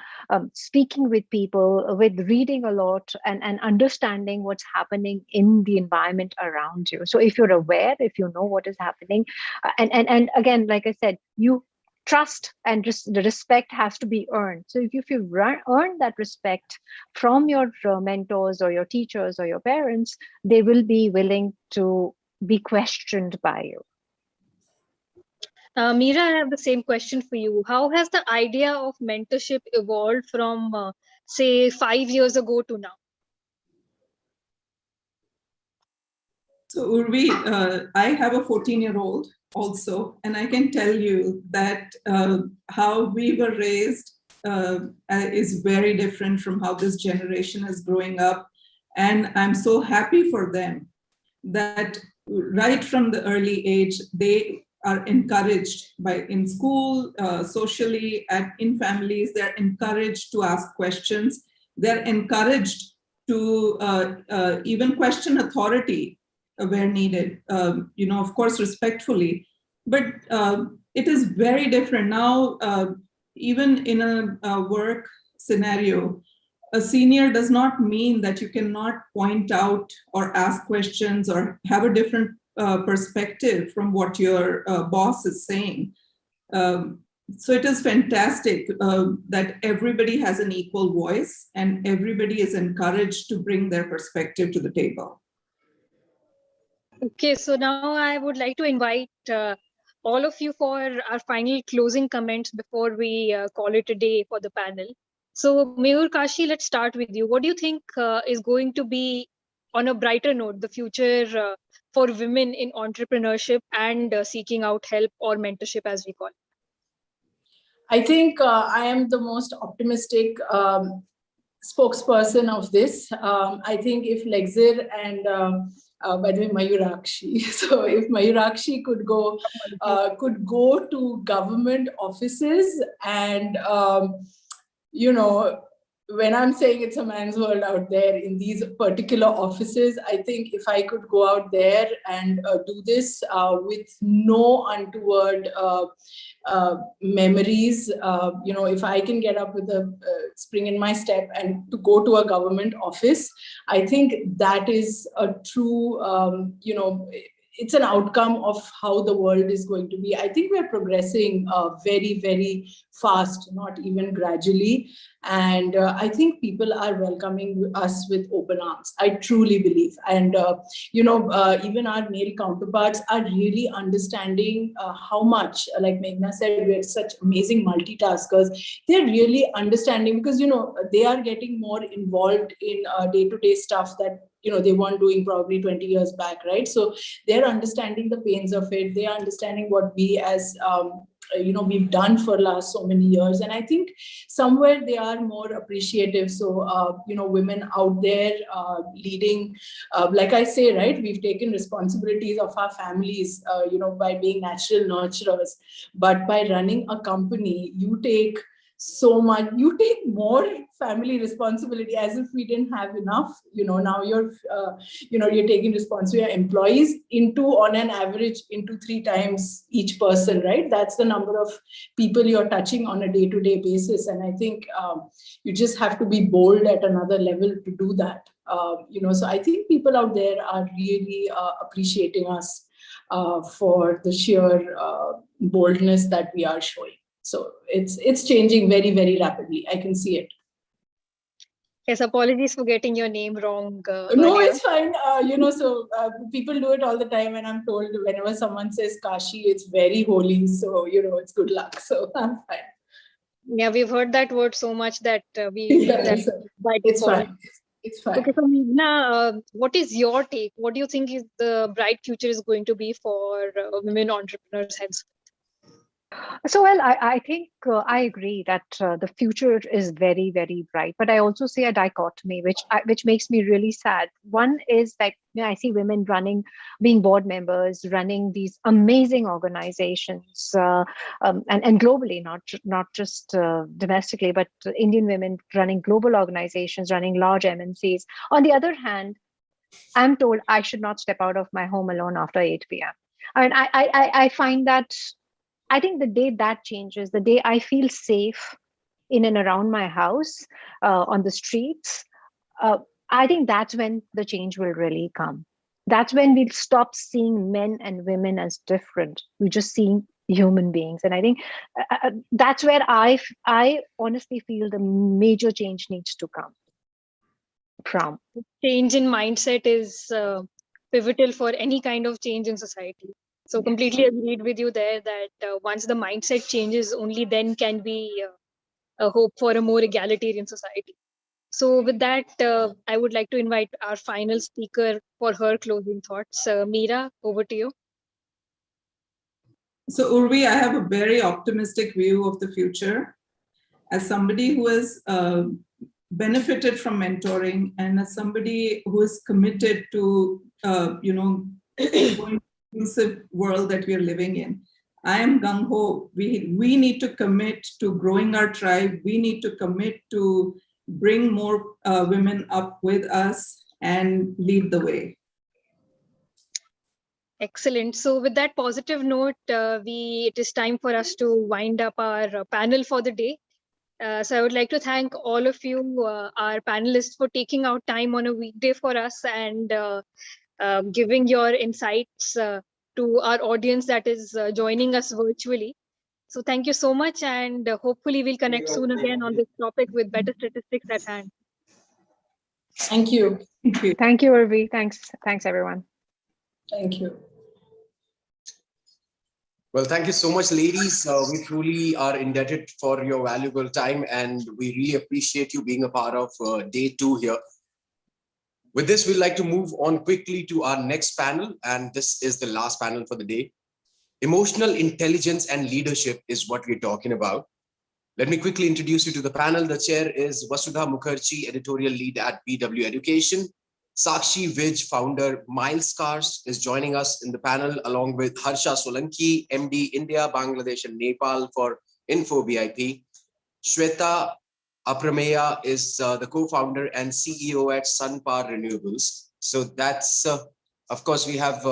speaking with people, with reading a lot and understanding what's happening in the environment around you. So if you're aware, if you know what is happening, and again, like I said, you trust and just the respect has to be earned. So if you earn that respect from your mentors or your teachers or your parents, they will be willing to be questioned by you. Meera, I have the same question for you. How has the idea of mentorship evolved from, say, 5 years ago to now? So Urvi, I have a 14-year-old also, and I can tell you that how we were raised is very different from how this generation is growing up. And I'm so happy for them that right from the early age, they are encouraged in school, socially, in families, they're encouraged to ask questions. They're encouraged to even question authority where needed, of course, respectfully. But it is very different now, even in a work scenario. A senior does not mean that you cannot point out or ask questions or have a different perspective from what your boss is saying. So it is fantastic that everybody has an equal voice and everybody is encouraged to bring their perspective to the table. Okay, so now I would like to invite all of you for our final closing comments before we call it a day for the panel. So Mehul Kashi, let's start with you. What do you think is going to be, on a brighter note, the future for women in entrepreneurship and seeking out help or mentorship, as we call it? I think I am the most optimistic spokesperson of this. I think if Lexir and by the way, Mayurakshi. So if Mayurakshi could go to government offices and when I'm saying it's a man's world out there in these particular offices, I think if I could go out there and do this with no untoward memories, if I can get up with a spring in my step and to go to a government office, I think that is a true, it's an outcome of how the world is going to be. I think we're progressing very, very fast, not even gradually. And I think people are welcoming us with open arms. I truly believe. And, even our male counterparts are really understanding how much, like Meghna said, we're such amazing multitaskers. They're really understanding because, they are getting more involved in day-to-day stuff that, they weren't doing probably 20 years back, right? So they're understanding the pains of it. They are understanding what we as, we've done for last so many years. And I think somewhere they are more appreciative. So, women out there leading, like I say, right, we've taken responsibilities of our families, by being natural nurturers. But by running a company, you take so much, you take more family responsibility as if we didn't have enough. Now you're taking responsibility for your employees on an average into 3 times each person, right? That's the number of people you're touching on a day-to-day basis. And I think you just have to be bold at another level to do that. So I think people out there are really appreciating us for the sheer boldness that we are showing. So it's changing very, very rapidly. I can see it. Yes, apologies for getting your name wrong. No, Earlier. it's fine. People do it all the time, and I'm told whenever someone says Kashi, it's very holy. So it's good luck. So I'm fine. Yeah, we've heard that word so much that we leave that by default. Fine. It's fine. Okay, so Meghna, what is your take? What do you think is the bright future is going to be for women entrepreneurs henceforth? So, well, I think I agree that the future is very, very bright. But I also see a dichotomy, which makes me really sad. One is that I see women being board members, running these amazing organizations, and globally, not just domestically, but Indian women running global organizations, running large MNCs. On the other hand, I'm told I should not step out of my home alone after 8 p.m. And I find that. I think the day that changes, the day I feel safe in and around my house, on the streets, I think that's when the change will really come. That's when we'll stop seeing men and women as different. We're just seeing human beings. And I think that's where I honestly feel the major change needs to come from. Change in mindset is pivotal for any kind of change in society. So completely agreed with you there that once the mindset changes, only then can we hope for a more egalitarian society. So with that, I would like to invite our final speaker for her closing thoughts. Meera, over to you. So Urvi, I have a very optimistic view of the future. As somebody who has benefited from mentoring and as somebody who is committed to, going inclusive world that we are living in. I am gung-ho. We need to commit to growing our tribe. We need to commit to bring more women up with us and lead the way. Excellent. So with that positive note, it is time for us to wind up our panel for the day. So I would like to thank all of you, our panelists, for taking out time on a weekday for us and giving your insights to our audience that is joining us virtually. So thank you so much, and hopefully we'll connect soon again on this topic with better statistics at hand. Thank you. Thank you. Thank you, Urvi. Thanks, everyone. Thank you. Well, thank you so much, ladies. We truly are indebted for your valuable time, and we really appreciate you being a part of day 2 here. With this, we'd like to move on quickly to our next panel, and this is the last panel for the day. Emotional intelligence and leadership is what we're talking about. Let me quickly introduce you to the panel. The chair is Vasudha Mukherjee, editorial lead at BW Education. Sakshi Vij, founder, Miles Cars, is joining us in the panel along with Harsha Solanki, MD, India, Bangladesh, and Nepal for Info BIP. Shweta Aprameya is the co-founder and CEO at SunPower Renewables. So that's, of course, we have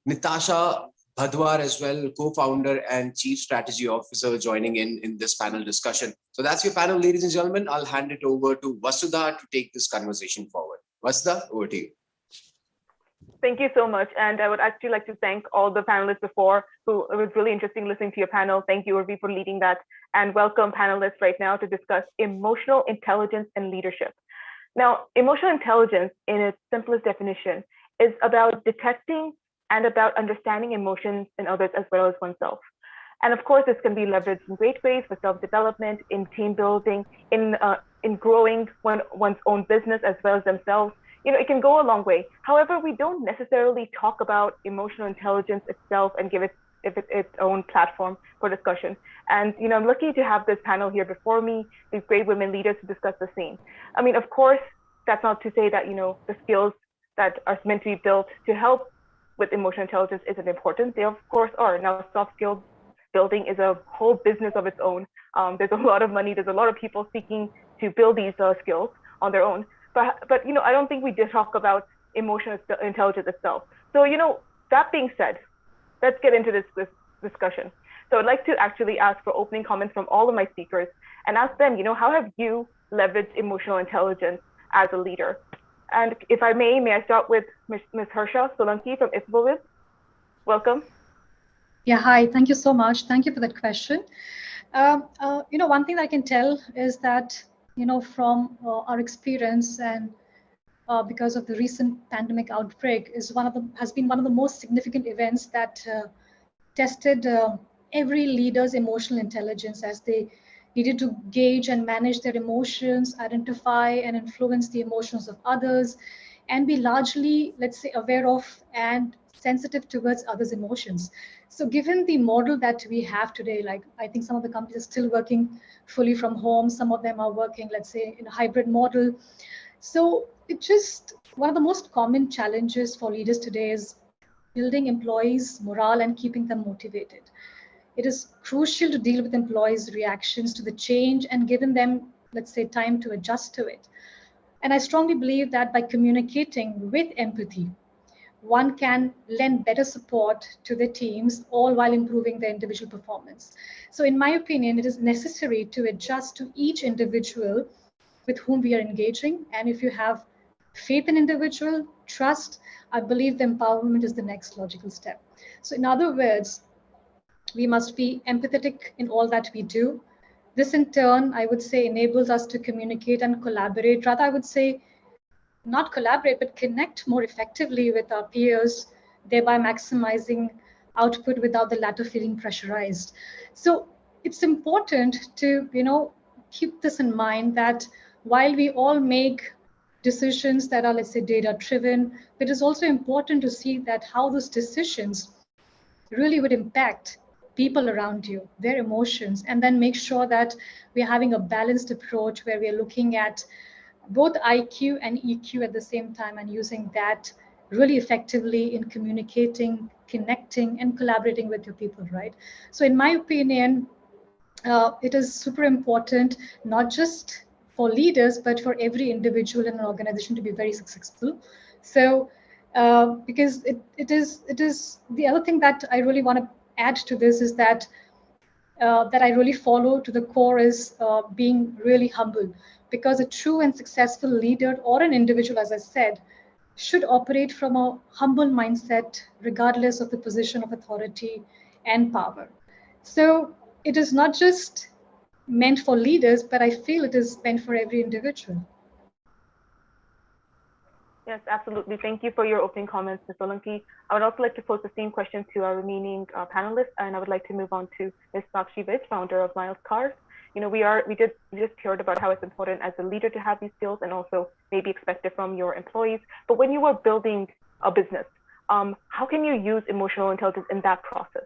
Nitasha Bhadwar as well, co-founder and chief strategy officer, joining in this panel discussion. So that's your panel, ladies and gentlemen. I'll hand it over to Vasudha to take this conversation forward. Vasudha, over to you. Thank you so much. And I would actually like to thank all the panelists before, who it was really interesting listening to your panel. Thank you, Urvi, for leading that. And welcome panelists right now to discuss emotional intelligence and leadership. Now, emotional intelligence in its simplest definition is about detecting and about understanding emotions in others as well as oneself. And of course, this can be leveraged in great ways for self-development, in team building, in growing one's own business as well as themselves. It can go a long way. However, we don't necessarily talk about emotional intelligence itself and give it its own platform for discussion. And I'm lucky to have this panel here before me, these great women leaders to discuss the same. I mean, of course, that's not to say that the skills that are meant to be built to help with emotional intelligence isn't important. They of course are. Now, soft skills building is a whole business of its own. There's a lot of money. There's a lot of people seeking to build these skills on their own. But I don't think we did talk about emotional intelligence itself. So that being said, let's get into this discussion. So I'd like to actually ask for opening comments from all of my speakers and ask them, how have you leveraged emotional intelligence as a leader? And if I may I start with Ms. Harsha Solanki from ISBOWIZ. Welcome. Yeah, hi. Thank you so much. Thank you for that question. One thing that I can tell is that, from our experience and because of the recent pandemic outbreak has been one of the most significant events that tested every leader's emotional intelligence as they needed to gauge and manage their emotions, identify and influence the emotions of others, and be largely, let's say, aware of and sensitive towards others' emotions. So given the model that we have today, like I think some of the companies are still working fully from home, some of them are working, let's say, in a hybrid model. So it's just one of the most common challenges for leaders today is building employees' morale and keeping them motivated. It is crucial to deal with employees' reactions to the change and giving them, let's say, time to adjust to it. And I strongly believe that by communicating with empathy, one can lend better support to their teams, all while improving their individual performance. So in my opinion, it is necessary to adjust to each individual with whom we are engaging. And if you have faith in individual, trust, I believe the empowerment is the next logical step. So in other words, we must be empathetic in all that we do. This in turn, I would say, enables us to communicate and collaborate. Rather, I would say, not collaborate, but connect more effectively with our peers, thereby maximizing output without the latter feeling pressurized. So it's important to, keep this in mind that while we all make decisions that are, let's say, data driven, it is also important to see that how those decisions really would impact people around you, their emotions, and then make sure that we're having a balanced approach where we're looking at both IQ and EQ at the same time and using that really effectively in communicating, connecting, and collaborating with your people, right? So in my opinion, it is super important, not just for leaders, but for every individual in an organization to be very successful. So because it is the other thing that I really want to add to this is that that I really follow to the core is being really humble, because a true and successful leader or an individual, as I said, should operate from a humble mindset, regardless of the position of authority and power. So it is not just meant for leaders, but I feel it is meant for every individual. Yes, absolutely. Thank you for your opening comments, Ms. Solanki. I would also like to pose the same question to our remaining panelists, and I would like to move on to Ms. Sakshi Vij, founder of Miles Cars. We just heard about how it's important as a leader to have these skills and also maybe expect it from your employees. But when you are building a business, how can you use emotional intelligence in that process?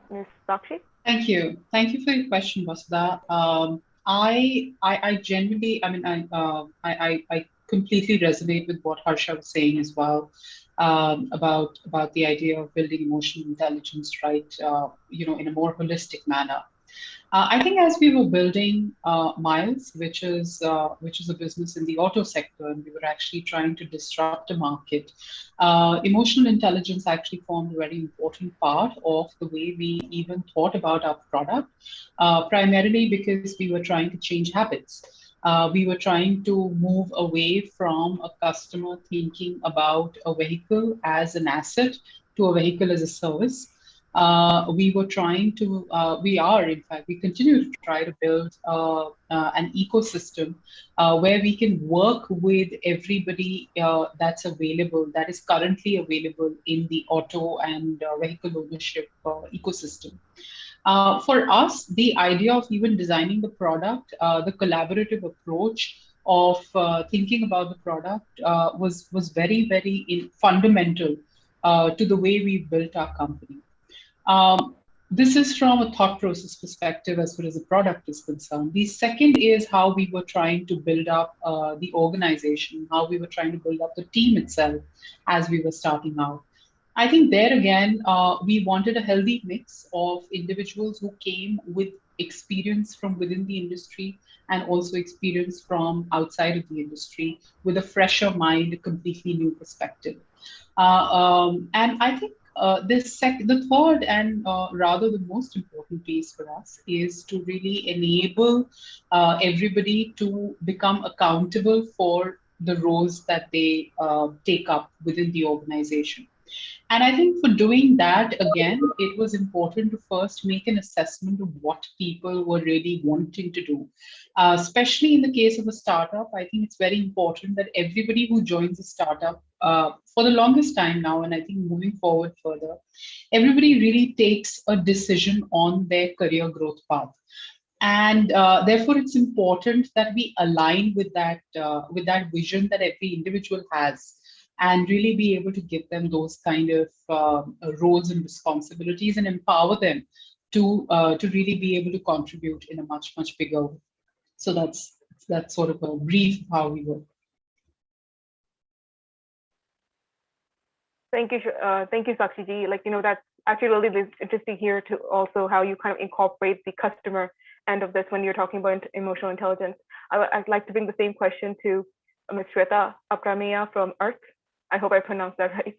Ms. Sakshi? Thank you. Thank you for your question, Vasudha. I genuinely, I completely resonate with what Harsha was saying as well, about the idea of building emotional intelligence, right? In a more holistic manner. I think as we were building Miles, which is a business in the auto sector, and we were actually trying to disrupt a market, emotional intelligence actually formed a very important part of the way we even thought about our product, primarily because we were trying to change habits. We were trying to move away from a customer thinking about a vehicle as an asset to a vehicle as a service. We were trying to, we are, in fact, we continue to try to build an ecosystem where we can work with everybody that's available, that is currently available in the auto and vehicle ownership ecosystem. For us, the idea of even designing the product, the collaborative approach of thinking about the product was very, very fundamental to the way we built our company. This is from a thought process perspective as far as the product is concerned. The second is how we were trying to build up the organization, how we were trying to build up the team itself as we were starting out. I think there again, we wanted a healthy mix of individuals who came with experience from within the industry and also experience from outside of the industry with a fresher mind, a completely new perspective. And I think the third and rather the most important piece for us is to really enable everybody to become accountable for the roles that they take up within the organization. And I think for doing that, again, it was important to first make an assessment of what people were really wanting to do. Especially in the case of a startup, I think it's very important that everybody who joins a startup for the longest time now, and I think moving forward further, everybody really takes a decision on their career growth path. And therefore, it's important that we align with that vision that every individual has, and really be able to give them those kind of roles and responsibilities and empower them to really be able to contribute in a much bigger way. So that's sort of a brief of how we work. Thank you, Sakshi ji. That's actually really interesting here to also how you kind of incorporate the customer end of this when you're talking about emotional intelligence. I'd like to bring the same question to Ms. Shweta Aprameya from Earth. I hope I pronounced that right.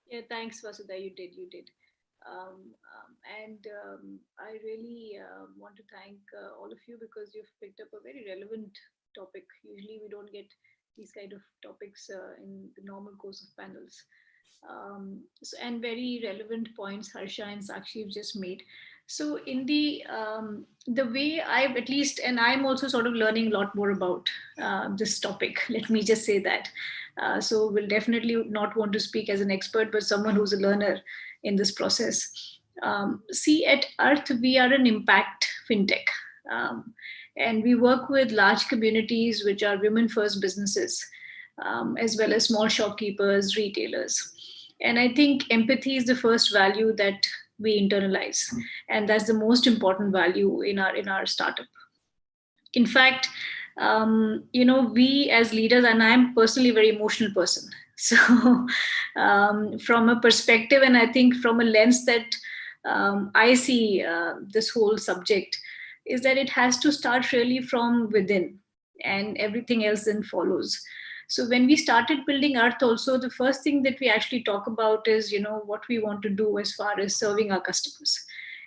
Yeah, thanks, Vasudha. You did. I really want to thank all of you because you've picked up a very relevant topic. Usually we don't get these kind of topics in the normal course of panels. And very relevant points Harsha and Sakshi have just made. So in the way I've at least, and I'm also sort of learning a lot more about this topic, let me just say that. So we'll definitely not want to speak as an expert, but someone who's a learner in this process. See, at Earth, we are an impact fintech. And we work with large communities, which are women-first businesses, as well as small shopkeepers, retailers. And I think empathy is the first value that we internalize. And that's the most important value in our startup. In fact, we as leaders, and I'm personally a very emotional person. So from a perspective, and I think from a lens that I see this whole subject, is that it has to start really from within and everything else then follows. So when we started building Earth also, the first thing that we actually talk about is, what we want to do as far as serving our customers.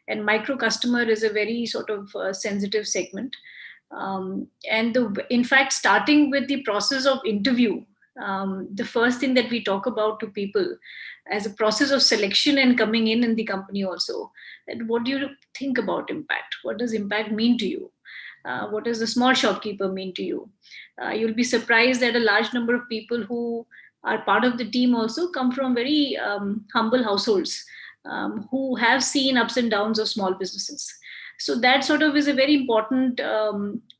And micro customer is a very sort of sensitive segment. In fact, starting with the process of interview, the first thing that we talk about to people as a process of selection and coming in the company also, that what do you think about impact? What does impact mean to you? What does the small shopkeeper mean to you? You'll be surprised that a large number of people who are part of the team also come from very humble households who have seen ups and downs of small businesses. So that sort of is a very important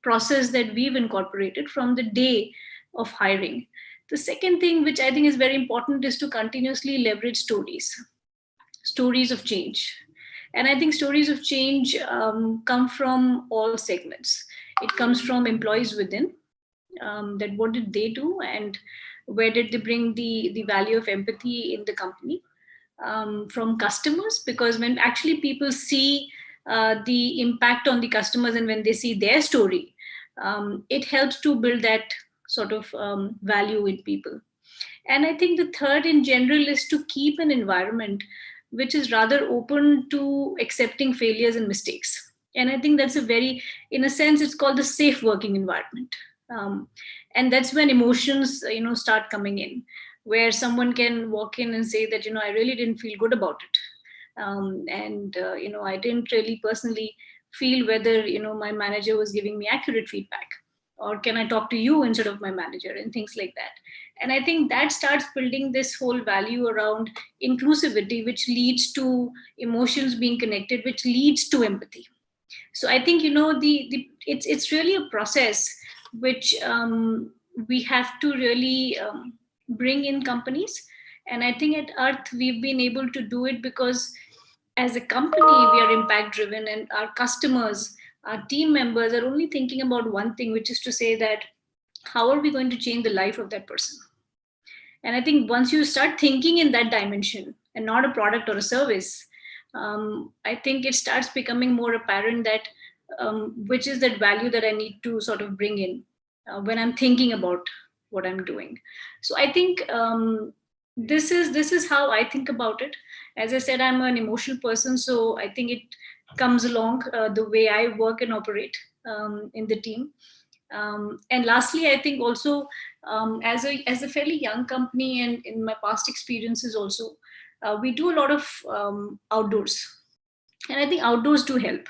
process that we've incorporated from the day of hiring. The second thing, which I think is very important, is to continuously leverage stories of change. And I think stories of change come from all segments. It comes from employees within, that what did they do and where did they bring the value of empathy in the company. From customers, because when actually people see the impact on the customers and when they see their story, it helps to build that sort of value in people. And I think the third in general is to keep an environment which is rather open to accepting failures and mistakes. And I think that's a very, in a sense, it's called the safe working environment. And that's when emotions, start coming in, where someone can walk in and say that, I really didn't feel good about it. I didn't really personally feel whether, my manager was giving me accurate feedback, or can I talk to you instead of my manager, and things like that. And I think that starts building this whole value around inclusivity, which leads to emotions being connected, which leads to empathy. So I think, it's really a process which we have to really bring in companies. And I think at Earth we've been able to do it because as a company we are impact driven, and our customers, our team members are only thinking about one thing, which is to say that how are we going to change the life of that person. And I think once you start thinking in that dimension and not a product or a service, I think it starts becoming more apparent that which is that value that I need to sort of bring in when I'm thinking about what I'm doing. So I think this is how I think about it. As I said, I'm an emotional person, so I think it comes along the way I work and operate in the team. And lastly, I think also as a fairly young company, and in my past experiences also, we do a lot of outdoors. And I think outdoors do help.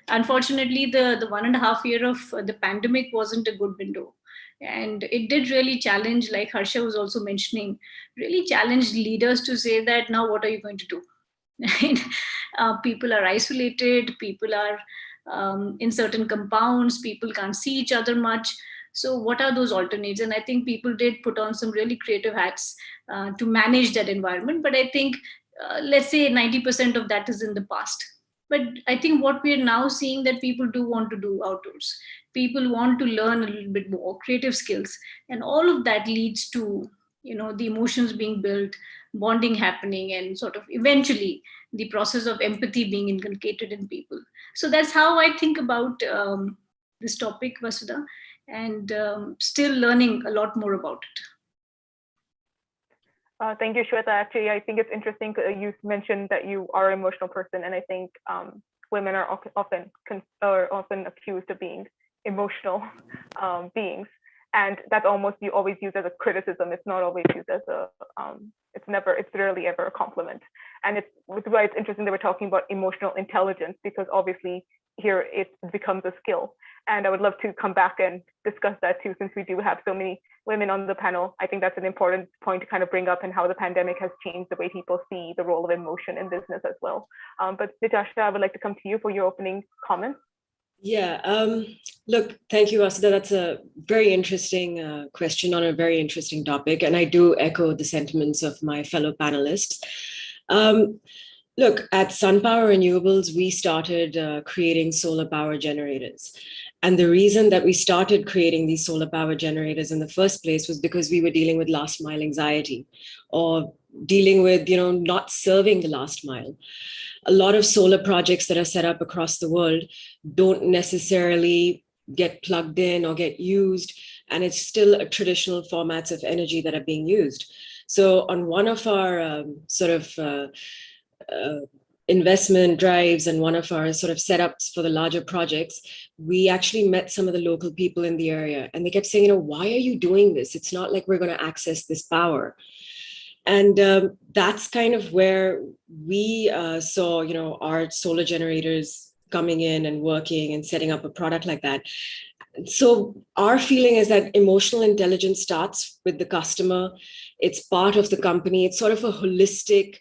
Unfortunately, the 1.5 year of the pandemic wasn't a good window. And it did really challenge, like Harsha was also mentioning, really challenged leaders to say that now what are you going to do? Right? People are isolated, people are in certain compounds, people can't see each other much. So what are those alternates? And I think people did put on some really creative hats to manage that environment. But I think, let's say 90% of that is in the past. But I think what we are now seeing, that people do want to do outdoors. People want to learn a little bit more creative skills. And all of that leads to, the emotions being built, bonding happening, and sort of eventually the process of empathy being inculcated in people. So that's how I think about this topic, Vasudha, and still learning a lot more about it. Thank you, Shweta. Actually, I think it's interesting. You mentioned that you are an emotional person, and I think women are often accused of being emotional beings, and that's almost you always use as a criticism. It's not always used as a it's rarely ever a compliment. And it's why it's interesting that we're talking about emotional intelligence, because obviously here it becomes a skill. And I would love to come back and discuss that too, since we do have so many women on the panel. I think that's an important point to kind of bring up, and how the pandemic has changed the way people see the role of emotion in business as well. But Natasha, I would like to come to you for your opening comments. Yeah, look, thank you, Vasudha. That's a very interesting question on a very interesting topic. And I do echo the sentiments of my fellow panelists. Look, at SunPower Renewables, we started creating solar power generators. And the reason that we started creating these solar power generators in the first place was because we were dealing with last mile anxiety, or dealing with, not serving the last mile. A lot of solar projects that are set up across the world don't necessarily get plugged in or get used, and it's still traditional formats of energy that are being used. So on one of our investment drives and one of our sort of setups for the larger projects, we actually met some of the local people in the area, and they kept saying, why are you doing this? It's not like we're going to access this power. And that's kind of where we saw, our solar generators coming in and working and setting up a product like that. So our feeling is that emotional intelligence starts with the customer. It's part of the company. It's sort of a holistic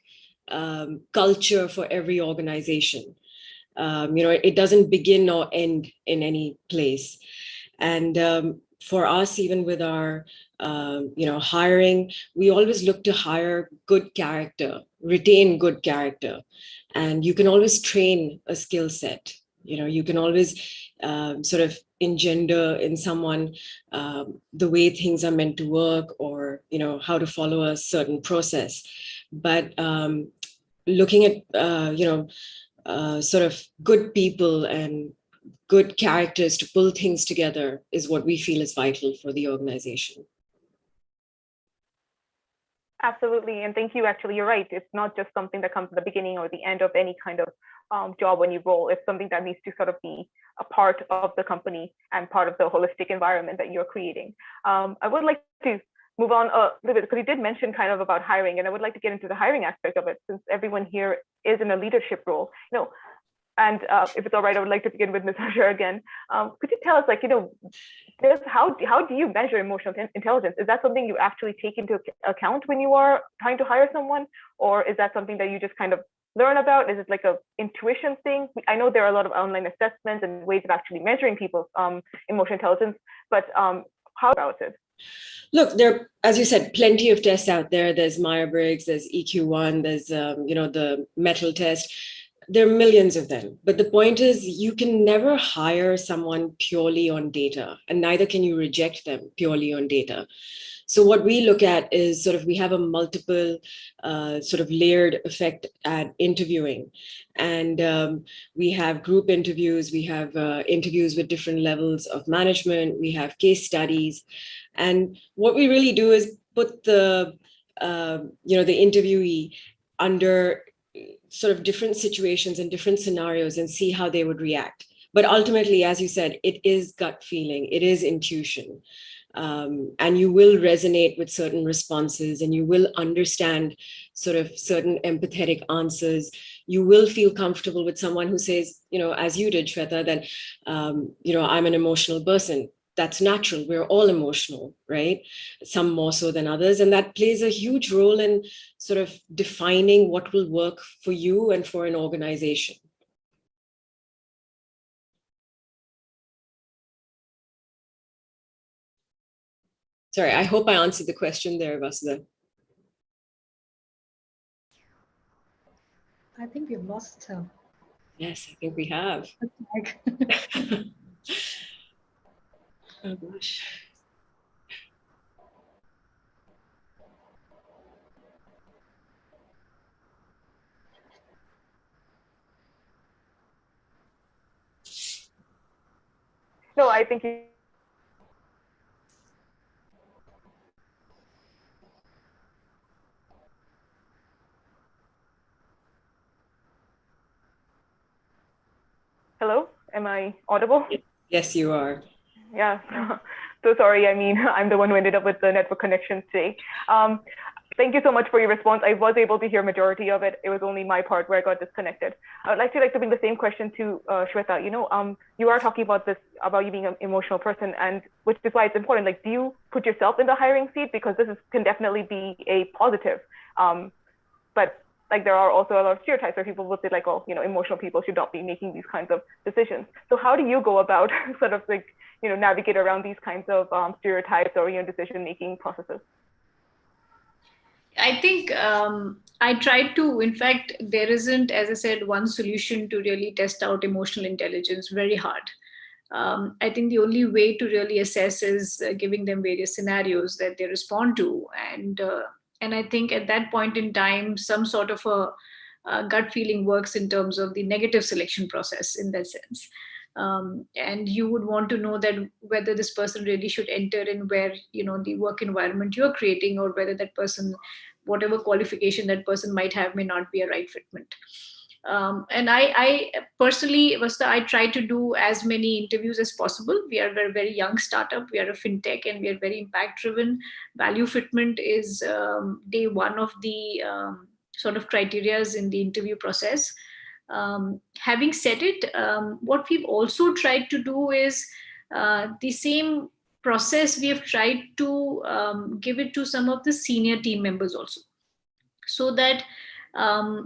culture for every organization. It doesn't begin or end in any place. And for us, even with our hiring, we always look to hire good character, retain good character. And you can always train a skill set. You can always sort of engender in someone the way things are meant to work, or, how to follow a certain process. But looking at, sort of good people and good characters to pull things together is what we feel is vital for the organization. Absolutely. And thank you. Actually, you're right. It's not just something that comes at the beginning or the end of any kind of job when you roll. It's something that needs to sort of be a part of the company and part of the holistic environment that you're creating. I would like to move on a little bit because you did mention kind of about hiring, and I would like to get into the hiring aspect of it since everyone here is in a leadership role. And if it's all right, I would like to begin with Ms. Harsha again. Could you tell us, how do you measure emotional intelligence? Is that something you actually take into account when you are trying to hire someone, or is that something that you just kind of learn about? Is it like a intuition thing? I know there are a lot of online assessments and ways of actually measuring people's emotional intelligence, but how about it? Look, there, as you said, plenty of tests out there. There's Myers-Briggs, there's EQ1, there's the metal test. There are millions of them. But the point is, you can never hire someone purely on data, and neither can you reject them purely on data. So what we look at is sort of, we have a multiple sort of layered effect at interviewing. And we have group interviews, we have interviews with different levels of management, we have case studies. And what we really do is put the interviewee under sort of different situations and different scenarios and see how they would react. But ultimately, as you said, it is gut feeling, it is intuition. And you will resonate with certain responses, and you will understand sort of certain empathetic answers. You will feel comfortable with someone who says, as you did, Shweta, that, I'm an emotional person. That's natural. We're all emotional, right? Some more so than others. And that plays a huge role in sort of defining what will work for you and for an organization. Sorry, I hope I answered the question there, Vasudha. I think we've lost her. Yes, I think we have. Oh gosh. No, I think you. Hello, am I audible? Yes, you are. Yeah, so sorry. I mean, I'm the one who ended up with the network connection today. Thank you so much for your response. I was able to hear majority of it. It was only my part where I got disconnected. I would like to bring the same question to Shweta. You are talking about this, about you being an emotional person, and which is why it's important. Do you put yourself in the hiring seat? Because can definitely be a positive. But there are also a lot of stereotypes where people will say emotional people should not be making these kinds of decisions. So how do you go about sort of navigate around these kinds of stereotypes or decision-making processes? I think I tried to, in fact, there isn't, as I said, one solution to really test out emotional intelligence. Very hard. I think the only way to really assess is giving them various scenarios that they respond to. And I think at that point in time, some sort of a gut feeling works in terms of the negative selection process in that sense. And you would want to know that whether this person really should enter in where the work environment you're creating, or whether that person, whatever qualification that person might have, may not be a right fitment. And I personally, Vasta, I try to do as many interviews as possible. We are a very young startup. We are a fintech, and we are very impact driven. Value fitment is day one of the sort of criterias in the interview process. Having said it, what we've also tried to do is the same process we have tried to give it to some of the senior team members also, so that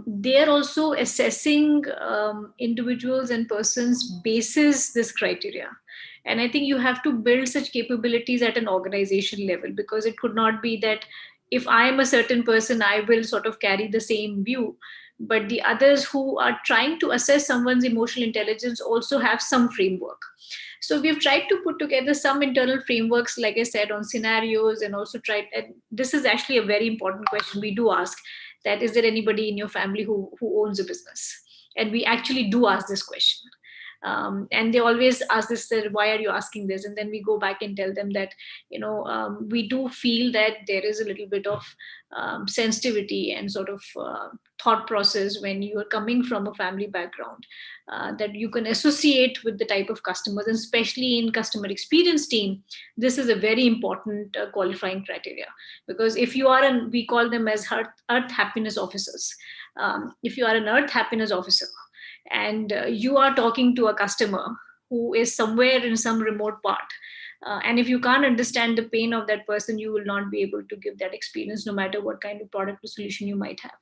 they're also assessing individuals and persons basis this criteria. And I think you have to build such capabilities at an organization level, because it could not be that if I am a certain person, I will sort of carry the same view, but the others who are trying to assess someone's emotional intelligence also have some framework. So we've tried to put together some internal frameworks, like I said, on scenarios, and also and this is actually a very important question we do ask, that is there anybody in your family who owns a business? And we actually do ask this question. And they always ask this, why are you asking this? And then we go back and tell them that, we do feel that there is a little bit of sensitivity and sort of thought process when you are coming from a family background, that you can associate with the type of customers, and especially in customer experience team, this is a very important qualifying criteria. Because if you are we call them as earth happiness officers. If you are an earth happiness officer and you are talking to a customer who is somewhere in some remote part, and if you can't understand the pain of that person, you will not be able to give that experience, no matter what kind of product or solution you might have.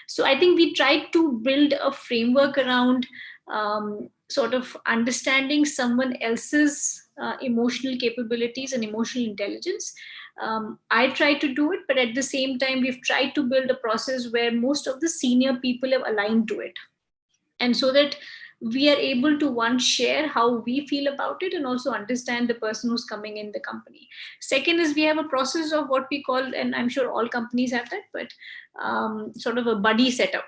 So I think we tried to build a framework around sort of understanding someone else's emotional capabilities and emotional intelligence. I tried to do it, but at the same time, we've tried to build a process where most of the senior people have aligned to it. And so that we are able to, one, share how we feel about it and also understand the person who's coming in the company. Second is we have a process of what we call, and I'm sure all companies have that, but sort of a buddy setup.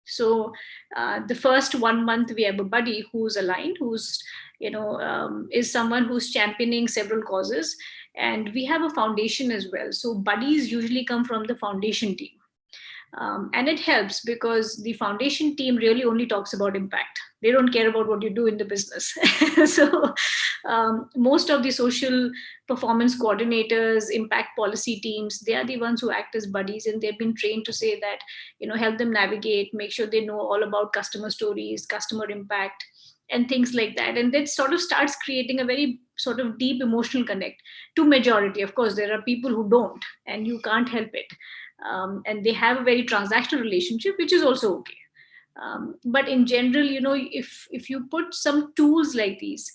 So the first 1 month we have a buddy who's aligned, who's, is someone who's championing several causes. And we have a foundation as well. So buddies usually come from the foundation team. And it helps because the foundation team really only talks about impact. They don't care about what you do in the business. So most of the social performance coordinators, impact policy teams, they are the ones who act as buddies, and they've been trained to say that, help them navigate, make sure they know all about customer stories, customer impact, and things like that. And that sort of starts creating a very sort of deep emotional connect to majority. Of course, there are people who don't, and you can't help it. And they have a very transactional relationship, which is also okay. But in general, if you put some tools like these,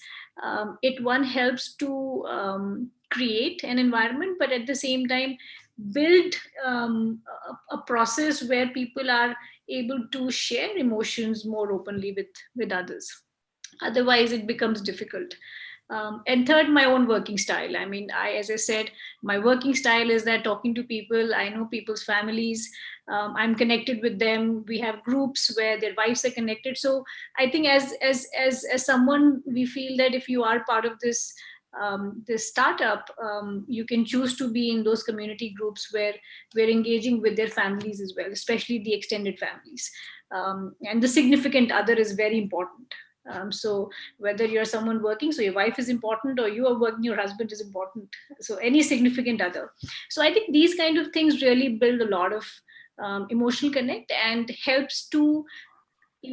it one helps to create an environment, but at the same time build a process where people are able to share emotions more openly with others. Otherwise, it becomes difficult. And third, my own working style. I mean, as I said, my working style is that talking to people, I know people's families, I'm connected with them. We have groups where their wives are connected. So I think as someone, we feel that if you are part of this startup, you can choose to be in those community groups where we're engaging with their families as well, especially the extended families. And the significant other is very important. So whether you're someone working, so your wife is important, or you are working, your husband is important. So any significant other. So I think these kind of things really build a lot of emotional connect and helps to,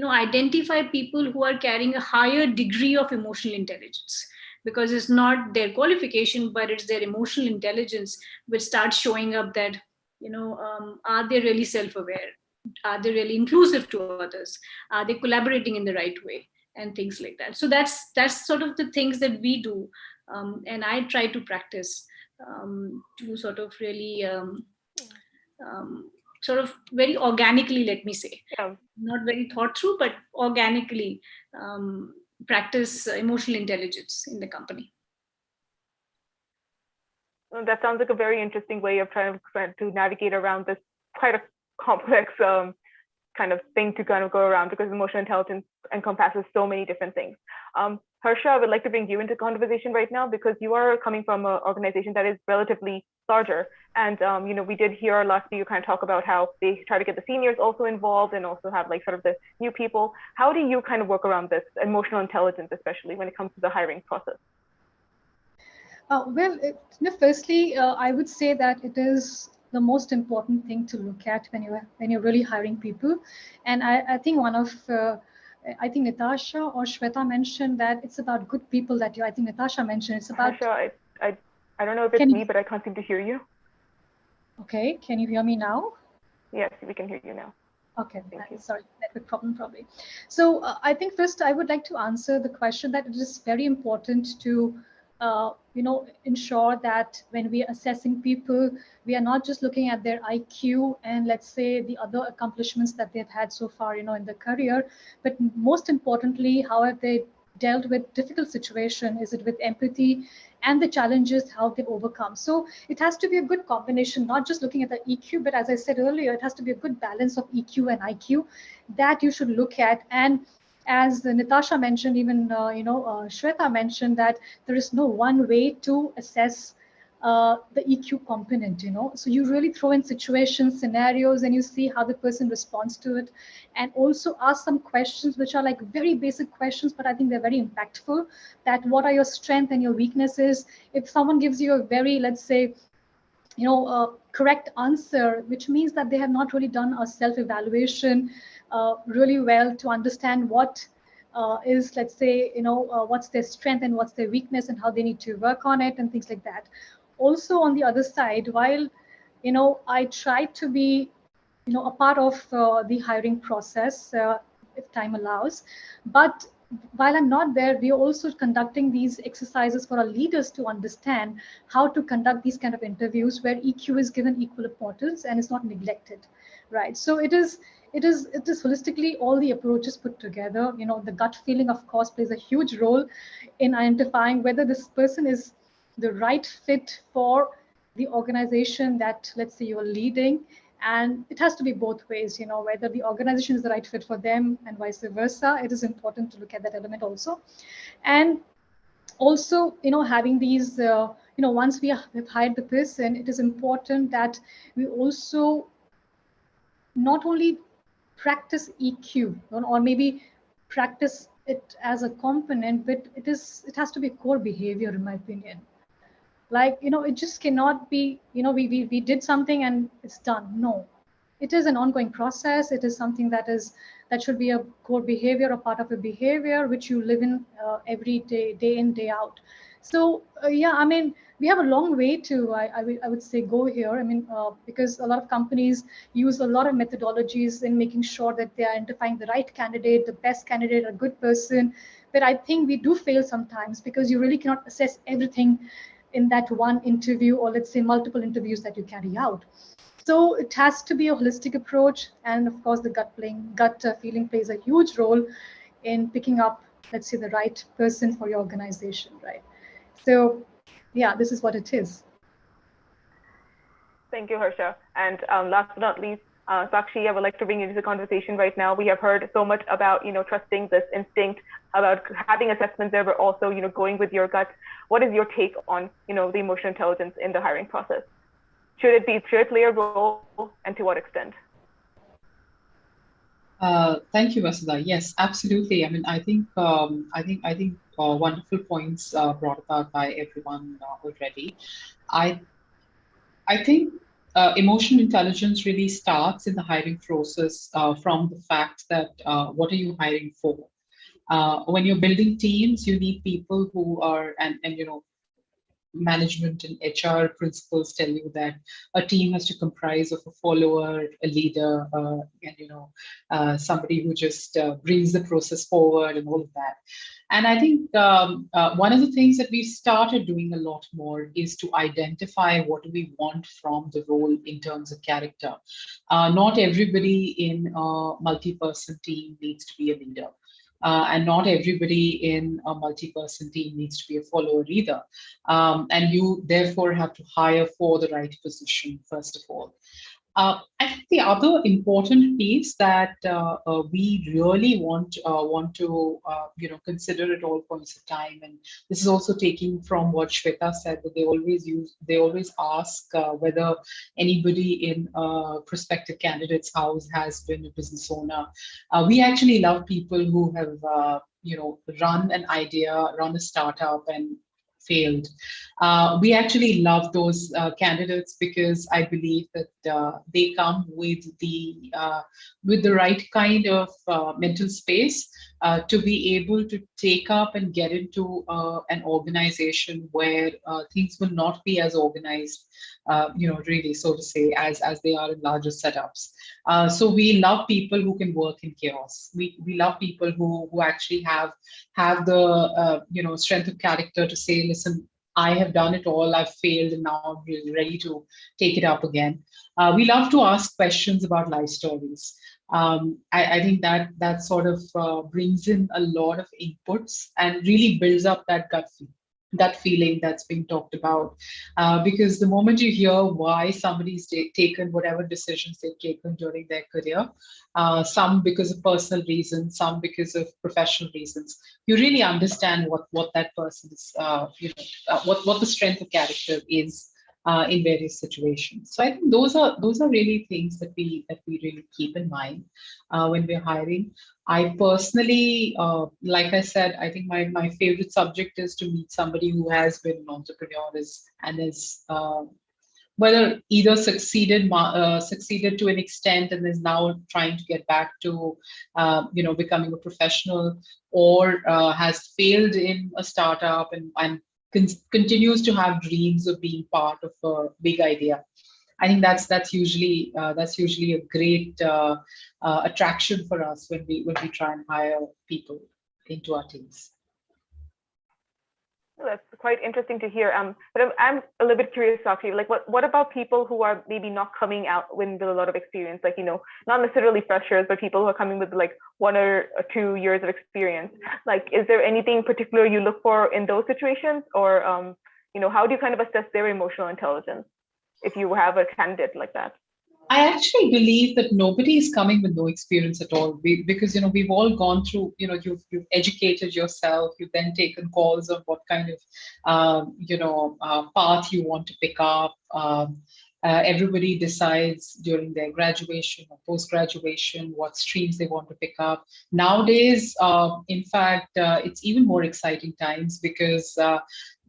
identify people who are carrying a higher degree of emotional intelligence, because it's not their qualification, but it's their emotional intelligence which starts showing up that, are they really self-aware? Are they really inclusive to others? Are they collaborating in the right way? And things like that. So that's sort of the things that we do, and I try to practice to sort of really sort of very organically, let me say, not very thought through, but organically practice emotional intelligence in the company. Well, that sounds like a very interesting way of trying to navigate around this quite a complex kind of thing to kind of go around, because emotional intelligence encompasses so many different things. Harsha, I would like to bring you into conversation right now, because you are coming from an organization that is relatively larger. And we did hear last year you kind of talk about how they try to get the seniors also involved and also have like sort of the new people. How do you kind of work around this emotional intelligence, especially when it comes to the hiring process? Firstly, I would say that it is the most important thing to look at when you're really hiring people. And I think I think Natasha or Shweta mentioned that it's about good people that I think Natasha mentioned it's about. Natasha, I don't know if it's me, but I can't seem to hear you. Okay, can you hear me now? Yes, we can hear you now. Okay, sorry, network problem probably. So I think first I would like to answer the question that it is very important to ensure that when we are assessing people, we are not just looking at their IQ and let's say the other accomplishments that they've had so far, in their career, but most importantly, how have they dealt with difficult situation? Is it with empathy and the challenges, how they've overcome? So it has to be a good combination, not just looking at the EQ, but as I said earlier, it has to be a good balance of EQ and IQ that you should look at. And as Natasha mentioned, even Shweta mentioned, that there is no one way to assess the EQ component. So you really throw in situations, scenarios, and you see how the person responds to it, and also ask some questions which are like very basic questions, but I think they're very impactful. That what are your strengths and your weaknesses? If someone gives you a very, let's say, correct answer, which means that they have not really done a self-evaluation really well to understand what is, let's say, what's their strength and what's their weakness and how they need to work on it and things like that. Also, on the other side, while I try to be a part of the hiring process if time allows, but while I'm not there, we are also conducting these exercises for our leaders to understand how to conduct these kind of interviews where EQ is given equal importance and is not neglected, right? So it is holistically all the approaches put together. The gut feeling, of course, plays a huge role in identifying whether this person is the right fit for the organization that, let's say, you're leading. And it has to be both ways, whether the organization is the right fit for them and vice versa. It is important to look at that element also. And also, having these, once we have hired the person, it is important that we also not only practice EQ or maybe practice it as a component, but it has to be core behavior, in my opinion. Like, it just cannot be, we did something and it's done. No, it is an ongoing process. It is something that should be a core behavior, a part of a behavior which you live in every day, day in, day out. So yeah, I mean, we have a long way to, I would say, go here. I mean, because a lot of companies use a lot of methodologies in making sure that they are identifying the right candidate, the best candidate, a good person. But I think we do fail sometimes because you really cannot assess everything in that one interview, or let's say multiple interviews that you carry out. So it has to be a holistic approach, and of course the gut feeling plays a huge role in picking up, let's say, the right person for your organization, right? So yeah, this is what it is. Thank you, Harsha. And last but not least, Sakshi, I would like to bring you into the conversation right now. We have heard so much about, trusting this instinct, about having assessments there, but also, going with your gut. What is your take on, the emotional intelligence in the hiring process? Should it play a role, and to what extent? Thank you, Vasudha. Yes, absolutely. I mean, I think wonderful points brought about by everyone already. I think emotional intelligence really starts in the hiring process from the fact that what are you hiring for? When you're building teams, you need people who are, and management and HR principles tell you that a team has to comprise of a follower, a leader, and somebody who just brings the process forward and all of that. And I think one of the things that we've started doing a lot more is to identify what do we want from the role in terms of character. Not everybody in a multi-person team needs to be a leader. And not everybody in a multi-person team needs to be a follower either. And you therefore have to hire for the right position, first of all. I think the other important piece that we really want to consider at all points of time, and this is also taking from what Shweta said, that they always ask whether anybody in a prospective candidate's house has been a business owner. We actually love people who have run an idea, run a startup, and failed. We actually love those candidates because I believe that they come with the right kind of mental space to be able to take up and get into an organization where things will not be as organized, really, so to say, as they are in larger setups. So we love people who can work in chaos. We love people who actually have the strength of character to say, listen, I have done it all, I've failed, and now I'm really ready to take it up again. We love to ask questions about life stories. I think that sort of brings in a lot of inputs and really builds up that gut feel. that feeling that's being talked about. Because the moment you hear why somebody's taken whatever decisions they've taken during their career, some because of personal reasons, some because of professional reasons, you really understand what that person's, what the strength of character is in various situations. So I think those are really things that we really keep in mind when we're hiring. I personally, like I said, I think my favorite subject is to meet somebody who has been an entrepreneur and is whether either succeeded to an extent and is now trying to get back to becoming a professional, or has failed in a startup and continues to have dreams of being part of a big idea. I think that's usually a great attraction for us when we try and hire people into our teams. That's quite interesting to hear. But I'm a little bit curious, actually. Like, what about people who are maybe not coming out with a lot of experience? Like, not necessarily freshers, but people who are coming with like 1 or 2 years of experience. Like, is there anything particular you look for in those situations, or how do you kind of assess their emotional intelligence if you have a candidate like that? I actually believe that nobody is coming with no experience at all, because we've all gone through. You've educated yourself. You've then taken calls on what kind of path you want to pick up. Everybody decides during their graduation or post-graduation what streams they want to pick up. Nowadays, in fact, it's even more exciting times, because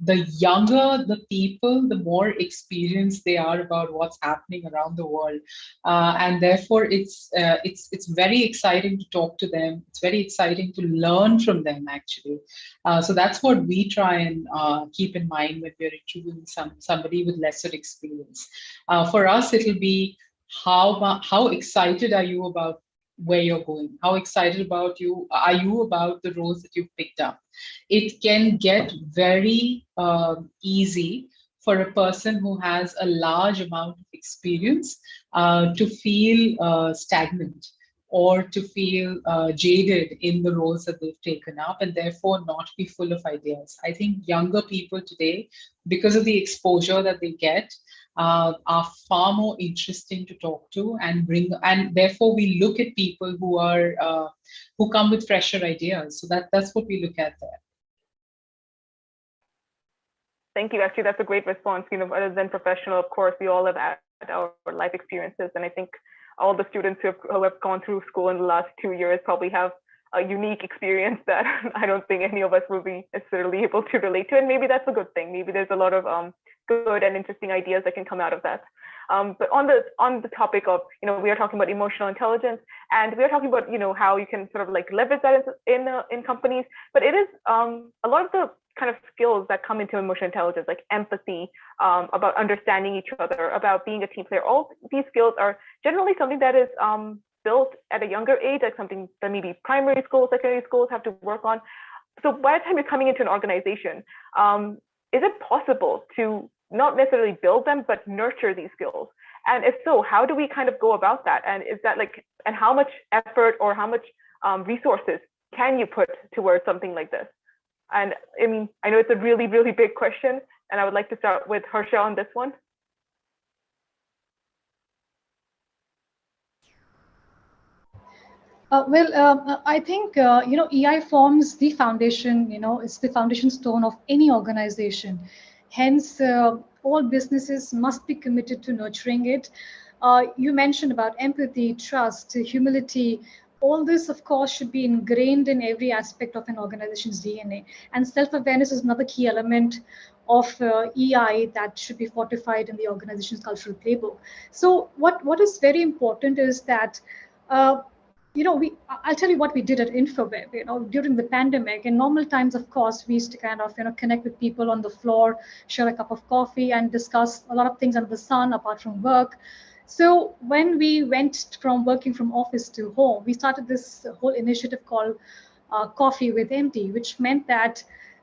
the younger the people, the more experienced they are about what's happening around the world, and therefore it's very exciting to talk to them. It's very exciting to learn from them, actually. So that's what we try and keep in mind when we're interviewing somebody with lesser experience. For us, it'll be how excited are you about where you're going? How excited are you about the roles that you've picked up? It can get very easy for a person who has a large amount of experience to feel stagnant, or to feel jaded in the roles that they've taken up, and therefore not be full of ideas. I think younger people today, because of the exposure that they get, are far more interesting to talk to and therefore we look at people who come with fresher ideas. So that's what we look at there. Thank you. Actually, that's a great response. Other than professional, of course, we all have had our life experiences, and I think all the students who have gone through school in the last 2 years probably have a unique experience that I don't think any of us will be necessarily able to relate to, and maybe that's a good thing. Maybe there's a lot of good and interesting ideas that can come out of that. But on the topic of, we are talking about emotional intelligence, and we are talking about, how you can sort of like leverage that in companies. But it is a lot of the kind of skills that come into emotional intelligence, like empathy, about understanding each other, about being a team player. All these skills are generally something that is built at a younger age, like something that maybe primary schools, secondary schools have to work on. So by the time you're coming into an organization, is it possible to not necessarily build them, but nurture these skills? And if so, how do we kind of go about that? And is that and how much effort or how much resources can you put towards something like this? And I mean, I know it's a really, really big question, and I would like to start with Harsha on this one. I think, EI forms the foundation, it's the foundation stone of any organization. Hence, all businesses must be committed to nurturing it. You mentioned about empathy, trust, humility. All this, of course, should be ingrained in every aspect of an organization's DNA. And self-awareness is another key element of EI that should be fortified in the organization's cultural playbook. So what is very important is that I'll tell you what we did at InfoWeb, during the pandemic. In normal times, of course, we used to kind of, connect with people on the floor, share a cup of coffee and discuss a lot of things under the sun apart from work. So when we went from working from office to home, we started this whole initiative called Coffee with MD, which meant that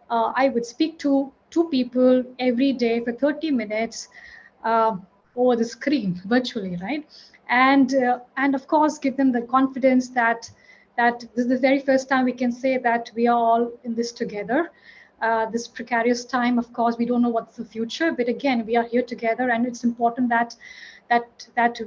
I would speak to 2 people every day for 30 minutes over the screen virtually, right? And of course, give them the confidence that this is the very first time we can say that we are all in this together. this precarious time. Of course, we don't know what's the future, but again, we are here together, and it's important that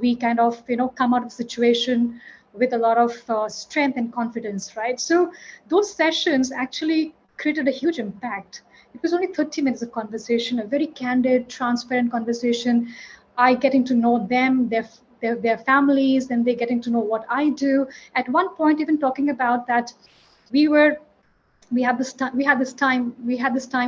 we kind of come out of the situation with a lot of strength and confidence, right? So those sessions actually created a huge impact. It was only 30 minutes of conversation, a very candid, transparent conversation. I getting to know them, their families, and they getting to know what I do. At one point, even talking about that, we had this time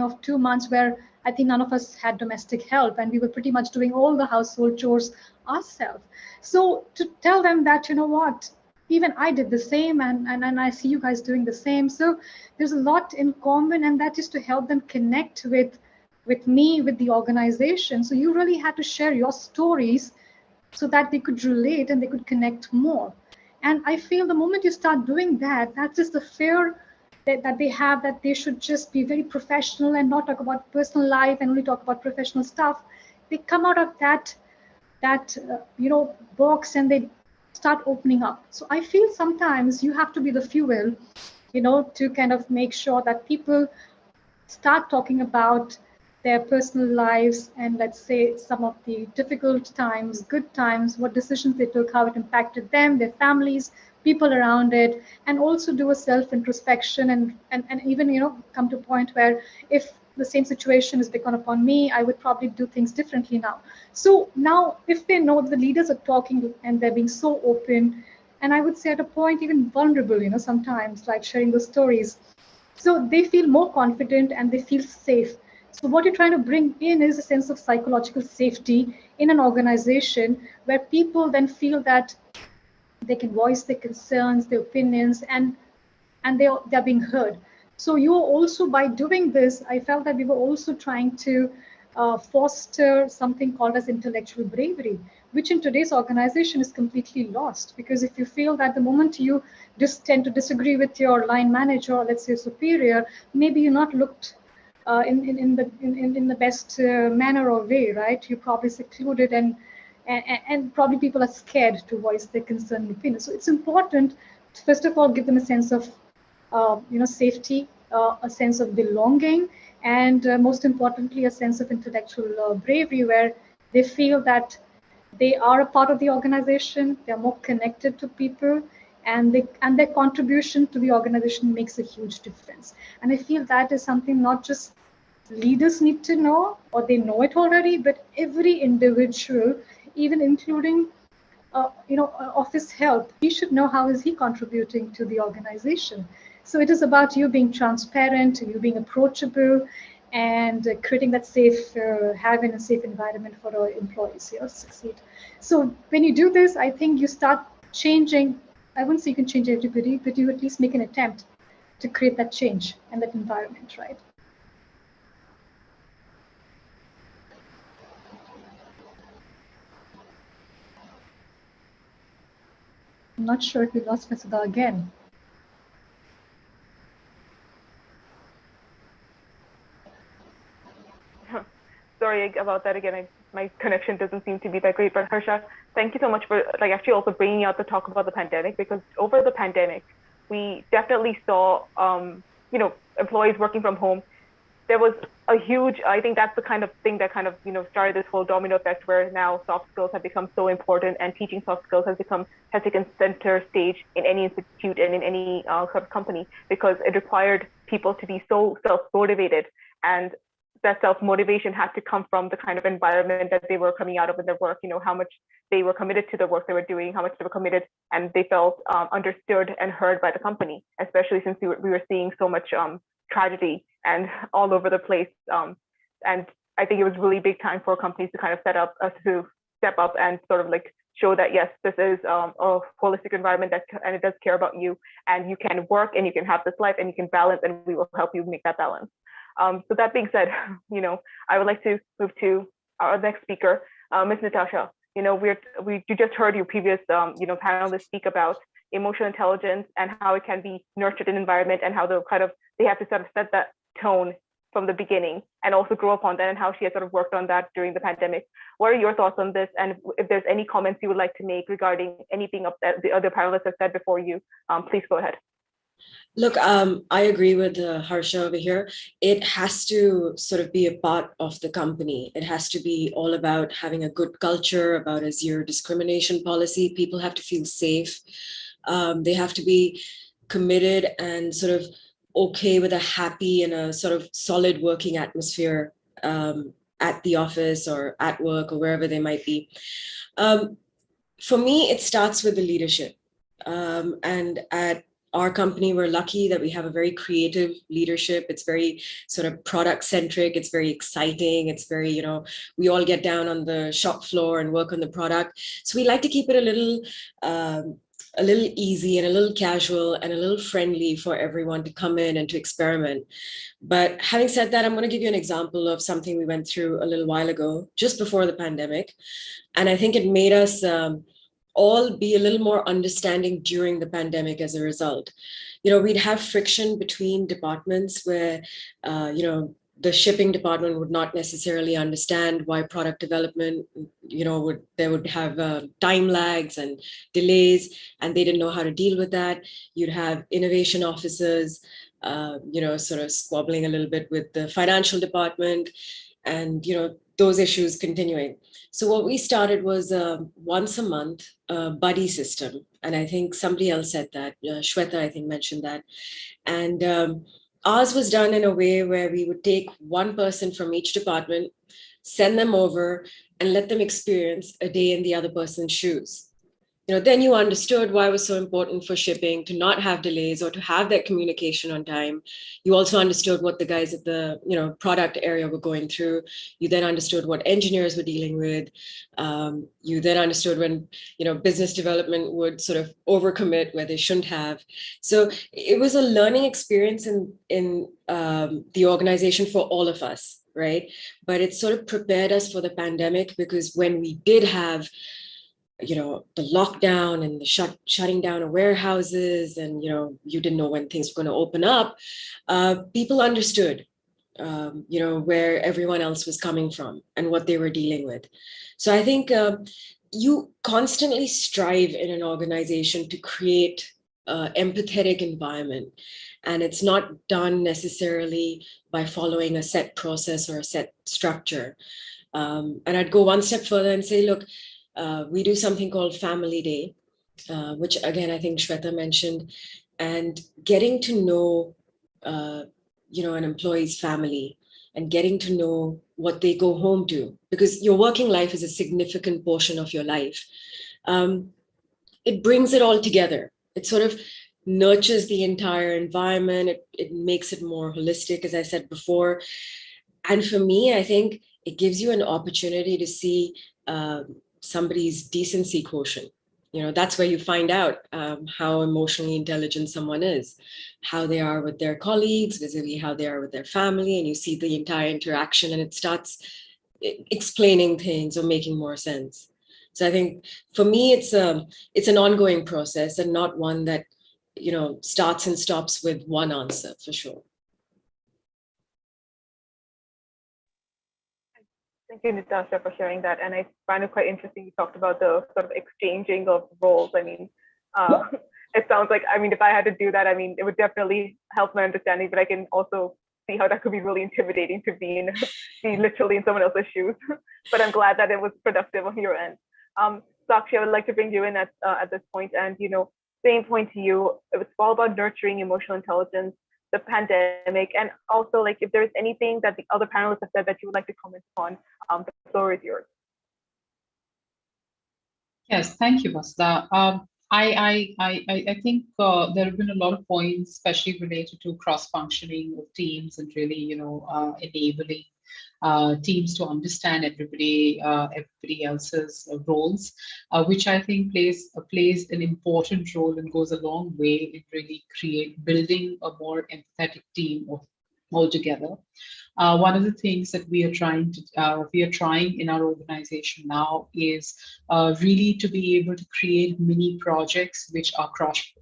of 2 months where I think none of us had domestic help, and we were pretty much doing all the household chores ourselves. So to tell them that, you know what, even I did the same, and I see you guys doing the same. So there's a lot in common, and that is to help them connect with me, with the organization. So you really had to share your stories so that they could relate and they could connect more. And I feel the moment you start doing that, that's just the fear that they have, that they should just be very professional and not talk about personal life and only talk about professional stuff. They come out of that box, and they start opening up. So I feel sometimes you have to be the fuel, to kind of make sure that people start talking about their personal lives, and let's say some of the difficult times, good times, what decisions they took, how it impacted them, their families, people around it, and also do a self-introspection, and even come to a point where if the same situation is become upon me, I would probably do things differently now. So now if they know the leaders are talking and they're being so open, and I would say at a point even vulnerable, sometimes like sharing those stories, so they feel more confident and they feel safe. So what you're trying to bring in is a sense of psychological safety in an organization where people then feel that they can voice their concerns, their opinions, and they're being heard. So you also, by doing this, I felt that we were also trying to foster something called as intellectual bravery, which in today's organization is completely lost. Because if you feel that the moment you just tend to disagree with your line manager, or let's say superior, maybe you're not looked in the best manner or way, right? You're probably secluded, and probably people are scared to voice their concern and opinion. So it's important to, first of all, give them a sense of safety, a sense of belonging, and most importantly, a sense of intellectual bravery, where they feel that they are a part of the organization, they're more connected to people, and their contribution to the organization makes a huge difference. And I feel that is something not just leaders need to know, or they know it already, but every individual, even including office help, he should know how is he contributing to the organization. So it is about you being transparent, you being approachable, and creating that safe, having a safe environment for our employees here to succeed. So when you do this, I think you start changing. I wouldn't say you can change everybody, but you at least make an attempt to create that change and that environment, right? I'm not sure if we lost Vasudha again. Sorry about that again. My connection doesn't seem to be that great. But Harsha, thank you so much for actually also bringing out the talk about the pandemic, because over the pandemic, we definitely saw employees working from home. There was a huge, I think that's the kind of thing that kind of started this whole domino effect, where now soft skills have become so important, and teaching soft skills has taken center stage in any institute and in any sort of company, because it required people to be so self-motivated, and that self-motivation had to come from the kind of environment that they were coming out of in their work, how much they were committed to the work they were doing, how much they were committed, and they felt understood and heard by the company, especially since we were seeing so much tragedy and all over the place. And I think it was really big time for companies to kind of to step up and sort of like show that, yes, this is a holistic environment and it does care about you, and you can work and you can have this life and you can balance, and we will help you make that balance. So that being said, I would like to move to our next speaker, Ms. Natasha. You just heard your previous panelists speak about emotional intelligence and how it can be nurtured in environment, and how they have to sort of set that tone from the beginning and also grow upon that, and how she has sort of worked on that during the pandemic. What are your thoughts on this? And if there's any comments you would like to make regarding anything that the other panelists have said before you, please go ahead. Look, I agree with Harsha over here. It has to sort of be a part of the company. It has to be all about having a good culture, about a zero discrimination policy. People have to feel safe. They have to be committed and sort of okay with a happy and a sort of solid working atmosphere at the office or at work or wherever they might be. For me, it starts with the leadership. And at our company, we're lucky that we have a very creative leadership. It's very sort of product centric. It's very exciting. It's very, we all get down on the shop floor and work on the product. So we like to keep it a little easy and a little casual and a little friendly for everyone to come in and to experiment. But having said that, I'm going to give you an example of something we went through a little while ago, just before the pandemic. And I think it made us all be a little more understanding during the pandemic as a result. We'd have friction between departments where, the shipping department would not necessarily understand why product development, they would have time lags and delays, and they didn't know how to deal with that. You'd have innovation officers, sort of squabbling a little bit with the financial department, and those issues continuing. So what we started was once a month buddy system, and I think somebody else said that. Shweta, I think, mentioned that, and ours was done in a way where we would take one person from each department, send them over, and let them experience a day in the other person's shoes. Then you understood why it was so important for shipping to not have delays or to have that communication on time. You also understood what the guys at the product area were going through. You then understood what engineers were dealing with. You then understood when business development would sort of overcommit where they shouldn't have. So it was a learning experience in the organization for all of us, right? But it sort of prepared us for the pandemic, because when we did have the lockdown and the shutting down of warehouses, and you didn't know when things were going to open up, people understood where everyone else was coming from and what they were dealing with. So I think you constantly strive in an organization to create an empathetic environment, and it's not done necessarily by following a set process or a set structure. And I'd go one step further and say, look, we do something called Family Day, which again, I think Shweta mentioned, and getting to know, an employee's family and getting to know what they go home to, because your working life is a significant portion of your life. It brings it all together. It sort of nurtures the entire environment. It makes it more holistic, as I said before. And for me, I think it gives you an opportunity to see somebody's decency quotient. That's where you find out how emotionally intelligent someone is, how they are with their colleagues, vis-a-vis how they are with their family, and you see the entire interaction, and it starts explaining things or making more sense. So I think for me, it's an ongoing process, and not one that starts and stops with one answer, for sure. Thank you, Natasha, for sharing that. And I find it quite interesting. You talked about the sort of exchanging of roles. I mean, it sounds like, if I had to do that, it would definitely help my understanding, but I can also see how that could be really intimidating to be literally in someone else's shoes. But I'm glad that it was productive on your end. Sakshi, I would like to bring you in at this point, and same point to you. It's all about nurturing emotional intelligence, the pandemic, and also, like, if there's anything that the other panelists have said that you would like to comment on, the floor is yours. Yes, thank you, Vasudha. I think there have been a lot of points, especially related to cross-functioning of teams and really, enabling teams to understand everybody else's roles, which I think plays an important role and goes a long way in really building a more empathetic team altogether. One of the things that we are trying in our organization now is really to be able to create mini projects which are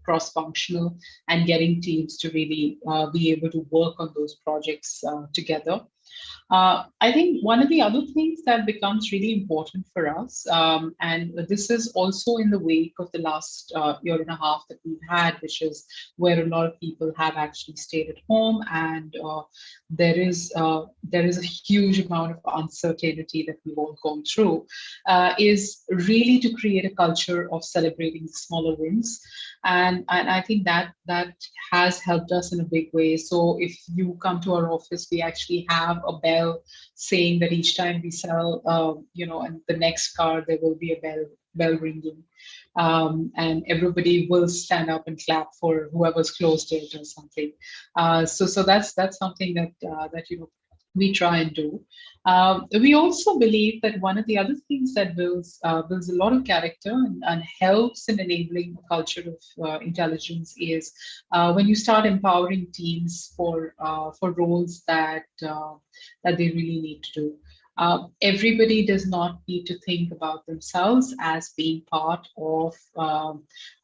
cross-functional, and getting teams to really be able to work on those projects together. I think one of the other things that becomes really important for us, and this is also in the wake of the last year and a half that we've had, which is where a lot of people have actually stayed at home, and there is a huge amount of uncertainty that we've all gone through, is really to create a culture of celebrating smaller wins, and I think that has helped us in a big way. So if you come to our office, we actually have a bell saying that each time we sell, and the next car there will be a bell ringing, and everybody will stand up and clap for whoever's closed it or something. So that's something that we try and do. We also believe that one of the other things that builds a lot of character and helps in enabling a culture of intelligence is when you start empowering teams for roles that they really need to do. Everybody does not need to think about themselves as being part of,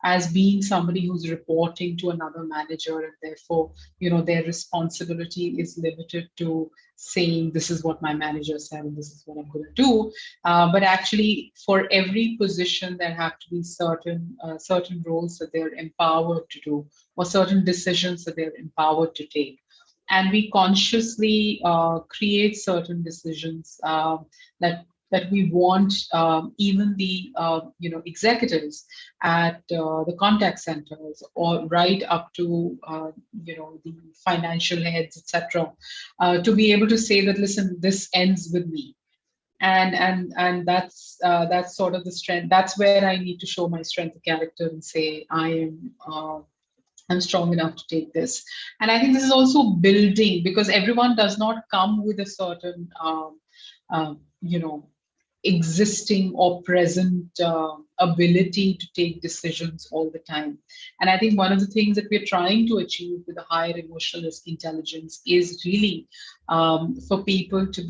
as being somebody who's reporting to another manager, and therefore, their responsibility is limited to saying, this is what my manager said, and this is what I'm going to do. But actually, for every position, there have to be certain roles that they're empowered to do, or certain decisions that they're empowered to take. And we consciously create certain decisions that we want even the executives at the contact centers, or right up to the financial heads, etc., to be able to say that, listen, this ends with me. And that's sort of the strength. That's where I need to show my strength of character and say I'm strong enough to take this. And I think this is also building, because everyone does not come with a certain, existing or present ability to take decisions all the time. And I think one of the things that we're trying to achieve with the higher emotional intelligence is really for people to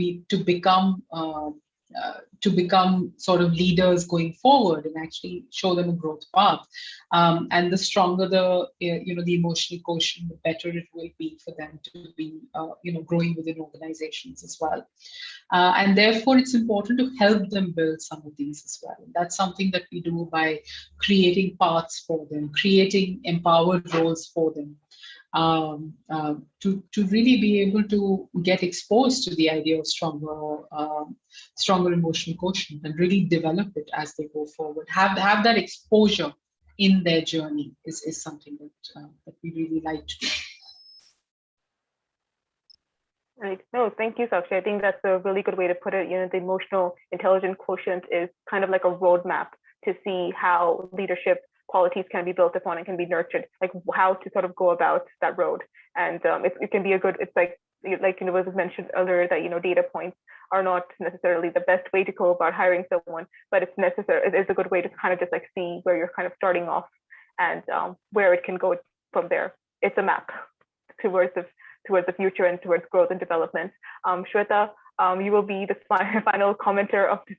become sort of leaders going forward and actually show them a growth path. And the stronger the emotional quotient, the better it will be for them to be growing within organizations as well. And therefore, it's important to help them build some of these as well. And that's something that we do by creating paths for them, creating empowered roles for them. To really be able to get exposed to the idea of stronger emotional quotient and really develop it as they go forward. Have that exposure in their journey is something that we really like to do. Right. No, thank you, Sakshi. I think that's a really good way to put it. The emotional intelligence quotient is kind of like a roadmap to see how leadership qualities can be built upon and can be nurtured, like how to sort of go about that road. And it can be a good, it's like was mentioned earlier, that data points are not necessarily the best way to go about hiring someone, but it's necessary. It is a good way to kind of just like see where you're kind of starting off and where it can go from there. It's a map towards the future and towards growth and development. Shweta, you will be the final commenter of this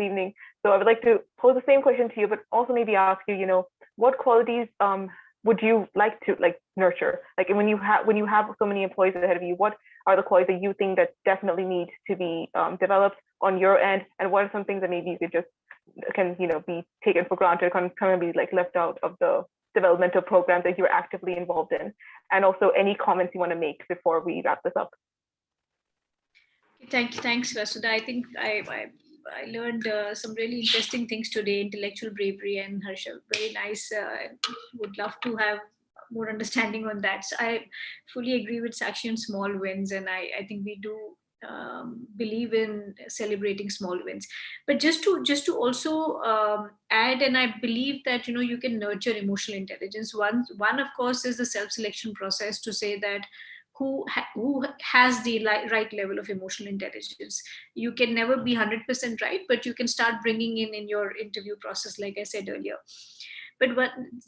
evening. So I would like to pose the same question to you, but also maybe ask you, what qualities would you like to nurture? Like when you have so many employees ahead of you, what are the qualities that you think that definitely need to be developed on your end, and what are some things that maybe you could just can be taken for granted, kind of be left out of the developmental programs that you're actively involved in? And also any comments you want to make before we wrap this up? Thanks, Vasudha. I think I learned some really interesting things today, intellectual bravery, and Harsha, very nice. Would love to have more understanding on that. So I fully agree with Sakshi on small wins, and I think we do believe in celebrating small wins. But just to also add, and I believe that you can nurture emotional intelligence. One of course is the self-selection process, to say that who has the right level of emotional intelligence. You can never be 100% right, but you can start bringing in your interview process, like I said earlier. But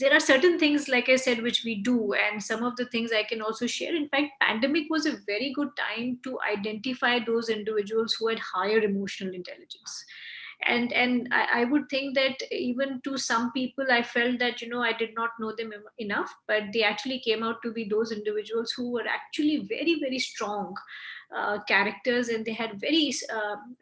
there are certain things, like I said, which we do, and some of the things I can also share. In fact, pandemic was a very good time to identify those individuals who had higher emotional intelligence. And I would think that even to some people, I felt that, I did not know them enough, but they actually came out to be those individuals who were actually very, very strong characters, and they had very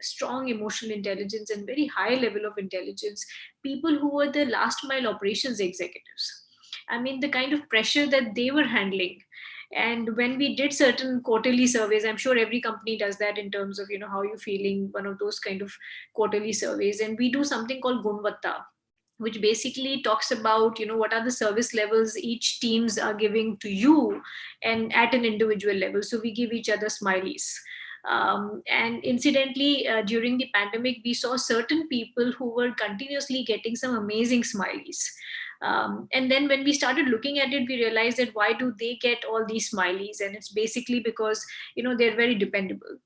strong emotional intelligence and very high level of intelligence. People who were the last mile operations executives. I mean, the kind of pressure that they were handling. And when we did certain quarterly surveys, I'm sure every company does that in terms of, how you're feeling, one of those kind of quarterly surveys. And we do something called Gunvatta, which basically talks about, what are the service levels each teams are giving to you and at an individual level. So we give each other smileys. And incidentally, during the pandemic, we saw certain people who were continuously getting some amazing smileys. And then when we started looking at it, we realized that why do they get all these smileys? And it's basically because, they're very dependable.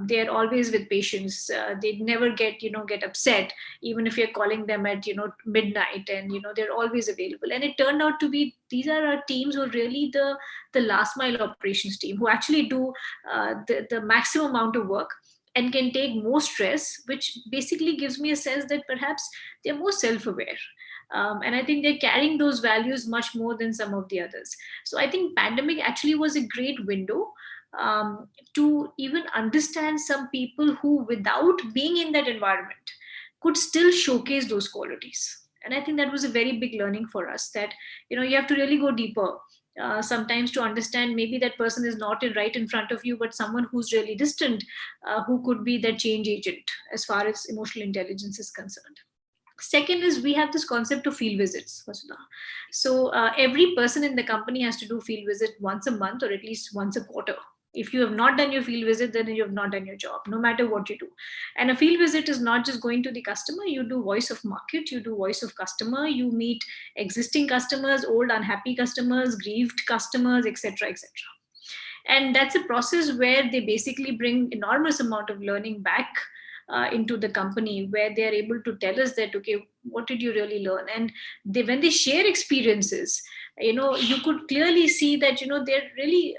They're always with patients. They never get upset, even if you're calling them at midnight, and they're always available. And it turned out to be these are our teams who are really the last mile operations team, who actually do the maximum amount of work and can take more stress, which basically gives me a sense that perhaps they're more self-aware. And I think they're carrying those values much more than some of the others. So I think pandemic actually was a great window to even understand some people who, without being in that environment, could still showcase those qualities. And I think that was a very big learning for us, that you have to really go deeper sometimes to understand maybe that person is not right in front of you, but someone who's really distant, who could be that change agent as far as emotional intelligence is concerned. Second is, we have this concept of field visits, Vasudha. So every person in the company has to do field visit once a month or at least once a quarter. If you have not done your field visit, then you have not done your job, no matter what you do. And a field visit is not just going to the customer. You do voice of market, you do voice of customer, you meet existing customers, old unhappy customers, grieved customers, etc., etc. And that's a process where they basically bring enormous amount of learning back into the company, where they are able to tell us that, okay, what did you really learn? And when they share experiences, you could clearly see that, they're really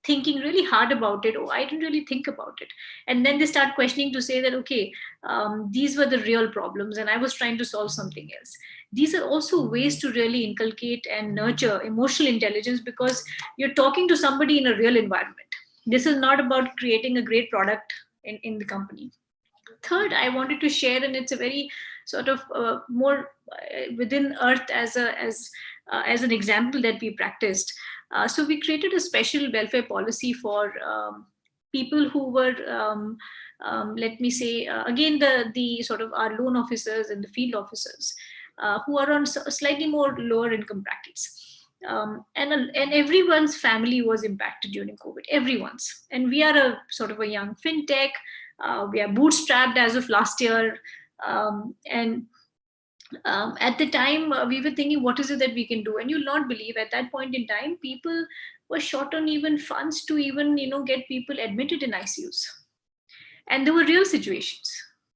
thinking really hard about it. Oh, I didn't really think about it. And then they start questioning to say that, okay, these were the real problems and I was trying to solve something else. These are also ways to really inculcate and nurture emotional intelligence, because you're talking to somebody in a real environment. This is not about creating a great product in the company. Third, I wanted to share, and it's a very sort of more within Earth as an example that we practiced. So we created a special welfare policy for people who were, let me say, again, the sort of our loan officers and the field officers who are on slightly more lower income brackets. And everyone's family was impacted during COVID, everyone's. And we are a sort of a young fintech. We are bootstrapped as of last year. And at the time, we were thinking, what is it that we can do? And you'll not believe, at that point in time, people were short on even funds to even, get people admitted in ICUs. And there were real situations.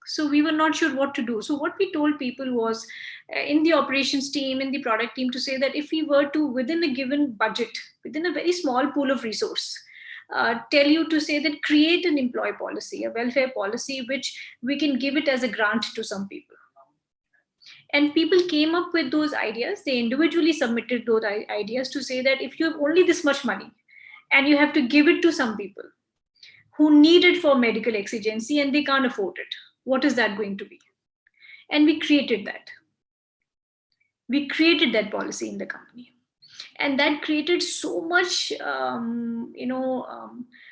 So we were not sure what to do. So what we told people was, in the operations team, in the product team, to say that if we were to, within a given budget, within a very small pool of resource, tell you to say that create an employee policy, a welfare policy, which we can give it as a grant to some people. And people came up with those ideas. They individually submitted those ideas to say that if you have only this much money and you have to give it to some people who need it for medical exigency and they can't afford it, what is that going to be? And we created that. We created that policy in the company. And that created so much,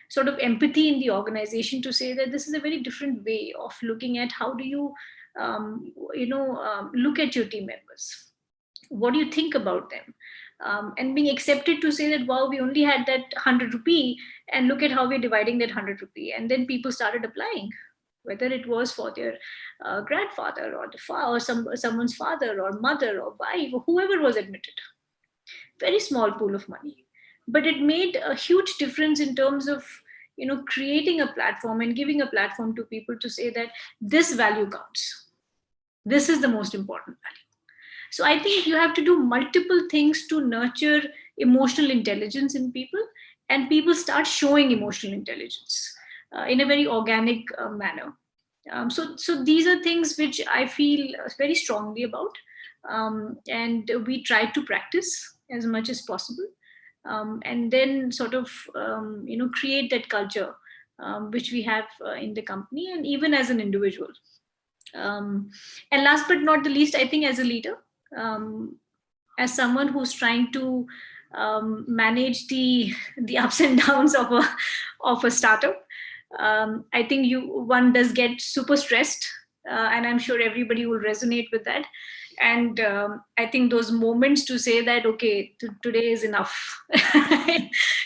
sort of empathy in the organization to say that this is a very different way of looking at how do you, look at your team members. What do you think about them? And being accepted to say that, wow, we only had that 100 rupee and look at how we're dividing that 100 rupee. And then people started applying, whether it was for their grandfather or someone's father or mother or wife or whoever was admitted. Very small pool of money, but it made a huge difference in terms of creating a platform and giving a platform to people to say that this value counts. This is the most important value. So I think you have to do multiple things to nurture emotional intelligence in people, and people start showing emotional intelligence in a very organic manner. So these are things which I feel very strongly about, and we try to practice as much as possible, and then sort of create that culture which we have in the company and even as an individual. And last but not the least, I think as a leader, as someone who's trying to manage the ups and downs of a startup, I think one does get super stressed, and I'm sure everybody will resonate with that. And I think those moments to say that, okay, today is enough.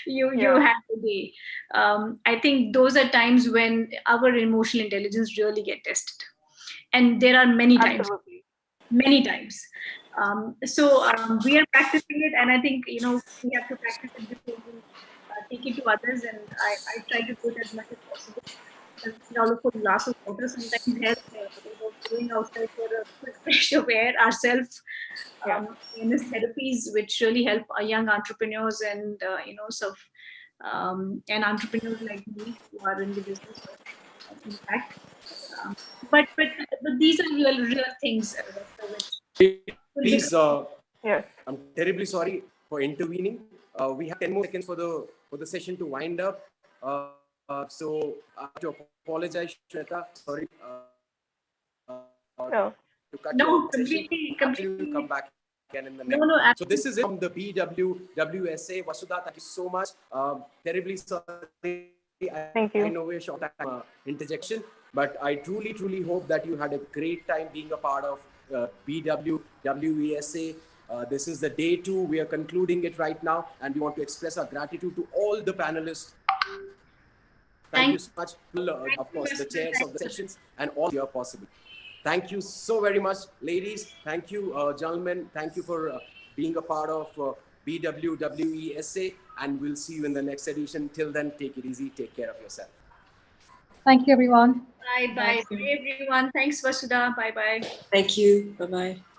you have the day. I think those are times when our emotional intelligence really get tested, and there are many times. Absolutely. Many times. So we are practicing it, and I think we have to practice it before we take it to others. And I try to do it as much as possible. All of a glass of water sometimes helps. Going outside for a quick fresh of air ourselves. These therapies which really help our young entrepreneurs and and entrepreneurs like me who are in the business of impact. But these are real things which Please, yes. I'm terribly sorry for intervening. We have 10 more seconds for the session to wind up. So I have to apologize, Shweta. Sorry to cut you off the session. Absolutely, we'll come back again in the next. So this is it from the BWSA. Vasudha, thank you so much. Terribly sorry. Thank you. I know we're short time interjection, but I truly hope that you had a great time being a part of BWSA. This is the day 2. We are concluding it right now, and we want to express our gratitude to all the panelists. Thank you so much. Of course, the chairs of the sessions and all here possible. Thank you so very much, ladies. Thank you, gentlemen. Thank you for being a part of BWWESA, and we'll see you in the next edition. Till then, take it easy. Take care of yourself. Thank you, everyone. Bye, everyone. Thanks, Vasudha. Bye. Thank you. Bye-bye.